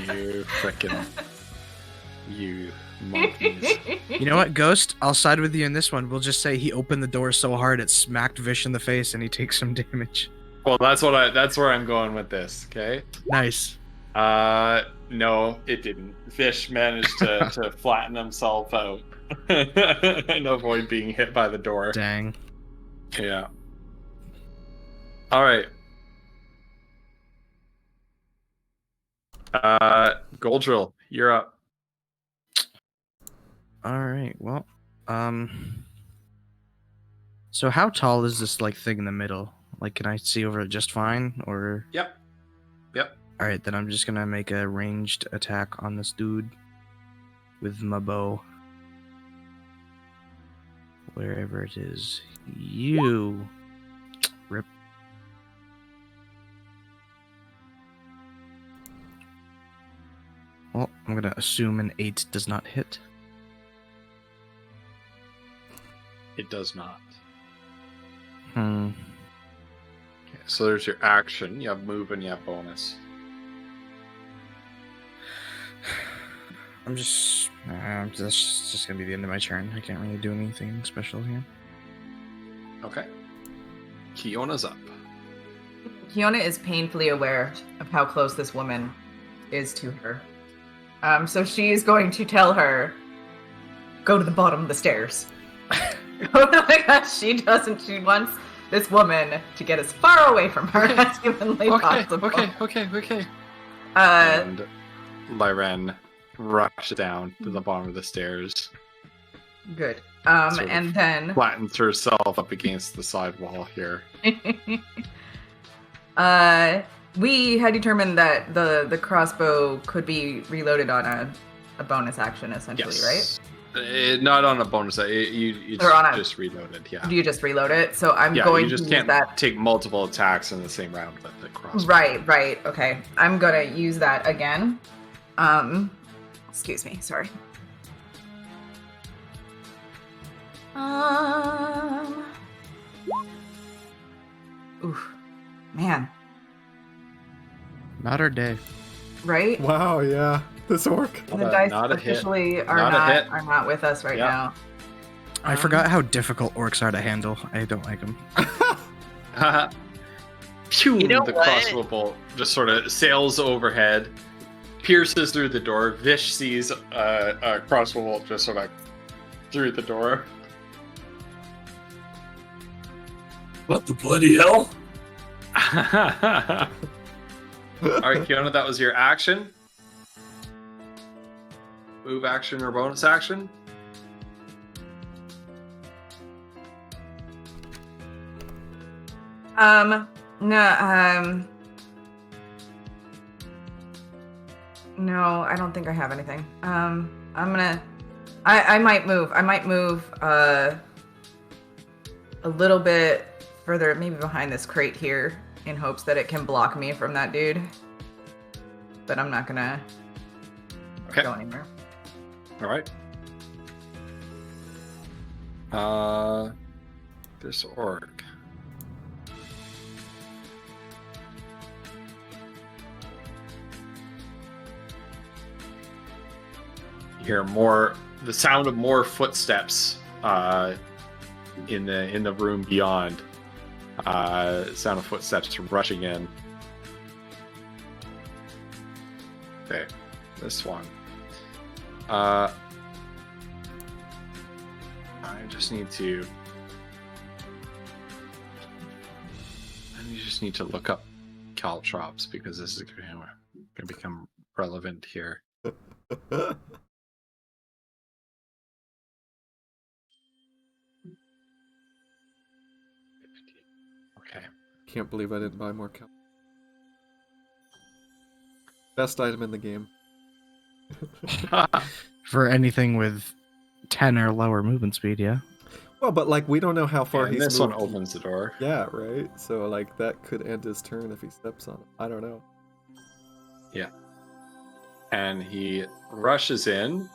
You frickin' you monkeys. you know what, Ghost? I'll side with you in this one. We'll just say he opened the door so hard it smacked Vish in the face and he takes some damage. Well, that's where I'm going with this. Okay. Nice. No, it didn't. Fish managed to flatten himself out and avoid being hit by the door. Dang. Yeah. All right. Goldrill, you're up. All right. Well, so how tall is this like thing in the middle? Like, can I see over it just fine, or? Yep. All right, then I'm just gonna make a ranged attack on this dude with my bow. Wherever it is, you rip. Well, I'm gonna assume an 8 does not hit. It does not. Hmm. Okay, so there's your action. You have move and you have bonus. I'm just. That's just gonna be the end of my turn. I can't really do anything special here. Okay. Kiona's up. Kiona is painfully aware of how close this woman is to her. So she is going to tell her, go to the bottom of the stairs. She wants this woman to get as far away from her as humanly possible. Okay. Uh, And Lyren rushes down to the bottom of the stairs, good. Sort of. And then flattens herself up against the side wall here. we had determined that the crossbow could be reloaded on a bonus action, essentially, right? Not on a bonus. You Or on a- just reloaded, yeah. You just reload it, so I'm Yeah, going you just to can't use that. take multiple attacks in the same round with the crossbow. Right. Okay, I'm gonna use that again. Excuse me. Sorry. Oof, man. Not our day. Right? Wow, yeah. This orc. The dice not a hit. officially Not a hit. are not with us right Yeah. now. I forgot how difficult orcs are to handle. I don't like them. Phew, You know the what? crossbow bolt just sort of sails overhead, pierces through the door. Vish sees a crossbow bolt just sort of through the door. What the bloody hell? Alright, Kiona, that was your action. Move action or bonus action? No, I don't think I have anything. I might move a little bit further, maybe behind this crate here, in hopes that it can block me from that dude. But I'm not gonna Okay. go anywhere. Alright. This orc. You hear the sound of more footsteps in the room beyond. Sound of footsteps rushing in. Okay, this one. I just need to look up caltrops because this is going to become relevant here. Okay. Can't believe I didn't buy more cal. Best item in the game. For anything with 10 or lower movement speed, yeah. Well, but like we don't know how far And he's this moved. one opens the door. Yeah, right. So like that could end his turn if he steps on it. I don't know. Yeah. And he rushes in,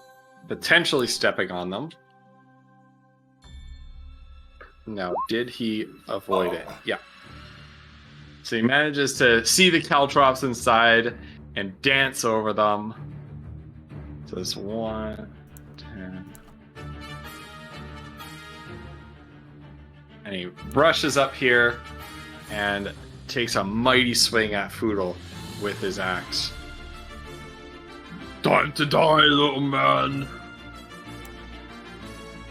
potentially stepping on them. Now, did he avoid it? Yeah. So he manages to see the caltrops inside and dance over them. So it's 1, 10. And he rushes up here and takes a mighty swing at Foodle with his axe. Time to die, little man.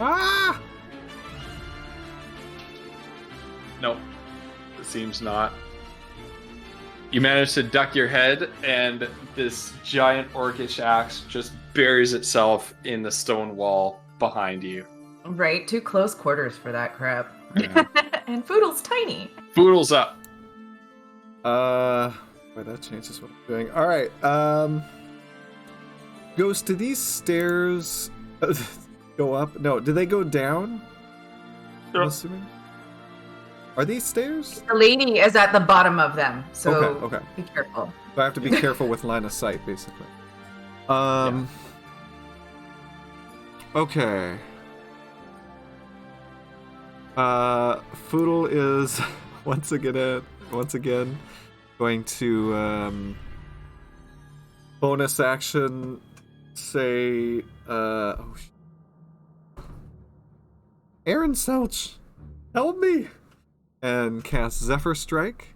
Ah! Nope. It seems not. You manage to duck your head, and this giant orcish axe just buries itself in the stone wall behind you. Right, too close quarters for that crap. Yeah. And Foodle's tiny. Foodle's up. Well, that changes what I'm doing. All right. Ghost, do these stairs go up? No, do they go down? I'm assuming. Are these stairs? The lady is at the bottom of them, so Okay. be careful. So I have to be careful with line of sight, basically. Okay. Foodle is once again going to bonus action say Aaron Selch, help me, and cast Zephyr Strike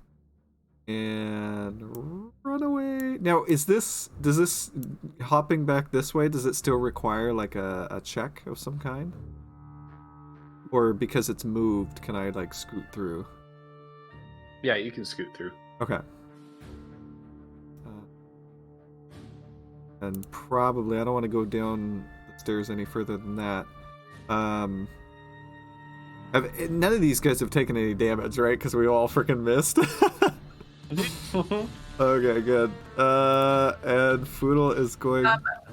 and run away. Now, does this hopping back this way, does it still require like a check of some kind? Or because it's moved, can I like scoot through? Yeah, you can scoot through. Okay. And probably I don't want to go down the stairs any further than that. None of these guys have taken any damage, right? Because we all freaking missed. Okay, good. And Foodle is going.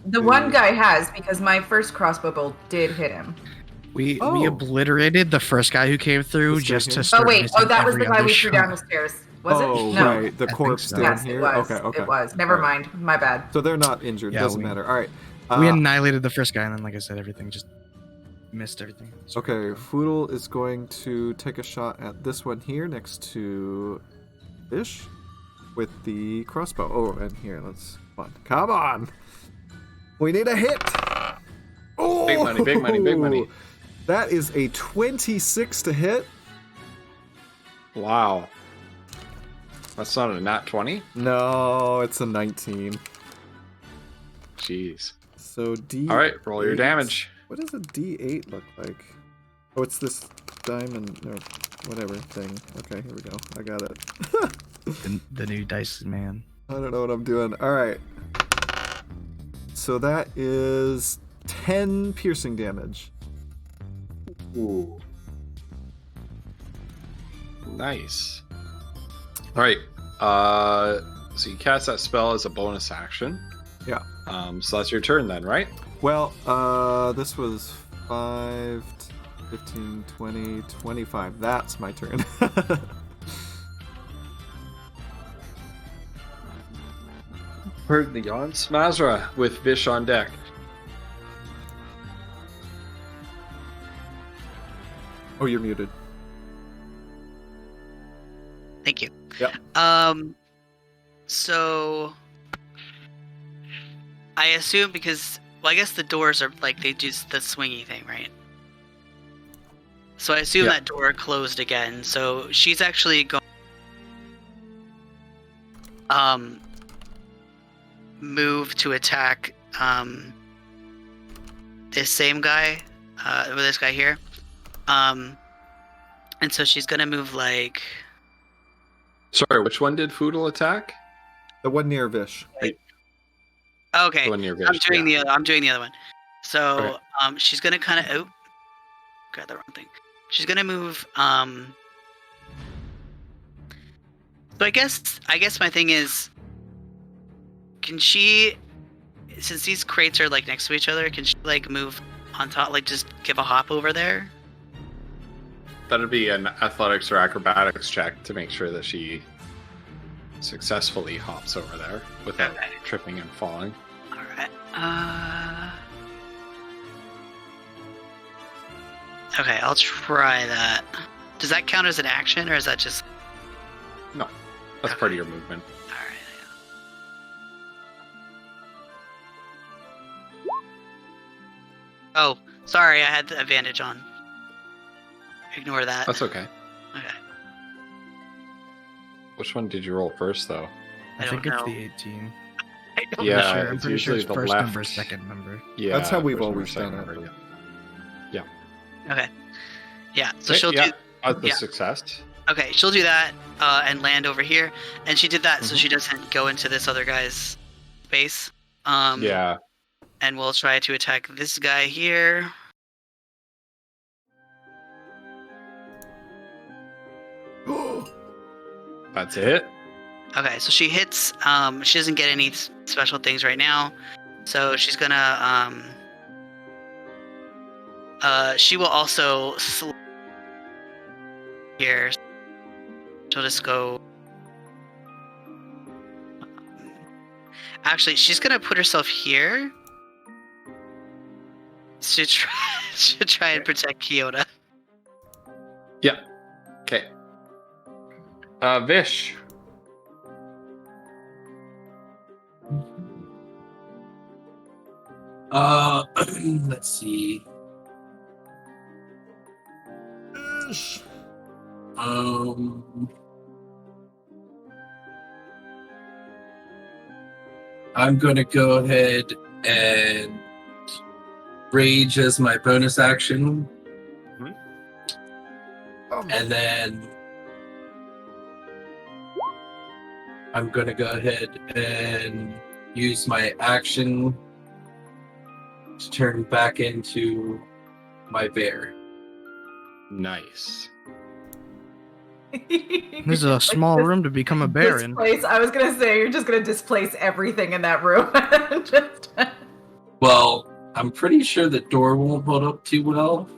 The one guy has, because my first crossbow bolt did hit him. We Oh. obliterated the first guy who came through This guy just here? to Oh start wait, missing that was the every guy other we threw shot. down the stairs. Was Oh, it? No. right. The think corpse so. down Yes, here. it was. Okay. It was. Never mind. My bad. So they're not injured. Yeah, Doesn't we- matter. All right. We annihilated the first guy, and then, like I said, everything just missed everything. Okay, Foodle is going to take a shot at this one here next to Fish with the crossbow. Oh, and here, come on. We need a hit. Oh, Big money, big money, big money. That is a 26 to hit. Wow. That's not a nat 20? No, it's a 19. Jeez. So D. All right, roll your damage. What does a D8 look like? Oh, it's this diamond or whatever thing. Okay, here we go. I got it. The new dice man. I don't know what I'm doing. All right. So that is 10 piercing damage. Ooh. Nice. All right. So you cast that spell as a bonus action. Yeah. So that's your turn then, right? Well, this was 5, 15, 20, 25. That's my turn. Heard the yawn. Smazra with Vish on deck. Oh, you're muted. Thank you. Yep. So I assume because, well, I guess the doors are like they do the swingy thing, right? So I assume Yeah. that door closed again. So she's actually going move to attack this same guy, with this guy here. And so she's gonna move like. Sorry, which one did Foodle attack? The one near Vish. Okay, The one near Vish. I'm doing yeah. I'm doing the other one. So Okay. she's gonna kind of got the wrong thing. She's gonna move. So I guess my thing is, can she, since these crates are like next to each other, can she like move on top, like just give a hop over there? That'd be an athletics or acrobatics check to make sure that she successfully hops over there without Okay. tripping and falling. All right. Okay, I'll try that. Does that count as an action, or is that just? No, that's part of your movement. All right. Oh, sorry, I had the advantage on. Ignore that. That's okay. Okay. Which one did you roll first, though? I I think don't it's know. the 18. Yeah, I'm it's pretty sure usually it's the first left. number, second number. Yeah, That's how we've first number, always second done it. number, Okay. Yeah. So Okay, she'll yeah. do. The yeah. success. Okay, she'll do that and land over here, and she did that so Mhm. she doesn't go into this other guy's base. Yeah. And we'll try to attack this guy here. That's it. Okay, so she hits. She doesn't get any special things right now, so she's gonna. She will also here. She'll just go. Actually, she's gonna put herself here. To try and protect Kyoto. Yeah. Okay. Vish. Let's see. I'm gonna go ahead and rage as my bonus action, and then I'm gonna go ahead and use my action to turn back into my bear. Nice. This is a small room to become a bear in. I was gonna say you're just gonna displace everything in that room. Well, I'm pretty sure the door won't hold up too well,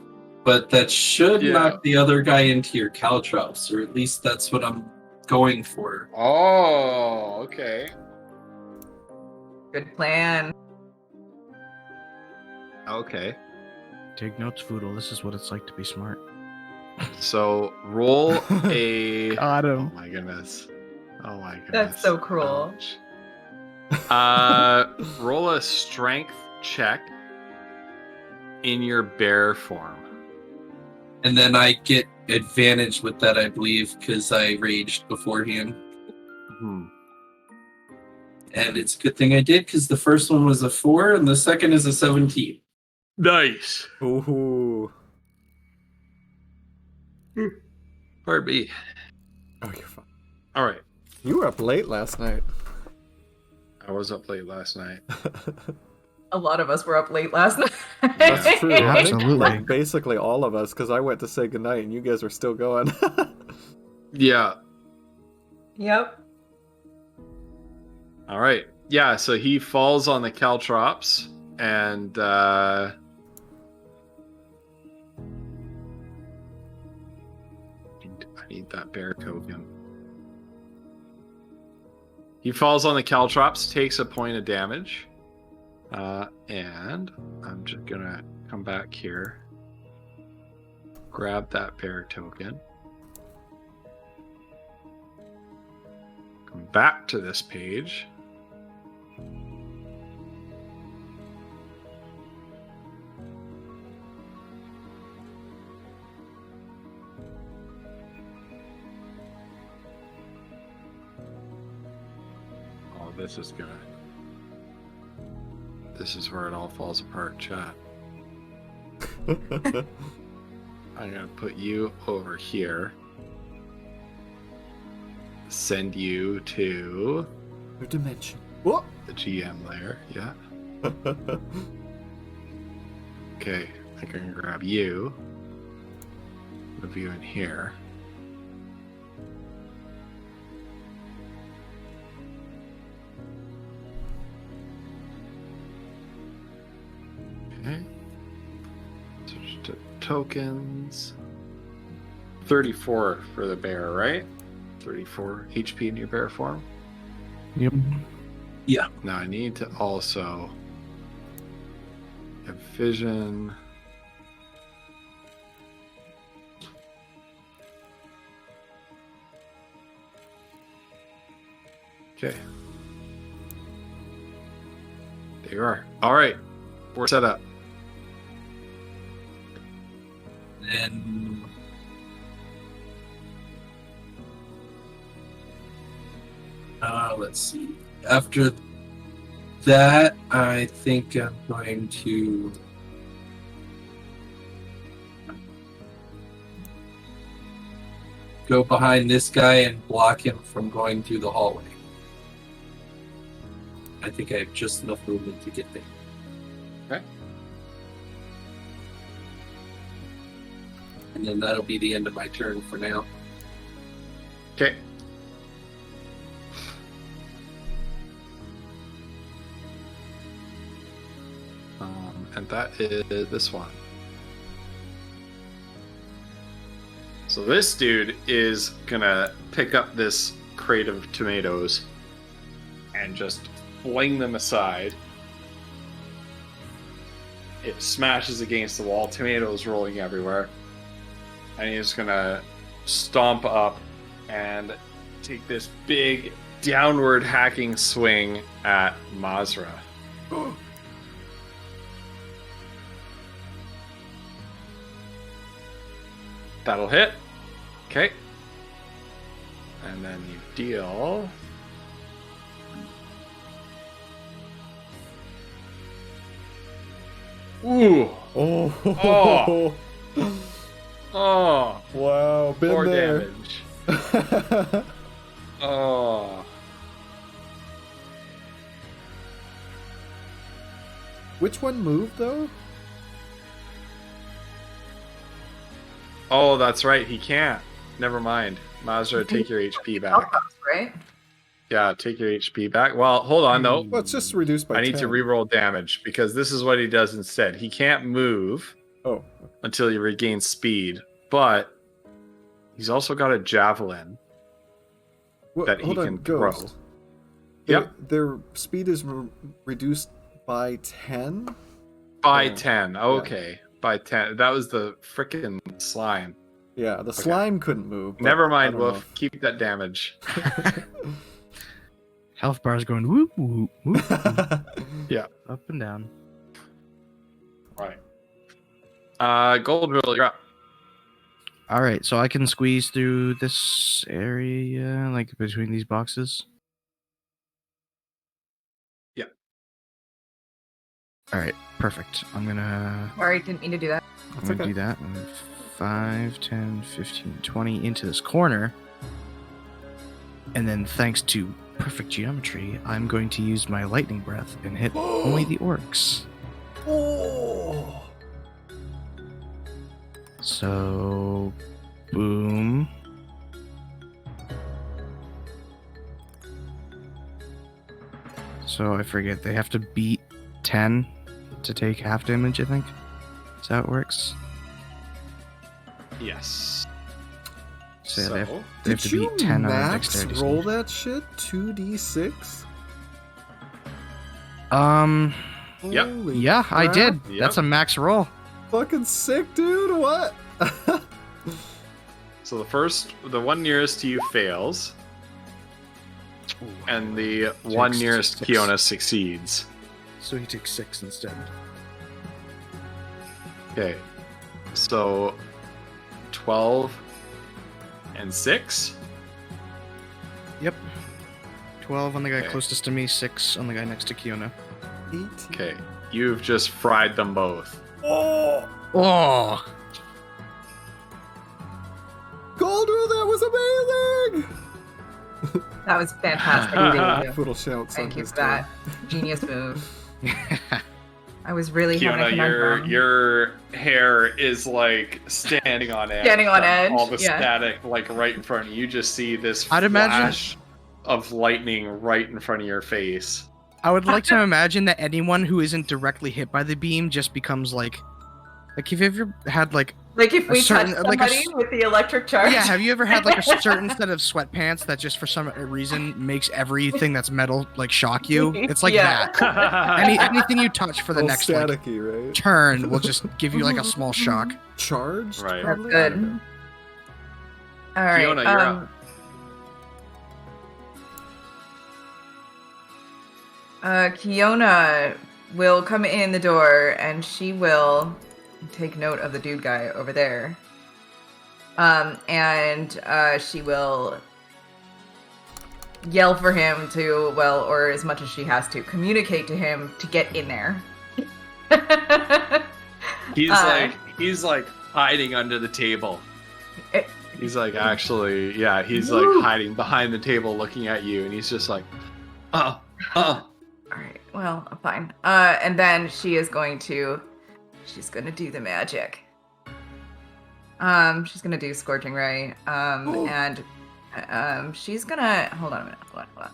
but that should knock the other guy into your caltrops, or at least that's what I'm going for. Oh, okay. Good plan. Okay. Take notes, Foodle. This is what it's like to be smart. So roll a. Got Oh him. my goodness. Oh my goodness. That's so cruel. Ouch. Roll a strength check in your bear form. And then I get advantage with that, I believe, because I raged beforehand. Hmm. And it's a good thing I did, because the first one was a 4 and the second is a 17. Nice. Ooh. Pardon me. Oh, you're fine. All right. You were up late last night. I was up late last night. A lot of us were up late last night. That's true. I think, Absolutely. like, basically all of us, because I went to say goodnight and you guys were still going. Yeah. Yep. All right. Yeah, so he falls on the caltrops and I need that bear token. He falls on the caltrops, takes a point of damage. And I'm just gonna come back here. Grab that bear token. Come back to this page. Oh, this is gonna... This is where it all falls apart, chat. I'm gonna put you over here. Send you to Your dimension. What? the GM layer, yeah. Okay, I can grab you. Move you in here. Okay. Switch to tokens. 34 for the bear, right? 34 HP in your bear form. Yep. Now I need to also have vision. Okay. There you are. All right. We're set up. Then let's see. After that, I think I'm going to go behind this guy and block him from going through the hallway. I think I have just enough movement to get there. Okay. And then that'll be the end of my turn for now. Okay. And that is this one. So this dude is gonna pick up this crate of tomatoes and just fling them aside. It smashes against the wall, tomatoes rolling everywhere. And he's gonna stomp up and take this big downward hacking swing at Mazra. That'll hit. Okay. And then you deal. Ooh. Oh. Oh. Wow. Been 4 there. damage. Oh. Which one moved though? Oh, that's right. He can't. Never mind. Mazra, take your HP back. Outcomes, right? Yeah, take your HP back. Well, hold on though. Well, it's just reduced by I need 10. to reroll damage because this is what he does instead. He can't move Oh, until he regains speed, but he's also got a javelin that he hold can on, throw. Ghost. Yep. Their speed is reduced by 10? By Oh, 10. Okay. By 10. That was the frickin' slime. Yeah, the slime couldn't move. but Never I mind, don't know Wolf. Keep that damage. Health bar's going whoop whoop whoop, Yeah. up and down. Right. Gold Drill, you're up. All right, so I can squeeze through this area, like between these boxes. Yeah. All right, perfect. I'm gonna Sorry, didn't mean to do that. I'm gonna do that. 5, 10, 15, 20 into this corner. And then thanks to perfect geometry, I'm going to use my lightning breath and hit only the orcs. Oh! So, boom. So I forget, they have to beat 10 to take half damage, I think. Is that how it works? Yes. So, yeah, they have Did to you beat 10 on a max dexterity roll save. that shit? 2d6? Yep. Holy Yeah, I crap. did. Yep. That's a max roll. Fucking sick, dude. What? So the one nearest to you fails, and the one Takes nearest 6. Kiona succeeds. So he takes 6 instead. Okay. So 12 and 6. Yep. 12 on the guy Okay. closest to me, 6 on the guy next to Kiona. 18. Okay. You've just fried them both. Oh! Oh! Goldru, that was amazing! That was fantastic. Thank you. Little shouts on Thank you his for that. Genius move. I was really having a Kiona, conundrum. your hair is like standing on edge. Standing on from edge, All the yeah. static like right in front of you. You just see this I'd imagine- flash of lightning right in front of your face. I would like to imagine that anyone who isn't directly hit by the beam just becomes like have you ever had like Like if a we certain- touch like a somebody s- with the electric charge. yeah, have you ever had like a certain set of sweatpants that just for some reason makes everything that's metal like shock you? It's like Yeah. that. Anything you touch for the All next like, staticky, right? turn will just give you like a small shock. Charged? Right. That's probably? good. All right. Fiona, you're up. Kiona will come in the door and she will take note of the dude guy over there. And she will yell for him to, well, or as much as she has to, communicate to him to get in there. He's like hiding under the table. It- He's like actually, yeah, he's like Woo. hiding behind the table looking at you, and he's just like, All right. Well, fine. And then she's gonna do the magic. She's gonna do Scorching Ray. And she's gonna hold on a minute. Hold on. I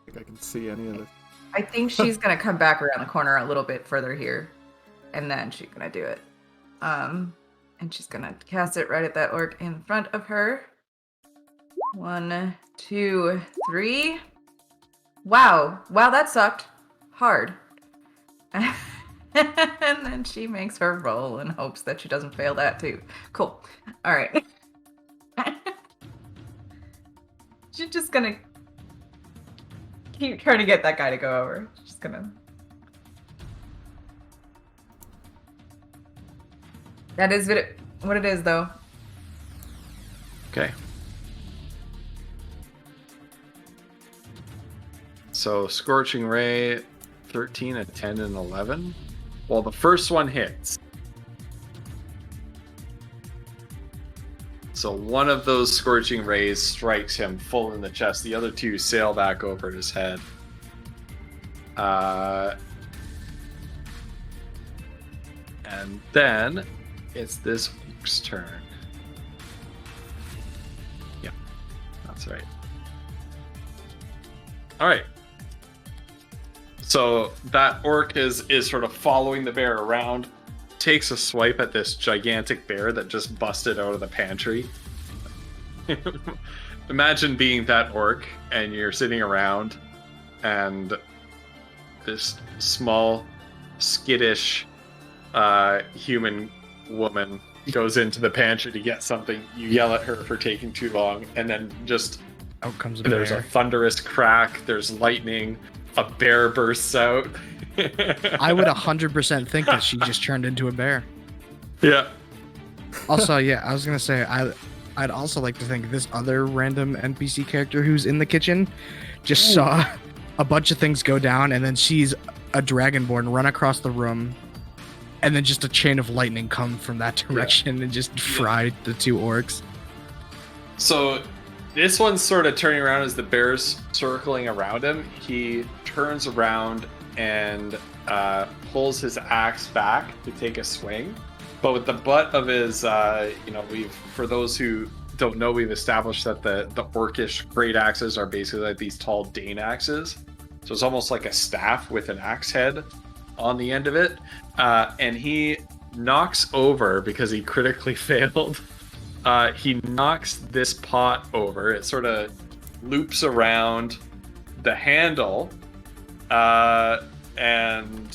think I can see any of this. I think she's gonna come back around the corner a little bit further here, and then she's gonna do it. And she's gonna cast it right at that orc in front of her. 1, 2, 3. Wow, that sucked hard. And then she makes her roll and hopes that she doesn't fail that too. Cool. All right. She's just gonna keep trying to get that guy to go over. She's gonna. That is what it is, though. okay. So Scorching Ray, 13, a 10, and 11. Well, the first one hits. So one of those Scorching Rays strikes him full in the chest. The other two sail back over his head. And then it's this orc's turn. Yep, that's right. All right. So that orc is sort of following the bear around, takes a swipe at this gigantic bear that just busted out of the pantry. Imagine being that orc and you're sitting around and this small, skittish human woman goes into the pantry to get something. You yell at her for taking too long, and then just Out comes a there's bear. a thunderous crack, there's lightning, a bear bursts out. I would 100% think that she just turned into a bear. Yeah. Also, yeah, I was gonna say I'd also like to think this other random NPC character who's in the kitchen just saw a bunch of things go down, and then sees a dragonborn run across the room, and then just a chain of lightning come from that direction and just fry the two orcs. So this one's sort of turning around as the bear's circling around him. He turns around and pulls his axe back to take a swing. But with the butt of his, for those who don't know, we've established that the orcish great axes are basically like these tall Dane axes. So it's almost like a staff with an axe head on the end of it. And he knocks over, because he critically failed, he knocks this pot over. It sort of loops around the handle and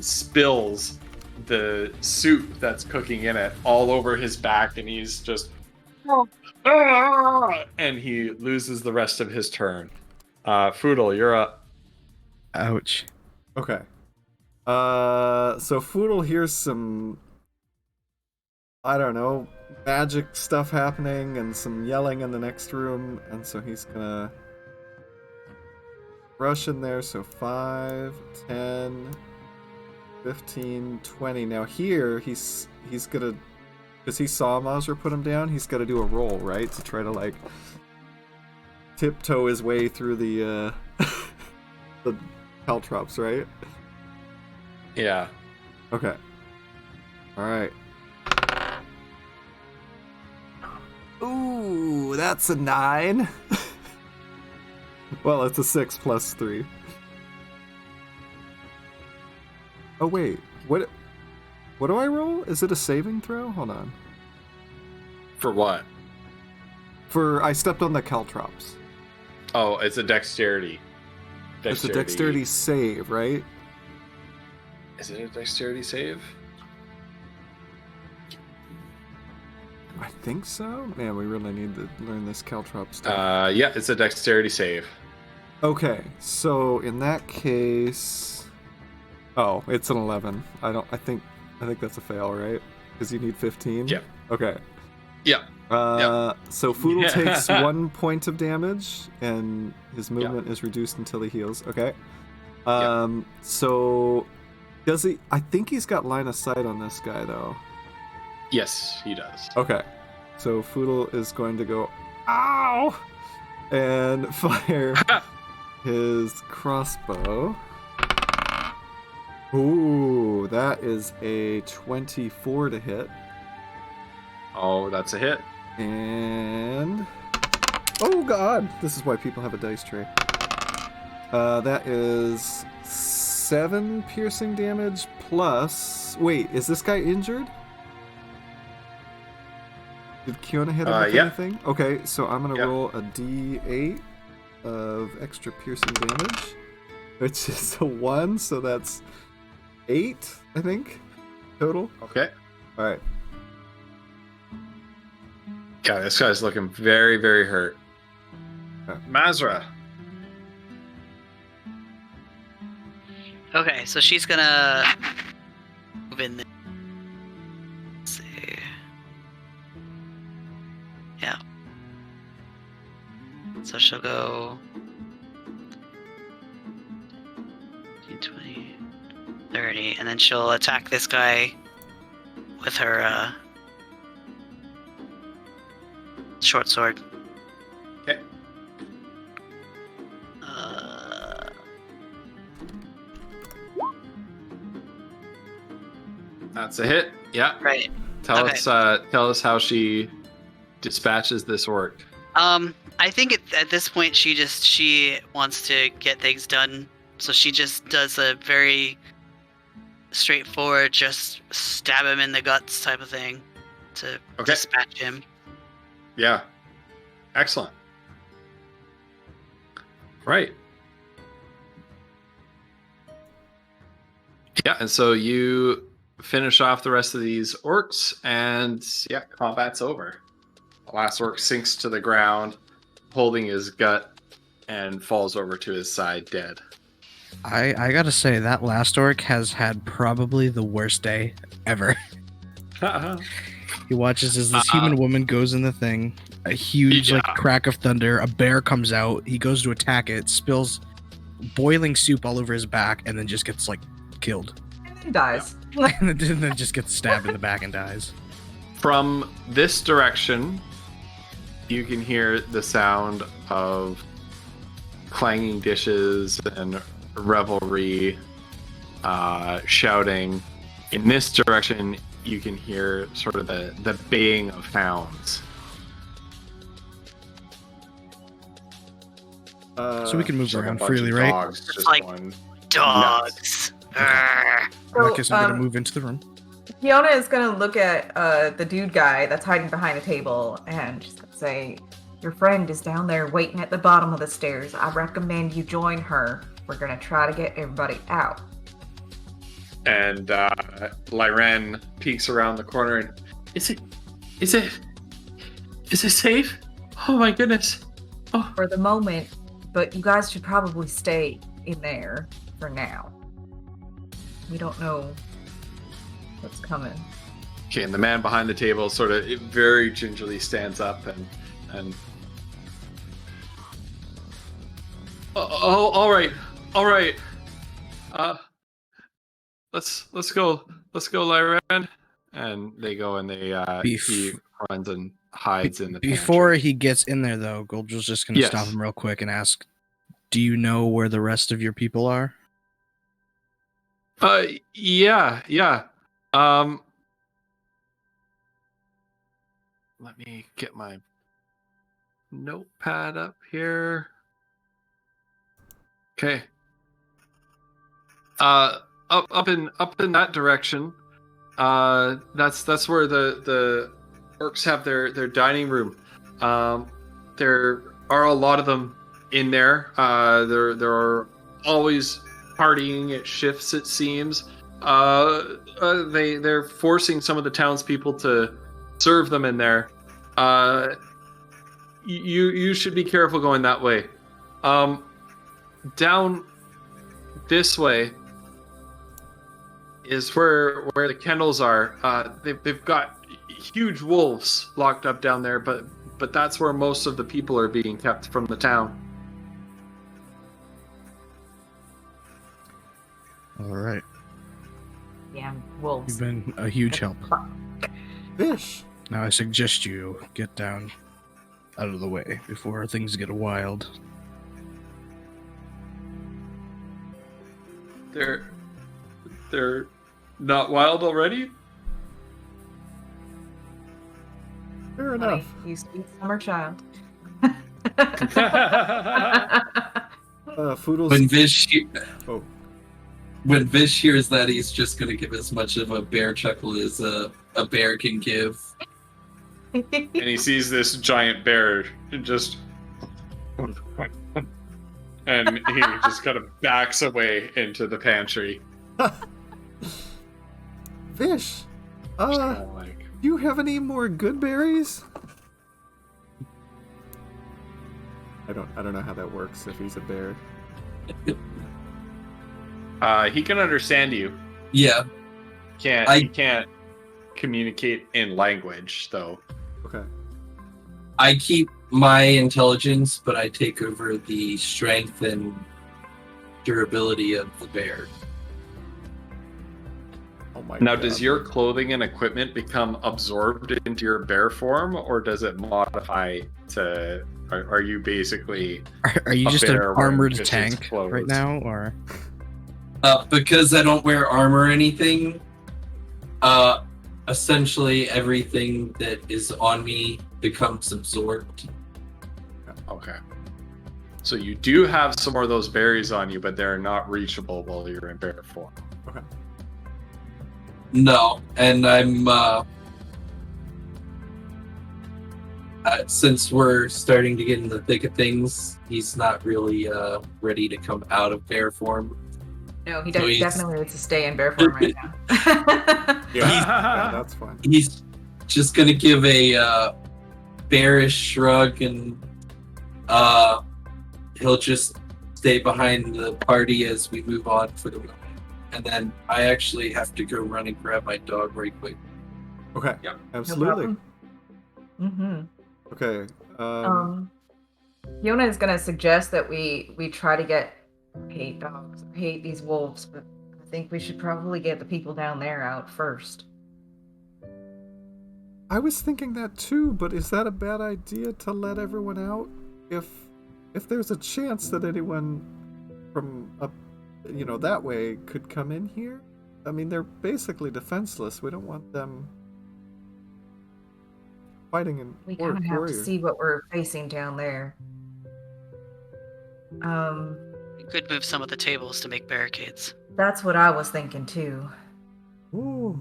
spills the soup that's cooking in it all over his back, and he's just and he loses the rest of his turn. Foodle, you're up. Ouch. Okay. So Foodle hears some, I don't know, magic stuff happening and some yelling in the next room, and so he's gonna rush in there. So 5, 10, 15, 20. Now here he's gonna, because he saw Mazra put him down, he's gotta do a roll, right, to try to like tiptoe his way through the the caltrops, right? Yeah. Okay. Alright. Ooh, that's a 9. Well, it's a 6 plus 3. Oh wait, what do I roll? Is it a saving throw? Hold on. For what? For I stepped on the caltrops. Oh, it's a dexterity. It's a dexterity save, right? Is it a dexterity save? I think so. Man, we really need to learn this caltrop stuff. Yeah, it's a dexterity save. Okay, so in that case, oh, it's an 11. I think that's a fail, right? Because you need 15. Yeah. Okay. Yeah. So Foodle Yeah. takes 1 point of damage, and his movement is reduced until he heals. Okay. So does he? I think he's got line of sight on this guy, though. Yes, he does. Okay. So Foodle is going to go, ow, and fire his crossbow. Ooh, that is a 24 to hit. Oh, that's a hit. And oh god, this is why people have a dice tray. That is 7 piercing damage plus. Wait, is this guy injured? Did Kiona hit him with yeah. anything? Okay, so I'm gonna Yeah. roll a D8 of extra piercing damage, which is a 1, so that's 8, I think, total. Okay. All right. Yeah, this guy's looking very, very hurt. Okay. Mazra. Okay, so she's gonna move in there. Let's see. Yeah. So she'll go 20, 30, and then she'll attack this guy with her short sword. Okay. That's a hit. Yeah. Right. Tell Okay. us how she dispatches this orc. I think at this point she wants to get things done, so she just does a very straightforward, just stab him in the guts type of thing to Okay. dispatch him. Yeah. Excellent. Right. Yeah, and so you finish off the rest of these orcs, and yeah, combat's over. The last orc sinks to the ground, holding his gut, and falls over to his side dead. I gotta say, that last orc has had probably the worst day ever. He watches as this human woman goes in the thing, a huge like crack of thunder, a bear comes out, he goes to attack it, spills boiling soup all over his back, and then just gets like killed. And then dies. And then just gets stabbed in the back and dies. From this direction, you can hear the sound of clanging dishes and revelry, shouting. In this direction, you can hear sort of the baying of hounds. So we can move Sort of a around bunch freely, of right? dogs just like going Dogs. Arrgh. In that case, I'm gonna um, move into the room. Fiona is gonna look at the dude guy that's hiding behind a table and she's gonna say, "Your friend is down there waiting at the bottom of the stairs. I recommend you join her. We're gonna try to get everybody out." And Lyren peeks around the corner and is it safe? Oh my goodness. Oh. For the moment, but you guys should probably stay in there for now. We don't know what's coming. Okay, and the man behind the table sort of very gingerly stands up and all right. Let's go, Lyran. And they go and he runs and hides in the Before pantry. he gets in there, though, Goldrill's just gonna Yes. stop him real quick and ask, "Do you know where the rest of your people are?" Yeah. Let me get my notepad up here. Okay. Up in that direction. That's where the orcs have their dining room. There are a lot of them in there. There are always partying at shifts, it seems. They're forcing some of the townspeople to serve them in there. You should be careful going that way. Down this way is where the kennels are. They've got huge wolves locked up down there, but that's where most of the people are being kept from the town. All right, Damn wolves. you've been a huge help. Fish. Now I suggest you get down out of the way before things get wild. They're not wild already? Fair Honey, enough. you sweet summer child. Foodles. Oh. When Vish hears that, he's just gonna give as much of a bear chuckle as a bear can give. And he sees this giant bear just and he just kind of backs away into the pantry. Fish. Like, Do you have any more good berries? I don't know how that works if he's a bear. he can understand you. Yeah, He can't communicate in language though. Okay. I keep my intelligence, but I take over the strength and durability of the bear. Oh my Now, god. does your clothing and equipment become absorbed into your bear form, or does it modify to? Are you basically? Are you A just an bear wearing armored Fish's tank clothes. right now, or? Because I don't wear armor or anything, Essentially everything that is on me becomes absorbed. Okay. So you do have some more of those berries on you, but they're not reachable while you're in bear form. Okay. No, and I'm since we're starting to get in the thick of things, he's not really ready to come out of bear form. No, he So he's- definitely needs to stay in bear form right now. Yeah, that's fine. He's just gonna give a bearish shrug, and he'll just stay behind the party as we move on for the moment. And then I actually have to go run and grab my dog right quick. Okay. Yeah. Absolutely. Mm-hmm. Okay. Fiona is gonna suggest that we try to get hate dogs, hate these wolves, but I think we should probably get the people down there out first. I was thinking that too, but is that a bad idea to let everyone out? If there's a chance that anyone from up, that way could come in here? I mean, they're basically defenseless. We don't want them fighting in We kind of have to warriors. see what we're facing down there. We could move some of the tables to make barricades. That's what I was thinking too. Ooh.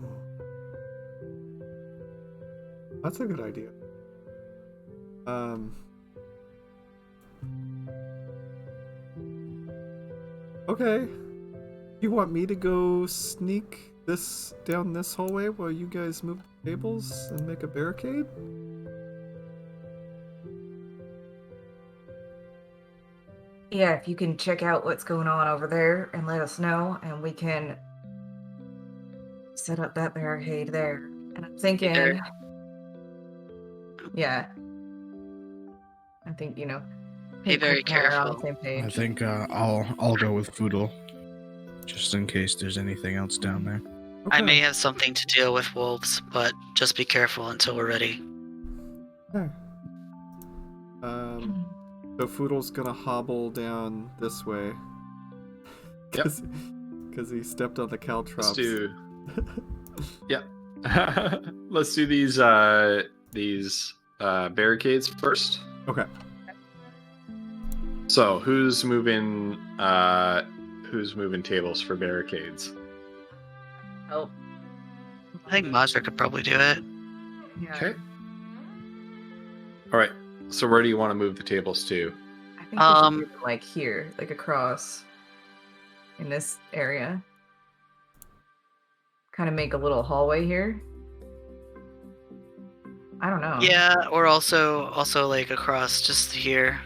That's a good idea. Okay. You want me to go sneak this down this hallway while you guys move the tables and make a barricade? Yeah, if you can check out what's going on over there and let us know, and we can set up that barricade there. And I'm thinking, There. yeah, I think Be very Chris and I are on the careful. same page. I think I'll go with Foodle, just in case there's anything else down there. I Okay. may have something to deal with wolves, but just be careful until we're ready. Okay. So Foodle's gonna hobble down this way. Yep. Because he stepped on the caltrops. Let's do. Yeah. Let's do these barricades first. Okay. So who's moving tables for barricades? Help. I think Mazra could probably do it. Yeah. Okay. All right. So where do you want to move the tables to? I think we should do it, like here, like across in this area. Kind of make a little hallway here. I don't know. Yeah, or also like across just here.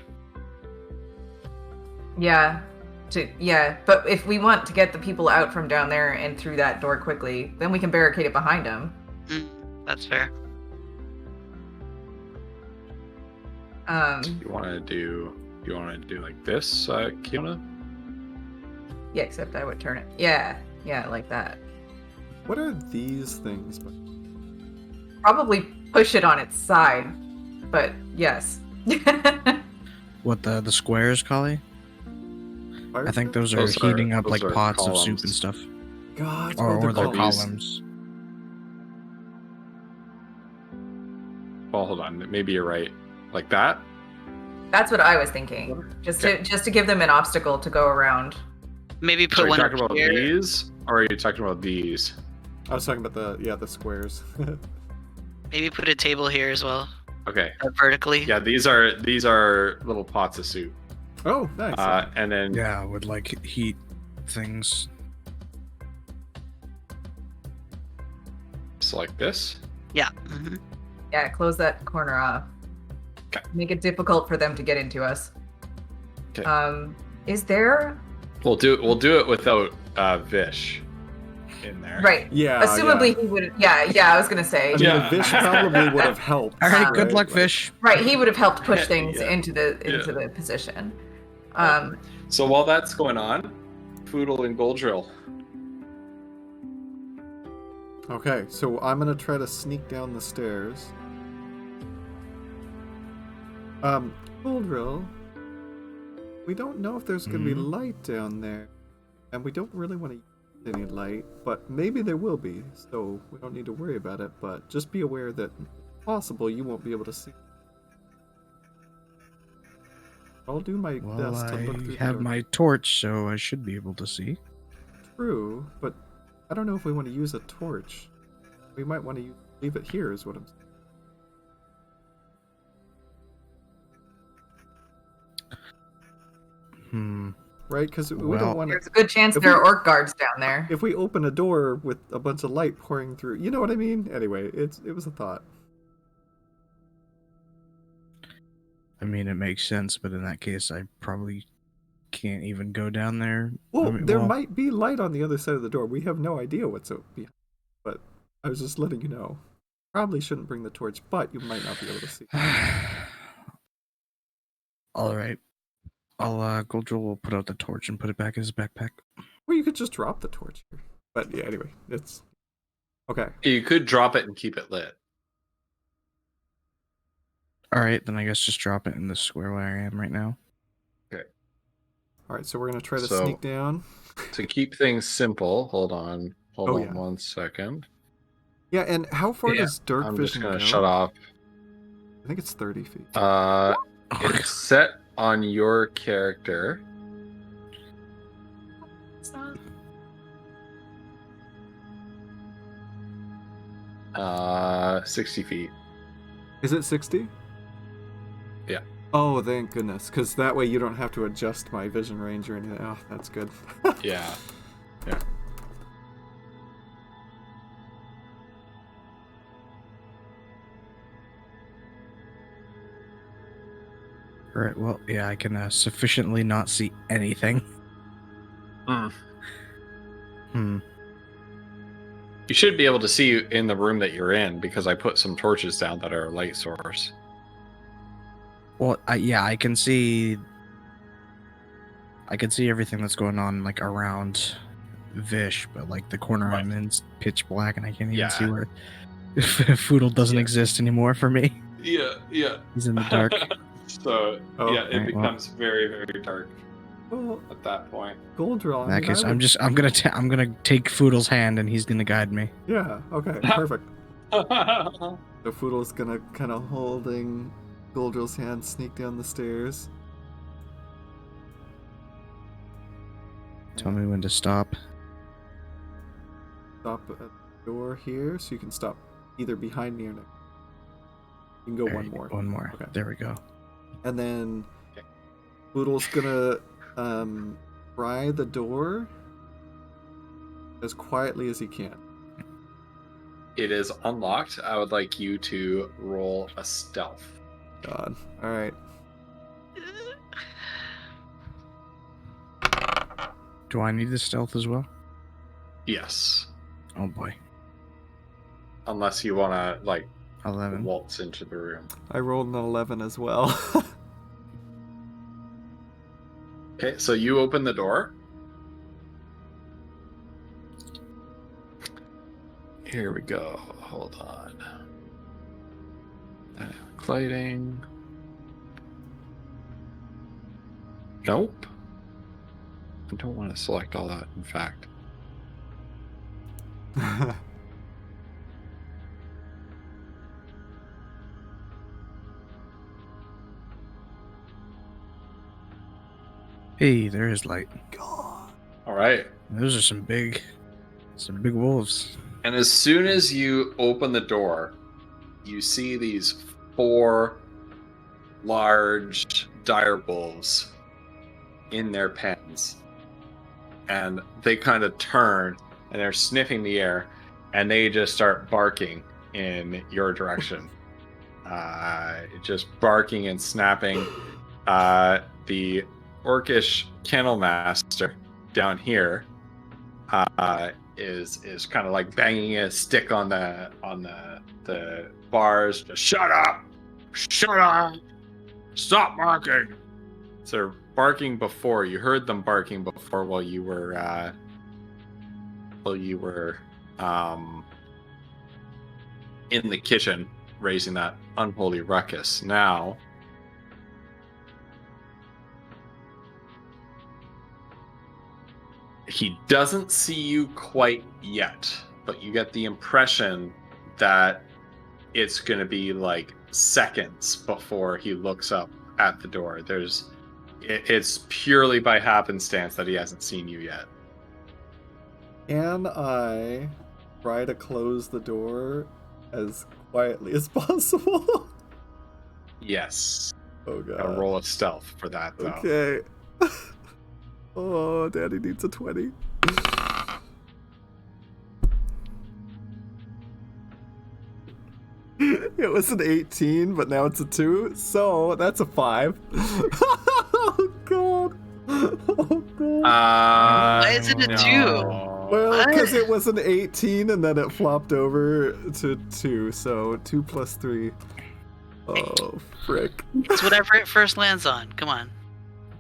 Yeah. But if we want to get the people out from down there and through that door quickly, then we can barricade it behind them. That's fair. You want to do like this, Kiona? Yeah, except I would turn it. Yeah, like that. What are these things? Probably push it on its side, but yes. What the squares, Kali? Fire I think pits? those are heating up those like are pots of soup columns. and stuff, God, or they're the columns. columns. Well, hold on. Maybe you're right. Like that? That's what I was thinking. Just to give them an obstacle to go around. Maybe So put are you one talking up about here. these, or are you talking about these? I was talking about the squares. Maybe put a table here as well, Okay. vertically. Yeah, these are little pots of soup. Oh, nice. And then Yeah, with like heat things. just like this. Yeah. hmm Yeah, close that corner off. Okay. Make it difficult for them to get into us. Okay. Is there We'll do it without Vish in there. right? yeah. Assumably yeah. he would. Yeah. I was gonna say. I mean, Yeah. the Vish probably would have helped. All right, good Right, luck, Like- fish. Right, he would have helped push things Yeah. into the Yeah. position. So while that's going on, Foodle and Goldrill. Okay, so I'm gonna try to sneak down the stairs. Goldrill, we don't know if there's gonna be light down there, and we don't really want to any light, but maybe there will be, so we don't need to worry about it, but just be aware that possible you won't be able to see. I'll do my Well, best to look I through have the my torch, so I should be able to see. True, but I don't know if we want to use a torch. We might want to leave it here, is what I'm saying. Right? Because we don't want to. There's a good chance there are orc guards down there. If we open a door with a bunch of light pouring through, you know what I mean? Anyway, it was a thought. I mean, it makes sense, but in that case, I probably can't even go down there. Well, I mean, there might be light on the other side of the door. We have no idea what's behind, but I was just letting you know. Probably shouldn't bring the torch, but you might not be able to see. All right. Goldrill will put out the torch and put it back in his backpack. Or you could just drop the torch here. But yeah, anyway, it's okay. You could drop it and keep it lit. All right, then I guess just drop it in the square where I am right now. Okay. All right, so we're gonna try to So- sneak down. To keep things simple, hold on Oh, yeah. 1 second. Yeah, and how far Yeah, does dark I'm just vision gonna go? shut off. I think it's 30 feet. It's set on your character. It's not. 60 feet. Is it 60? Yeah. Oh, thank goodness, because that way you don't have to adjust my vision range or anything. Oh, that's good. Yeah. All right, well, yeah, I can sufficiently not see anything. You should be able to see in the room that you're in because I put some torches down that are a light source. Well, yeah, I can see. I can see everything that's going on, like, around Vish, but, like, the corner Right. I'm in's pitch black, and I can't even Yeah. see where Foodle doesn't exist anymore for me. Yeah. He's in the dark. So, Oh, yeah, it alright, well. becomes very, very dark Well, at that point. Goldrill. In that case, I'm gonna take Foodle's hand, and he's gonna guide me. Yeah. Okay. Perfect. So Foodle's gonna kind of holding Goldrill's hand, sneak down the stairs. Tell me when to stop. Stop at the door here, so you can stop either behind me or next. You can go There one you go, more. One more. Okay. There we go. And then Okay. Foodle's gonna pry the door as quietly as he can. It is unlocked. I would like you to roll a stealth. God. All right. Do I need the stealth as well? Yes. Oh boy. Unless you want to, 11. waltz into the room. I rolled an 11 as well. Okay, so you open the door. Here we go. Hold on. Dynamic lighting. Nope. I don't want to select all that, in fact. Hey, there is light. God. All right. Those are some big wolves. And as soon as you open the door, you see these 4 large dire wolves in their pens. And they kind of turn and they're sniffing the air and they just start barking in your direction. Just barking and snapping. The orcish kennel master down here is kind of like banging a stick on the bars. Just shut up, stop barking. So they're barking before. You heard them barking before while you were in the kitchen raising that unholy ruckus. Now He doesn't see you quite yet, but you get the impression that it's going to be like seconds before he looks up at the door. It's purely by happenstance that he hasn't seen you yet. Can I try to close the door as quietly as possible? Yes. Oh Gotta god. roll a stealth for that, though. Okay. Oh, Daddy needs a 20. It was an 18, but now it's a 2, so that's a 5. Oh god. Oh god. Why is it a 2? No. Well, because it was an 18 and then it flopped over to 2, so 2 plus 3. Oh, frick. It's whatever it first lands on. Come on.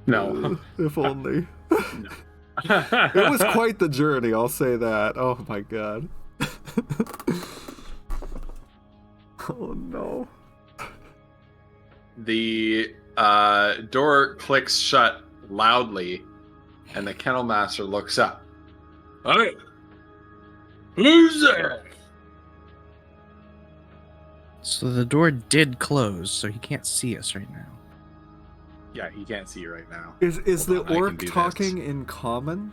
No. If only. It was quite the journey, I'll say that. Oh my god. Oh no. The door clicks shut loudly, and the kennel master looks up. Hey, who's there? So the door did close, so he can't see us right now. Yeah, he can't see you right now. Is Hold the on, I orc can do talking this. in common?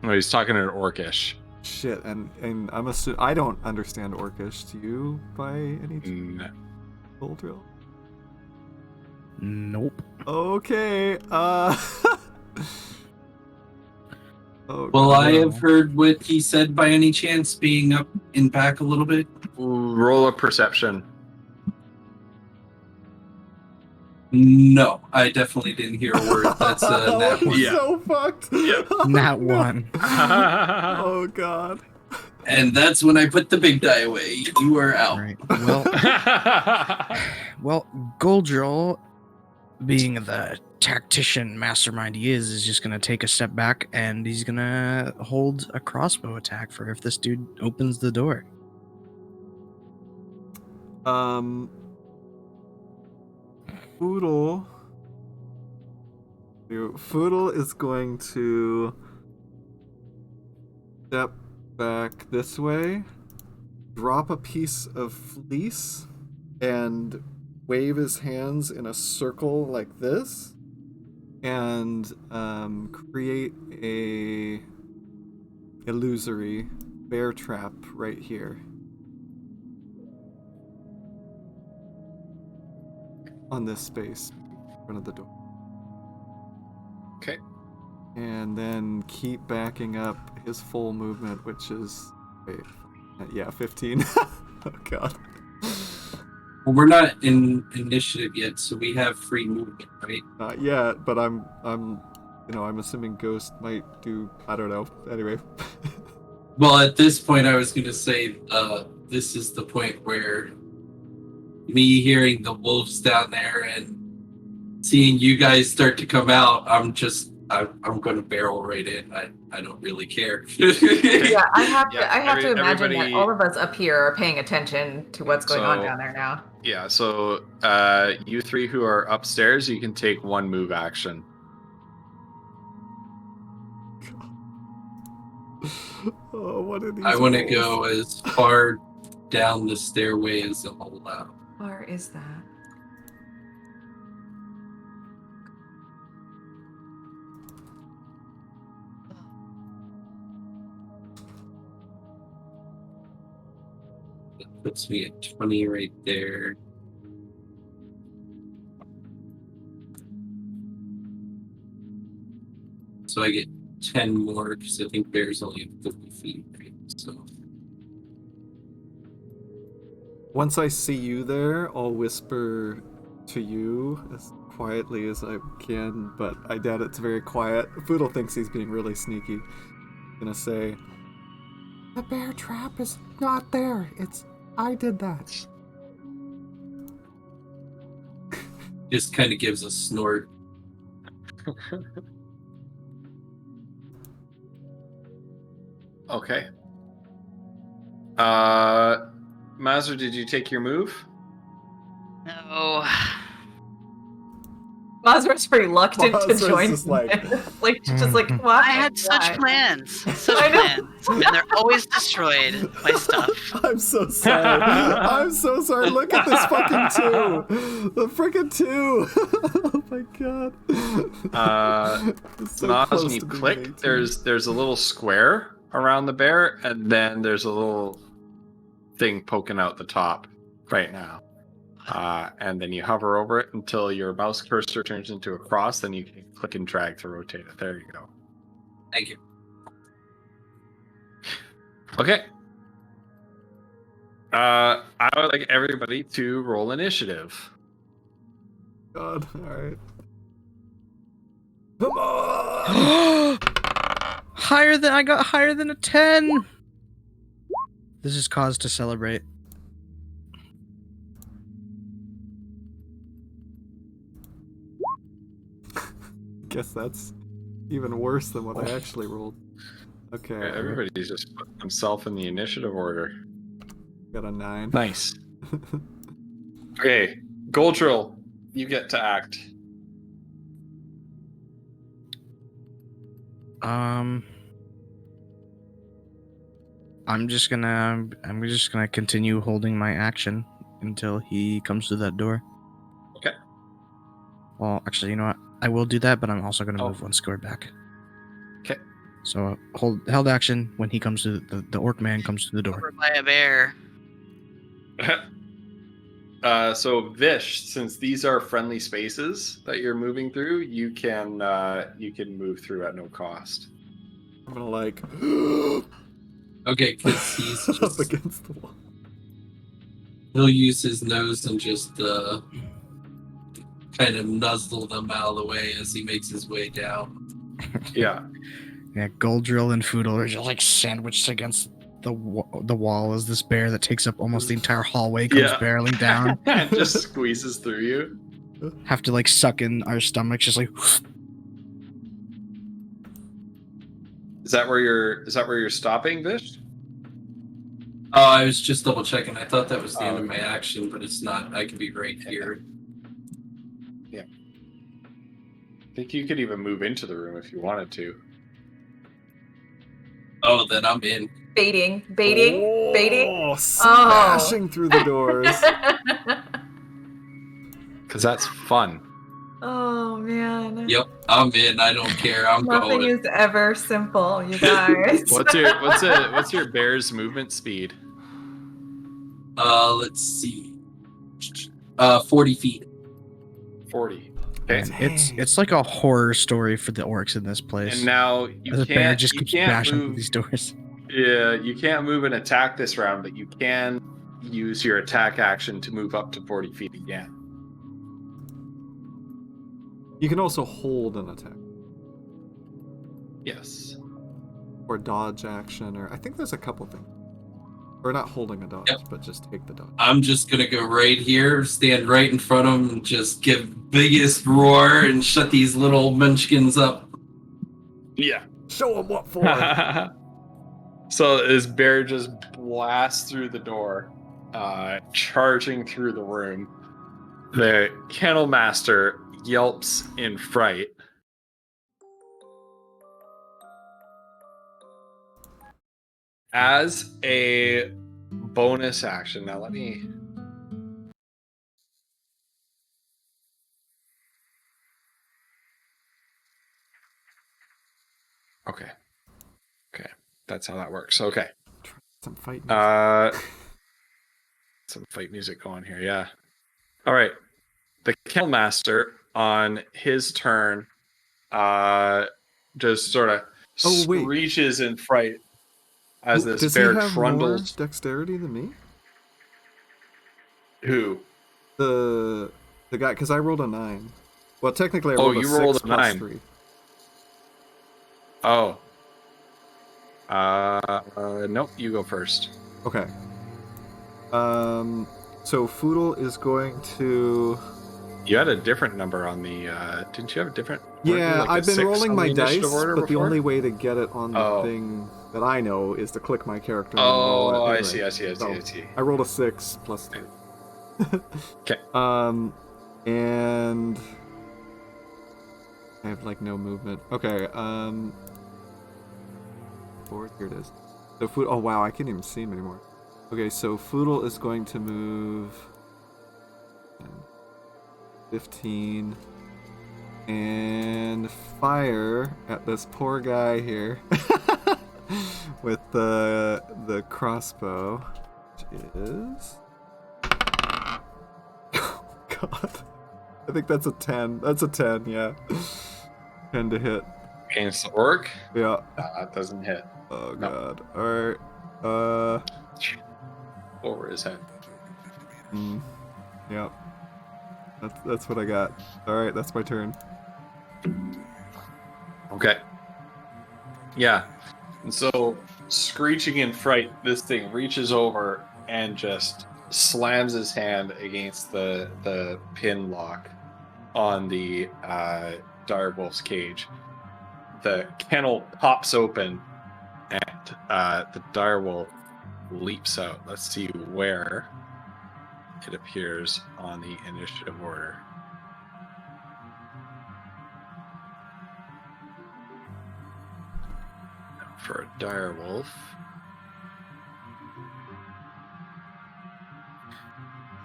No, he's talking in Orcish. Shit, and I'm assuming I don't understand Orcish. Do you, by any No. Goldrill? Nope. Okay. Oh, Well, God. I have heard what he said by any chance, being up and back a little bit. Roll a perception. No, I definitely didn't hear a word. That's that We're one. Yeah. so fucked. Not No. one. Oh god. And that's when I put the big die away. You are out. Right. Well, Goldrill, being the tactician mastermind he is just gonna take a step back and he's gonna hold a crossbow attack for if this dude opens the door. Foodle is going to step back this way, drop a piece of fleece, and wave his hands in a circle like this, and create a illusory bear trap right here. On this space in front of the door. Okay. And then keep backing up his full movement, which is... Wait, yeah, 15. Oh god. Well, we're not in initiative yet, so we have free movement, right? Not yet, but I'm assuming Ghost might do, I don't know. Anyway. Well, at this point, I was going to say, this is the point where me hearing the wolves down there and seeing you guys start to come out, I'm going to barrel right in. I don't really care. Yeah, I have to imagine everybody- that all of us up here are paying attention to what's going on down there now. Yeah, so you three who are upstairs, you can take one move action. Oh, what are these? I want to wolves? go as far down the stairway as they'll allow. Where is that? That puts me at 20 right there. So I get 10 more because I think bears only have 50 feet, right? So Once I see you there, I'll whisper to you as quietly as I can, but I doubt it's very quiet. Foodle thinks he's being really sneaky. I'm gonna say, the bear trap is not there. I did that. just kind of gives a snort. Okay. Mazur, did you take your move? No. Mazra's reluctant to Mazra's join. just like- she's just like, why? I had such Why? plans. Such I know. plans. And they're always destroyed by stuff. I'm so sorry. I'm so sorry. Look at this fucking 2. The freaking 2. Oh my god. It's so Not close when you to being click, 18. there's a little square around the bear, and then there's a little thing poking out the top right now. And then you hover over it until your mouse cursor turns into a cross, then you can click and drag to rotate it. There you go. Thank you. Okay. I would like everybody to roll initiative. God, alright. Come on! I got higher than a 10. This is cause to celebrate. Guess that's even worse than what I actually rolled. Okay, Everybody's just putting themselves in the initiative order. got a 9. Nice. Okay, Goldrill, you get to act. I'm just gonna continue holding my action until he comes to that door. Okay. Well, actually, you know what? I will do that, but I'm also gonna Oh. move 1 square back. Okay. So held action when he comes to the orc man comes to the door. Over by a bear. So Vish, since these are friendly spaces that you're moving through, you can move through at no cost. I'm gonna like Okay, because he's up just, against the wall. he'll use his nose and just kind of nuzzle them out of the way as he makes his way down. Yeah. Yeah, Goldrill and Foodle are just like sandwiched against the wall as this bear that takes up almost the entire hallway comes Yeah. barreling down. And just squeezes through you. Have to like suck in our stomachs, just like. Is that where you're stopping, Vish? Oh, I was just double checking. I thought that was the end of okay. my action, but it's not. I could be right here. I think you could even move into the room if you wanted to. Oh, then I'm in. Baiting. Oh, smashing through the doors. Because that's fun. Oh man. Yep, I'm in. I don't care. I'm Nothing going. is ever simple, you guys. What's your bear's movement speed? Let's see. 40 feet. 40. Okay. It's like a horror story for the orcs in this place. And now the bear just keeps bashing through these doors. Yeah, you can't move and attack this round, but you can use your attack action to move up to 40 feet again. You can also hold an attack. Yes. Or dodge action, or I think there's a couple things. Or not holding a dodge, Yep. but just take the dodge. I'm just gonna go right here, stand right in front of him, and just give biggest roar and shut these little munchkins up. Yeah. Show them what for. So this bear just blasts through the door, charging through the room. The kennel master yelps in fright. As a bonus action, now let me. Okay. That's how that works. Okay. Some fighting. Some fight music going here, yeah. All right. The kennel master on his turn just sort of screeches in fright as this Does bear he have trundles. more dexterity than me? Who? The guy, because I rolled a 9. Well, technically I rolled a 6 rolled a plus 9. 3. Oh. Nope, you go first. Okay. So Foodle is going to... You had a different number on the, didn't you have a different? Yeah, like a I've been 6 rolling on my the dice, initiative order but the before? only way to get it on the Oh. thing that I know is to click my character and roll it. Oh, I Anyway, see. so I rolled a 6 plus 3. Okay. And I have like no movement. Okay, 4, here it is. So Foodle, oh wow, I can't even see him anymore. Okay, so Foodle is going to move 15 and fire at this poor guy here with the crossbow, which is oh god. I think that's a 10. That's a 10, yeah. 10 to hit. Against the orc? Yeah. That doesn't hit. Oh No. god. Alright. Over his head. Yep. That's what I got. Alright, that's my turn. Okay. Yeah. And so, screeching in fright, this thing reaches over and just slams his hand against the pin lock on the direwolf's cage. The kennel pops open and the direwolf leaps out. Let's see where it appears on the initiative order. For a direwolf.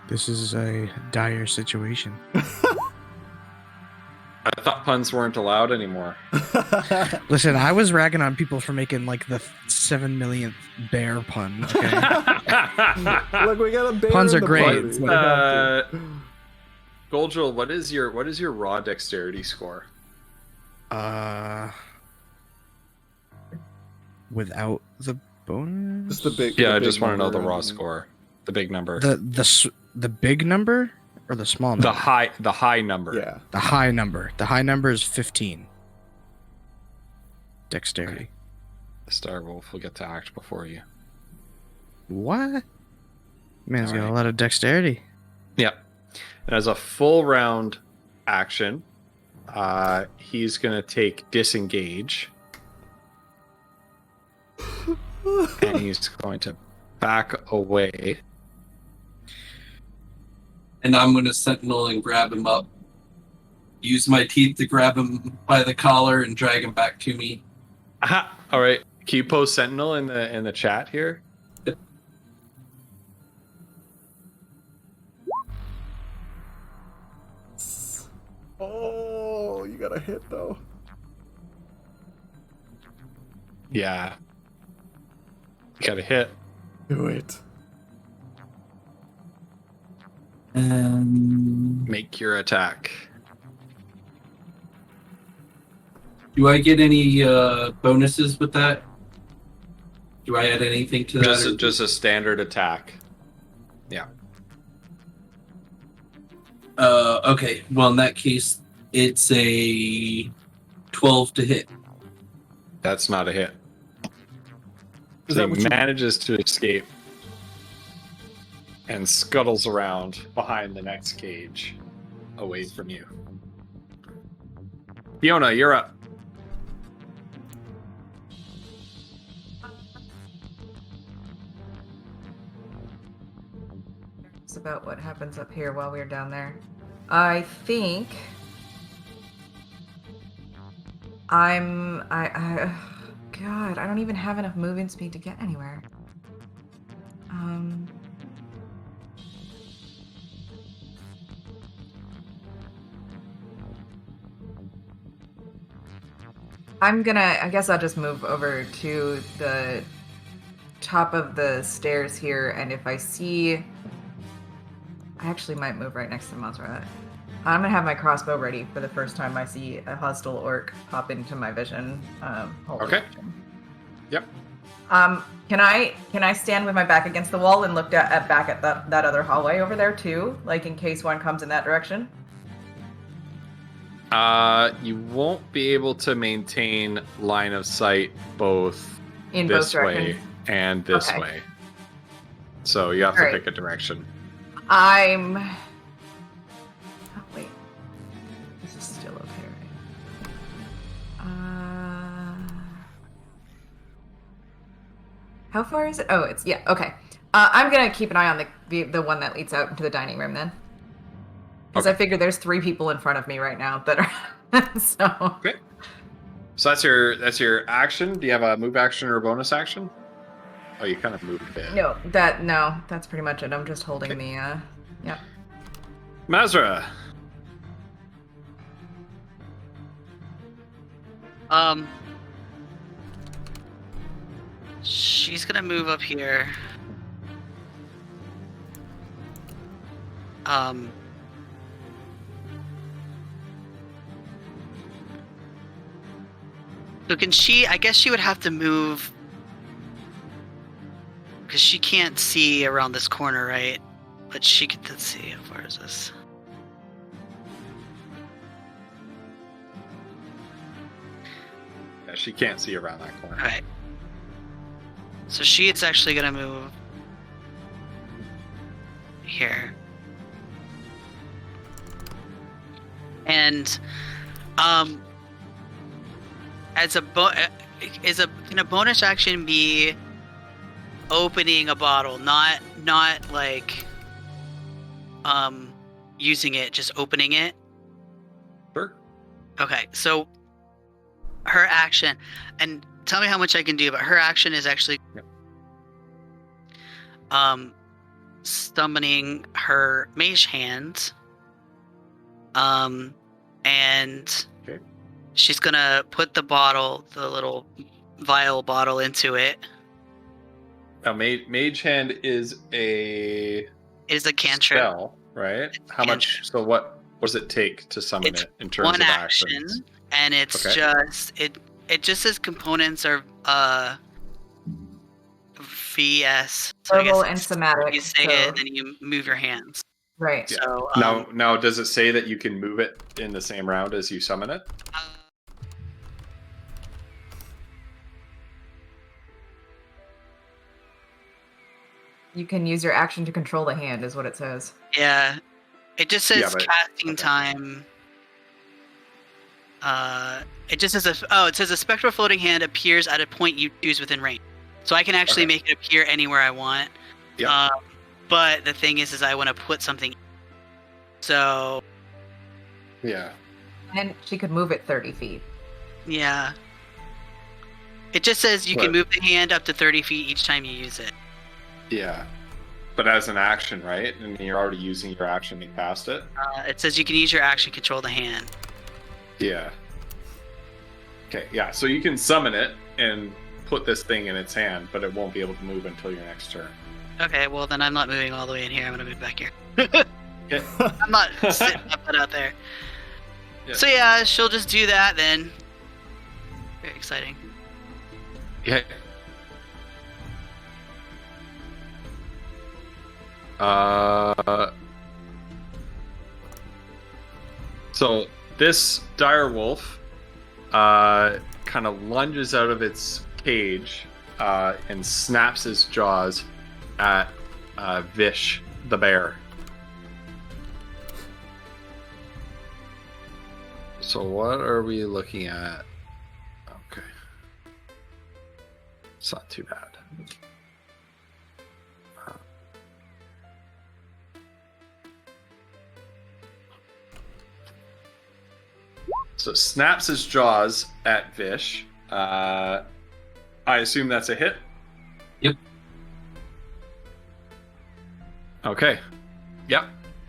This is a dire situation. I thought puns weren't allowed anymore. Listen, I was ragging on people for making like the 7 millionth bear pun. Okay? Look, we got a bear Puns in are the great. party. We have to. Goldrill, what is your raw dexterity score? Without the bonus. Just the big. Yeah, the I big just want to know number the raw and- score. The big number. The big number or the small number? The high number. Yeah. The high number. The high number is 15. Dexterity. Okay. The direwolf will get to act before you. What? Man's got Alright. a lot of dexterity. Yep. And as a full round action, he's gonna take disengage. And he's going to back away. And I'm going to sentinel and grab him up. Use my teeth to grab him by the collar and drag him back to me. Aha! All right. Can you post sentinel in the chat here? Oh, you got a hit though. Yeah. You got a hit. Do it. Make your attack. Do I get any bonuses with that? Do I add anything to that? or- Just a standard attack. Yeah. Okay. Well, in that case, it's a 12 to hit. That's not a hit. Is So that what he you- manages to escape and scuttles around behind the next cage away from you. Fiona, you're up. It's about what happens up here while we're down there. I think God, I don't even have enough movement speed to get anywhere. I guess I'll just move over to the top of the stairs here, and if I see, I actually might move right next to Montserrat. I'm gonna have my crossbow ready for the first time I see a hostile orc pop into my vision. Hold Okay. action. Yep. Can I stand with my back against the wall and look back at that other hallway over there too, like in case one comes in that direction? You won't be able to maintain line of sight both In both this way directions. and this Okay. way. So you have to Alright. pick a direction. Oh, wait. This is still okay, right? How far is it? Oh, it's, yeah, okay. I'm gonna keep an eye on the one that leads out into the dining room then. Because I Okay. figure there's 3 people in front of me right now that are So Okay. So that's your action. Do you have a move action or a bonus action? Oh, you kind of moved a bit. no, that's pretty much it. I'm just holding Okay. the yeah. Mazra. She's gonna move up here. So can she? I guess she would have to move because she can't see around this corner, right? But she could. Let's see. How far is this? Yeah, she can't see around that corner. All right. So she is actually gonna move here, and as a can a bonus action be opening a bottle, not like using it, just opening it? Sure. Okay, so her action, and tell me how much I can do, but her action is actually summoning her mage hand, and Okay. she's gonna put the bottle, the little vial bottle, into it. Now, Mage Hand is a It is a cantrip. spell, right? How much? So what does it take to summon It's it in terms one of action, actions? and it's Okay. just it just says components are VS. So I guess Verbal and it's- somatic. you say so- it, then you move your hands. Right. Yeah. So Now, does it say that you can move it in the same round as you summon it? You can use your action to control the hand, is what it says. yeah, it just says Yeah, but- casting okay. time. It just says it says a spectral floating hand appears at a point you choose within range. So I can actually Okay. make it appear anywhere I want. Yeah. But the thing is I want to put something. So Yeah. And she could move it 30 feet. yeah, it just says you can But- move the hand up to 30 feet each time you use it. Yeah. But as an action, right? And you're already using your action to cast it. It says you can use your action to control the hand. Yeah. Okay. Yeah. So you can summon it and put this thing in its hand, but it won't be able to move until your next turn. Okay, well then I'm not moving all the way in here. I'm gonna move back here. Okay. I'm not sitting up and out there. Yeah. So yeah, she'll just do that then. Very exciting. Yeah. So this dire wolf kind of lunges out of its cage and snaps his jaws at Vish the bear. So what are we looking at? Okay. It's not too bad. So snaps his jaws at Vish. I assume that's a hit? Yep. Okay. Yep.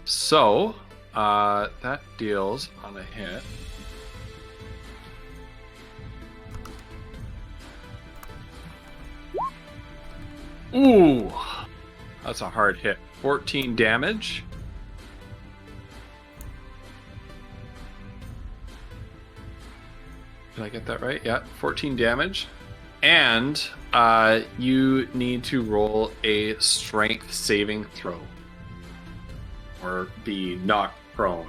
So, that deals on a hit. Ooh. That's a hard hit. 14 damage. Did I get that right? Yeah, 14 damage. And you need to roll a strength saving throw. Or be knocked prone.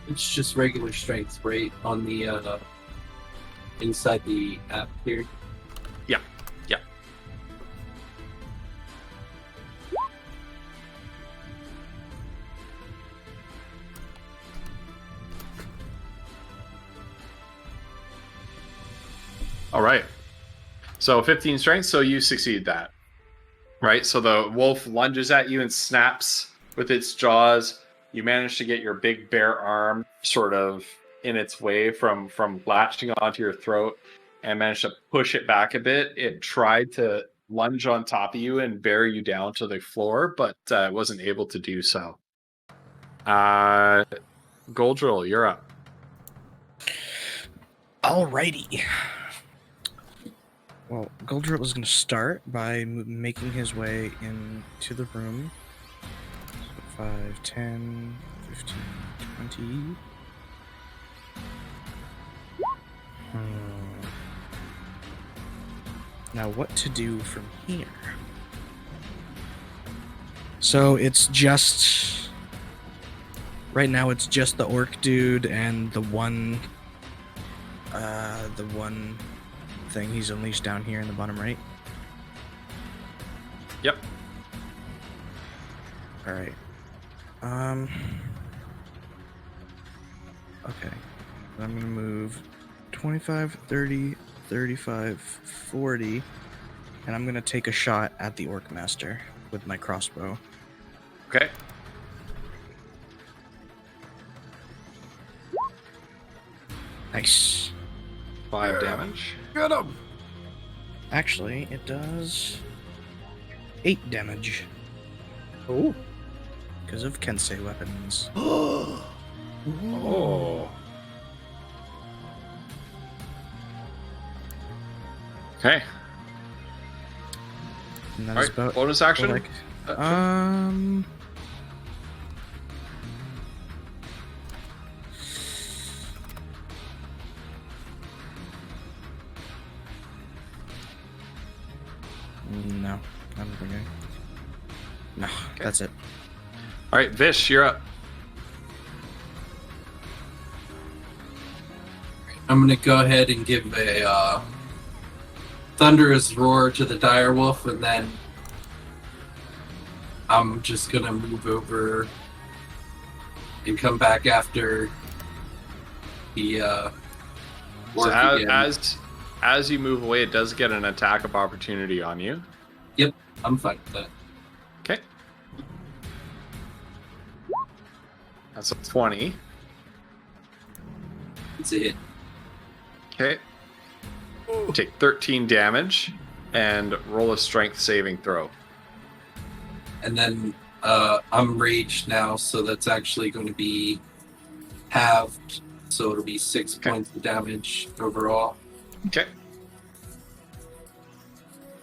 It's just regular strength, right? On the inside the app here. Yeah, yeah. All right. So 15 strength, so you succeed that. Right? So the wolf lunges at you and snaps with its jaws. You manage to get your big bare arm sort of in its way from latching onto your throat and managed to push it back a bit. It tried to lunge on top of you and bear you down to the floor, but wasn't able to do so. Goldrill, you're up. Alrighty. Well, Goldrill was going to start by making his way into the room. 5, 10, 15, 20. Now, what to do from here? So it's just... Right now, it's just the orc dude and the one thing he's unleashed down here in the bottom right. Yep. All right. Okay. I'm gonna move 25, 30, 35, 40, and I'm gonna take a shot at the orc master with my crossbow. Okay. Nice. 5 damage. Get him! Actually, it does 8 damage Oh. because of Kensei weapons. Oh. Okay. And that All is right. about Bonus action. like, um. No, I don't think I. No, Okay. that's it. All right, Vish, you're up. I'm gonna go ahead and give a thunderous roar to the direwolf, and then I'm just gonna move over and come back after the So orc again. as you move away, it does get an attack of opportunity on you. Yep, I'm fine with that. Okay. That's a 20. It's a hit. Okay. Take 13 damage and roll a strength saving throw. And then I'm raged now, so that's actually going to be halved. So it'll be 6 Okay. points of damage overall. Okay.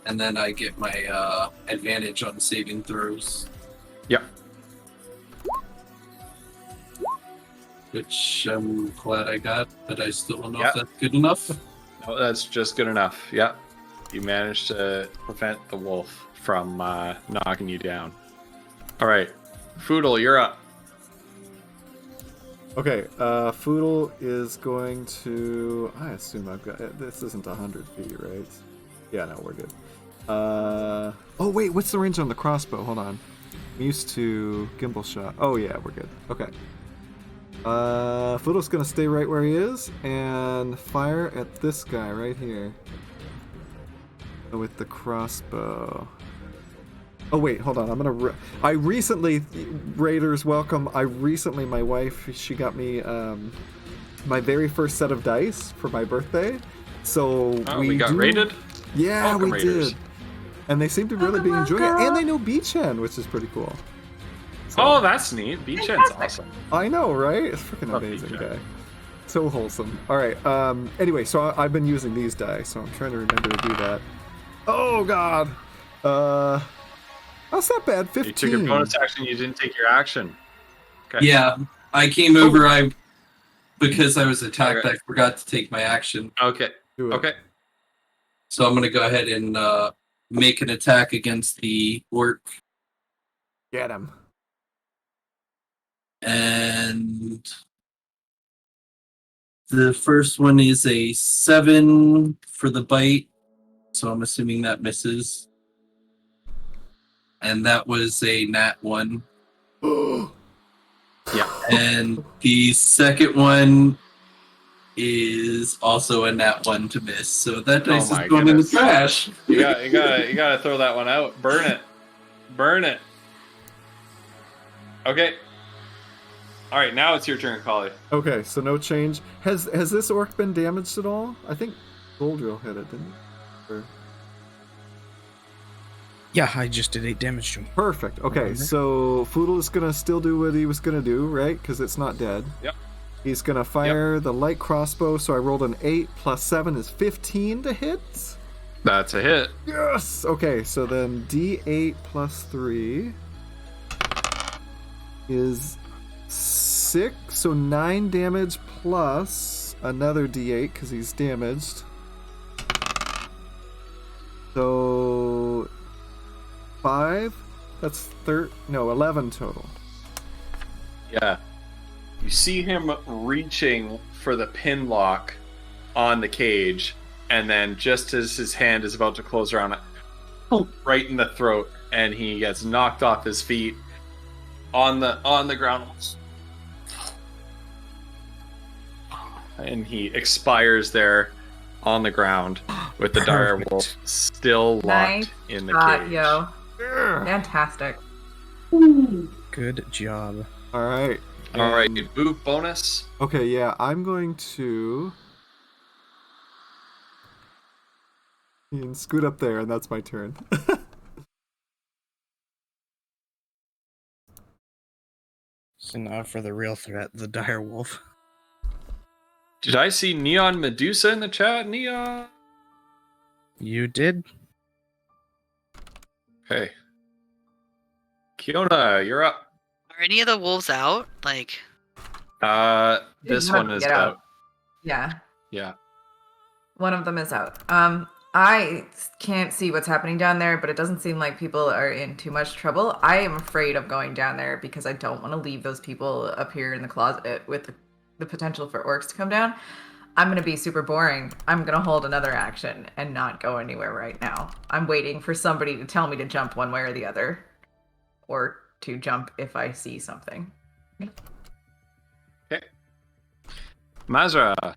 And then I get my advantage on saving throws, Yep. which I'm glad I got, but I still don't know Yeah. if that's good enough. No, that's just good enough. Yep. You managed to prevent the wolf from knocking you down. All right. Foodle, you're up. Okay, Foodle is going to... I assume I've got... This isn't 100 feet, right? Yeah, no, we're good. Oh, wait, what's the range on the crossbow? Hold on. I'm used to gimbal shot. Oh, yeah, we're good. Okay. Foodle's going to stay right where he is and fire at this guy right here. With the crossbow. Oh wait, hold on. I'm gonna. I recently, Raiders, welcome. My wife, she got me my very first set of dice for my birthday. So We got raided. Yeah, Welcome, we Raiders. did. And they seem to really be enjoying it. And they know Beachan, which is pretty cool. So, Oh, that's neat. Beachan's awesome. I know, right? It's freaking Love amazing Beachan. guy. So wholesome. All right. Anyway, so I've been using these dice, so I'm trying to remember to do that. Oh God. That's not bad. 15. You took your bonus action. You didn't take your action. Okay. Yeah, I came over. Because I was attacked, Okay. I forgot to take my action. Okay. Do it. Okay. So I'm going to go ahead and make an attack against the orc. Get him. And the first one is a 7 for the bite. So I'm assuming that misses. And that was a nat 1. Yeah. And the second one is also a nat 1 to miss, so that dice my is going in the goodness. trash. You gotta throw that one out. Burn it. Burn it. Okay. All right, now it's your turn, Collie. Okay, so no change. Has this orc been damaged at all? I think Goldrill hit it, didn't he? Or... Yeah, I just did 8 damage to him. Perfect. Okay, so Foodle is gonna still do what he was gonna do, right? Because it's not dead. Yep. He's gonna fire the light crossbow. So I rolled an 8 plus 7 is 15 to hit. That's a hit. Yes. Okay, so then D8 plus 3 is 6, so 9 damage plus another D8 because he's damaged. So 5. That's 11 total. Yeah. You see him reaching for the pin lock on the cage, and then just as his hand is about to close around it, right in the throat, and he gets knocked off his feet on the ground. And he expires there on the ground with the dire wolf still locked Nice in the shot, cage. yo. Fantastic. Good job. All right. All right, move bonus. Okay, yeah, I'm going to. You can scoot up there, and that's my turn. So now for the real threat, the dire wolf. Did I see Neon Medusa in the chat? Neon. You did? Okay. Kiona, you're up. Are any of the wolves out? Like, This One one is get out. Yeah, Yeah. one of them is out. I can't see what's happening down there, but it doesn't seem like people are in too much trouble. I am afraid of going down there because I don't want to leave those people up here in the closet with the potential for orcs to come down. I'm going to be super boring. I'm going to hold another action and not go anywhere right now. I'm waiting for somebody to tell me to jump one way or the other, or to jump if I see something. Okay. Mazra.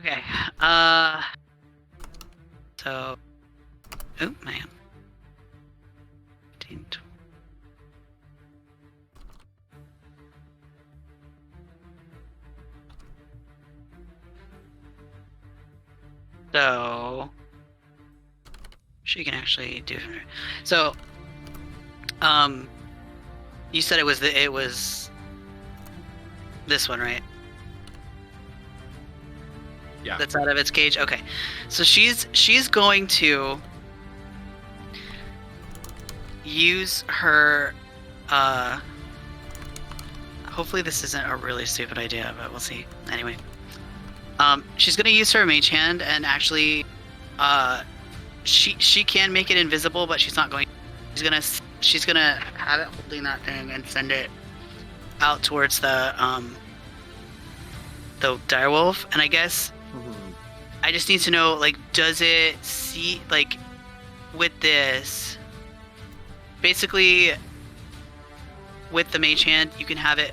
okay. So, oh man. 15, 20. So she can actually do. So, you said it was this one, right? Yeah. That's out of its cage. Okay, so she's going to use her. Hopefully this isn't a really stupid idea, but we'll see. Anyway, she's gonna use her mage hand and actually, she can make it invisible, but she's not going. She's gonna have it holding that thing and send it out towards the direwolf. And I guess I just need to know, like, does it see, like, with this? Basically, with the mage hand, you can have it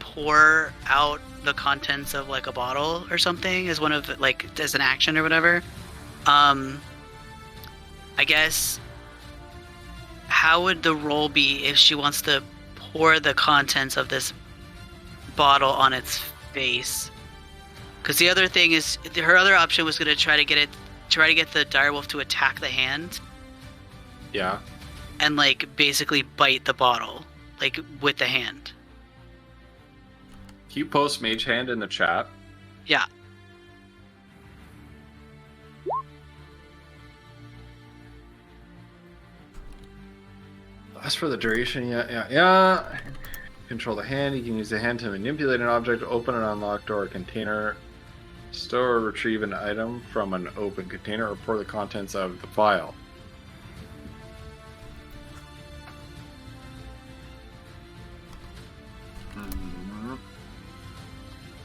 pour out the contents of like a bottle or something as one of, like, as an action or whatever. I guess, how would the roll be if she wants to pour the contents of this bottle on its face? Because the other thing is, her other option was going to try to get the direwolf to attack the hand. Yeah. And, like, basically bite the bottle, like, with the hand. Can you post mage hand in the chat? Yeah. As for the duration, yeah. Control the hand. You can use the hand to manipulate an object, open an unlocked door or container, store or retrieve an item from an open container, or pour the contents of the vial.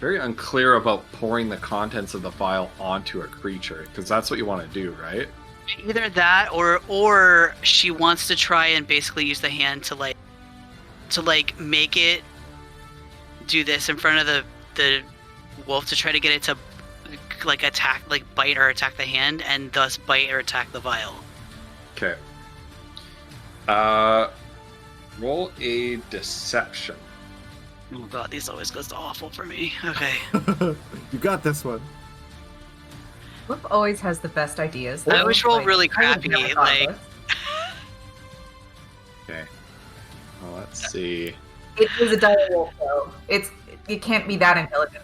Very unclear about pouring the contents of the vial onto a creature, because that's what you want to do, right? Either that, or she wants to try and basically use the hand to make it do this in front of the wolf to try to get it to like attack, like bite or attack the hand, and thus bite or attack the vial. Okay. Roll a deception. Oh god, these always goes awful for me. Okay. You got this one. Wolf always has the best ideas. I though. always roll Like, really I would crappy, never thought of like- this. Okay. Well, let's see. It is a dire wolf, though. It can't be that intelligent.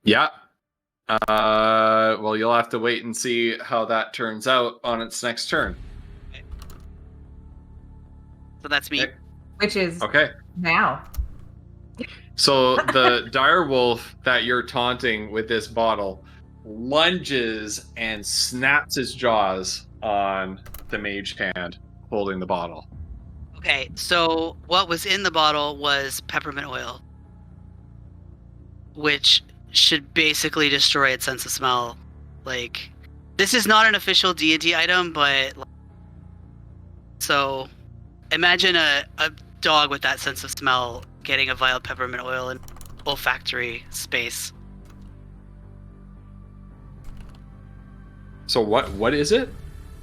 Yeah. Well, you'll have to wait and see how that turns out on its next turn. So that's me. Okay. Which is Okay. now. So the dire wolf that you're taunting with this bottle lunges and snaps his jaws on the mage hand holding the bottle. Okay, so what was in the bottle was peppermint oil, which should basically destroy its sense of smell. Like, this is not an official D&D item, but so imagine a dog with that sense of smell getting a vial of peppermint oil in olfactory space. So what is it?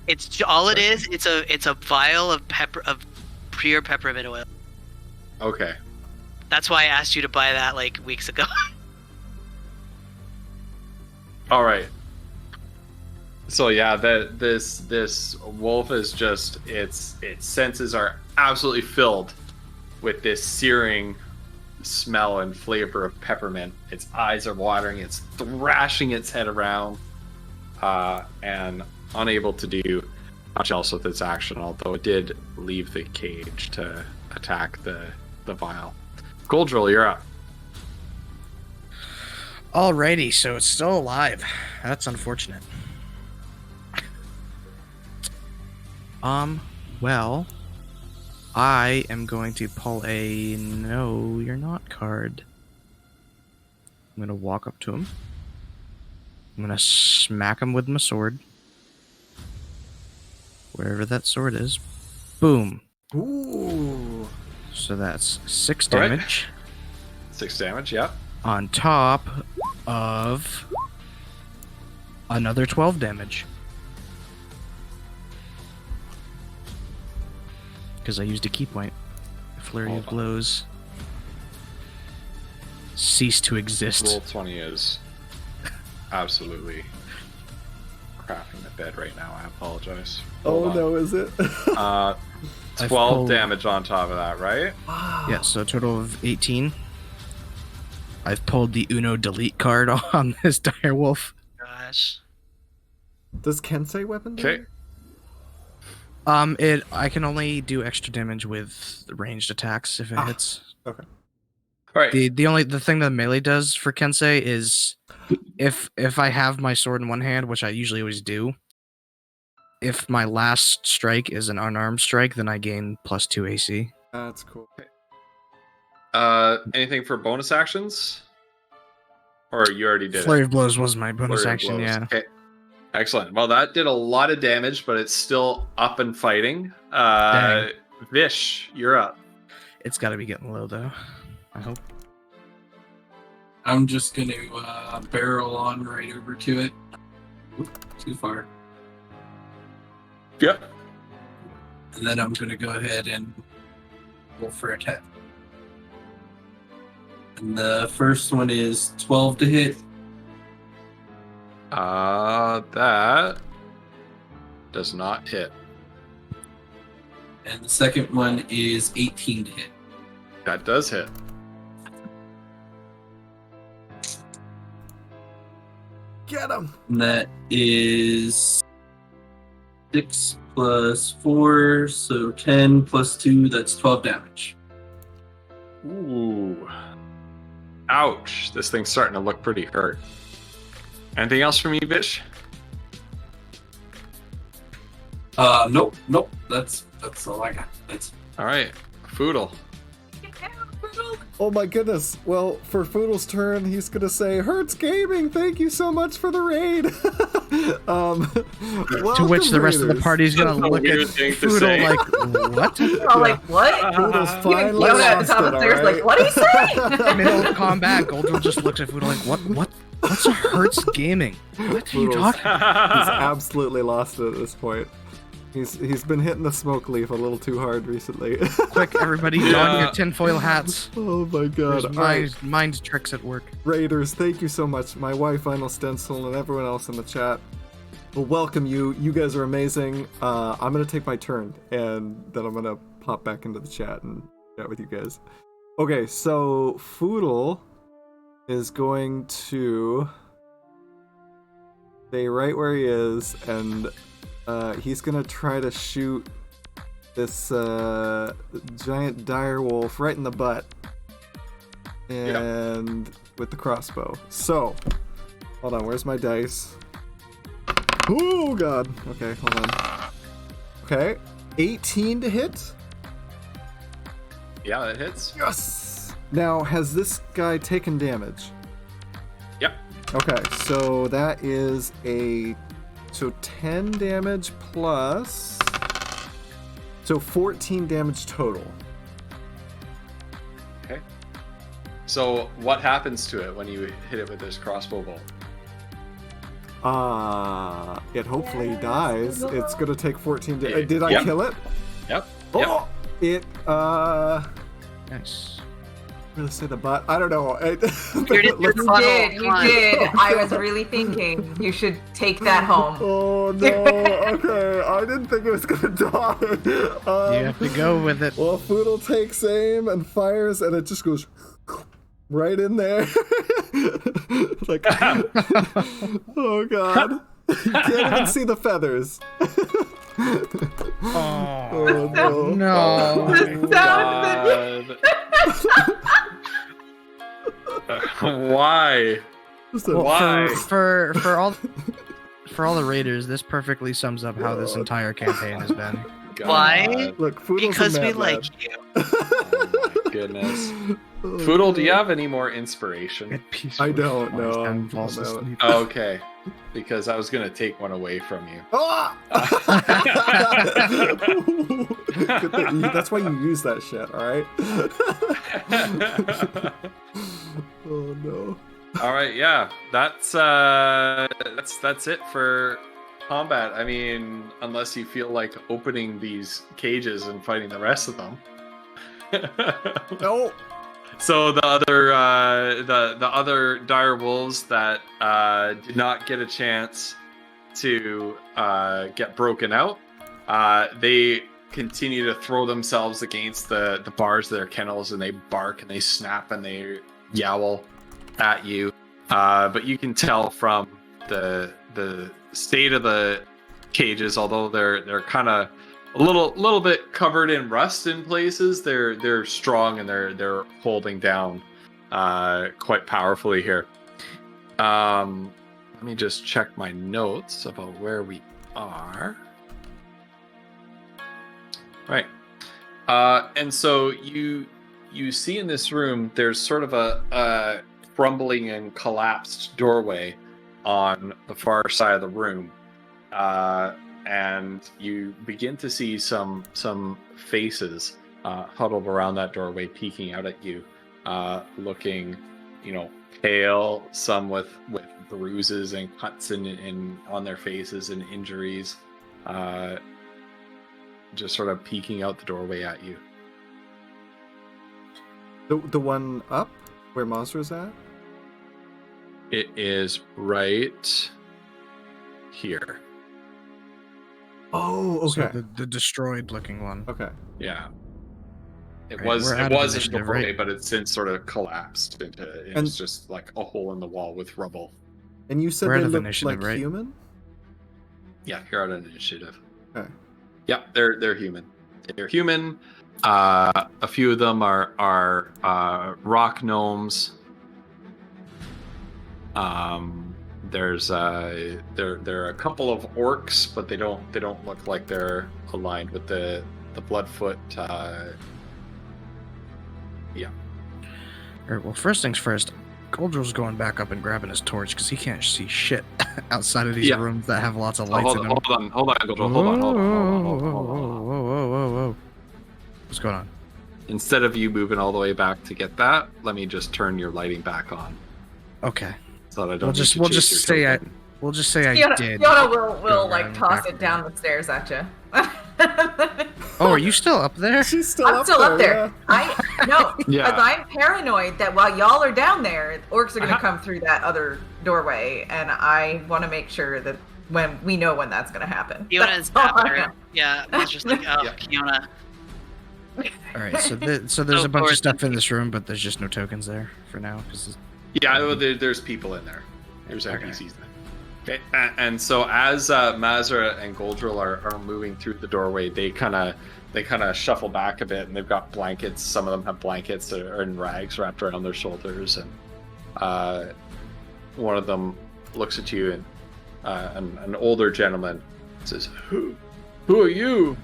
It's all it is. It's a vial of pure peppermint oil. Okay. That's why I asked you to buy that like weeks ago. All right. So yeah, this wolf is just its senses are absolutely filled with this searing smell and flavor of peppermint. Its eyes are watering. It's thrashing its head around, and unable to do much else with its action. Although it did leave the cage to attack the vial. Goldrill, you're up. Alrighty, so it's still alive. That's unfortunate. Well, I am going to pull a no, you're not card. I'm gonna walk up to him. I'm gonna smack him with my sword. Wherever that sword is. Boom. Ooh. So that's 6 All right. damage. 6 damage, yeah. On top of another 12 damage. Because I used a key point. Flurry Hold of on. blows cease to exist. Roll 20 is absolutely crapping the bed right now. I apologize. Oh Hold on. no, is it? 12 pulled- damage on top of that, right? Wow. Yeah, so a total of 18. I've pulled the Uno delete card on this dire wolf. Gosh. Does Kensei weapon do Okay. it? I can only do extra damage with ranged attacks if it hits. Okay. All right. The thing that melee does for Kensei is if I have my sword in one hand, which I usually always do, if my last strike is an unarmed strike, then I gain +2 AC. That's cool. Anything for bonus actions? Or you already did Flurry it? of blows was my bonus Flurry of action, blows. yeah. Okay. Excellent. Well, that did a lot of damage, but it's still up and fighting. Dang. Vish, you're up. It's got to be getting low though. I hope. I'm just going to barrel on right over to it. Oop, too far. Yep. And then I'm going to go ahead and roll for attack. And the first one is 12 to hit. That does not hit. And the second one is 18 to hit. That does hit. Get him. And that is 6 plus 4, so 10 plus 2, that's 12 damage. Ooh. Ouch. This thing's starting to look pretty hurt. Anything else from you, Vish? Nope. That's all I got. That's All right. Foodle. Get down, Poodle. Oh my goodness. Well, for Foodle's turn, he's gonna say, Hertz Gaming, thank you so much for the raid. To which the rest of the Raiders. party's gonna That's a look at weird thing to Foodle say. like, what? We're all like, what? Foodle's Even finally Fiona at the lost top of it, the stairs, alright? like, what did he say? Middle of combat, Goldrill just looks at Foodle like, what's a Hertz Gaming? What are you Foodle's- talking? He's absolutely lost it at this point. He's been hitting the smoke leaf a little too hard recently. Quick, everybody, don your tinfoil hats. Oh my god. There's Alright, mind tricks at work. Raiders, thank you so much. My wife, Final Stencil, and everyone else in the chat will welcome you. You guys are amazing. I'm gonna take my turn, and then I'm gonna pop back into the chat and chat with you guys. Okay, so Foodle is going to stay right where he is, and he's gonna try to shoot this giant dire wolf right in the butt, and with the crossbow. So, hold on, where's my dice? Oh god. Okay, hold on. Okay, 18 to hit. Yeah, that hits. Yes. Now, has this guy taken damage? Yep. Okay, so that is 10 damage plus, so 14 damage total. Okay. So what happens to it when you hit it with this crossbow bolt? It hopefully dies. It's gonna take 14 damage. Did I Yep. kill it? Yep. Oh, it Nice. I'm gonna say the butt. I don't know. You're Let's- You did, you did. I was really thinking you should take that home. Oh no. Okay, I didn't think it was gonna die. You have to go with it. Well, Foodle takes aim and fires, and it just goes right in there. Like, oh god, you can't even see the feathers. Oh no! No. The sound Why? Just a- Well, Why? for all the raiders, this perfectly sums up how this entire campaign has been. God. Why? Look, Foodle's Because a we mad like lad. you. Oh my goodness. Oh, Foodle, do you God. have any more inspiration? At peace. I with don't Forrest know. and falls I'm out. asleep. Okay. Because I was gonna take one away from you. Ah! Good thing- That's why you use that shit, alright? Oh no. All right, yeah, that's it for combat. I mean, unless you feel like opening these cages and fighting the rest of them. No! So the other dire wolves that did not get a chance to get broken out, they continue to throw themselves against the bars of their kennels, and they bark and they snap and they yowl at you. But you can tell from the state of the cages, although they're kind of a little bit covered in rust in places, they're strong and they're holding down quite powerfully here. Let me just check my notes about where we are. Right. And so you see in this room there's sort of a crumbling and collapsed doorway on the far side of the room. And you begin to see some faces huddled around that doorway, peeking out at you, looking, pale, some with bruises and cuts in on their faces and injuries, just sort of peeking out the doorway at you. The one up where Monster's at? It is right here. Oh, okay. So the destroyed looking one. Okay. Yeah. It Right, was we're out a of initiative, doorway, right? but it's since sort of collapsed into And- it's just like a hole in the wall with rubble. And you said We're out they of look initiative, like right? human? Yeah, you're on an initiative. Okay. Yeah, they're human. They're human. A few of them are rock gnomes. There's there are a couple of orcs, but they don't look like they're aligned with the Bloodfoot. Yeah. Well, first things first, Goldrill's going back up and grabbing his torch because he can't see shit outside of these Yeah. rooms that have lots of Oh, lights in them. hold on, Goldrill. Hold on. Whoa. What's going on? Instead of you moving all the way back to get that, let me just turn your lighting back on. Okay. So that I don't We'll just say I did. Fiona will like around toss back it down the stairs at you. Oh, are you still up there? She's still I'm still up there. yeah. Yeah. Because I'm paranoid that while y'all are down there, orcs are gonna come through that other doorway, and I want to make sure that when we know when that's gonna happen. Fiona's That's all I after. know. Yeah, it's just like, oh, Yeah. Fiona. All right. So there's a bunch of stuff in this room, but there's just no tokens there for now. Yeah, well, there's people in there. There's NPCs in there. Okay, and so as Mazra and Goldrill are moving through the doorway, they kind of shuffle back a bit, and they've got blankets. Some of them have blankets that are in rags wrapped around their shoulders, and one of them looks at you, and an older gentleman says, "Who are you?"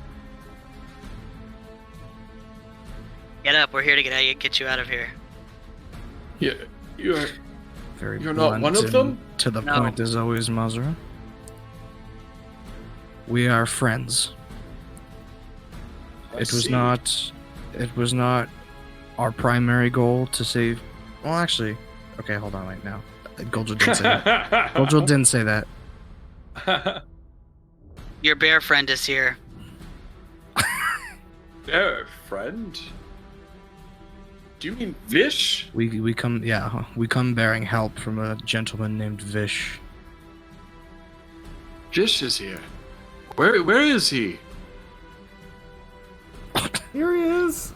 Get up, we're here to get you out of here. Yeah, you're Very You're not one of blunt them? and to the No. point as always, Mazra. We are friends. It was not our primary goal to save. Well, actually, okay, hold on, wait now. Goldrill didn't say that. Goldrill didn't say that. Your bear friend is here. Their friend? Do you mean Vish? We come bearing help from a gentleman named Vish. Vish is here. Where is he? Here he is.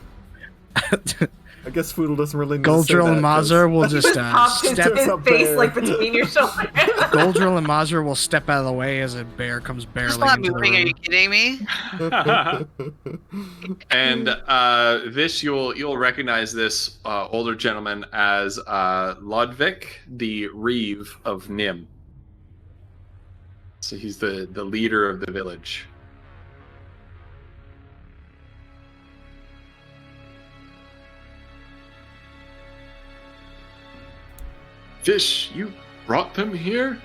I guess Foodle doesn't really need to say Goldrill and that, 'cause- Mazur will He just popped his, step. his up face there. like between your shoulders. Goldrill and Mazur will step out of the way as a bear comes barreling Stop into the moving, are room. you kidding me? And Vish, you'll recognize this older gentleman as Ludwig, the Reeve of Nim. So he's the leader of the village. Vish, you brought them here?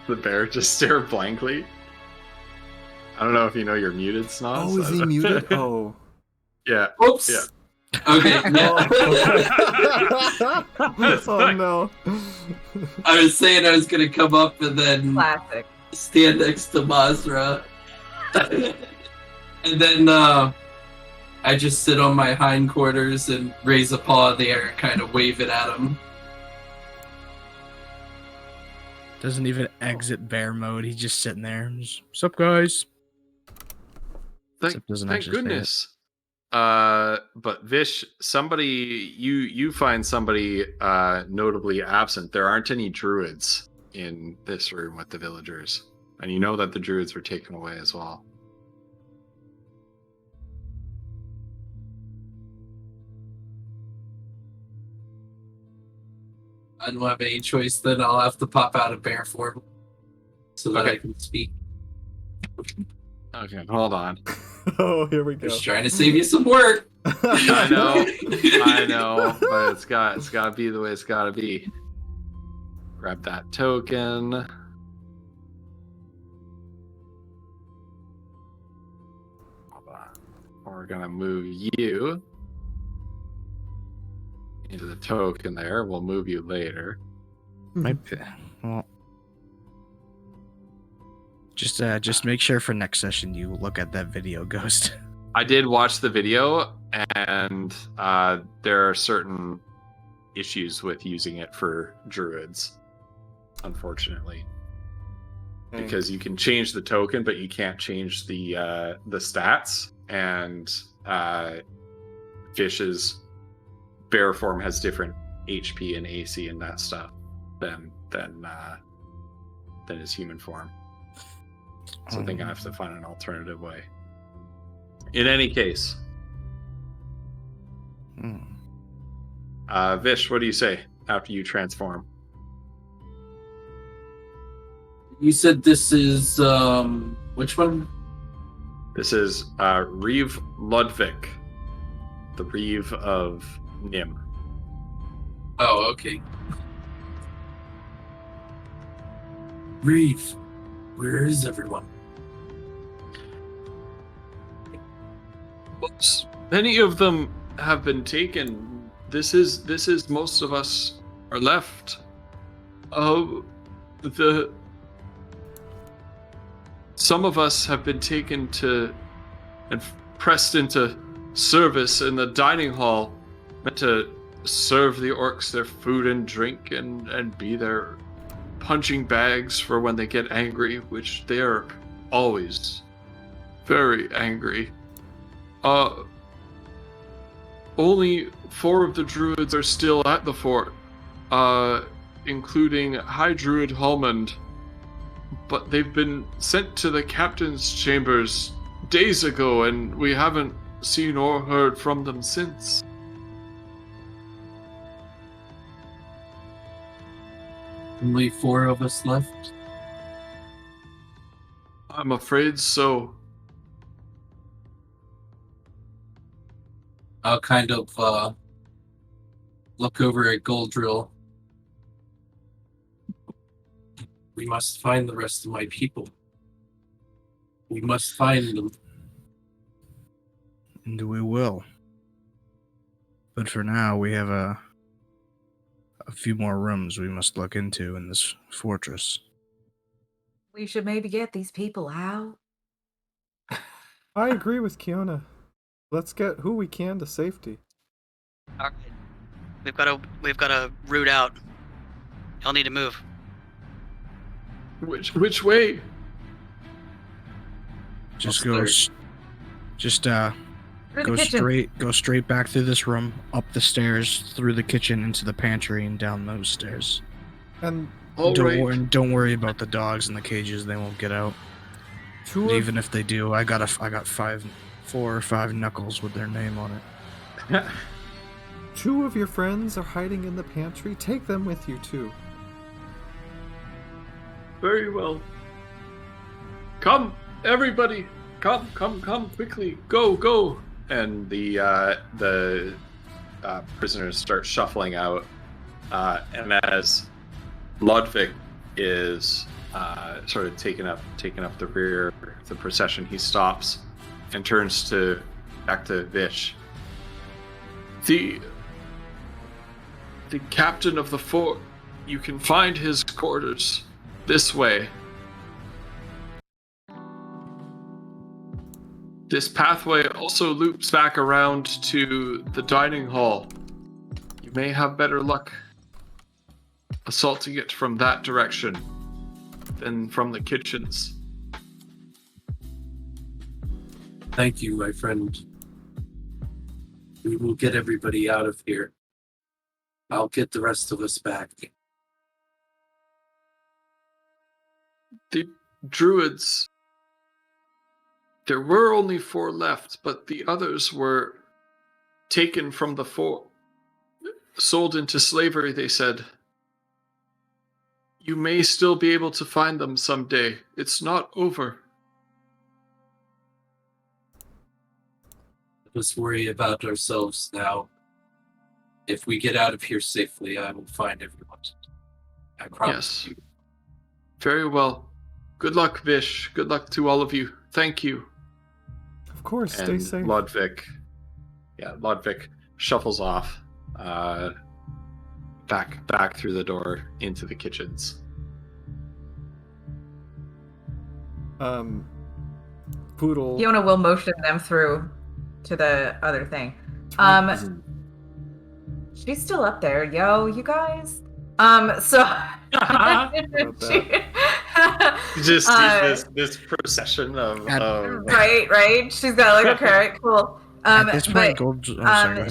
The bear just stared blankly. I don't know if you know you're muted, Snoz. Oh, is he muted? Oh. Yeah. Oops. Yeah. Okay. No. Oh no. I was saying I was gonna come up and then Classic. stand next to Mazra. And then I just sit on my hindquarters and raise a paw in the air and kind of wave it at him. Doesn't even exit bear mode. He's just sitting there. What's up, guys? Thank doesn't actually say it. goodness. But Vish, you find somebody notably absent. There aren't any druids in this room with the villagers, and you know that the druids were taken away as well. I don't have any choice, then I'll have to pop out of bear form so that Okay. I can speak. Okay, hold on. Oh, here we go. Just trying to save you some work. I know, but it's got to be the way it's got to be. Grab that token. Hold on. We're gonna move you into the token there. We'll move you later. Well, just make sure for next session you look at that video, Ghost. I did watch the video, and there are certain issues with using it for druids, unfortunately. Because you can change the token, but you can't change the stats. And Fish's bear form has different HP and AC and that stuff than his human form. So I think I have to find an alternative way. In any case, Vish, what do you say after you transform? You said this is which one? This is Reeve Ludwig, the Reeve of Nim. Oh, okay. Reeve, where is everyone? Many of them have been taken. This is most of us are left. Some of us have been taken to and pressed into service in the dining hall, meant to serve the orcs their food and drink and be their punching bags for when they get angry, which they are always very angry. Only 4 of the druids are still at the fort, including High Druid Halmond, but they've been sent to the captain's chambers days ago, and we haven't seen or heard from them since. Only 4 of us left. I'm afraid so. I'll kind of look over at Goldrill. We must find the rest of my people. We must find them. And we will. But for now, we have a few more rooms we must look into in this fortress. We should maybe get these people out. I agree with Kiona. Let's get who we can to safety. All right, we've got to root out. Y'all need to move. Which way? Just Through go straight back through this room, up the stairs, through the kitchen, into the pantry, and down those stairs. And Don't worry about the dogs in the cages; they won't get out. Even if they do, I got 4 or 5 knuckles with their name on it. 2 of your friends are hiding in the pantry. Take them with you too. Very well. Come, everybody! Come quickly! Go! And the prisoners start shuffling out, and as Ludwig is sort of taking up the rear of the procession, he stops and turns back to Vish. The captain of the fort, you can find his quarters this way. This pathway also loops back around to the dining hall. You may have better luck assaulting it from that direction than from the kitchens. Thank you, my friend. We will get everybody out of here. I'll get the rest of us back. The druids, there were only 4 left, but the others were taken from the fort, sold into slavery, they said. You may still be able to find them someday. It's not over. Let's worry about ourselves now. If we get out of here safely, I will find everyone. I promise you. Very well. Good luck, Vish. Good luck to all of you. Thank you. Of course, stay And safe. Ludwig shuffles off, back through the door into the kitchens. Poodle. Fiona will motion them through to the other thing. She's still up there, yo, you guys. So Just this procession of right. She's got like, okay, right, cool. At this point,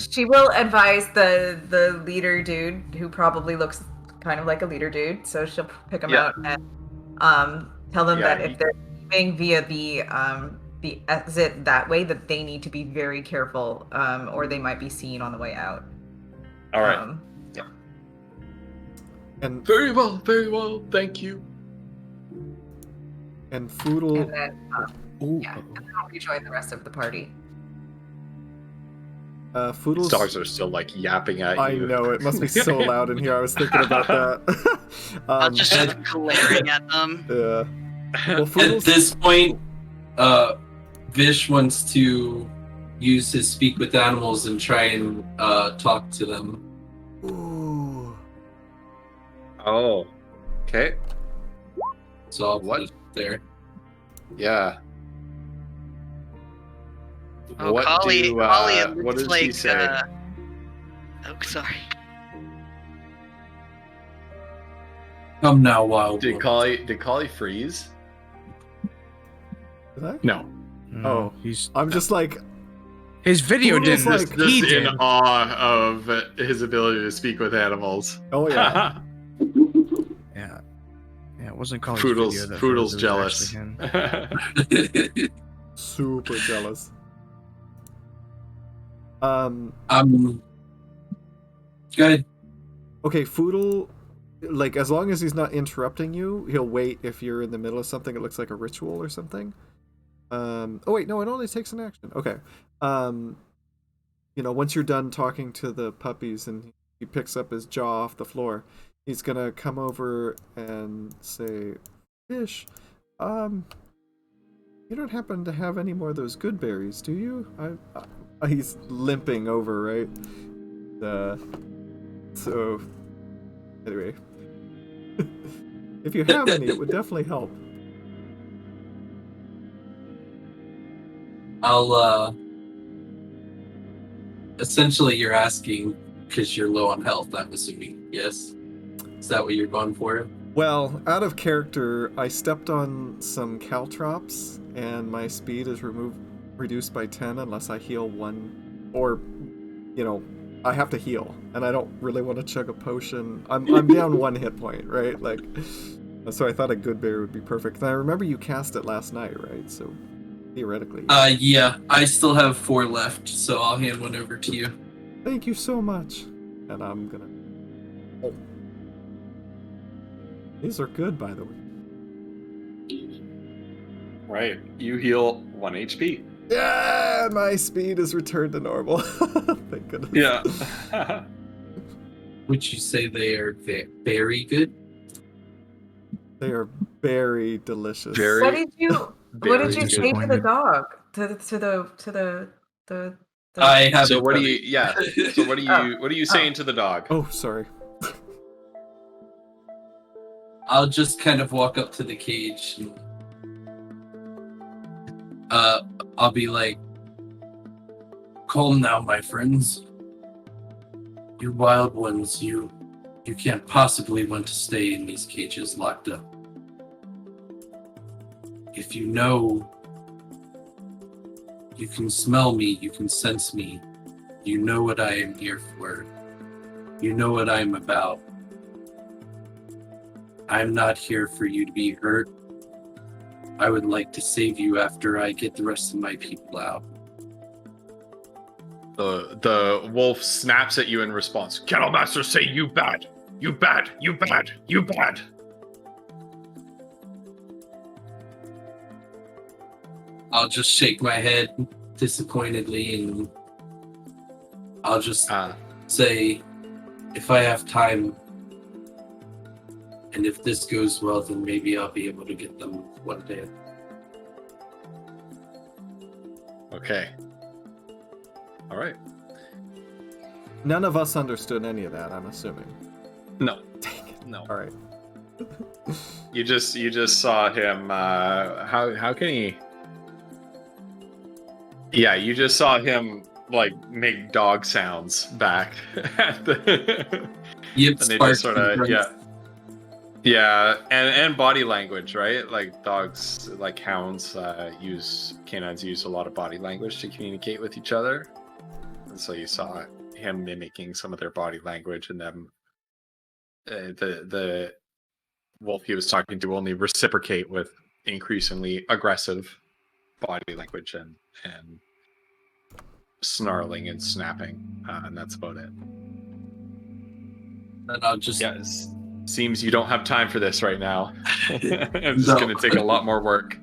She will advise the leader dude, who probably looks kind of like a leader dude. So she'll pick him out and tell them that if they're leaving via the exit that way, that they need to be very careful, or they might be seen on the way out. All right. And very well. Thank you. And Foodle. And then, Ooh. yeah, and then I'll rejoin the rest of the party. Foodle's. These dogs are still like yapping at you. I know, it must be so loud in here. I was thinking about that. I'll just start glaring at them. Yeah. Well, At Foodle's. this point, Vish wants to use his speak with animals and try and talk to them. Ooh. Oh. Okay. So I'll What? put it there. Yeah. Oh, what Collie, do, Collie, it what looks does like, he say? Oh, sorry. Come now, wild Did one. Collie freeze? Did I? No. Oh. he's. I'm just like, His video Poodle's didn't. like- he Just in did. awe of his ability to speak with animals. oh yeah. Yeah. Yeah, it wasn't Collie's Poodle's, video that Poodle's froze, it was jealous. actually him. Super jealous. Good. Okay, Foodle, like, as long as he's not interrupting you, he'll wait if you're in the middle of something. It looks like a ritual or something. Oh wait, no, it only takes an action. Okay. Once you're done talking to the puppies and he picks up his jaw off the floor, he's gonna come over and say, Fish, you don't happen to have any more of those good berries, do you? He's limping over, right? So, anyway. If you have any, it would definitely help. I'll essentially you're asking because you're low on health, I'm assuming. Yes? Is that what you're going for? Well, out of character, I stepped on some caltrops, and my speed is reduced by 10 unless I heal one, or, I have to heal, and I don't really want to chug a potion. I'm down 1 hit point, right? Like, so I thought a good berry would be perfect. And I remember you cast it last night, right? So theoretically. Yeah, I still have 4 left, so I'll hand one over to you. Thank you so much. And I'm gonna. Oh. These are good, by the way. Right. You heal 1 HP. Yeah, my speed is returned to normal. Thank goodness. Yeah. Would you say they are very good? They are very delicious. Very- What did you Very say to the disappointed. dog? To the I have. So what do you? Yeah. So what are you saying to the dog? Oh, sorry. I'll just kind of walk up to the cage and I'll be like, calm now, my friends. You wild ones, you can't possibly want to stay in these cages locked up. If you know, you can smell me, you can sense me, you know what I am here for. You know what I'm about. I'm not here for you to be hurt. I would like to save you after I get the rest of my people out. The wolf snaps at you in response. Kettlemaster say you bad. You bad. You bad. You bad. I'll just shake my head disappointedly and I'll just say, if I have time and if this goes well, then maybe I'll be able to get them one day. Okay. All right. None of us understood any of that, I'm assuming. No. Dang it. No. All right. You just saw him. How can he? Yeah, you just saw him like make dog sounds back at the. Yep, And they just sort of yeah, and body language, right? Like dogs, like hounds, canines use a lot of body language to communicate with each other, and so you saw him mimicking some of their body language, and them, the wolf he was talking to only reciprocate with increasingly aggressive body language and snarling and snapping, and that's about it. And I'll just Yes. Seems you don't have time for this right now. It's just No. going to take a lot more work.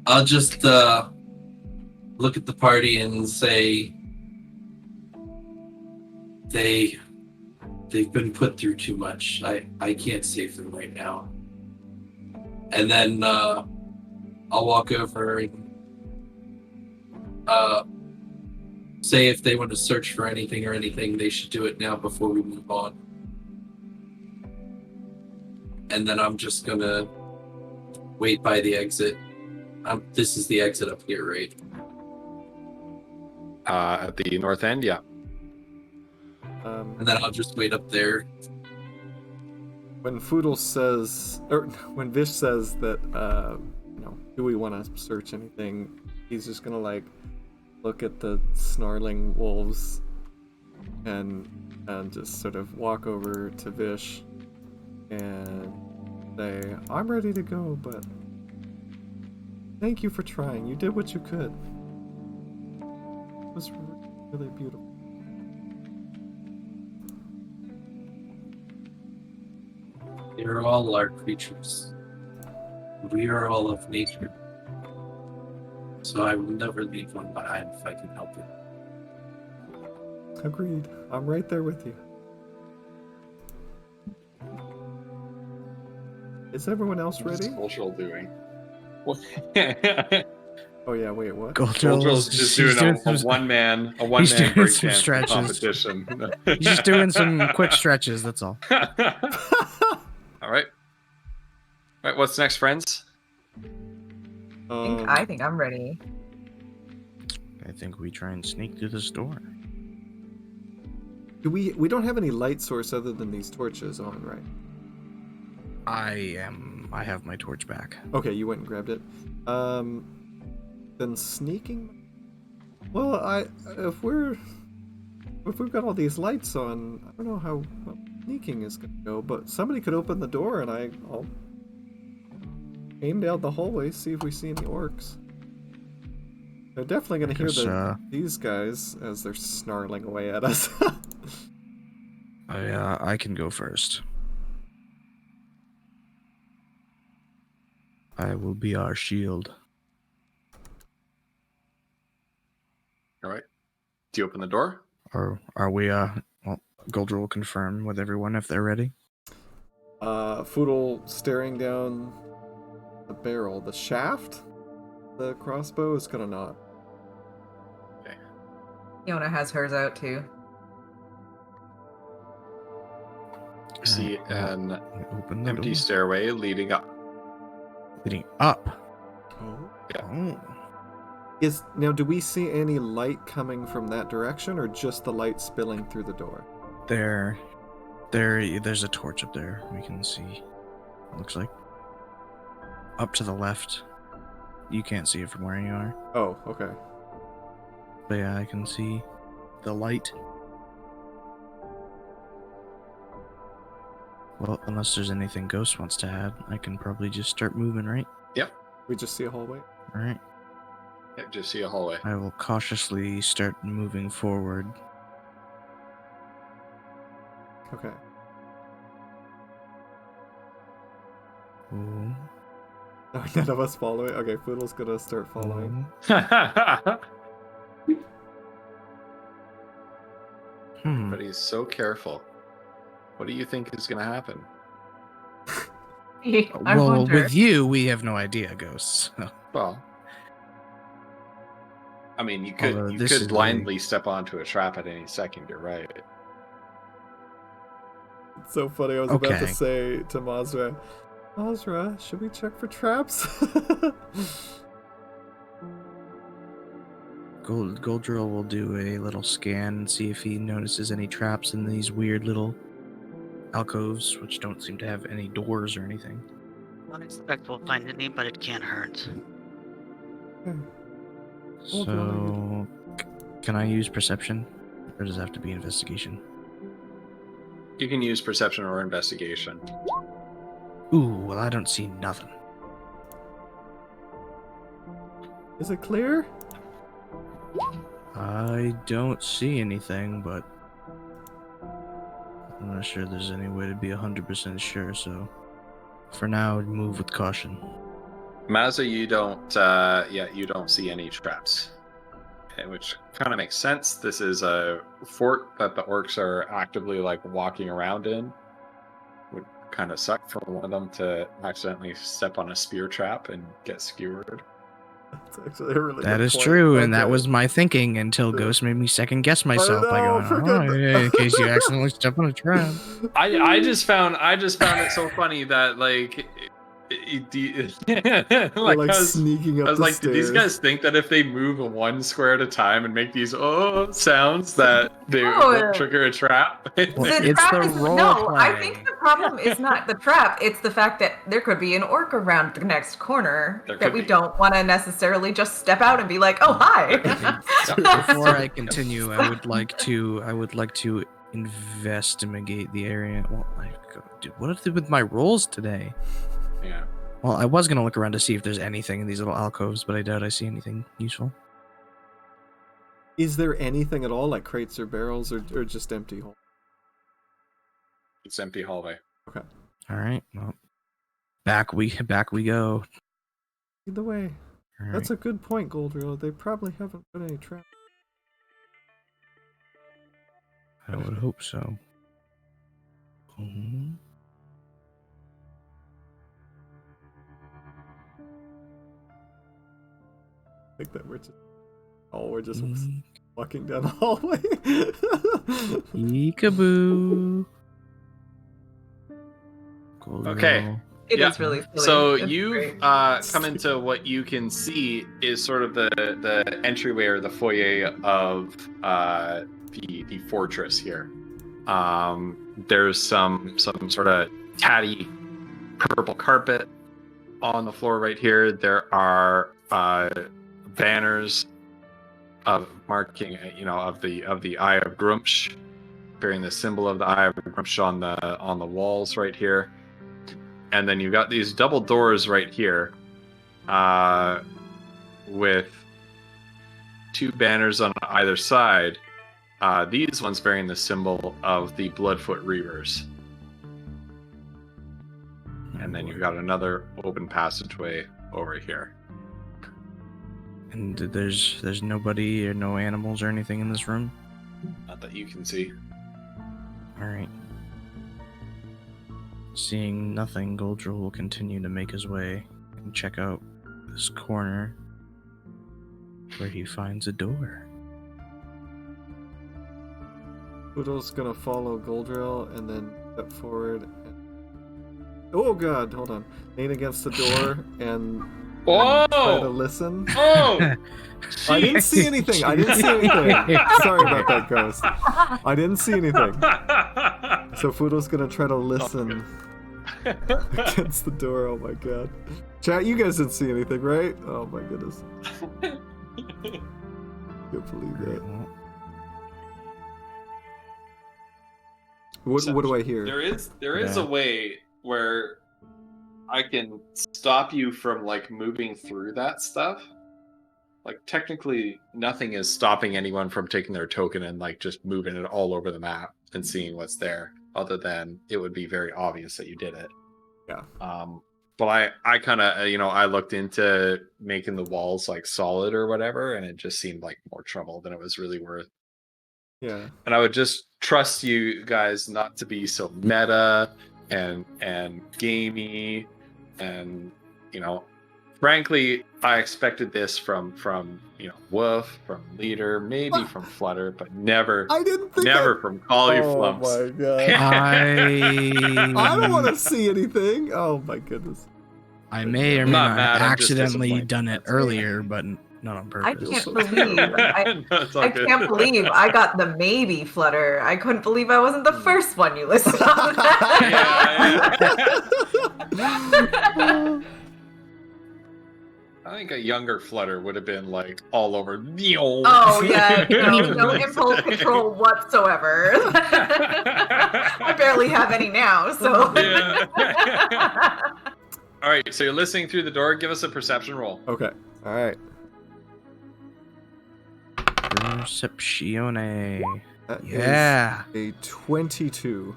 I'll just look at the party and say they've been put through too much. I can't save them right now. And then I'll walk over and say if they want to search for anything, they should do it now before we move on. And then I'm just gonna wait by the exit. This is the exit up here, right? At the north end, yeah. And then I'll just wait up there. When Foodle says, or when Vish says that, do we want to search anything? He's just gonna like look at the snarling wolves and just sort of walk over to Vish and say, "I'm ready to go, but thank you for trying. You did what you could. It was really beautiful." They're all our creatures. We are all of nature. So I will never leave one behind if I can help it. Agreed. I'm right there with you. Is everyone else ready? What's Cultural doing? Oh yeah, wait, what? Cultural's just doing a one-man doing some breakdance stretches. competition. He's just doing some quick stretches, that's all. All right. All right, what's next, friends? I think I'm ready. I think we try and sneak through this door. We don't have any light source other than these torches on, right? I have my torch back. Okay, you went and grabbed it. Then sneaking. Well, if we've got all these lights on, I don't know how well, sneaking is gonna go. But somebody could open the door, and I'll aim down the hallway, see if we see any orcs. They're definitely gonna hear these guys as they're snarling away at us. I can go first. I will be our shield. All right. Do you open the door? Or are we, well, Goldra will confirm with everyone if they're ready. Foodle staring down the barrel. The shaft? The crossbow is gonna nod. Okay. Fiona has hers out too. You see an Open the empty door. stairway leading up. Leading up. Oh. Oh. Now, do we see any light coming from that direction, or just the light spilling through the door? There's a torch up there. We can see. It looks like up to the left. You can't see it from where you are. Oh, okay. But yeah, I can see the light. Well, unless there's anything Ghost wants to add, I can probably just start moving, right? Yep. We just see a hallway. All right. Yep, just see a hallway. I will cautiously start moving forward. Okay. Ooh. No, none of us follow it. Okay, Foodle's gonna start following. But he's so careful. What do you think is going to happen? I Well, wonder. with you, we have no idea, Ghosts. So. Well, I mean, you Although could this is blindly step onto a trap at any second. You're right. It's so funny. I was about to Okay. say to Mazra, should we check for traps? Goldrill will do a little scan and see if he notices any traps in these weird little alcoves, which don't seem to have any doors or anything. Don't expect we'll find any, but it can't hurt. So, can I use perception, or does it have to be investigation? You can use perception or investigation. Ooh, well, I don't see nothing. Is it clear? I don't see anything, but I'm not sure there's any way to be 100% sure, so for now, move with caution. Mazza, you don't see any traps. Okay, which kind of makes sense. This is a fort that the orcs are actively like walking around in. Would kind of suck for one of them to accidentally step on a spear trap and get skewered. That's actually a really That good is point. true, and that Okay. was my thinking until Ghost made me second guess myself by know, going, freaking- in case you accidentally step on a trap. I just found it so funny that like They're, like like I was sneaking up I was the like, stairs. did these guys think that if they move one square at a time and make these sounds that they won't trigger a trap? Well, The it's trap the is, role no, I play. think the problem is not the trap. It's the fact that there could be an orc around the next corner There that could we be. don't want to necessarily just step out and be like, "Oh, hi." Before I continue, I would like to investigate the area. Well, dude, what did I do with my rolls today? Yeah. Well, I was gonna look around to see if there's anything in these little alcoves, but I doubt I see anything useful. Is there anything at all, like crates or barrels, or just empty hole? It's empty hallway. Okay. All right, well, back we go. Either way, All that's right. a good point, Goldrill. They probably haven't put any traps. I would hope so. Mhm. I think that we're just Mm. walking down the hallway. Peekaboo. Okay. It Yeah. is really silly. So It's you've great. come into what you can see is sort of the entryway or the foyer of the fortress here. There's some sort of tatty purple carpet on the floor right here. There are banners of marking, of the Eye of Grumsh, bearing the symbol of the Eye of Grumsh on the walls right here. And then you've got these double doors right here, with two banners on either side. These ones bearing the symbol of the Bloodfoot Reavers. And then you've got another open passageway over here. And there's nobody or no animals or anything in this room? Not that you can see. Alright. Seeing nothing, Goldrill will continue to make his way and check out this corner where he finds a door. Poodle's gonna follow Goldrill and then step forward. Oh god, hold on. Lean against the door and try to listen. Oh! I didn't see anything. I didn't see anything. Sorry about that, Ghost. I didn't see anything. So Poodle's gonna try to listen against the door. Oh my god. Chat, you guys didn't see anything, right? Oh my goodness. Can't believe that. What do I hear? There is Yeah. a way where I can stop you from like moving through that stuff. Like technically nothing is stopping anyone from taking their token and like just moving it all over the map and seeing what's there, other than it would be very obvious that you did it. Yeah. But I kind of I looked into making the walls like solid or whatever, and it just seemed like more trouble than it was really worth. Yeah. And I would just trust you guys not to be so meta and gamey, and frankly, I expected this from Wolf, from Leader, maybe from Flutter, but never I didn't think from Collie Oh Flumps. my god. I don't want to see anything. Oh my goodness. I may or I'm may not not mad, have I'm just accidentally disappointed. done it earlier, but not on I purpose. can't so believe No, it's all I good. can't believe I got the maybe flutter. I couldn't believe I wasn't the first one you listed on that. Yeah. I think a younger Flutter would have been like all over. Oh yeah, no impulse control whatsoever. I barely have any now, so. Yeah. All right, so you're listening through the door. Give us a perception roll. Okay. All right. Perceptione. That is Yeah. a 22.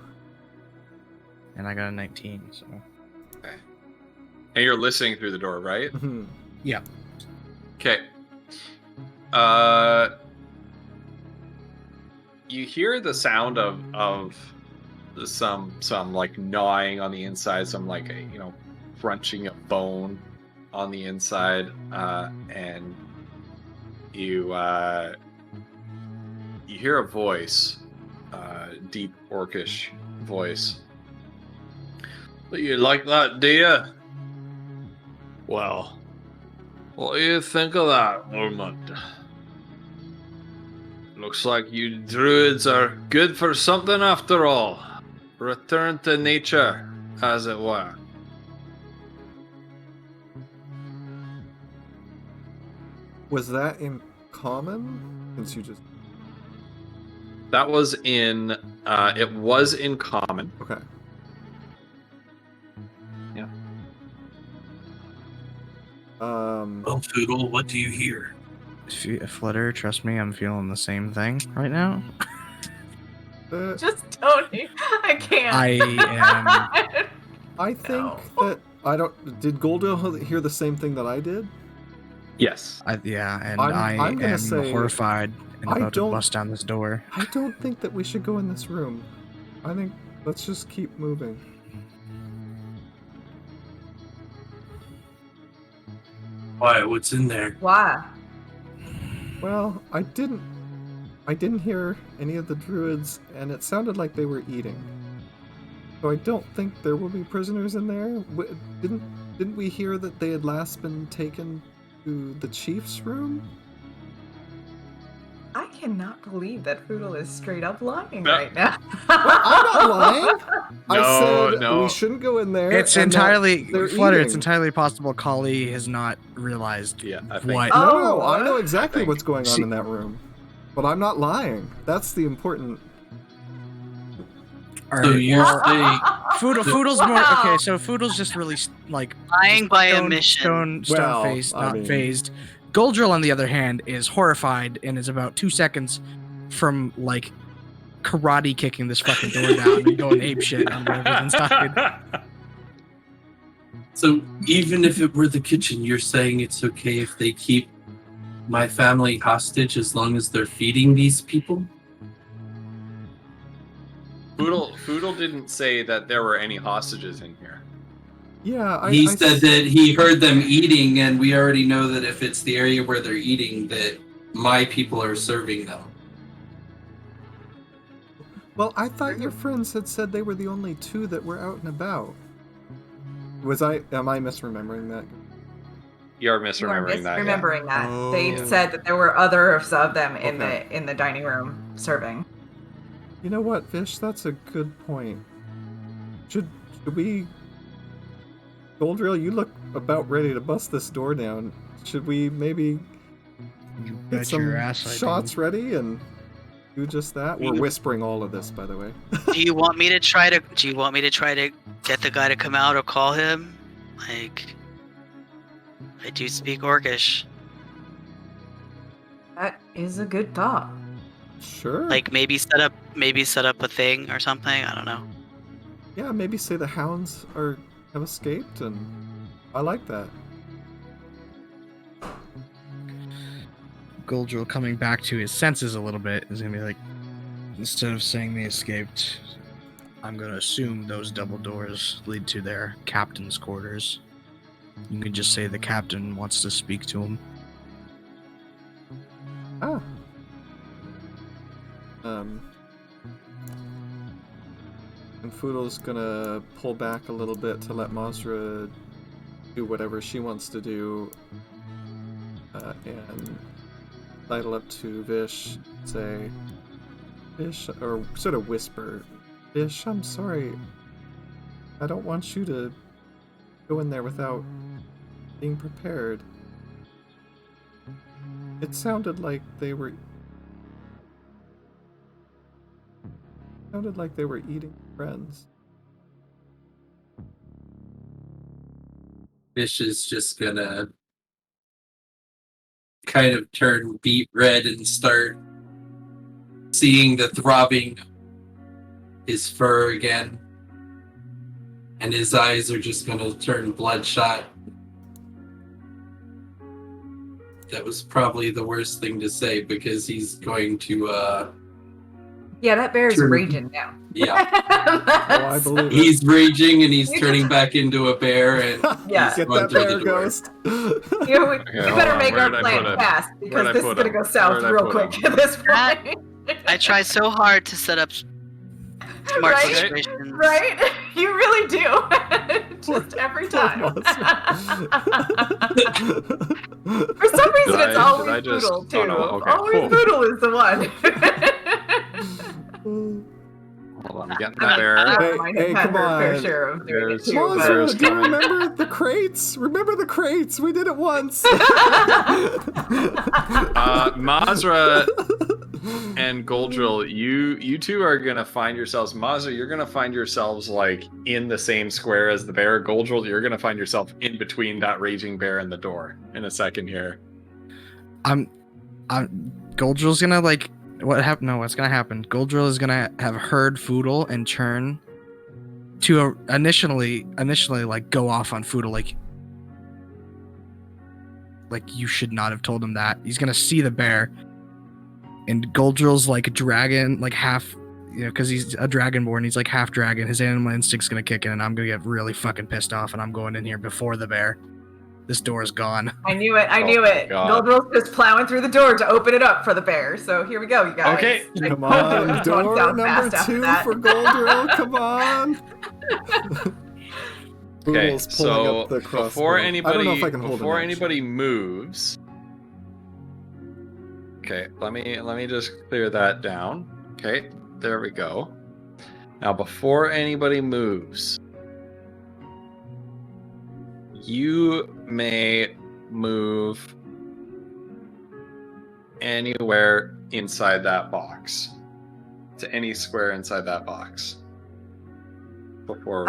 and I got a 19. So And you're listening through the door, right? Mhm. yeah. Okay. You hear the sound of some like gnawing on the inside, some like crunching of bone on the inside, and you hear a voice, deep orcish voice. You like that, do you? Well, what do you think of that, Ormond? Looks like you druids are good for something after all. Return to nature, as it were. Was that in common? Since you just That was in. It was in common. okay. Yeah. Well, Foodle, what do you hear? Flutter, trust me, I'm feeling the same thing right now. Just Tony. I can't. I think No. that I don't. Did Goldale hear the same thing that I did? Yes. I'm I'm gonna am say horrified and I about to don't- bust down this door. I don't think that we should go in this room. I think let's just keep moving. Why? What's in there? Why? Well, I didn't hear any of the druids, and it sounded like they were eating. So I don't think there will be prisoners in there. Didn't we hear that they had last been taken to the chief's room? I cannot believe that Foodle is straight up lying No. right now. I'm not lying. I No, said no. we shouldn't go in there. It's and that entirely they're Flutter. It's eating. entirely possible Kali has not realized Yeah, I think. what. No, Oh, I know exactly think what's going on she- in that room, but I'm not lying. That's the important. All So right, you're well, saying Foodle's more Wow. okay. So Foodle's just really like Lying by omission. stone Well, faced, I not mean- phased. Goldrill, on the other hand, is horrified and is about 2 seconds from like karate kicking this fucking door down and going ape shit on whatever's inside. so even if it were the kitchen, you're saying it's okay if they keep my family hostage as long as they're feeding these people? Foodle didn't say that there were any hostages in here. Yeah, He said that he heard them eating, and we already know that if it's the area where they're eating, that my people are serving them. Well, I thought your friends had said they were the only two that were out and about. Am I misremembering that? You're You are misremembering that. Yeah. remembering that. Oh. They Yeah. said that there were others of them in Okay. the dining room serving. You know what, Fish? That's a good point. Should we... Goldrill, you look about ready to bust this door down. Should we maybe You get bet some your ass I do. shots ready and do just that? We're whispering all of this, by the way. Do you want me to try to get the guy to come out or call him? Like, I do speak Orcish. That is a good thought. Sure. Like maybe set up a thing or something. I don't know. Yeah, maybe say the hounds have escaped, and I like that. Goldrill coming back to his senses a little bit is gonna be like, instead of saying they escaped, I'm gonna assume those double doors lead to their captain's quarters. You can just say the captain wants to speak to him. Ah. And Foodle's gonna pull back a little bit to let Mazra do whatever she wants to do, and sidle up to Vish, say, Vish, or sort of whisper, Vish, I'm sorry. I don't want you to go in there without being prepared. It sounded like they were eating friends. Fish is just gonna kind of turn beet red and start seeing the throbbing his fur again. and his eyes are just going to turn bloodshot. That was probably the worst thing to say because he's going to. Yeah, that bear's Turn- raging now. Yeah, Oh, I believe it. he's raging and he's You turning just- back into a bear, and Yeah. Get going that through bear the door. ghost. We hold better on. make Where our did I plan put him? fast Where'd because I this is put gonna him? go south Where'd I real put quick him? at this That- point. I try so hard to set up smart Right? situations. Right? You really do. Just every time. Poor For monster. some reason, Did it's I always just- Boodle, too. oh, no, okay. Always Cool. Boodle is the one. Hold on, I'm getting I that mean, bear. Hey, mine hey, has had come her fair on. share of doing it There's- too. Monster, but- Bear's Do you coming. remember the crates? Remember the crates? We did it once. Mazra and Goldrill, you two are gonna find yourselves. Mazra, you're gonna find yourselves like in the same square as the bear. Goldrill, you're gonna find yourself in between that raging bear and the door in a second here. Goldrill's gonna like what happened? No, what's gonna happen? Goldrill is gonna have heard Foodle and turn to initially like go off on Foodle like you should not have told him that. He's gonna see the bear, and Goldrill's like dragon, like half, because he's a dragonborn. He's like half dragon. His animal instinct's gonna kick in, and I'm gonna get really fucking pissed off, and I'm going in here before the bear. This door is gone. I knew it. I Oh knew my it. God. Goldrill's just plowing through the door to open it up for the bear. So here we go, you guys. Okay. I Come told you it on, was going door down number fast after 2 that. for Goldrill. Come on. Okay, Boodle's pulling so up the crossbow. before I don't know anybody if I can hold before an action. anybody moves. Okay, let me just clear that down. Okay, there we go. Now before anybody moves, you may move anywhere inside that box. To any square inside that box. Before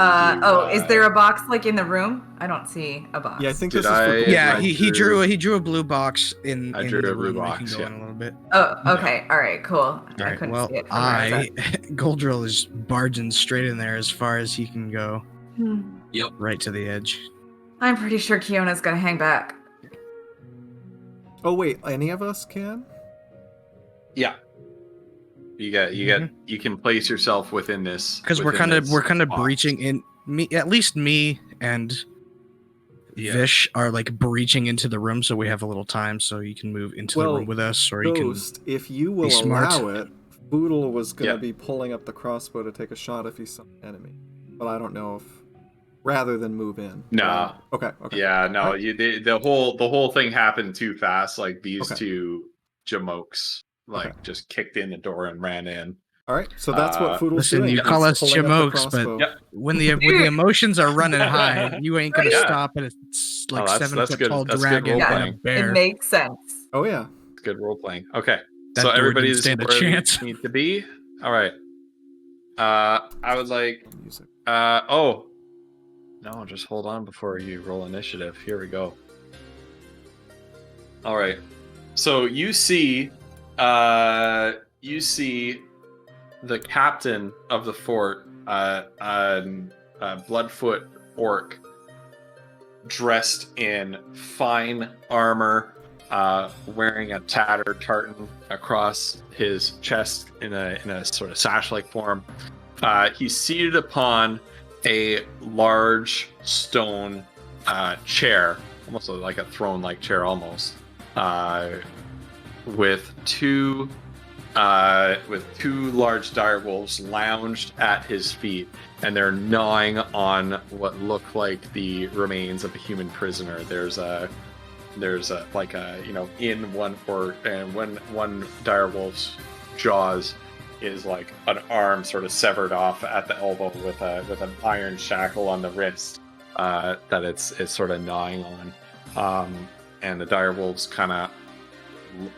Is there a box like in the room? I don't see a box. Yeah, I think Did this is for I- Goldrill. Yeah, I he drew- drew a blue box in I in drew the a blue room. We box, can go yeah. in a little bit. Oh, okay. All right, cool. All I right. couldn't Well, see it from where I was Goldrill is barging straight in there as far as he can go, at. right to the edge. I'm pretty sure Kiona's gonna hang back. Oh wait, any of us can? Yeah. You can place yourself within this Because we're within kind of this box. breaching in. At least me and Yeah. Vish are like breaching into the room, so we have a little time, so you can move into the Well, room with us, or you can. Ghost, if you will be smart. allow it, Boodle was going to Yeah. be pulling up the crossbow to take a shot if he saw an enemy. But I don't know if rather than move in. No. Okay. Yeah, no, Alright. the whole thing happened too fast. Like these Okay. two jamokes Okay. just kicked in the door and ran in. All right. So that's what Foodle's Listen, doing. you He's call us pulling up the jamokes, but crossbow. Yep. when the emotions are running high, you ain't gonna Yeah. stop at a like that's 7 foot good. tall That's good dragon and a role-playing. bear. It makes sense. Oh yeah. It's good role playing. Okay. That So door everybody's didn't stand a where they chance. need to be. All right. I would like Music. oh. No, just hold on before you roll initiative. Here we go. All right. So you see the captain of the fort, Bloodfoot orc, dressed in fine armor, wearing a tattered tartan across his chest in a sort of sash-like form. He's seated upon a large stone chair, almost like a throne-like chair, almost, with two large direwolves lounged at his feet, and they're gnawing on what look like the remains of a human prisoner. There's a in one direwolf's jaws is like an arm sort of severed off at the elbow with an iron shackle on the wrist that it's sort of gnawing on, and the direwolves kind of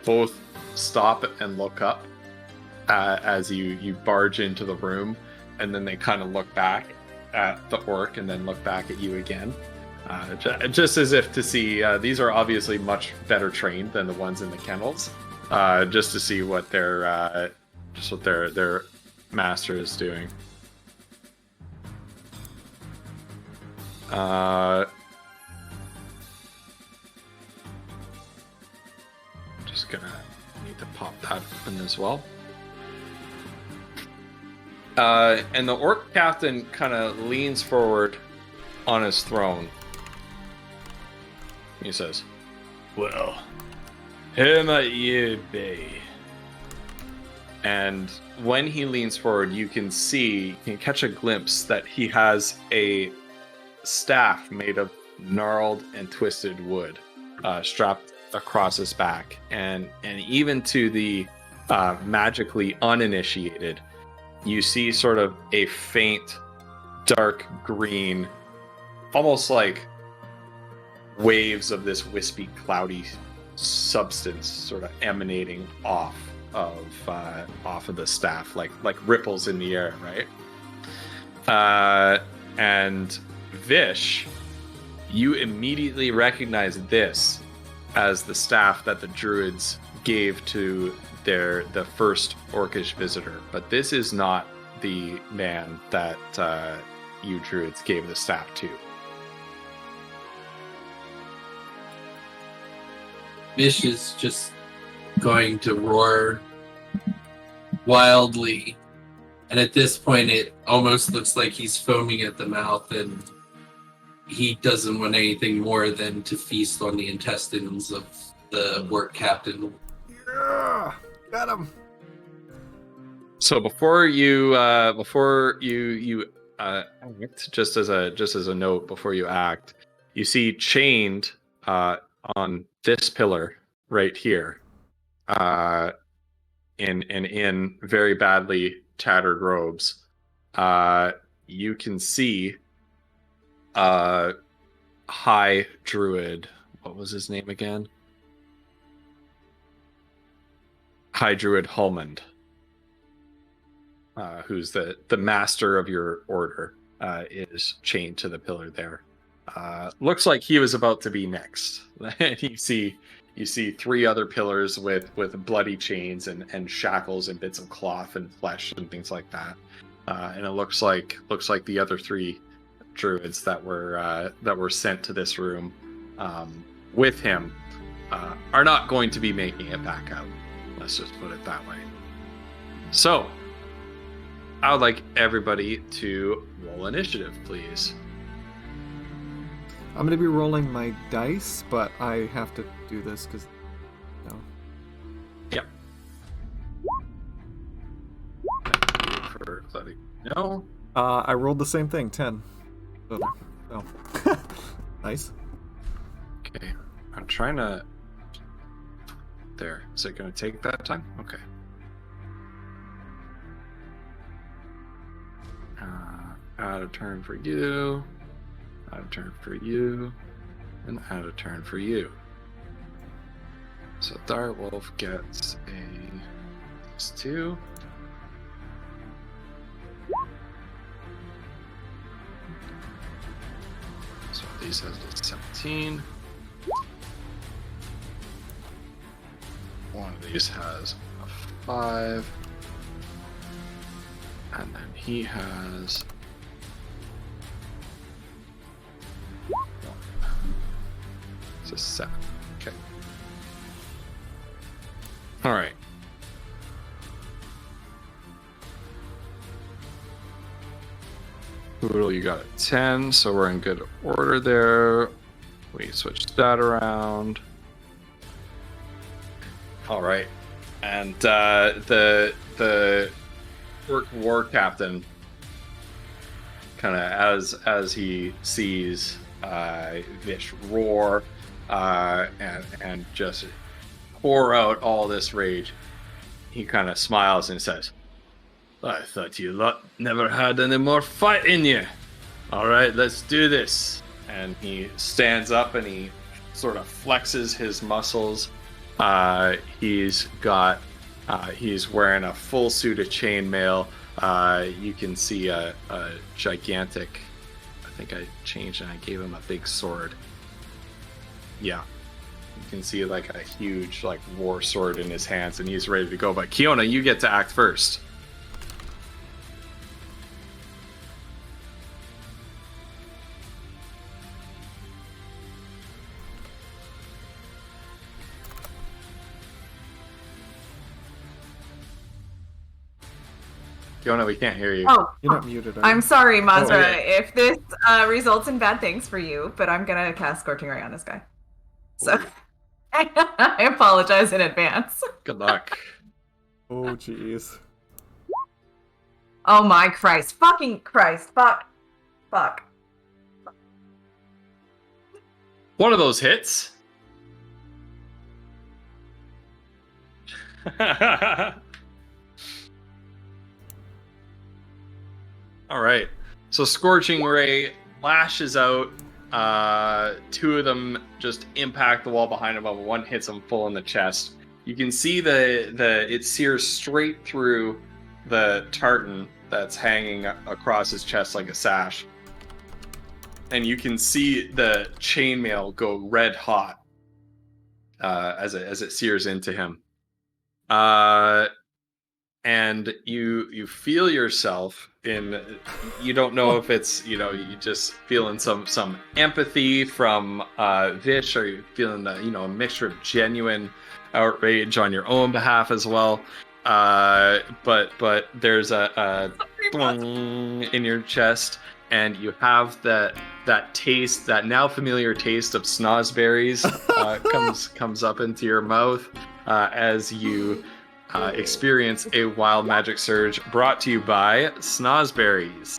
both stop and look up as you barge into the room, and then they kind of look back at the orc and then look back at you again, just as if to see these are obviously much better trained than the ones in the kennels, just to see what their master is doing. Just gonna need to pop that open as well. And the orc captain kind of leans forward on his throne. He says, "Well, who might you be?" And when he leans forward, you can catch a glimpse that he has a staff made of gnarled and twisted wood strapped across his back. And even to the magically uninitiated, you see sort of a faint, dark green, almost like waves of this wispy, cloudy substance sort of emanating off of the staff, like ripples in the air, right? And Vish, you immediately recognize this as the staff that the druids gave to the first orcish visitor, but this is not the man that you druids gave the staff to. Bish is just going to roar wildly, and at this point it almost looks like he's foaming at the mouth, and he doesn't want anything more than to feast on the intestines of the work captain. Yeah, got him. So before you act, just as a note, before you act, you see chained on this pillar right here, in very badly tattered robes, you can see High Druid. What was his name again? High Druid Hulmond, who's the master of your order, is chained to the pillar there. Looks like he was about to be next. And you see 3 other pillars with bloody chains and shackles and bits of cloth and flesh and things like that. And it looks like the other 3 druids that were sent to this room with him are not going to be making it back out. Let's just put it that way. So, I would like everybody to roll initiative, please. I'm going to be rolling my dice, but I have to do this because... No. Yep. Thank you for letting me know. I rolled the same thing, 10. So. Nice. Okay. I'm trying to... There. Is it going to take that time? Okay. Add a turn for you. Add a turn for you. And add a turn for you. So Direwolf gets a +2. So these has a 17. One of these has a 5. And then he has... It's a 7. Okay. Alright. Poodle, you got a 10, so we're in good order there. We switched that around. Alright. And the orc war captain, kind of as he sees Vish roar and just pour out all this rage, he kind of smiles and says, "I thought you lot never had any more fight in you. All right, let's do this." And he stands up and he sort of flexes his muscles. He's wearing a full suit of chainmail. You can see a gigantic, I think I changed and I gave him a big sword. Yeah. You can see like a huge like war sword in his hands and he's ready to go. But Kiona, you get to act first. Fiona, we can't hear you. Oh, You're not muted. Are I'm you? sorry, Mazra, okay. if this results in bad things for you, but I'm gonna cast Scorching Ray on this guy. So Ooh. I apologize in advance. Good luck. Oh, jeez. Oh my Christ. Fucking Christ. Fuck. One of those hits. All right. So Scorching Ray lashes out. Two of them just impact the wall behind him, but one hits him full in the chest. You can see it sears straight through the tartan that's hanging across his chest like a sash. And you can see the chainmail go red hot as it sears into him. And you feel yourself in, you don't know if it's, you just feeling some empathy from Vish, or you feeling a mixture of genuine outrage on your own behalf as well. But there's a thwong in your chest, and you have that taste, that now familiar taste of snozberries comes up into your mouth as you experience a wild magic surge brought to you by snozberries.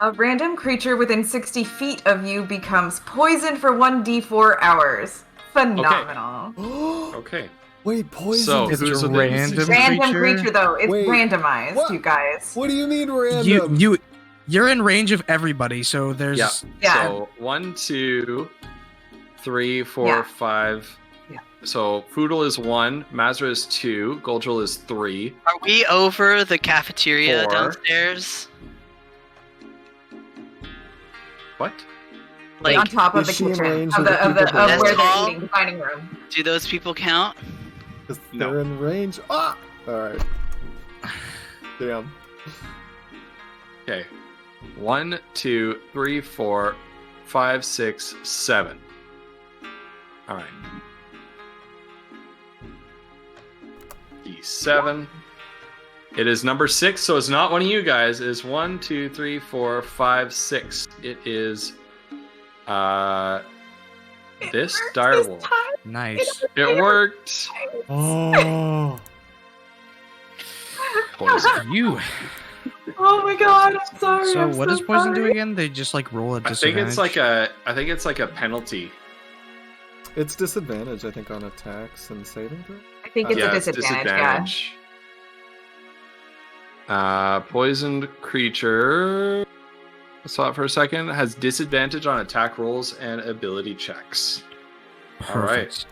A random creature within 60 feet of you becomes poisoned for 1d4 hours. Phenomenal. Okay. Wait, poison. So, It's who's a the- random Random creature though. It's Wait, randomized, what? you guys. What do you mean random? You're in range of everybody, so there's Yeah. So 1, 2, 3, 4, Yeah. 5. Yeah. So Foodle is 1, Mazra is 2, Goldril is 3. Are we over the cafeteria 4. downstairs? What? Like, on top of is the she in kitchen, range of of the people where below? they're That's eating, the dining room. do those people count? Because No. they're in range. Ah! Alright. Damn. Okay. 1, 2, 3, 4, 5, 6, 7. All right. D7. It is number 6, so it's not one of you guys. It is 1, 2, 3, 4, 5, 6. It is this direwolf. nice. It worked. Oh. Poison. You. Oh my god, I'm sorry. So I'm what so does poison do sorry. again? They just like roll a I think disadvantage. it's like a penalty. It's disadvantage, I think, on attacks and saving throw. I think it's Yeah, a it's disadvantage, Poisoned creature. Saw it for a second. Has disadvantage on attack rolls and ability checks. Perfect. All right.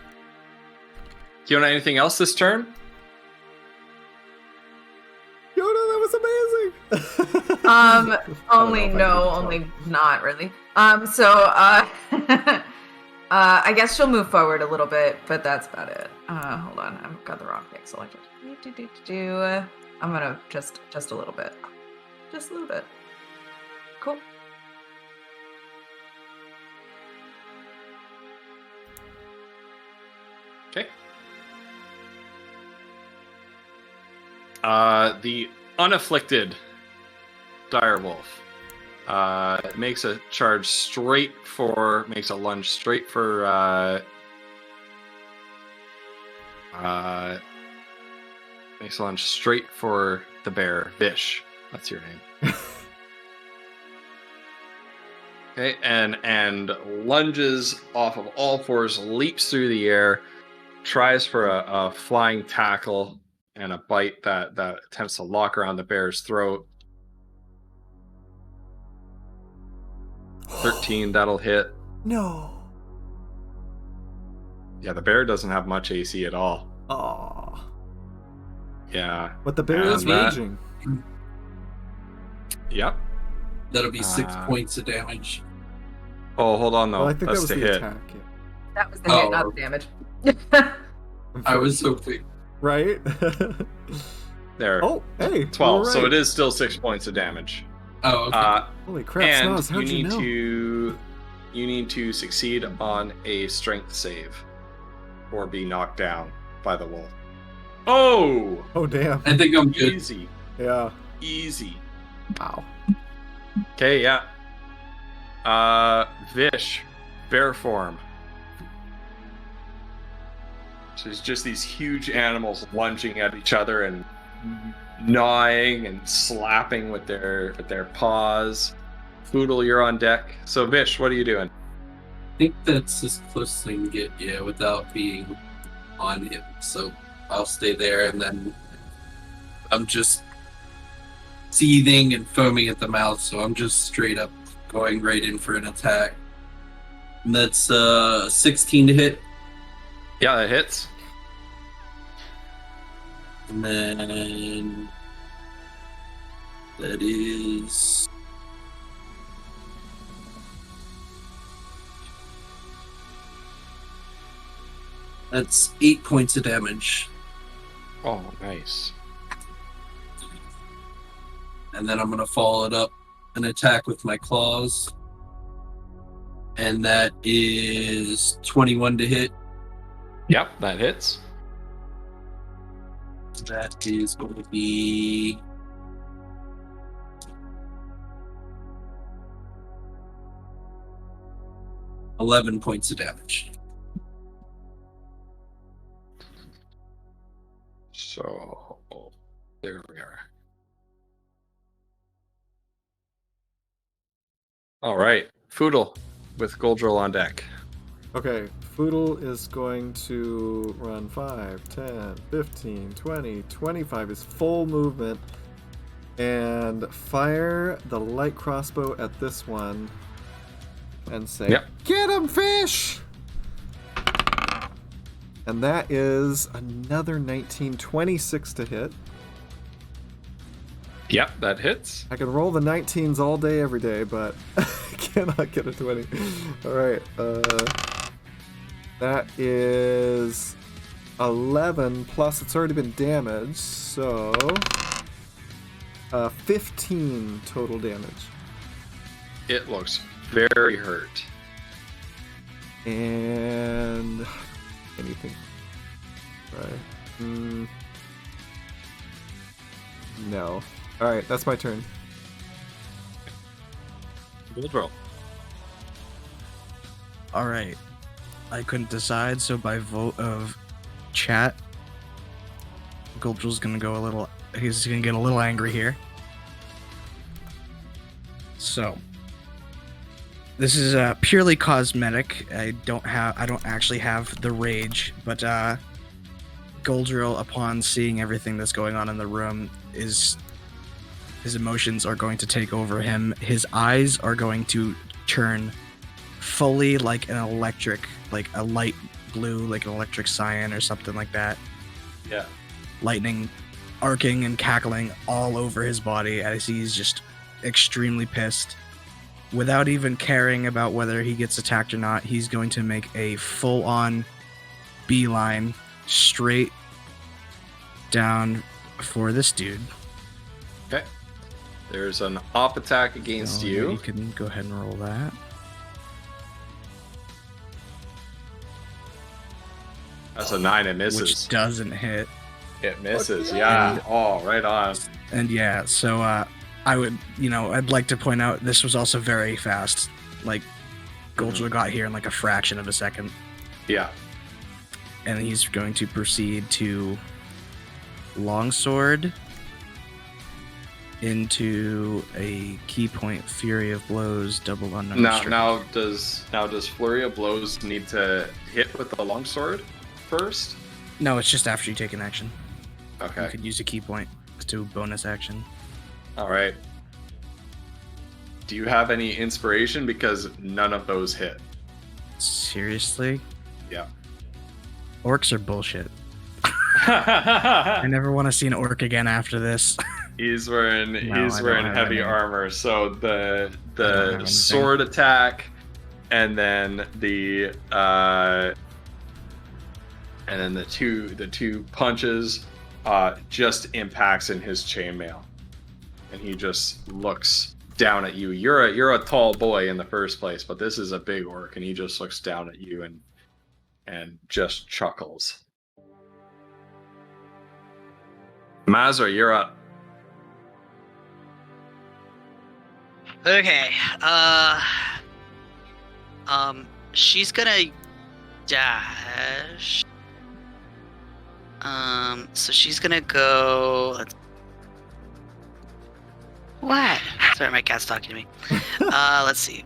Fiona, anything else this turn? Yoda, that was amazing! Only I don't know if I no, can only not really. I guess she'll move forward a little bit, but that's about it. Hold on, I've got the wrong pick selected. I'm gonna just a little bit. Just a little bit. Cool. Okay. The unafflicted direwolf makes a lunge straight for makes a lunge straight for the bear. Vish, that's your name. Okay, and lunges off of all fours, leaps through the air, tries for a flying tackle and a bite that attempts to lock around the bear's throat. 13, that'll hit. No. Yeah, the bear doesn't have much AC at all. Aw. Yeah. But the bear And is that- raging. Yep. That'll be 6 points of damage. Oh, hold on though. Well, I think that That's was the the hit. attack. Yeah. That was the Oh. hit, not the damage. I was hoping. Right? There. Oh, hey. 12. All So right. it is still 6 points of damage. Oh, okay. Holy crap, And Snoz, how'd you know? you need to succeed on a strength save or be knocked down by the wolf. Oh, Oh damn. I think I'm good. easy, Yeah. easy. Wow. Okay, yeah. Vish, bear form. So it's just these huge animals lunging at each other and gnawing and slapping with their paws. Foodle, you're on deck. So Vish, what are you doing? I think that's as close as I can get, yeah, without being on him. So I'll stay there, and then I'm just seething and foaming at the mouth, so I'm just straight up going right in for an attack. And that's 16 to hit. Yeah, that hits. And then that is that's 8 points of damage. Oh, nice. And then I'm gonna follow it up an attack with my claws. And that is 21 to hit. Yep, that hits. That is going to be 11 points of damage. So there we are. All right, Foodle with Goldrill on deck. Okay, Foodle is going to run 5, 10, 15, 20, 25, his full movement, and fire the light crossbow at this one and say, Yep. Get him, fish! And that is another 19, 26 to hit. Yep, that hits. I can roll the 19s all day, every day, but I cannot get a 20. Alright, that is 11, plus it's already been damaged, so 15 total damage. It looks very hurt. And anything. Right. No. Alright, that's my turn. Goldrill. All right. I couldn't decide, so by vote of chat, Goldrill's gonna go a little. He's gonna get a little angry here. So, this is purely cosmetic. I don't actually have the rage, but Goldrill, upon seeing everything that's going on in the room, his emotions are going to take over him. His eyes are going to turn fully like an electric, like a light blue, like an electric cyan or something like that. Yeah. Lightning arcing and cackling all over his body as he's just extremely pissed. Without even caring about whether he gets attacked or not, he's going to make a full-on beeline straight down for this dude. Okay. There's an op attack against So you. You can go ahead and roll that. That's a 9, it misses. Which doesn't hit. It misses, yeah. Oh, right on. And yeah, so I would, I'd like to point out this was also very fast. Like, Goldrill got here in like a fraction of a second. Yeah. And he's going to proceed to longsword into a key point, Fury of Blows, double unknown strike. Now does Flurry of Blows need to hit with the longsword first? No, it's just after you take an action. You Okay. could use a key point to bonus action. All right. Do you have any inspiration? Because none of those hit. Seriously? Yeah. Orcs are bullshit. I never want to see an orc again after this. He's wearing No, I don't have heavy any. armor, so don't have the anything. sword attack, and then the two punches just impacts in his chainmail, and he just looks down at you. You're a tall boy in the first place, but this is a big orc, and he just looks down at you and just chuckles. Mazra, you're up. Okay. She's gonna dash. So she's gonna go. What? Sorry, my cat's talking to me. Let's see.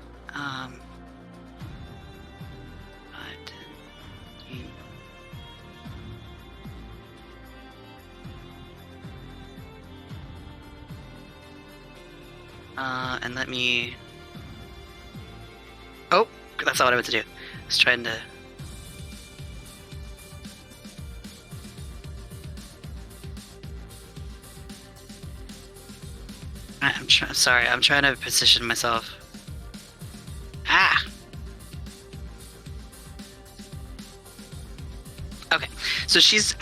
And let me. Oh, that's not what I meant to do. I was trying to. Sorry, I'm trying to position myself. Ah. Okay, so she's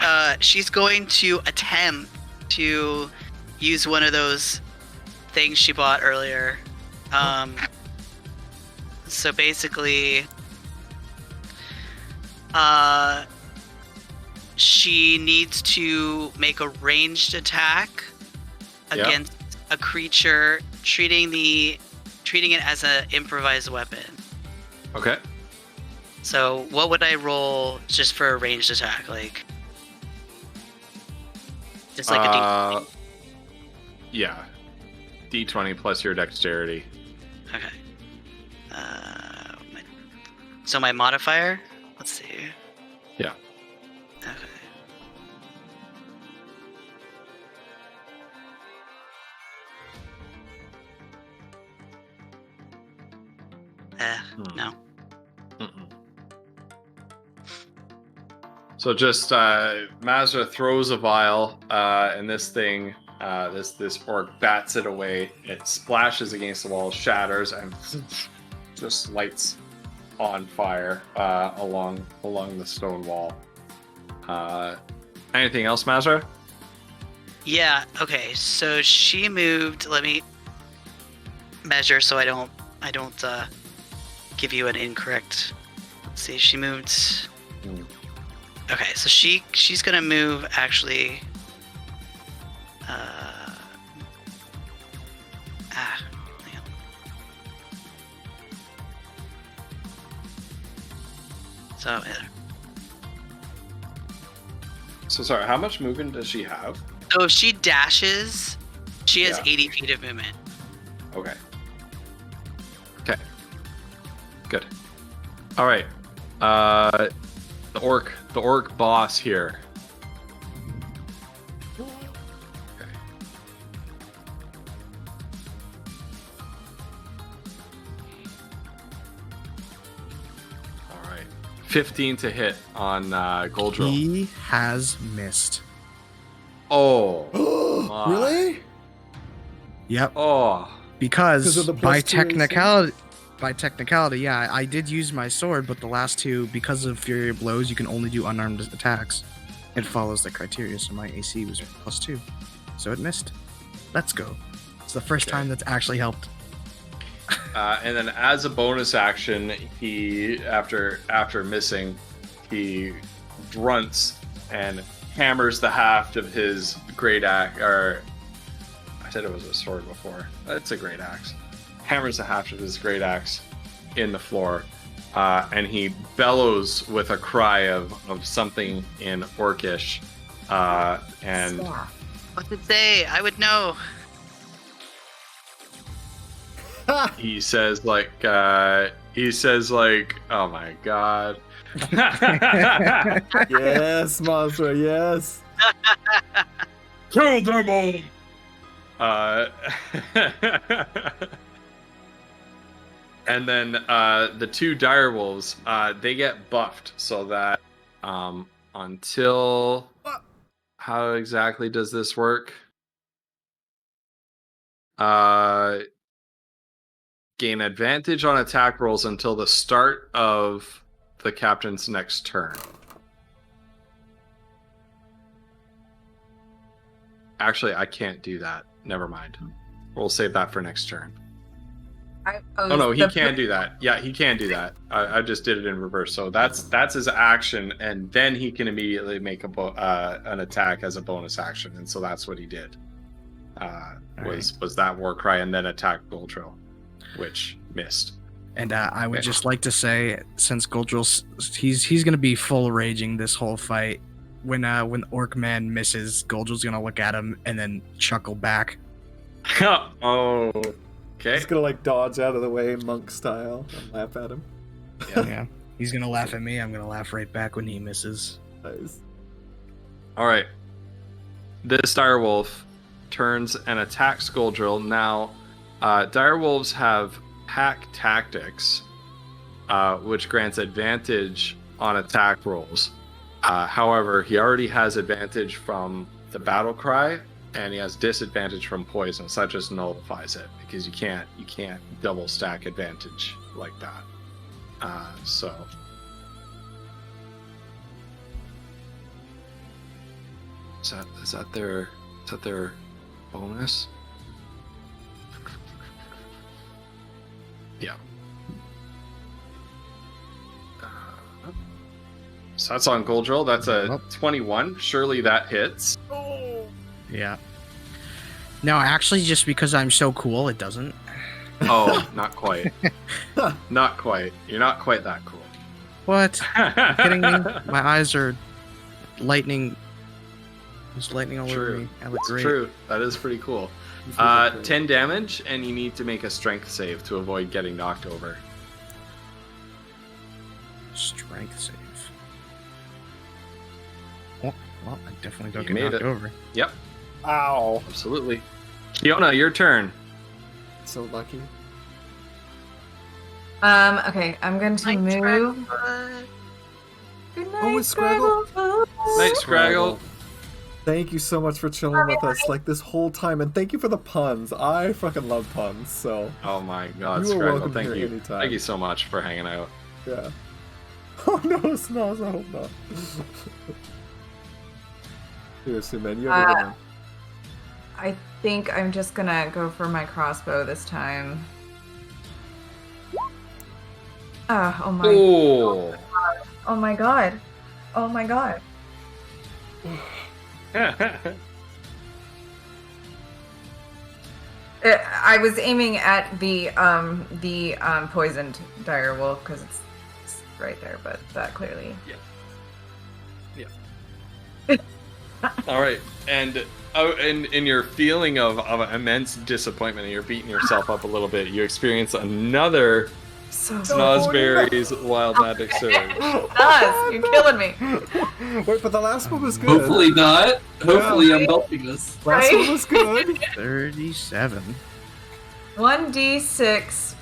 going to attempt to use one of those things she bought earlier. So basically, she needs to make a ranged attack against a creature, treating it as an improvised weapon. Okay. So what would I roll just for a ranged attack? Like, just like a D20? Yeah. D20 plus your dexterity. Okay. So my modifier? Let's see. Yeah. Okay. No. Mm-mm. So just Mazra throws a vial, and this thing, this orc bats it away. It splashes against the wall, shatters, and just lights on fire along the stone wall. Anything else, Mazra? Yeah. Okay. So she moved. Let me measure so I don't give you an incorrect. Let's see. She moved. Okay. So she's gonna move actually. Hang on. So. So sorry, how much movement does she have? So if she dashes, she has Yeah. 80 feet of movement. Okay. Okay. Good. All right. The orc boss here. Okay. All right. 15 to hit on Goldrill. He has missed. Oh. my. Really? Yep. Oh. Because of the by plus 2 AC? technicality, yeah, I did use my sword, but the last two, because of Fury of Blows, you can only do unarmed attacks. It follows the criteria, so my AC was +2. So it missed. Let's go. It's the first Okay. time that's actually helped. And then as a bonus action, he after missing, he grunts and hammers the haft of his great axe, or I said it was a sword before. It's a great axe. Hammers the haft of his great axe in the floor, and he bellows with a cry of something in Orcish, and What's it say? I would know. he says like, oh my god. Yes, Mazra, yes. Kill them all. And then the two direwolves, they get buffed so that until how exactly does this work? Gain advantage on attack rolls until the start of the captain's next turn. Actually, I can't do that. Never mind. We'll save that for next turn. Oh no, he can do that. Yeah, he can do that. I just did it in reverse. So that's his action, and then he can immediately make an attack as a bonus action, and so that's what he did. Was that war cry and then attack Goldrill, which missed. And I would just like to say, since Goldrill's he's gonna be full raging this whole fight. When Orc Man misses, Goldrill's gonna look at him and then chuckle back. Oh. Okay. He's gonna like dodge out of the way, monk style, and laugh at him. Yeah. He's gonna laugh at me. I'm gonna laugh right back when he misses. Nice. All right. This direwolf turns and attacks Goldrill. Now, direwolves have pack tactics, which grants advantage on attack rolls. However, he already has advantage from the battle cry, and he has disadvantage from poison, so that just nullifies it because you can't double stack advantage like that. So is that their bonus? Yeah. So that's on Goldrill. That's a 21. Surely that hits. Yeah. No, actually, just because I'm so cool, it doesn't. Oh, not quite. Not quite. You're not quite that cool. What? Are you kidding me? My eyes are lightning. There's lightning all over me. I look It's great. true. That is pretty cool. 10 damage, and you need to make a strength save to avoid getting knocked over. Strength save. Oh, well, I definitely don't You get made knocked it. over. Yep, Ow. absolutely. Kiona, your turn. So lucky. Okay, I'm going to move. Good night, Oh, it's Scraggle. Night, Scraggle. Thank you so much for chilling with us like this whole time, and thank you for the puns. I fucking love puns, so Oh my god, You are Scraggle, welcome thank here you. anytime. Thank you so much for hanging out. yeah. Oh no, Snoz, I hope not. Seriously, man, you have a good one. I think I'm just gonna go for my crossbow this time. Oh my! Oh. Oh my god! Oh my god! I was aiming at the poisoned direwolf because it's right there, but that clearly. All right, and in your feeling of immense disappointment, and you're beating yourself up a little bit, you experience another So Snozzberry's wild magic surge. Snoz, you're killing me. Wait, but the last one was good. Hopefully not. Hopefully I'm helping us. Last one was good. 37. 1d6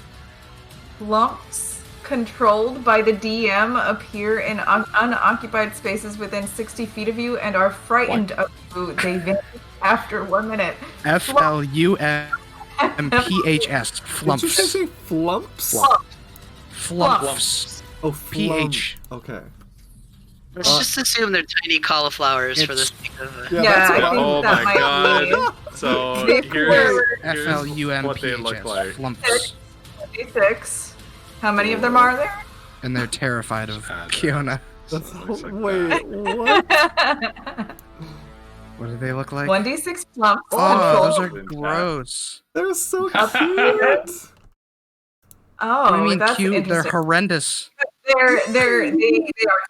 lumps controlled by the DM appear in unoccupied spaces within 60 feet of you and are frightened of you. They vanish after 1 minute. FLUMPHS. Did you just Flumps. say flumps? Flumps. Oh, PH. Okay. Let's just assume they're tiny cauliflowers for the It's- sake of Yeah, Yeah, that's I what think Oh that my might god. So They here's were- what they look like. FLUMPHS. Flumps. be 2d6. How many of them are there? And they're terrified of Ah, Kiona. That's, Looks like wait, what? What do they look like? 1d6 lumps Oh, those controlled. are gross. They're so cute. Oh, What do you mean that's cute? They're interesting. horrendous. They are kind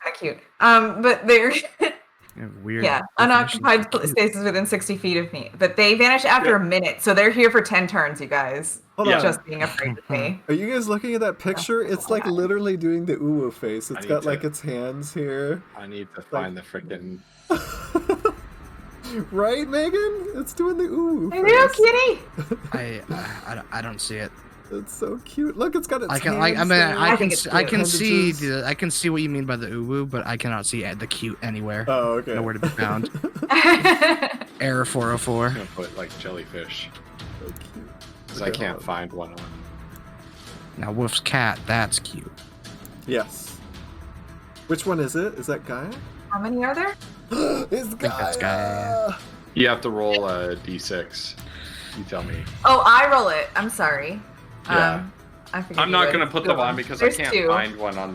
of cute. But they're They have weird. yeah, definitions unoccupied of cute. spaces within 60 feet of me. But they vanish after a minute, so they're here for 10 turns, you guys. Hold Yeah. on. Just being afraid of me. Are you guys looking at that picture? It's like literally doing the uwu face. I It's need got to- like its hands here. I need to find the freaking. Right, Megan? It's doing the uwu I know, face. kitty! I don't see it. It's so cute. Look, it's got its I can hands mean there. I think it's I can see Appendages. I can see what you mean by the uwu, but I cannot see the cute anywhere. Oh, okay. Nowhere to be found. Error 404. I'm gonna put like jellyfish So cute. because I can't find one on. Now Wolf's cat, that's cute. Yes. Which one is it? Is that Gaia? How many are there? It's Gaia. that's Gaia. You have to roll a d6. You tell me. Oh, I roll it. I'm sorry. Yeah. I figured I'm you not would. going to put them on because There's I can't two. find one on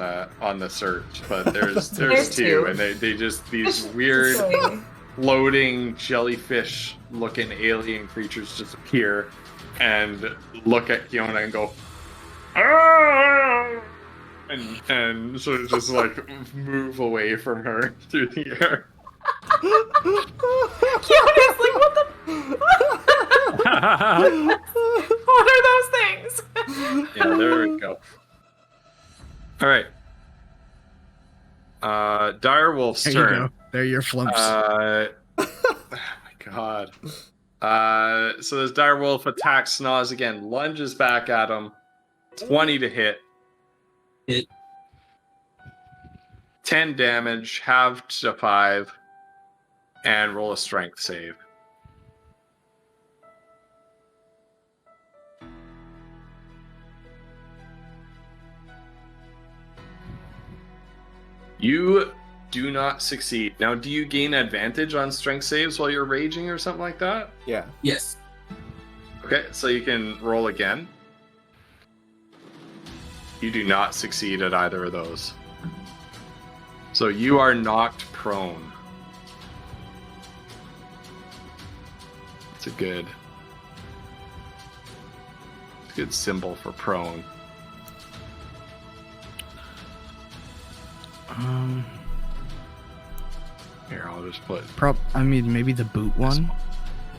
the search, but there's There's two, two. and they just these weird Okay. floating jellyfish looking alien creatures just appear and look at Kiona and go "Ah!" and sort of just like move away from her through the air. Kiona's like, what the? What are those things? Yeah, there we go. All right. Direwolf's There turn. you go. There are your flumps. Oh my god. So this direwolf attacks Snoz again, lunges back at him. 20 to hit. Hit. 10 damage, halved to 5, and roll a strength save. You do not succeed. Now, do you gain advantage on strength saves while you're raging or something like that? Yeah. Yes. Okay, so you can roll again. You do not succeed at either of those. So you are knocked prone. It's a good symbol for prone. Here, I'll just put. I mean, maybe the boot one.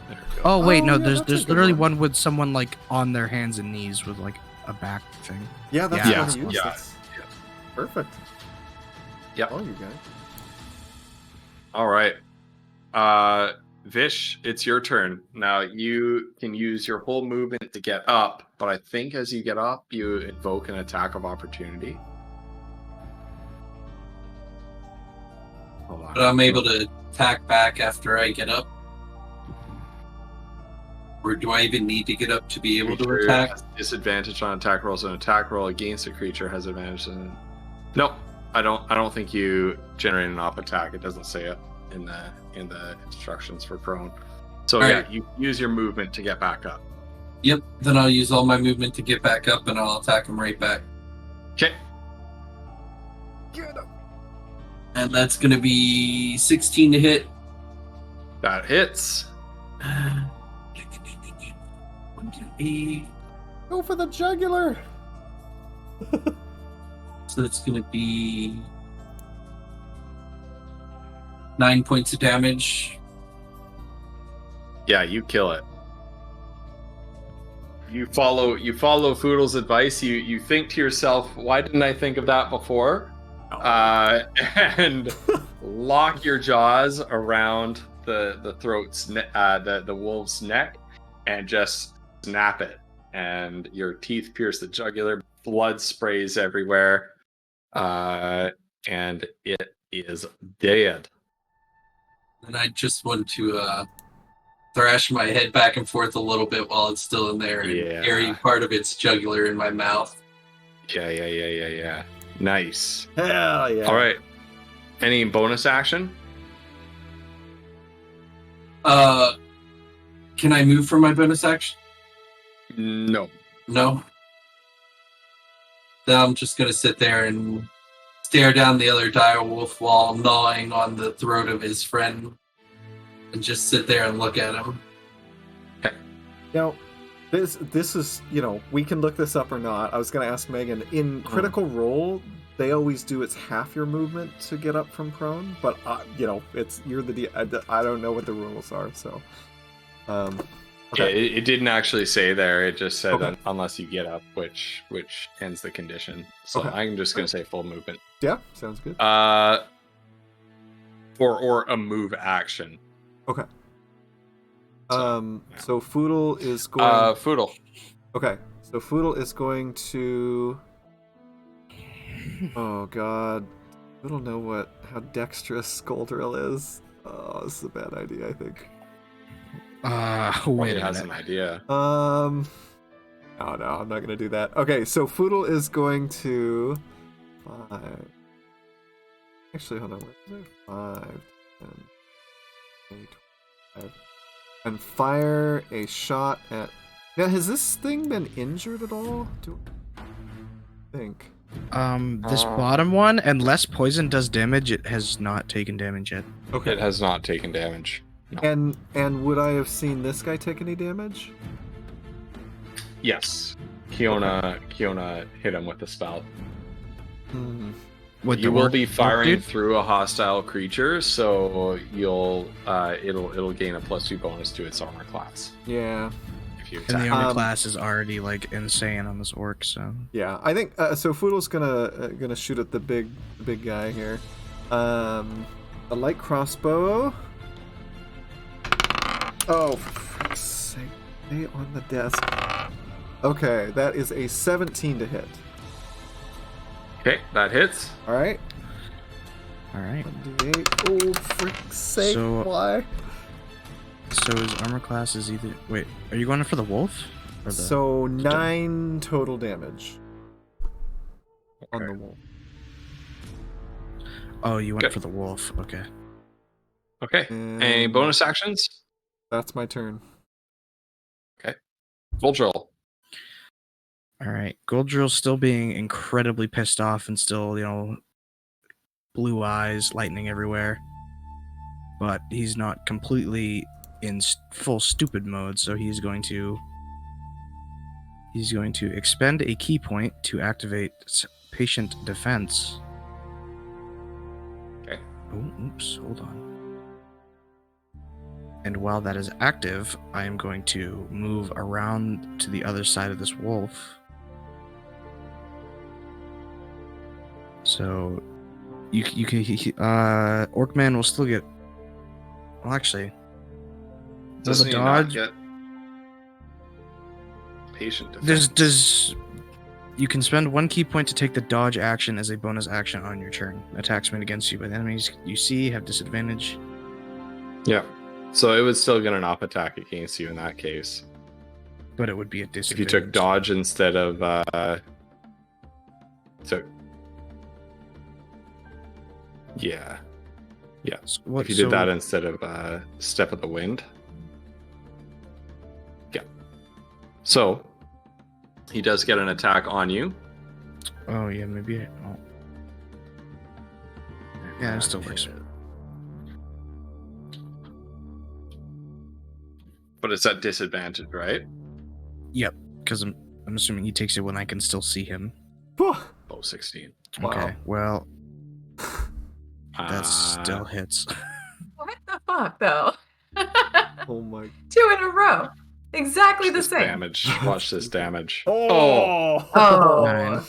There we go. Oh wait, no. yeah, There's that's a good literally one. one with someone like on their hands and knees with like a back thing. Yeah, that's Yeah. what I used. Yeah. That's perfect. Yep. Oh, you guys. All right. Vish, it's your turn. Now you can use your whole movement to get up, but I think as you get up, you invoke an attack of opportunity. Hold on. But I'm able to attack back after I get up. Or do I even need to get up to be able to Creature attack? has disadvantage on attack rolls. An attack roll against a creature has advantage. Nope. I don't think you generate an op attack. It doesn't say it in the instructions for prone. So All yeah, right. you use your movement to get back up. Yep. Then I'll use all my movement to get back up, and I'll attack him right back. Okay. And that's going to be 16 to hit. That hits. 1, 2, 8. Go for the jugular. So that's going to be 9 points of damage. Yeah, you kill it. You follow Foodle's advice. You think to yourself, why didn't I think of that before? And lock your jaws around the throat's the wolf's neck and just snap it. And your teeth pierce the jugular, blood sprays everywhere, and it is dead. And I just want to thrash my head back and forth a little bit while it's still in there and Yeah. carry part of its jugular in my mouth. Yeah. Nice. Hell yeah. All right. Any bonus action? Can I move for my bonus action? No. No. Then I'm just gonna sit there and stare down the other dire wolf while gnawing on the throat of his friend, and just sit there and look at him. Now, this is, we can look this up or not. I was going to ask Megan, in Critical Role, they always do it's half your movement to get up from prone, but I don't know what the rules are, so okay. Yeah, it didn't actually say there. It just said Okay. unless you get up, which ends the condition. So Okay. I'm just going to say full movement. Yeah, sounds good. Or a move action. Okay. So, So Foodle is going. Foodle. Okay, so Foodle is going to. Oh God, I don't know how dexterous Scoldrill is. Oh, this is a bad idea, I think. Wait He a has an minute. idea. Oh no, I'm not gonna do that. Okay, so Foodle is going to 5. Actually, hold on. Where is it? 5, 10, 20, 25. And fire a shot at. Now, has this thing been injured at all? think. This bottom one, unless poison does damage, it has not taken damage yet. Okay. It has not taken damage. No. And would I have seen this guy take any damage? Yes. Kiona hit him with the spell. Hmm. With You the will orc- be orc firing dude? through a hostile creature, so you'll it'll gain a +2 bonus to its armor class Yeah. if you And the attack. armor Um, class is already like insane on this orc, so Yeah. I think so. Foodle's gonna shoot at the big guy here. The light crossbow. Oh, for frick's sake! Stay on the desk. Okay, that is a 17 to hit. Okay, that hits. All right. all right. 1d8. Oh, frick's sake! So- Why? So his armor class is either. Wait, are you going for the wolf? Or the... So 9 total damage on Okay. the wolf. Oh, you went Good. for the wolf. Okay. Okay. Any And bonus actions? That's my turn. Vol'jin. All right. Goldrill's still being incredibly pissed off and still, blue eyes, lightning everywhere. But he's not completely in full stupid mode, so he's going to expend a key point to activate patient defense. Okay. Oh, oops, hold on. And while that is active, I am going to move around to the other side of this wolf. So, you can Orcman will still get. Well, actually, Doesn't the he not dodge. get patient defense? Does you can spend 1 key point to take the dodge action as a bonus action on your turn. Attacks made against you by the enemies you see have disadvantage. Yeah. So it would still get an up attack against you in that case. But it would be a If disadvantage. you took dodge instead of yeah. So what, If you did that instead of step of the wind. Yeah. So he does get an attack on you. Oh yeah, maybe. Yeah, it still works. But it's at disadvantage, right? Yep, because I'm assuming he takes it when I can still see him. Whew. Oh, 16. Wow. Okay, well that still hits. What the fuck, though? Oh my. 2 in a row. Exactly the this same. damage. Watch this damage. Oh. Oh. Nine.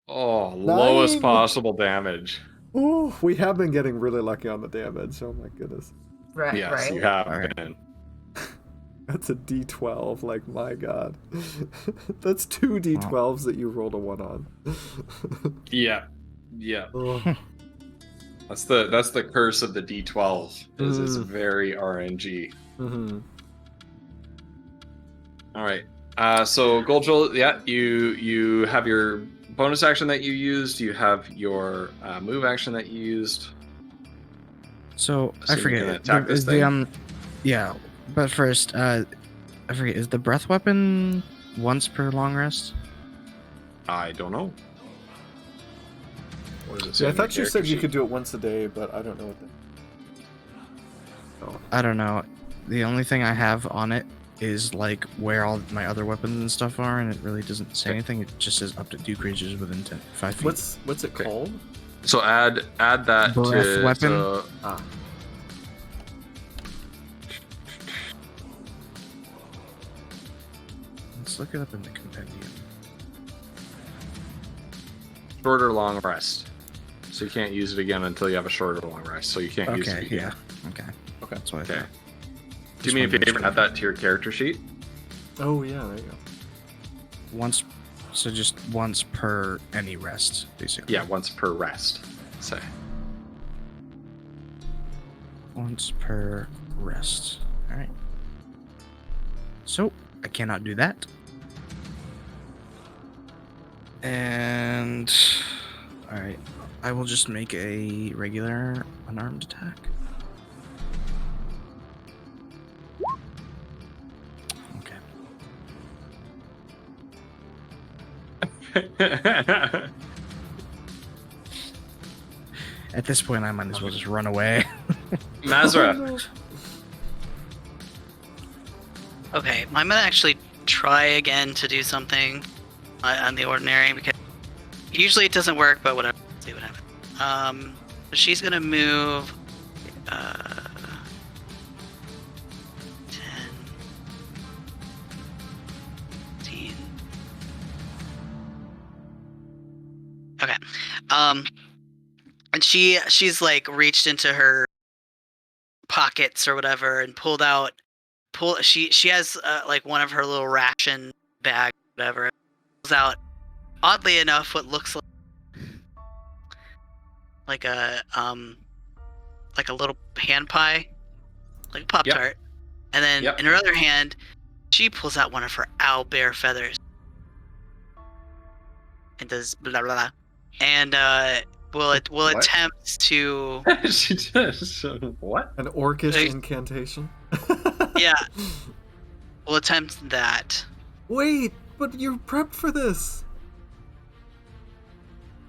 Oh, lowest 9. possible damage. Ooh, we have been getting really lucky on the damage. Oh my goodness. Right, Yes, right. you have Alright. been. That's a D12. Like my god. That's 2 D12s that you rolled a 1 on. Yeah. Yeah. Oh. That's the curse of the D12. Is it's Mm. very RNG. Mm-hmm. All right. So Goldjol, yeah, you have your bonus action that you used. You have your move action that you used. So So I you forget. can attack this Is the yeah, but first, I forget. Is the breath weapon once per long rest? I don't know. What does it say Yeah, I on your thought you said character you sheet? could do it once a day, but I don't know what that. Oh. I don't know. The only thing I have on it is like where all my other weapons and stuff are, and it really doesn't say Okay. anything. It just says up to 2 creatures within 5 feet. What's it Okay. called? So add that Breath to weapon? so- Ah. Let's look it up in the compendium. short or long rest. So you can't use it again until you have a short or long rest. So you can't use it Okay, again. yeah. Okay. Okay. That's what I Okay. thought. Do Just me a wanted to make favor, sure. add that to your character sheet. Oh yeah, there you go. Once, so just once per any rest, basically. Yeah, once per rest. Say. Once per rest. All right. So I cannot do that. And all right, I will just make a regular unarmed attack. Okay. At this point, I might as well just run away. Mazra. Okay, I'm gonna actually try again to do something on the ordinary because usually it doesn't work, but whatever. Let's see what happens. She's gonna move 10, 15. Okay. And she's like reached into her pockets or whatever and she has like one of her little ration bags, whatever. Pulls out, oddly enough, what looks like a little hand pie, like a Pop-Tart. And then in her other hand, she pulls out one of her owlbear feathers and does blah blah blah. And will attempt to She does. What? An orcish incantation. yeah. We'll attempt that. Wait, but you're prepped for this.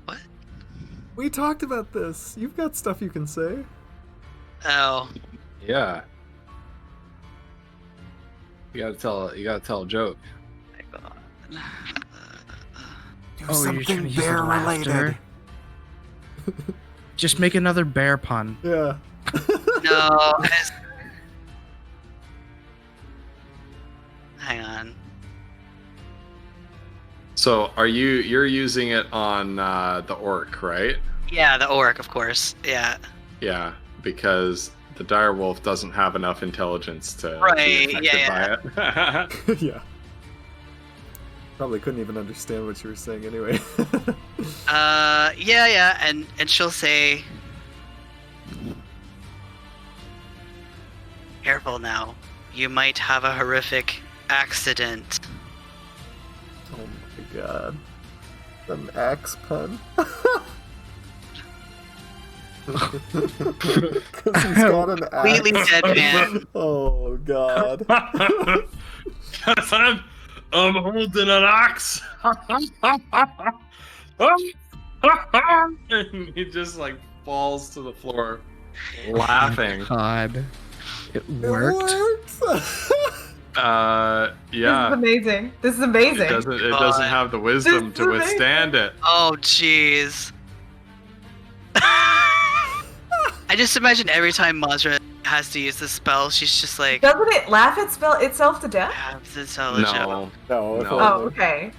What? We talked about this. You've got stuff you can say. Oh. Yeah. You gotta tell a joke. My God. Do Oh, you're trying to something use the bear laughter? related. Just make another bear pun. Yeah. No. Hang on. So you're using it on the orc, right? Yeah, the orc, of course. Yeah. Yeah, because the direwolf doesn't have enough intelligence to Right, be affected by it. Yeah. Probably couldn't even understand what you were saying anyway. Yeah, and she'll say, "Careful now. You might have a horrific accident." Oh my god. An axe pun. Because he's got an axe. Completely deadpan. Oh god. I'm holding an axe. And he just like falls to the floor, laughing. God, it It worked. worked. Yeah. This is amazing. This is amazing. It doesn't have the wisdom This to is amazing. withstand it. Oh, jeez. I just imagine every time Mazra has to use this spell, she's just like, Doesn't it laugh itself to death? "Have the intelligence." No, No, if No. Oh, only. okay.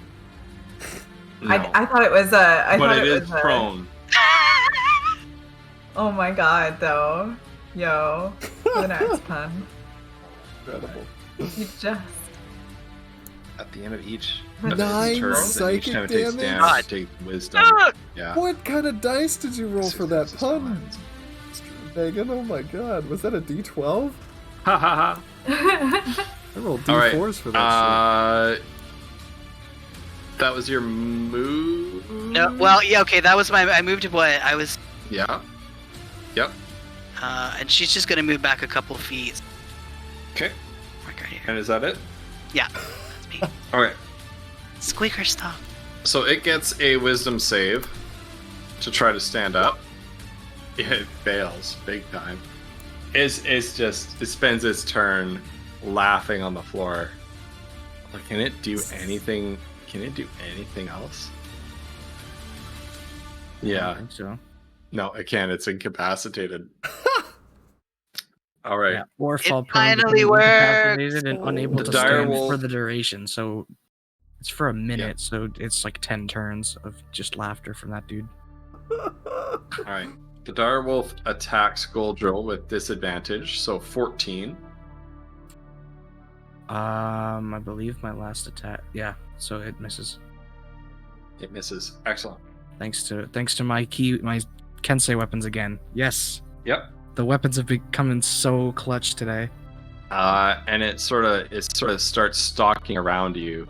no. I thought it was I but thought it it is was prone. Oh my god, though. Yo, the next pun. Incredible. You just. At the end of each Nine turn, psychic each time it takes damage? damage, it takes wisdom. Ah! Yeah. What kind of dice did you roll for that Successes pun, lines. Megan? Oh my god, was that a D12? Ha ha ha. I rolled All right. D4s for that That was your move. No, well, yeah, okay, that was I moved to what? I was, Yeah. Yep. and she's just gonna move back a couple feet. Okay. Like right here. And is that it? Yeah, that's me. Okay. Squeaker stop. So it gets a wisdom save to try to stand up. It fails big time. It spends its turn laughing on the floor. Like, can it do anything? Can it do anything else? I Yeah. think so. No, it can't. It's incapacitated. All right. Yeah. Or fall It prone, finally become incapacitated works. and unable The to dire stand wolf- for the duration. So it's for a minute. So it's like 10 turns of just laughter from that dude. All right. The direwolf attacks Goldrill with disadvantage, so 14. I believe my last attack. Yeah. So it misses. It misses. Excellent. Thanks to my Kensei weapons again. Yes. Yep. The weapons have been coming so clutch today. And it sort of starts stalking around you.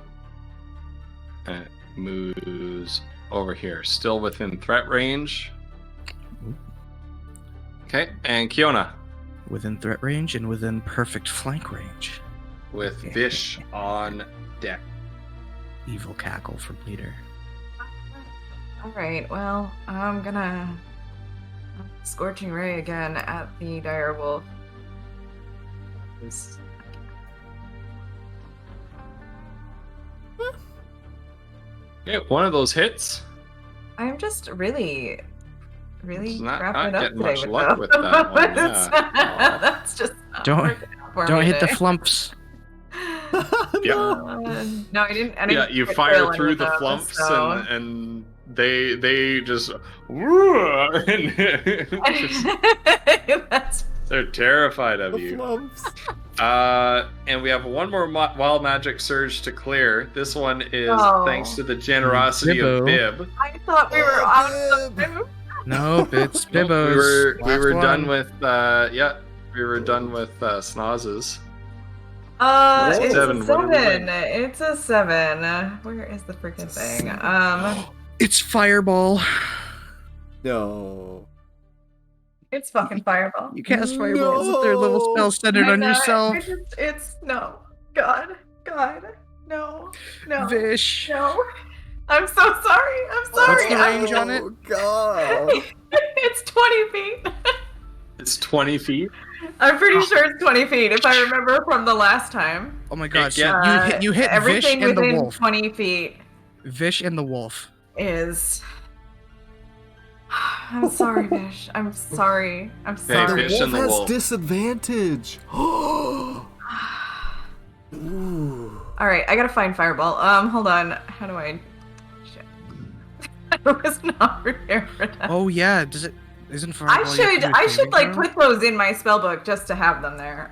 And it moves over here, still within threat range. Okay, and Kiona Within threat range and within perfect flank range. with Vish on deck. Evil cackle from leader. Alright, well, I'm gonna Scorching Ray again at the dire wolf. Yeah, one of those hits. I'm just really It's not wrapping it up getting today much with luck those. with that one, yeah. That's just not Don't- working out for Don't me hit the today. flumps. No, I didn't. Yeah, you quite fire fail any through of the those, flumps so- and they just, That's they're terrified of The you. flumps. And we have one more wild magic surge to clear. This one is Oh. thanks to the generosity of Bibbo. Bib. I thought we were Oh, on Bib. the Nope, it's Nope, Bibbo's. we were Last done one. with we were done with Snoz's. It's Seven, a what are we 7. doing? It's a 7. Where is the freaking thing? It's Fireball. No. It's fucking Fireball. You cast fireballs with their little spell centered on I know, yourself. It's no. God. No. Vish. No. I'm so sorry. I'm sorry. What's the range on it? Oh, God. It's 20 feet. It's 20 feet. I'm pretty sure it's 20 feet if I remember from the last time. Oh my god, so Yeah. you hit Vish everything and the within wolf. 20 feet Vish and the wolf. is. I'm sorry, Vish. I'm sorry. I'm Hey, sorry. Vish and the has wolf. disadvantage. Ooh. All right, I gotta find Fireball. Hold on. How do I? Shit. I was not prepared for that. Oh yeah, does it? Isn't Fireball? I should like put those in my spellbook just to have them there.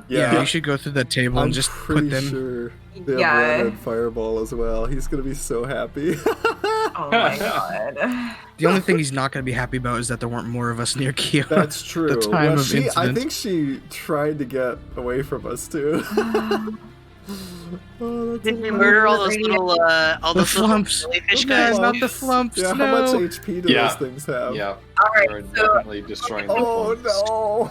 Yeah, you should go through the table I'm and just pretty put them. sure they Yeah. have wanted Fireball as well. He's gonna be so happy. Oh my god. The only thing he's not going to be happy about is that there weren't more of us near Kyo. That's true. The time Well, of I incident. think she tried to get away from us too. Oh, that's Did we hilarious. murder all those little The little flumps. jellyfish The Yeah, guys? not the flumps. Yeah, no. how much HP do Yeah. those things have? Yeah, All right, we're so definitely destroying the Oh flumps. no!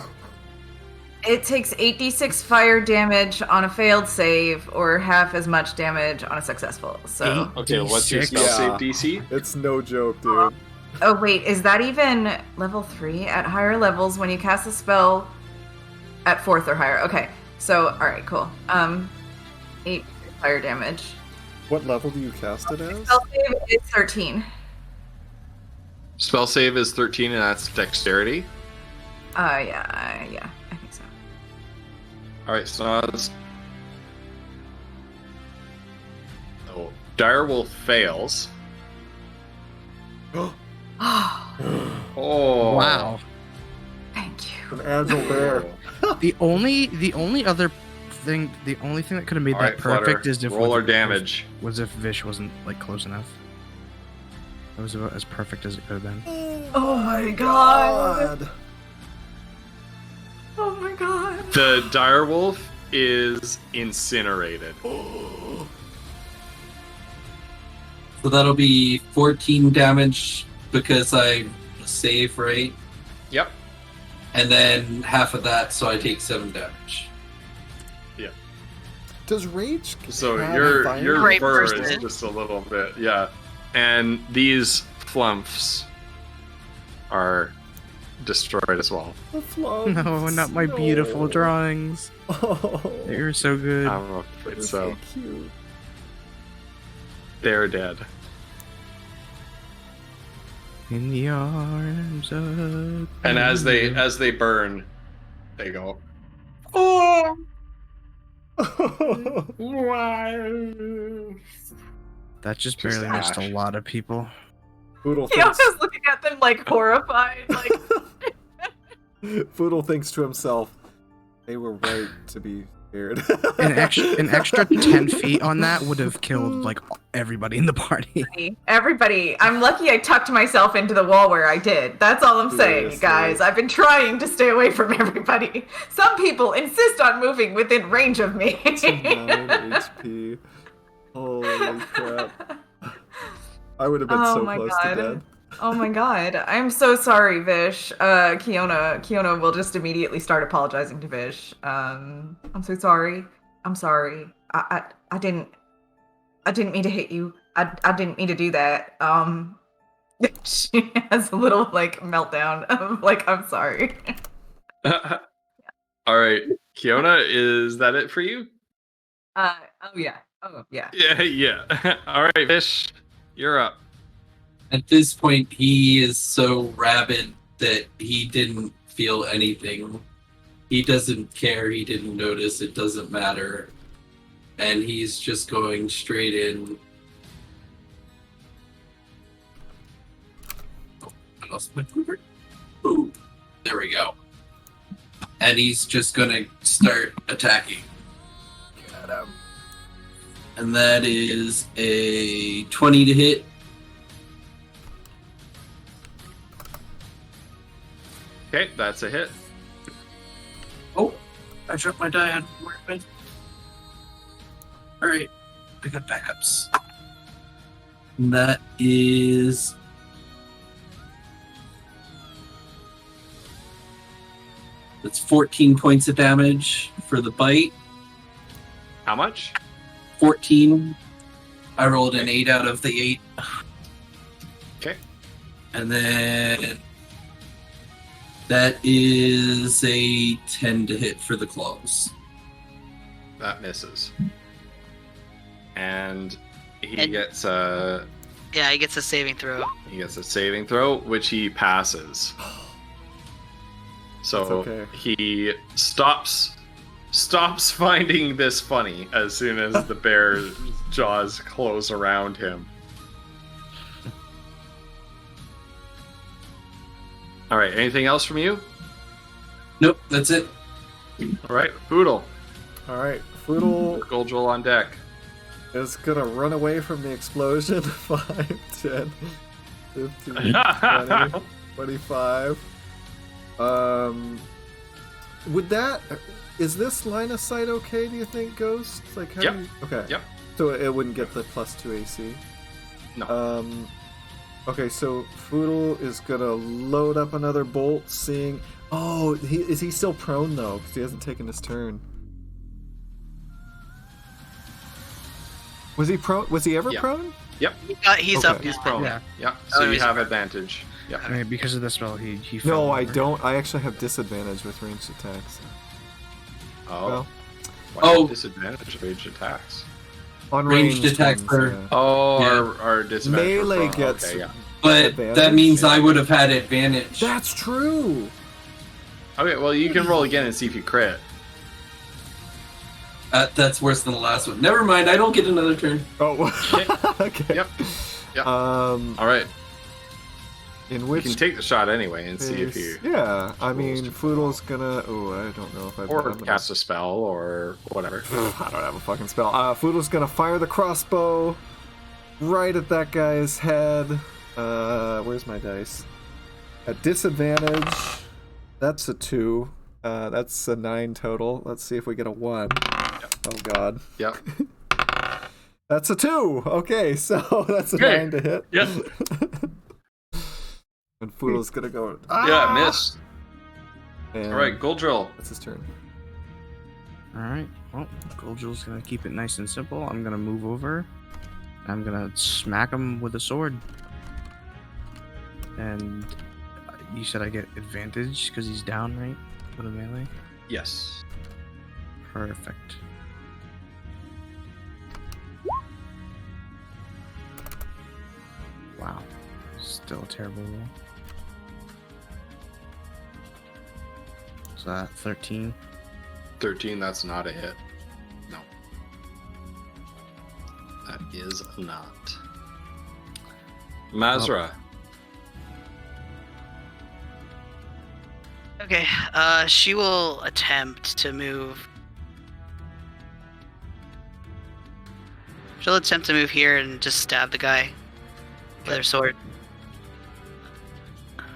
it takes 8d6 fire damage on a failed save, or half as much damage on a successful. So. Okay, what's your spell Yeah. save DC? It's no joke, dude. Oh wait, is that even level 3? At higher levels, when you cast a spell at 4th or higher. Okay, so alright, cool. 8 fire damage. What level do you cast it as? Spell save is 13. Spell save is 13, and that's dexterity. Yeah, I think so. All right, Snoz. Oh, Direwolf fails. Oh, Oh, Wow. thank you. An agile bear. The only thing that could have made All that right, Flutter, perfect is if roll our damage. was if Vish wasn't like close enough. That was about as perfect as it could have been. Oh my god. Oh my god. The direwolf is incinerated. So that'll be 14 damage because I save, right? Yep. And then half of that, so I take 7 damage. Does rage? So have your fire? Great fur is person. just a little bit, yeah. And these flumps are destroyed as well. The flumps. No, not my beautiful No. drawings. Oh, You're so good. I'm afraid that's so. cute. They're dead. In the arms of. And as they burn, they go. Oh. That just Just barely missed a ash. lot of people. Poodle He was thinks, looking at them like horrified. Like, Poodle thinks to himself, they were right to be scared. An extra 10 feet on that would have killed like everybody in the party. everybody, I'm lucky I tucked myself into the wall where I did. That's all I'm saying, Seriously. guys. I've been trying to stay away from everybody. Some people insist on moving within range of me. 9 HP. Holy crap. I would have been Oh so my close God. to dead. Oh my god. I'm so sorry, Vish. Kiona will just immediately start apologizing to Vish. I'm so sorry. I'm sorry. I didn't mean to hit you. I didn't mean to do that. She has a little like meltdown of like, I'm sorry. All right, Kiona, is that it for you? Oh yeah. Oh yeah. Yeah. All right, Fish, you're up. At this point, he is so rabid that he didn't feel anything. He doesn't care. He didn't notice. It doesn't matter. And he's just going straight in. Oh, I lost my quiver. Ooh, there we go. And he's just gonna start attacking. Get him. And that is a 20 to hit. Okay, that's a hit. Oh, I dropped my die on workbench. Alright, I got backups. And that is... That's 14 points of damage for the bite. How much? 14. I rolled an 8 out of the 8. Okay. And then... That is a 10 to hit for the claws. That misses. And he And- gets a Yeah, he gets a saving throw. saving throw, which he passes. So That's okay. he stops finding this funny as soon as the bear's jaws close around him. All right, anything else from you? Nope, that's it. All right, Poodle. All right, Foodle Goldrill on deck. is gonna run away from the explosion. 5, 10, 15, 20, 25. Would that... Is this line of sight okay, do you think, Ghost? Like, how Yep. do you... Okay. Yep. So it wouldn't get the +2 AC? No. Okay, so Foodle is gonna load up another bolt, seeing... Oh, is he still prone, though? Because he hasn't taken his turn. Was he prone? Was he ever Yeah. prone? He's Okay. up. He's prone. Yeah. Yeah. So Oh, you he's have prone. advantage. Yeah. I mean, because of the spell, he fell No, I over. don't. I actually have disadvantage with ranged attacks. Oh. Well, Why Oh. disadvantage ranged attacks? on Ranged attacks ones, are- yeah. Oh, Yeah. our disadvantage. for Melee prone. gets... Okay, yeah. But Advantage? that means I would have had advantage. That's true! Okay, well, you can roll again and see if you crit. That's worse than the last one. Never mind, I don't get another turn. Oh, okay. Yep. Yep. All right. In You which can take the shot anyway and see if case- you... Yeah, I mean, to- Foodle's gonna... Oh, I don't know if I've... Or I'm gonna- cast a spell or whatever. I don't have a fucking spell. Foodle's gonna fire the crossbow right at that guy's head. Where's my dice? At disadvantage, that's a 2. That's a 9 total. Let's see if we get a 1. Oh god. Yep. That's a 2! Okay, so that's a Okay. 9 to hit. Yep. And Foodle's gonna go... Yeah, miss. And All right, Goldrill. that's his turn. Alright, well, Goldrill's gonna keep it nice and simple. I'm gonna move over. I'm gonna smack him with a sword. And you said I get advantage because he's down, right? With a melee? Yes. Perfect. Wow. Still a terrible roll. So 13. 13, that's not a hit. No. That is not. Mazra. Okay, she will attempt to move. She'll attempt to move here and just stab the guy with her sword.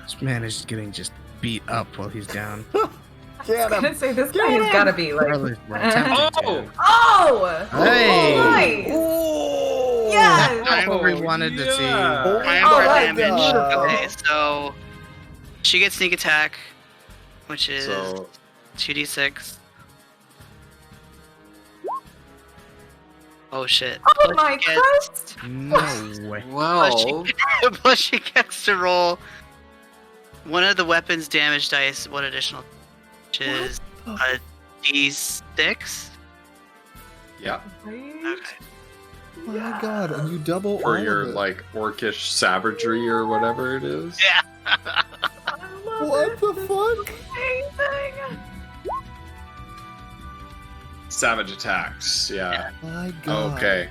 This man is getting just beat up while he's down. Get I was him! gonna say, this guy has gotta be like... Or we're attempting to. Oh! Hey! Nice! Oh! Yeah! That's what we wanted to see. Yeah. Plan Oh for my damage. God. Okay, so she gets sneak attack, which is So 2d6. Oh shit. Oh my Christ! No way. Well, Plus she gets to roll one of the weapon's damage dice, one additional, which is a d6. yeah, Okay. My God, and you double for all your of it. like orcish savagery or whatever it is. Yeah. What the fuck? Amazing. Savage attacks. Yeah. My God. Okay.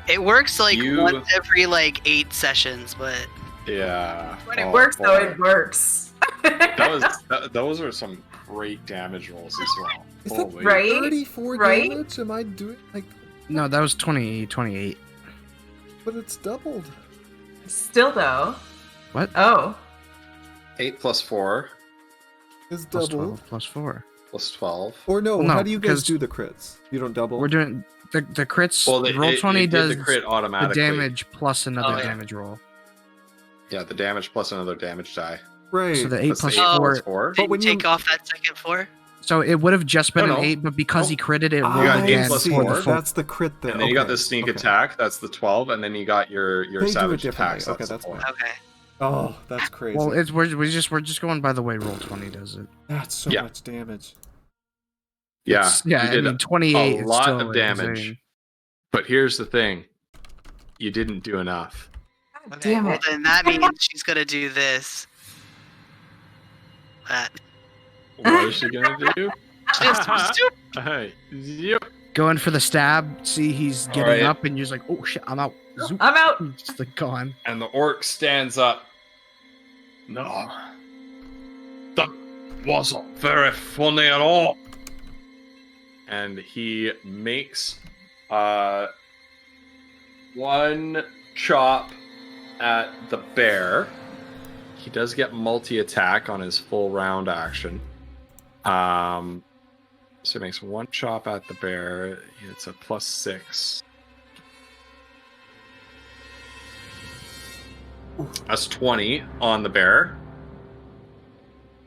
It works like You- once every like 8 sessions, but Yeah. When it Oh, works, though, boy. it works. Those are some great damage rolls as well. Is Holy. that Right? 34 Right? damage? Am I doing like? No, that was 28. But it's doubled. Still, though. What? Oh. 8 plus 4 It's Plus doubled. 12, plus 4. plus 12. Or no, Well, no, how do you guys because- do the crits? You don't double? We're doing the crits. Well, roll 20 it did does the crit the automatically. damage plus another Oh, yeah. damage roll. Yeah, the damage plus another damage die. Right. So the 8 That's plus the 8 4. plus 4. But didn't when you- take off that second 4. So it would have just been No, an no. 8, but because he Nope. critted it, You rolled got eight again plus for the four. full. That's the crit there. And then you got Okay, the sneak okay. attack. That's the 12, and then you got your They do it savage differently. attacks. Okay, the that's four. fine. Okay. Oh, that's crazy. Well, we're just going by the way roll 20 does it. That's so Yeah. much damage. Yeah, It's- yeah. you I did mean, 28 a is lot still of damage. insane. But here's the thing: you didn't do enough. Okay, Damn well it. then that means she's gonna do this. That. What is she gonna do? Just Yep. Going for the stab. See, he's getting Alright. up, and you're just like, oh shit, I'm out. Zoop. I'm out. Just like gone. And the orc stands up. No, that wasn't very funny at all. And he makes one chop at the bear. He does get multi-attack on his full round action. So he makes one chop at the bear. It's a +6. That's 20 on the bear,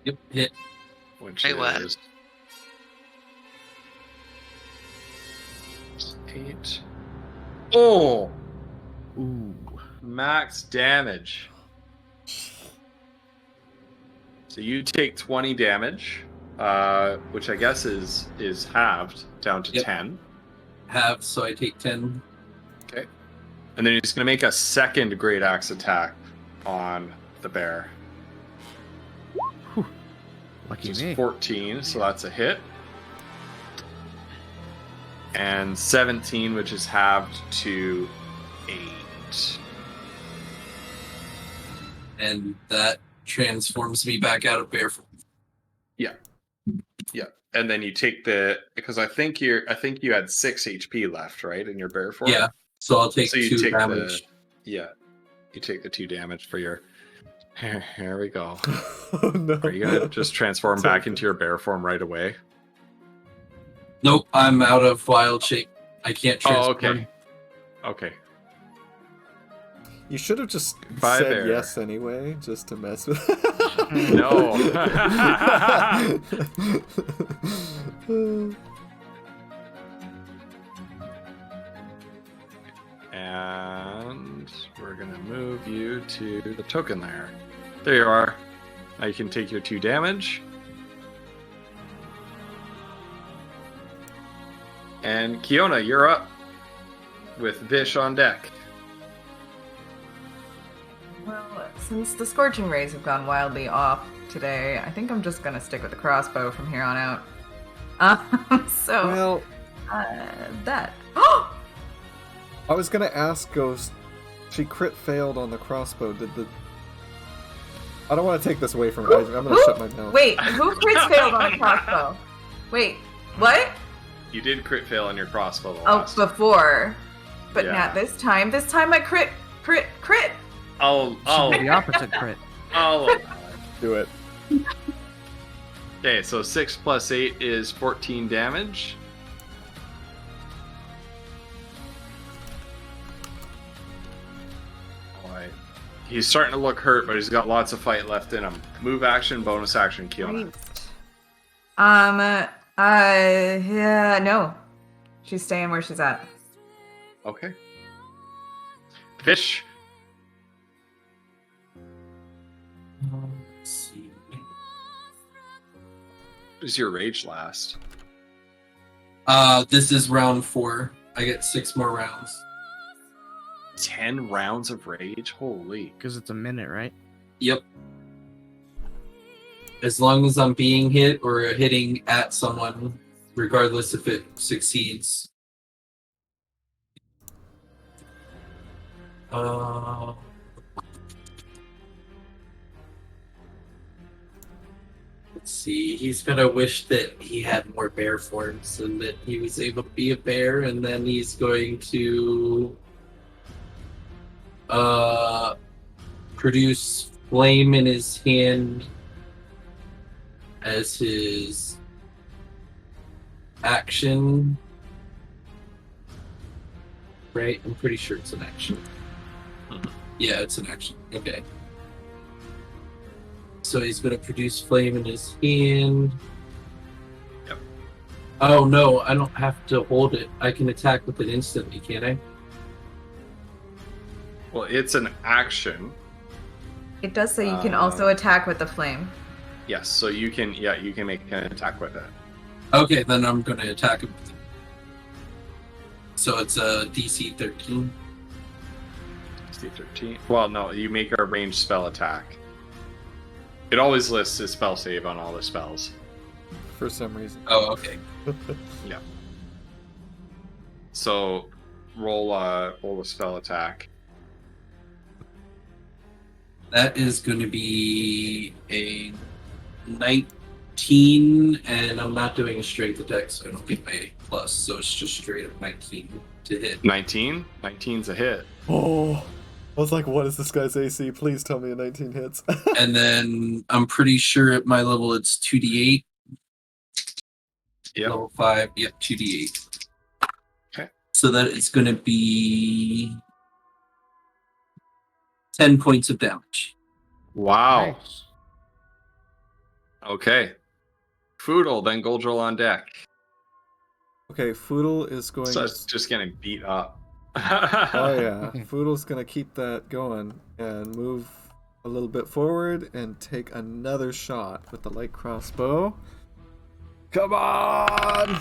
Yep, hit. which Wait, what? is 8. Oh, Ooh. max damage. So you take 20 damage, which I guess is halved down to Yep. 10. Have, so I take 10. Okay. And then he's going to make a second great axe attack on the bear. Lucky Which is me. 14, so that's a hit. And 17, which is halved to 8. And that transforms me back out of bear form. Yeah. And then you take because I think you had 6 HP left, right, in your bear form? Yeah, so I'll take So you 2 take damage. you take the 2 damage for your. Here we go. Oh no. Are you gonna just transform back into your bear form right away? Nope, I'm out of wild shape. I can't transform. Oh, okay. Okay. You should have just Bye said there. yes anyway, just to mess with. No. And we're gonna move you to the token layer. There you are. Now you can take your 2 damage. And Kiona, you're up with Vish on deck. Well, since the scorching rays have gone wildly off today, I think I'm just gonna stick with the crossbow from here on out. So Well, that. Oh! I was gonna ask Ghost. She crit failed on the crossbow. Did the? I don't want to take this away from her. I'm gonna shut my mouth. Wait, who crit failed on a crossbow? Wait, what? You did crit fail on your crossbow. the Oh, last- before, but Yeah. not this time. This time I crit. I'll The opposite crit. Do it. Okay, so 6 plus 8 is 14 damage. Alright. He's starting to look hurt, but he's got lots of fight left in him. Move action, bonus action, Kiona. Yeah, no. She's staying where she's at. Okay. Fish. Let's see. Does your rage last? This is round 4. I get 6 more rounds. 10 rounds of rage? Holy. Because it's a minute, right? Yep. As long as I'm being hit or hitting at someone, regardless if it succeeds. Let's see. He's gonna wish that he had more bear forms and that he was able to be a bear, and then he's going to produce flame in his hand as his action. Right? I'm pretty sure it's an action. Yeah, it's an action. Okay. So he's going to produce flame in his hand. Yep. Oh no, I don't have to hold it. I can attack with it instantly, can't I? Well, it's an action. It does say you can also attack with the flame. Yes, so you can make an attack with it. Okay, then I'm going to attack him with it. So it's a DC 13. DC 13. Well, no, you make a ranged spell attack. It always lists a spell save on all the spells. For some reason. Oh, okay. Yeah. So roll a spell attack. That is going to be a 19, and I'm not doing a strength attack, so I don't get my plus, so it's just straight up 19 to hit. 19? 19's a hit. Oh, I was like, what is this guy's AC? Please tell me a 19 hits. And then I'm pretty sure at my level it's 2d8. Yep. Level 5, yep, 2d8. Okay. So that it's going to be 10 points of damage. Wow. Nice. Okay. Foodle, then Goldrill on deck. Okay, Foodle is going So to... it's just getting beat up. Oh yeah, Foodle's going to keep that going and move a little bit forward and take another shot with the light crossbow. Come on!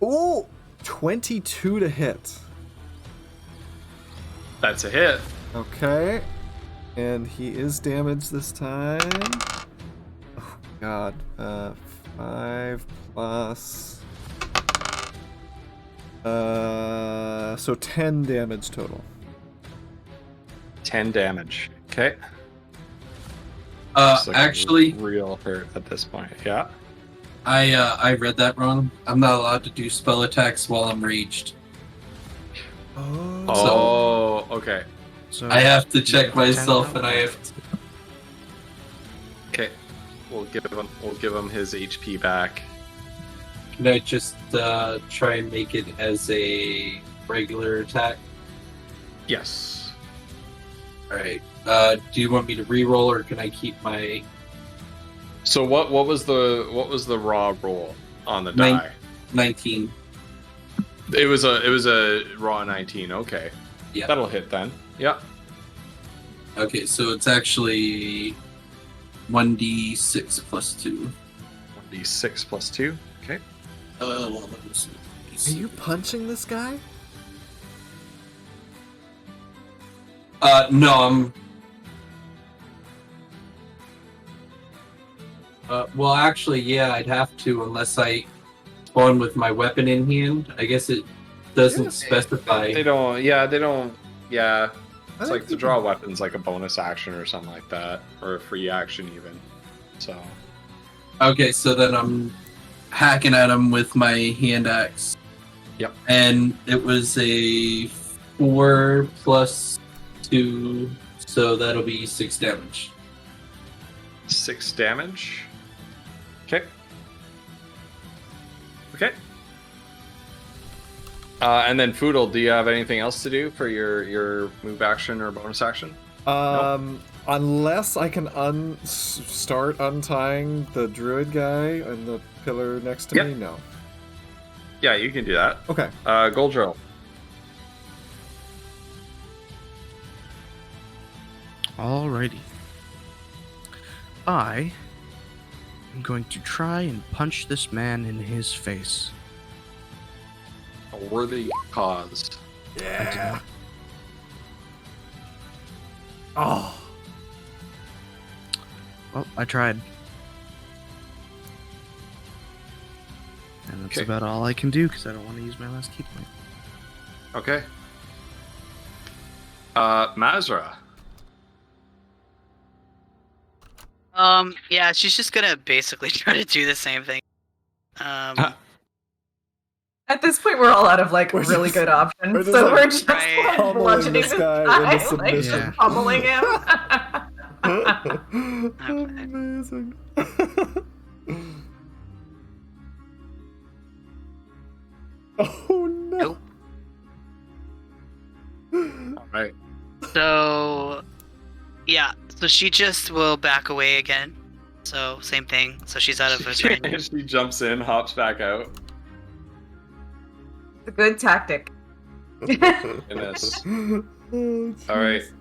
Ooh! 22 to hit. That's a hit. Okay. And he is damaged this time. Oh god. 5 plus... so 10 damage total. 10 damage. Okay. Looks like Actually, real hurt at this point. Yeah. I read that wrong. I'm not allowed to do spell attacks while I'm raged. Oh. Okay. So I have to check you have myself, 10 and I have to... Okay. We'll give him his HP back. Can I just try and make it as a regular attack? Yes. Alright. Do you want me to re-roll, or can I keep my... So what was the raw roll on the Nine- die? 19? It was a raw 19. Okay. Yeah. That'll hit then. Yeah. Okay, so it's actually 1d6 plus 2. 1d6 plus 2. Okay. Well, let me see. Are you punching this guy? No, I'm... well, actually, yeah, I'd have to, unless I spawn with my weapon in hand. I guess it doesn't specify. They don't. Yeah. I It's think like to you draw can- weapons like a bonus action or something like that, or a free action even. So Okay, so then I'm hacking at him with my hand axe. Yep. And it was a 4 plus 2, so that'll be 6 damage. 6 damage. Okay. Okay. And then Foodle, do you have anything else to do for your move action or bonus action? Unless I can start untying the druid guy and the pillar next to Yep. me, no. Yeah, you can do that. Okay. Gold drill. Alrighty. I am going to try and punch this man in his face. A worthy cause. Yeah. Oh. Well, I tried. And that's Okay. about all I can do because I don't want to use my last key point. Okay. Mazra. Yeah, she's just gonna basically try to do the same thing. At this point, we're all out of like We're really just- good options, we're just, so like, we're just Right. like pummeling bludgeoning this this guy guy, into like submission. Yeah. pummeling him. Amazing. Oh no. Nope. All right. So, yeah. So she just will back away again. So same thing. So she's out of his range. She jumps in, hops back out. It's a good tactic. Goodness. Oh, All right. jeez.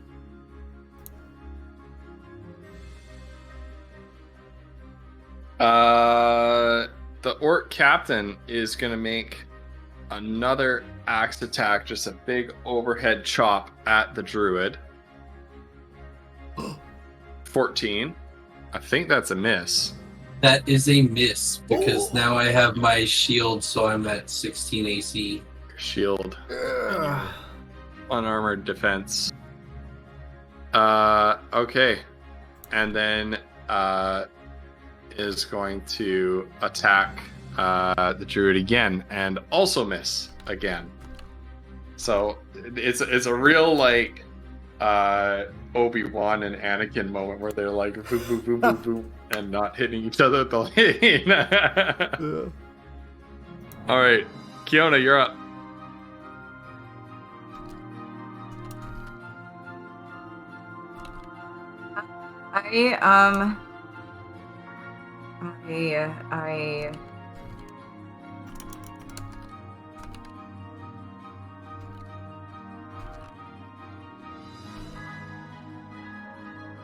The orc captain is gonna make another axe attack, just a big overhead chop at the druid. 14. I think that's a miss. That is a miss because now I have my shield, so I'm at 16 AC. Shield, Ugh. unarmored defense. Okay, and then is going to attack the druid again and also miss again. So it's a real like Obi-Wan and Anakin moment where they're like boop boop boop boop boop and not hitting each other at the lane. Yeah. All right, Kiona, you're up.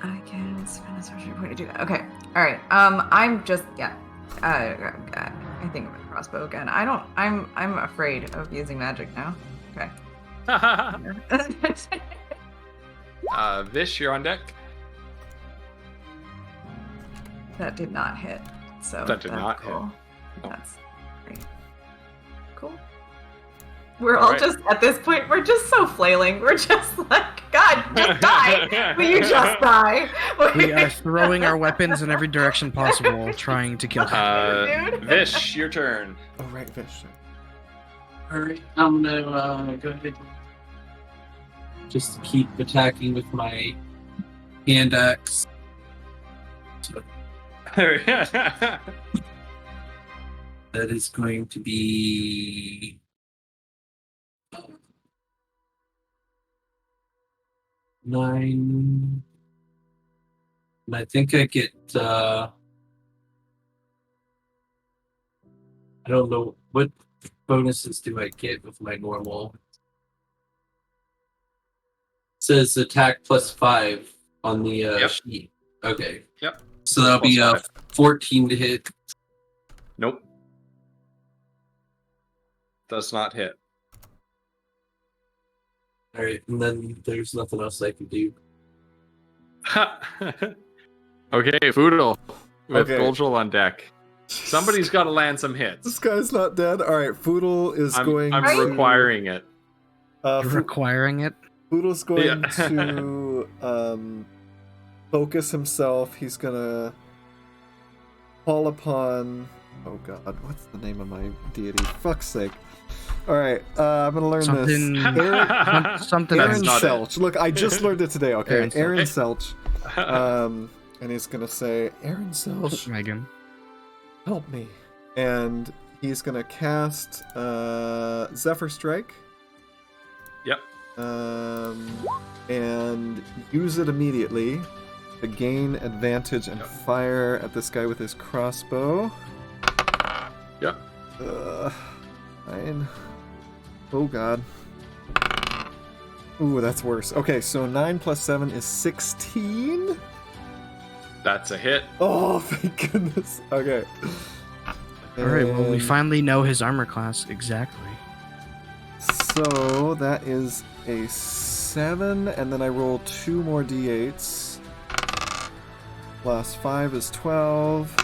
I can spend a sorcery point to do that. Okay. All right. I'm just I think I'm a crossbow again. I'm afraid of using magic now. Okay. Vish, you're on deck. That did not hit. So That did that's not hit. cool. No. That's great. Cool. We're All all right. just at this point. We're just so flailing. We're just like, God, just die. Will you just die? We are throwing our weapons in every direction possible, trying to kill him. Dude. Vish, your turn. Oh right, Vish. Alright, I'm gonna go ahead and just keep attacking with my hand axe. That is going to be 9. And I think I get I don't know what bonuses do I get with my normal. It says attack +5 on the Yep. sheet. Okay. Yep. So that'll be +5. 14 to hit. Nope. Does not hit. All right, and then there's nothing else I can do. Okay, Foodle with Okay. Goldrill on deck. Somebody's got to land some This hits. guy's not dead. All right, Foodle is I'm going. to, requiring it. You're requiring it? Foodle's going Yeah. to focus himself. He's gonna call upon. Oh God, what's the name of my deity? Fuck's sake! All right, I'm gonna learn Something. this. Aaron, Something. That's Aaron not it. Selch. Look, I just learned it today. Okay, Aaron Selch. Aaron Selch. And he's gonna say, Aaron Selch, Megan. help me. And he's gonna cast Zephyr Strike. Yep. And use it immediately to gain advantage and Yep. fire at this guy with his crossbow. Yep. I 9. Oh god. Ooh, that's worse. Okay, so 9 plus 7 is 16? That's a hit. Oh, thank goodness. Okay. Alright, well, we And finally know his armor class exactly. So that is a 7, and then I roll 2 more d8s. Plus 5 is 12.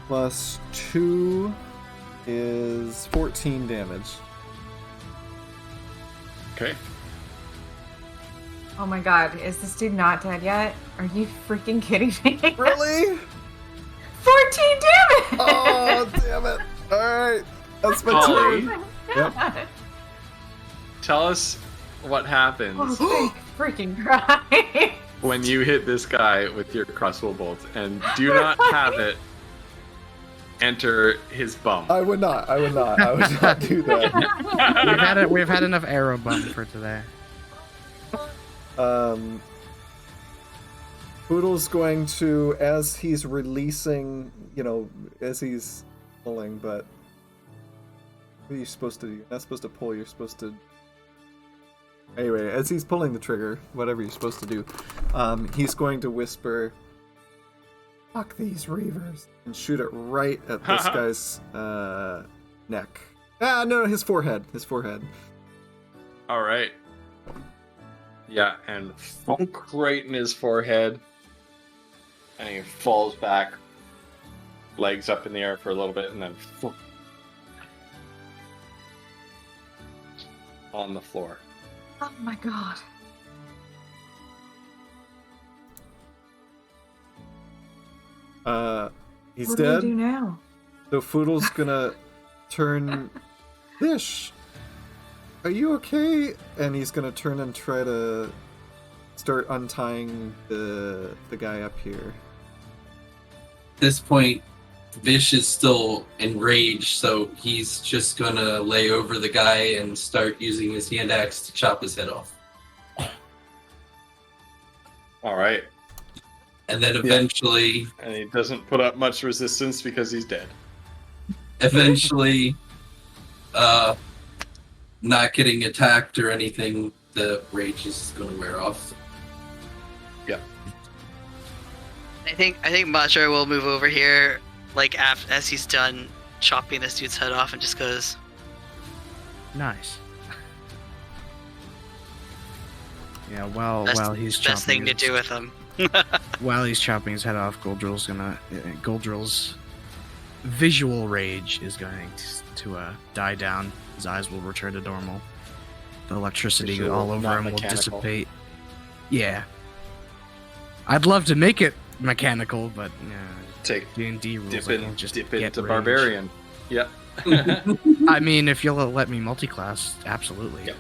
Plus 2 is 14 damage. Okay. Oh my god, is this dude not dead yet? Are you freaking kidding me? Really? 14 damage! Oh, damn it. Alright. That's my Ollie, turn. God. Yep. tell us what happens Oh, thank freaking Christ. when you hit this guy with your crossbow bolt, and do not have it enter his bum. I would not do that. We've had enough arrow bump for today. Poodle's going to, as he's releasing, as he's pulling, but what are you supposed to do? You're not supposed to pull, you're supposed to... Anyway, as he's pulling the trigger, whatever you're supposed to do, he's going to whisper, "Fuck these reavers," and shoot it right at this guy's neck. No, his forehead. All right. Yeah, and funk right in his forehead, and he falls back, legs up in the air for a little bit, and then funk on the floor. Oh my god. He's What dead. do we do now? So Foodle's gonna turn. Fish, are you okay? And he's gonna turn and try to start untying the guy up here. At this point, Vish is still enraged, so he's just gonna lay over the guy and start using his hand axe to chop his head off. All right. And then eventually, And he doesn't put up much resistance because he's dead. Not getting attacked or anything, the rage is gonna wear off. I think Macho will move over here, like as he's done chopping this dude's head off, and just goes, Nice. Yeah, while he's chopping best thing to his- do with him. While he's chopping his head off, Goldrill's visual rage is going to die down. His eyes will return to normal. The electricity Visual, all over not him will mechanical. dissipate. Yeah. I'd love to make it mechanical, but Take D&D rules. dip I can't just dip get into rage. barbarian. Yep. I mean, if you'll let me multi-class, absolutely. Yep.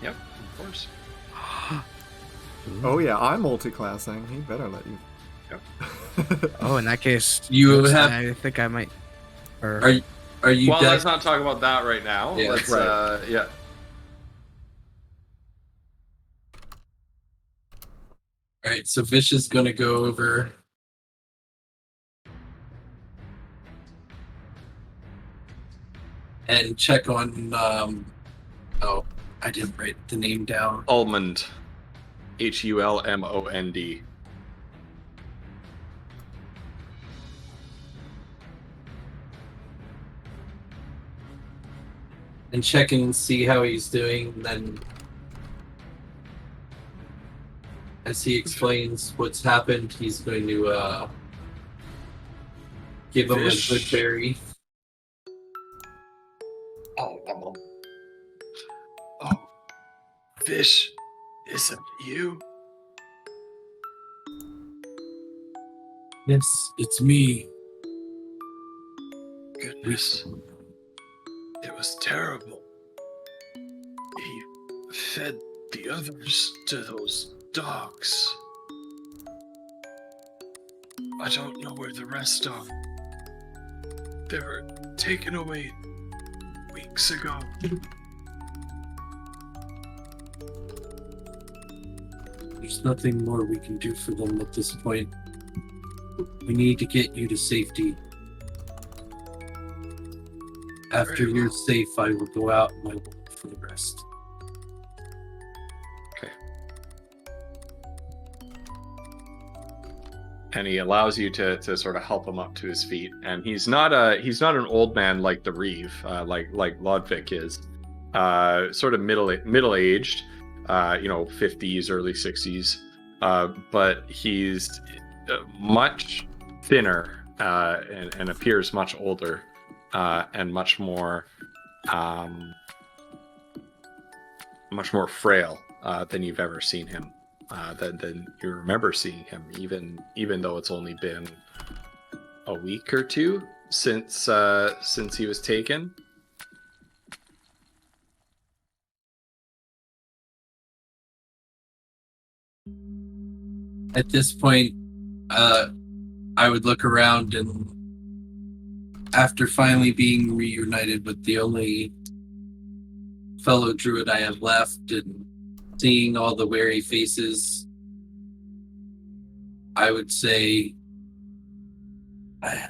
Yep. Of course. Oh yeah, I'm multi-classing. He better let you. Oh, in that case, You have- I think I might. Or, Are you Well, dead? let's not talk about that right now. Yeah, Let's, right. yeah. Alright, so Vish is gonna go over. And check on, oh, I didn't write the name down. Almond. Hulmond. And check and see how he's doing, and then as he explains what's happened, he's going to give him a good berry. Oh, Fish, is it you? Yes, it's me. Goodness. It was terrible. He fed the others to those dogs. I don't know where the rest are. They were taken away weeks ago. There's nothing more we can do for them at this point. We need to get you to safety. After you're safe, I will go out and I will look for the rest. Okay. And he allows you to sort of help him up to his feet. And he's not an old man like the Reeve, like Lodvik is. Sort of middle aged, 50s, early 60s. But he's much thinner and appears much older and much more frail than you've ever seen him, than you remember seeing him, even though it's only been a week or two since he was taken. At this point, I would look around, and after finally being reunited with the only fellow druid I have left and seeing all the wary faces, I would say, I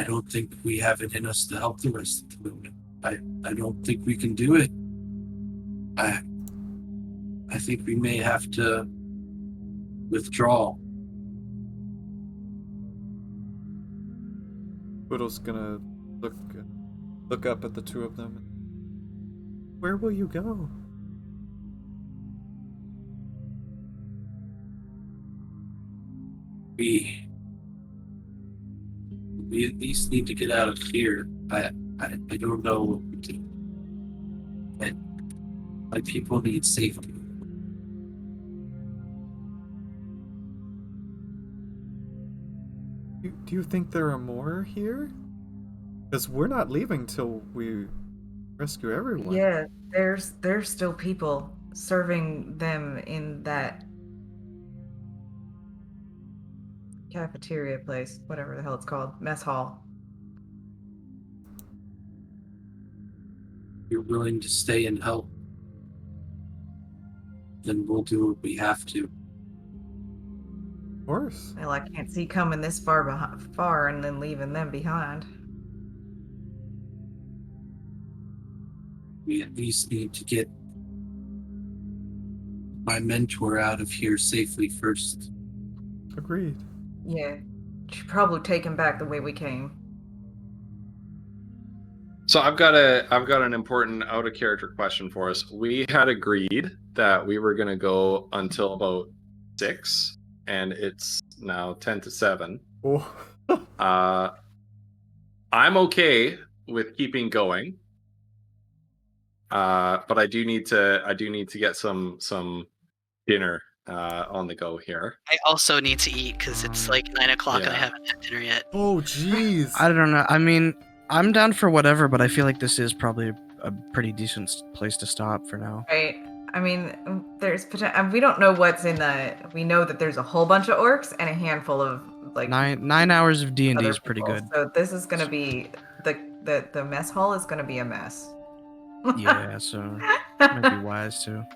don't think we have it in us to help the rest of the movement. I don't think we can do it. I think we may have to withdraw. Whittle's gonna look up at the two of them. Where will you go? We at least need to get out of here. I don't know what we do. My people need safety. Do you think there are more here? Because we're not leaving till we rescue everyone. Yeah, there's still people serving them in that cafeteria place, whatever the hell it's called, mess hall. You're willing to stay and help, then we'll do what we have to. Of course. Well, I can't see coming this far and then leaving them behind. We at least need to get my mentor out of here safely first. Agreed. Yeah, should probably take him back the way we came. So I've got an important out of character question for us. We had agreed that we were going to go until about 6, and it's now 10 to 7. Oh. I'm okay with keeping going, but I do need to get some dinner on the go here. I also need to eat because it's like 9 o'clock and I Yeah. haven't had dinner yet. Oh, jeez. I don't know. I mean, I'm down for whatever, but I feel like this is probably a pretty decent place to stop for now. Right. I mean, there's potential. We don't know what's in the. We know that there's a whole bunch of orcs and a handful of like 9 hours of D&D other is pretty people. good. So this is gonna be the mess hall is gonna be a mess. Yeah, so might be wise to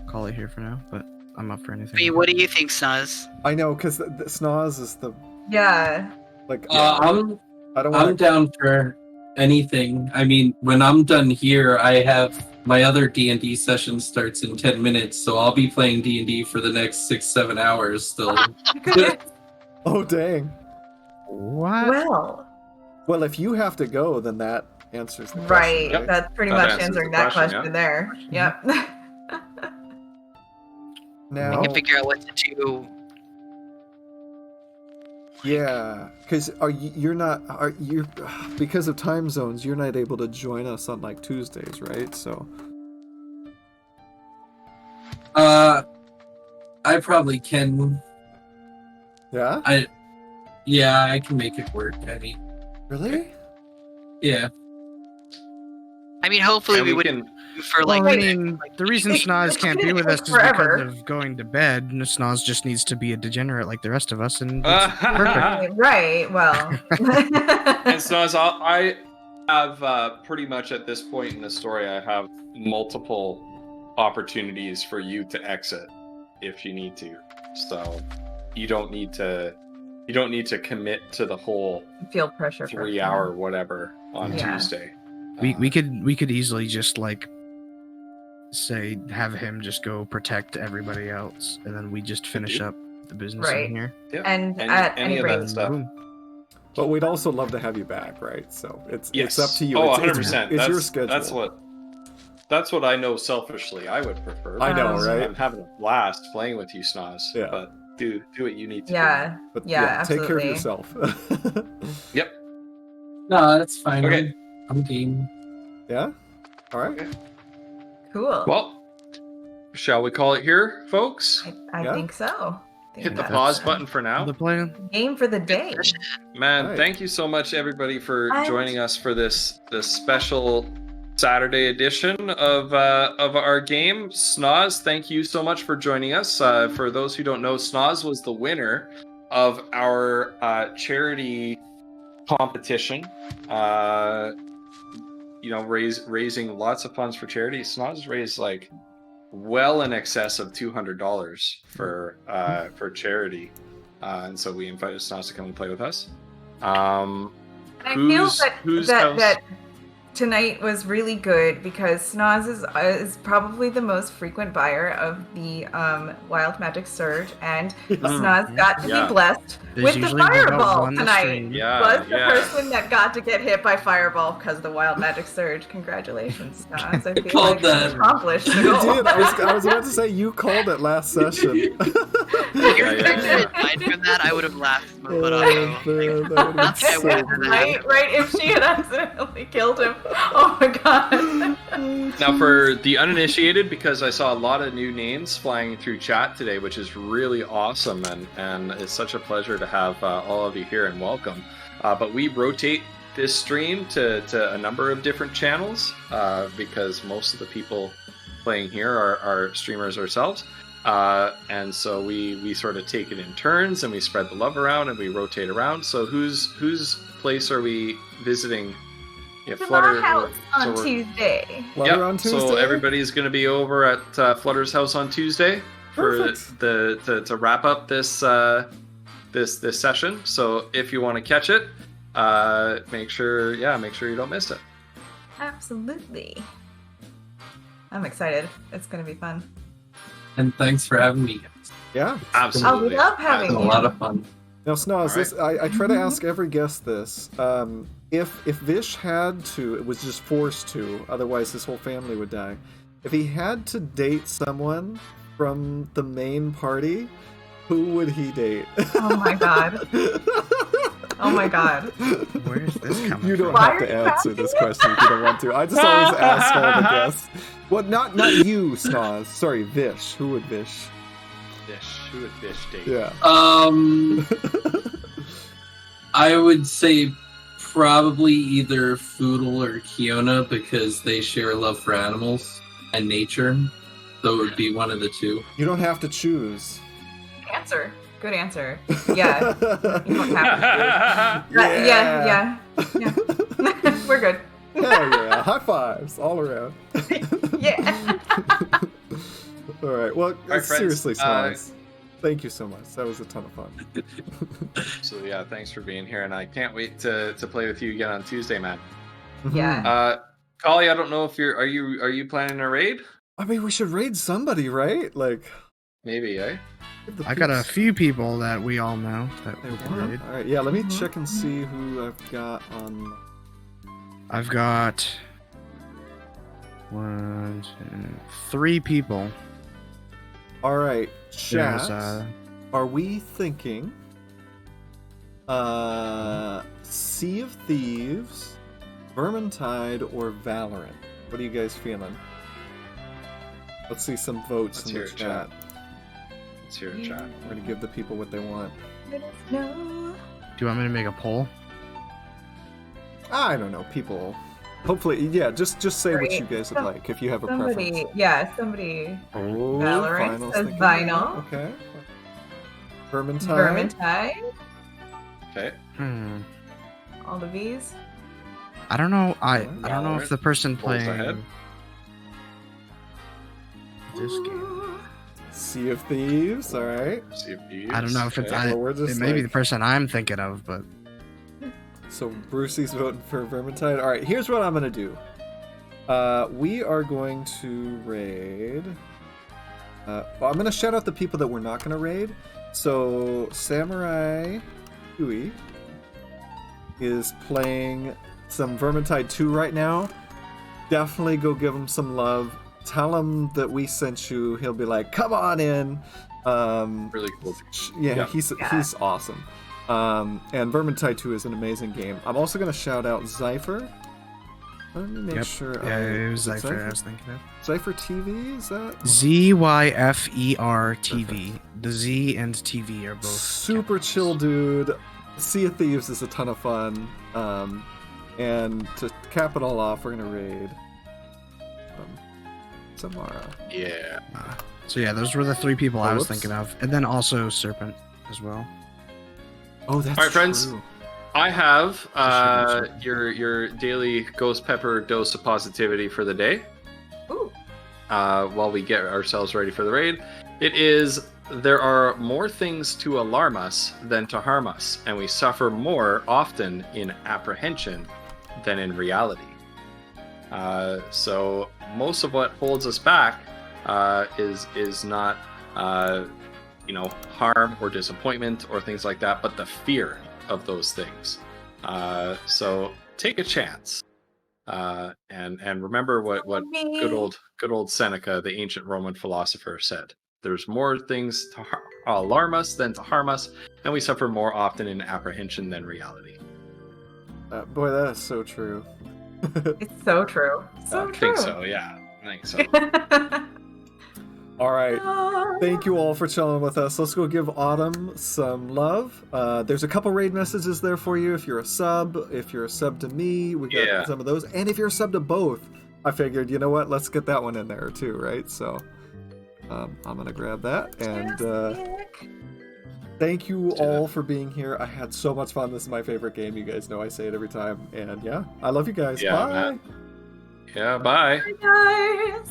call it here for now, but I'm up for anything. B, what do you think, Snaz? I know, because the Snoz is the Yeah. like. I'm I don't I'm want. down for anything. I mean, when I'm done here, I have my other D&D session starts in 10 minutes, so I'll be playing D&D for the next 6-7 hours still. Oh, dang. What? Well, Well, if you have to go, then that answers the question. right. Yep. That's pretty That much answers answering the that question, question there. Yep. Now, I can figure out what to do. yeah, because you're because of time zones, you're not able to join us on like Tuesdays, right? So I probably can. yeah, I can make it work. I mean, really? yeah. I mean, hopefully And we we wouldn't can. for like. Well, I mean, the reason It- Snaz it's can't gonna be with take us is forever. because of going to bed. And Snaz just needs to be a degenerate like the rest of us, and it's perfect. Right. Well. And so I have pretty much at this point in the story, I have multiple opportunities for you to exit if you need to. So you don't need to commit to the whole Feel pressure. 3 hour whatever. on Yeah. Tuesday. We could easily just like say have him just go protect everybody else, and then we just finish do. up the business Right. in here. Yeah. And Any- at any any of rate, that stuff. Boom. But we'd also love to have you back, right? So it's Yes. up to you. Oh, It's 100%. It's your schedule. That's what I know selfishly I would prefer. I know, because right? I'm having a blast playing with you, Snoz. Yeah. But do what you need to yeah, But yeah, take care of absolutely. yourself. do. Yep. No, that's fine. Okay. I'm game. Yeah. All right. Okay. Cool. Well, shall we call it here, folks? I Yeah. think so. Hit the that's- pause button for now. The plan. Game for the day. Man, Right. thank you so much, everybody, for And- joining us for this special Saturday edition of our game. Snoz, thank you so much for joining us. For those who don't know, Snoz was the winner of our charity competition. Raising lots of funds for charity. Snoz raised like well in excess of $200 for charity. And so we invited Snoz to come and play with us. And I feel that tonight was really good because Snoz is probably the most frequent buyer of the Wild Magic Surge, and Snoz got to Yeah. be blessed There's with the usually about fireball one a tonight. stream. Yeah, Was the yeah. person that got to get hit by fireball because of the Wild Magic Surge. Congratulations, Snoz. I feel called like you that. accomplished the You goal. did. I was about to say you called it last session. If you're aside from that, I would have laughed. But Right, if she had accidentally killed him. Oh my god. Now, for the uninitiated, because I saw a lot of new names flying through chat today, which is really awesome, and it's such a pleasure to have all of you here and welcome. But we rotate this stream to a number of different channels because most of the people playing here are streamers ourselves. And so we sort of take it in turns and we spread the love around and we rotate around. So whose place are we visiting? Yeah, Flutter house on so we're- Tuesday. Flutter on Tuesday. So everybody's going to be over at Flutter's house on Tuesday for Perfect. to wrap up this this session. So if you want to catch it, make sure you don't miss it. Absolutely. I'm excited. It's gonna be fun. And thanks for having me. Yeah. Absolutely. I love It's having a you. lot of fun. Now, Snoz, All this I try to ask every guest this. If Vish had to, it was just forced to, otherwise his whole family would die. If he had to date someone from the main party, who would he date? Oh my god. Oh my god. Where is this coming You don't from? Why have are to you answer this question if you don't want to. I just always ask all the guests. Well, not you, Snoz. Sorry, Vish. Who would Vish? Who would Fish date? Yeah. I would say probably either Foodle or Kiona because they share a love for animals and nature. So it would be one of the two. You don't have to choose. Answer. Good answer. Yeah. You don't have to. Yeah. Yeah. We're good. Hell yeah. High fives all around. Yeah. All right. Well, right, seriously, friends. Snoz. Thank you so much. That was a ton of fun. So yeah, thanks for being here, and I can't wait to play with you again on Tuesday, man. Yeah. Kali, I don't know if are you planning a raid? I mean, we should raid somebody, right? Like, Maybe, eh? give the I got a peeps few people that we all know that they we want. played. All right. Yeah. Let me check and see who I've got on. I've got 3 people. All right. Chat. There's, Are we thinking? Sea of Thieves, Vermintide, or Valorant? What are you guys feeling? Let's see some votes Let's in hear the it, chat. Let's hear it, chat. We're gonna give the people what they want. Let us know. do you want me to make a poll? I don't know. People. Hopefully, yeah. Just say what Right. you guys would like. If you have a Somebody. preference. Yeah. Somebody. Oh, Valorant Final's says thinking Vinyl. that. Okay. Vermintide. Vermintide. Okay. All the V's. I don't know. I Valorant. don't know if the person Polls ahead. playing this game. Sea of Thieves. All right. See if you I don't know if it's okay. I, Well, we're it just may be like- the person I'm thinking of, but So Brucey's voting for Vermintide. All right, here's what I'm gonna do. We are going to raid. Well, I'm gonna shout out the people that we're not gonna raid. So Samurai Huey is playing some Vermintide 2 right now. Definitely go give him some love. Tell him that we sent you. He'll be like, "Come on in." Really cool. Yeah, he's awesome. And Vermintide 2 is an amazing game. I'm also gonna shout out Zypher. Let me make sure. Yeah, it was Zypher I was thinking of. Zypher TV, is that? Zyfer TV. The Z and TV are both Super capitals. chill dude. Sea of Thieves is a ton of fun. And to cap it all off, we're gonna raid Samara. Yeah. So yeah, those were the 3 people I was whoops. thinking of, and then also Serpent as well. Oh, that's All right, friends. true. I have your daily ghost pepper dose of positivity for the day. Ooh. While we get ourselves ready for the raid, it is there are more things to alarm us than to harm us, and we suffer more often in apprehension than in reality. So most of what holds us back is not harm or disappointment or things like that, but the fear of those things. So take a chance, and remember what good old Seneca, the ancient Roman philosopher, said. There's more things to alarm us than to harm us, and we suffer more often in apprehension than reality. Boy, that is so true. It's so true. So I true. think so, yeah. I think so. All right. Thank you all for chilling with us. Let's go give Autumn some love. There's a couple raid messages there for you if you're a sub. If you're a sub to me, we got some of those. And if you're a sub to both, I figured, you know what? Let's get that one in there too, right? So I'm going to grab that. And thank you all for being here. I had so much fun. This is my favorite game. You guys know I say it every time. And yeah, I love you guys. Yeah, Bye. man. Yeah, bye. Bye, guys.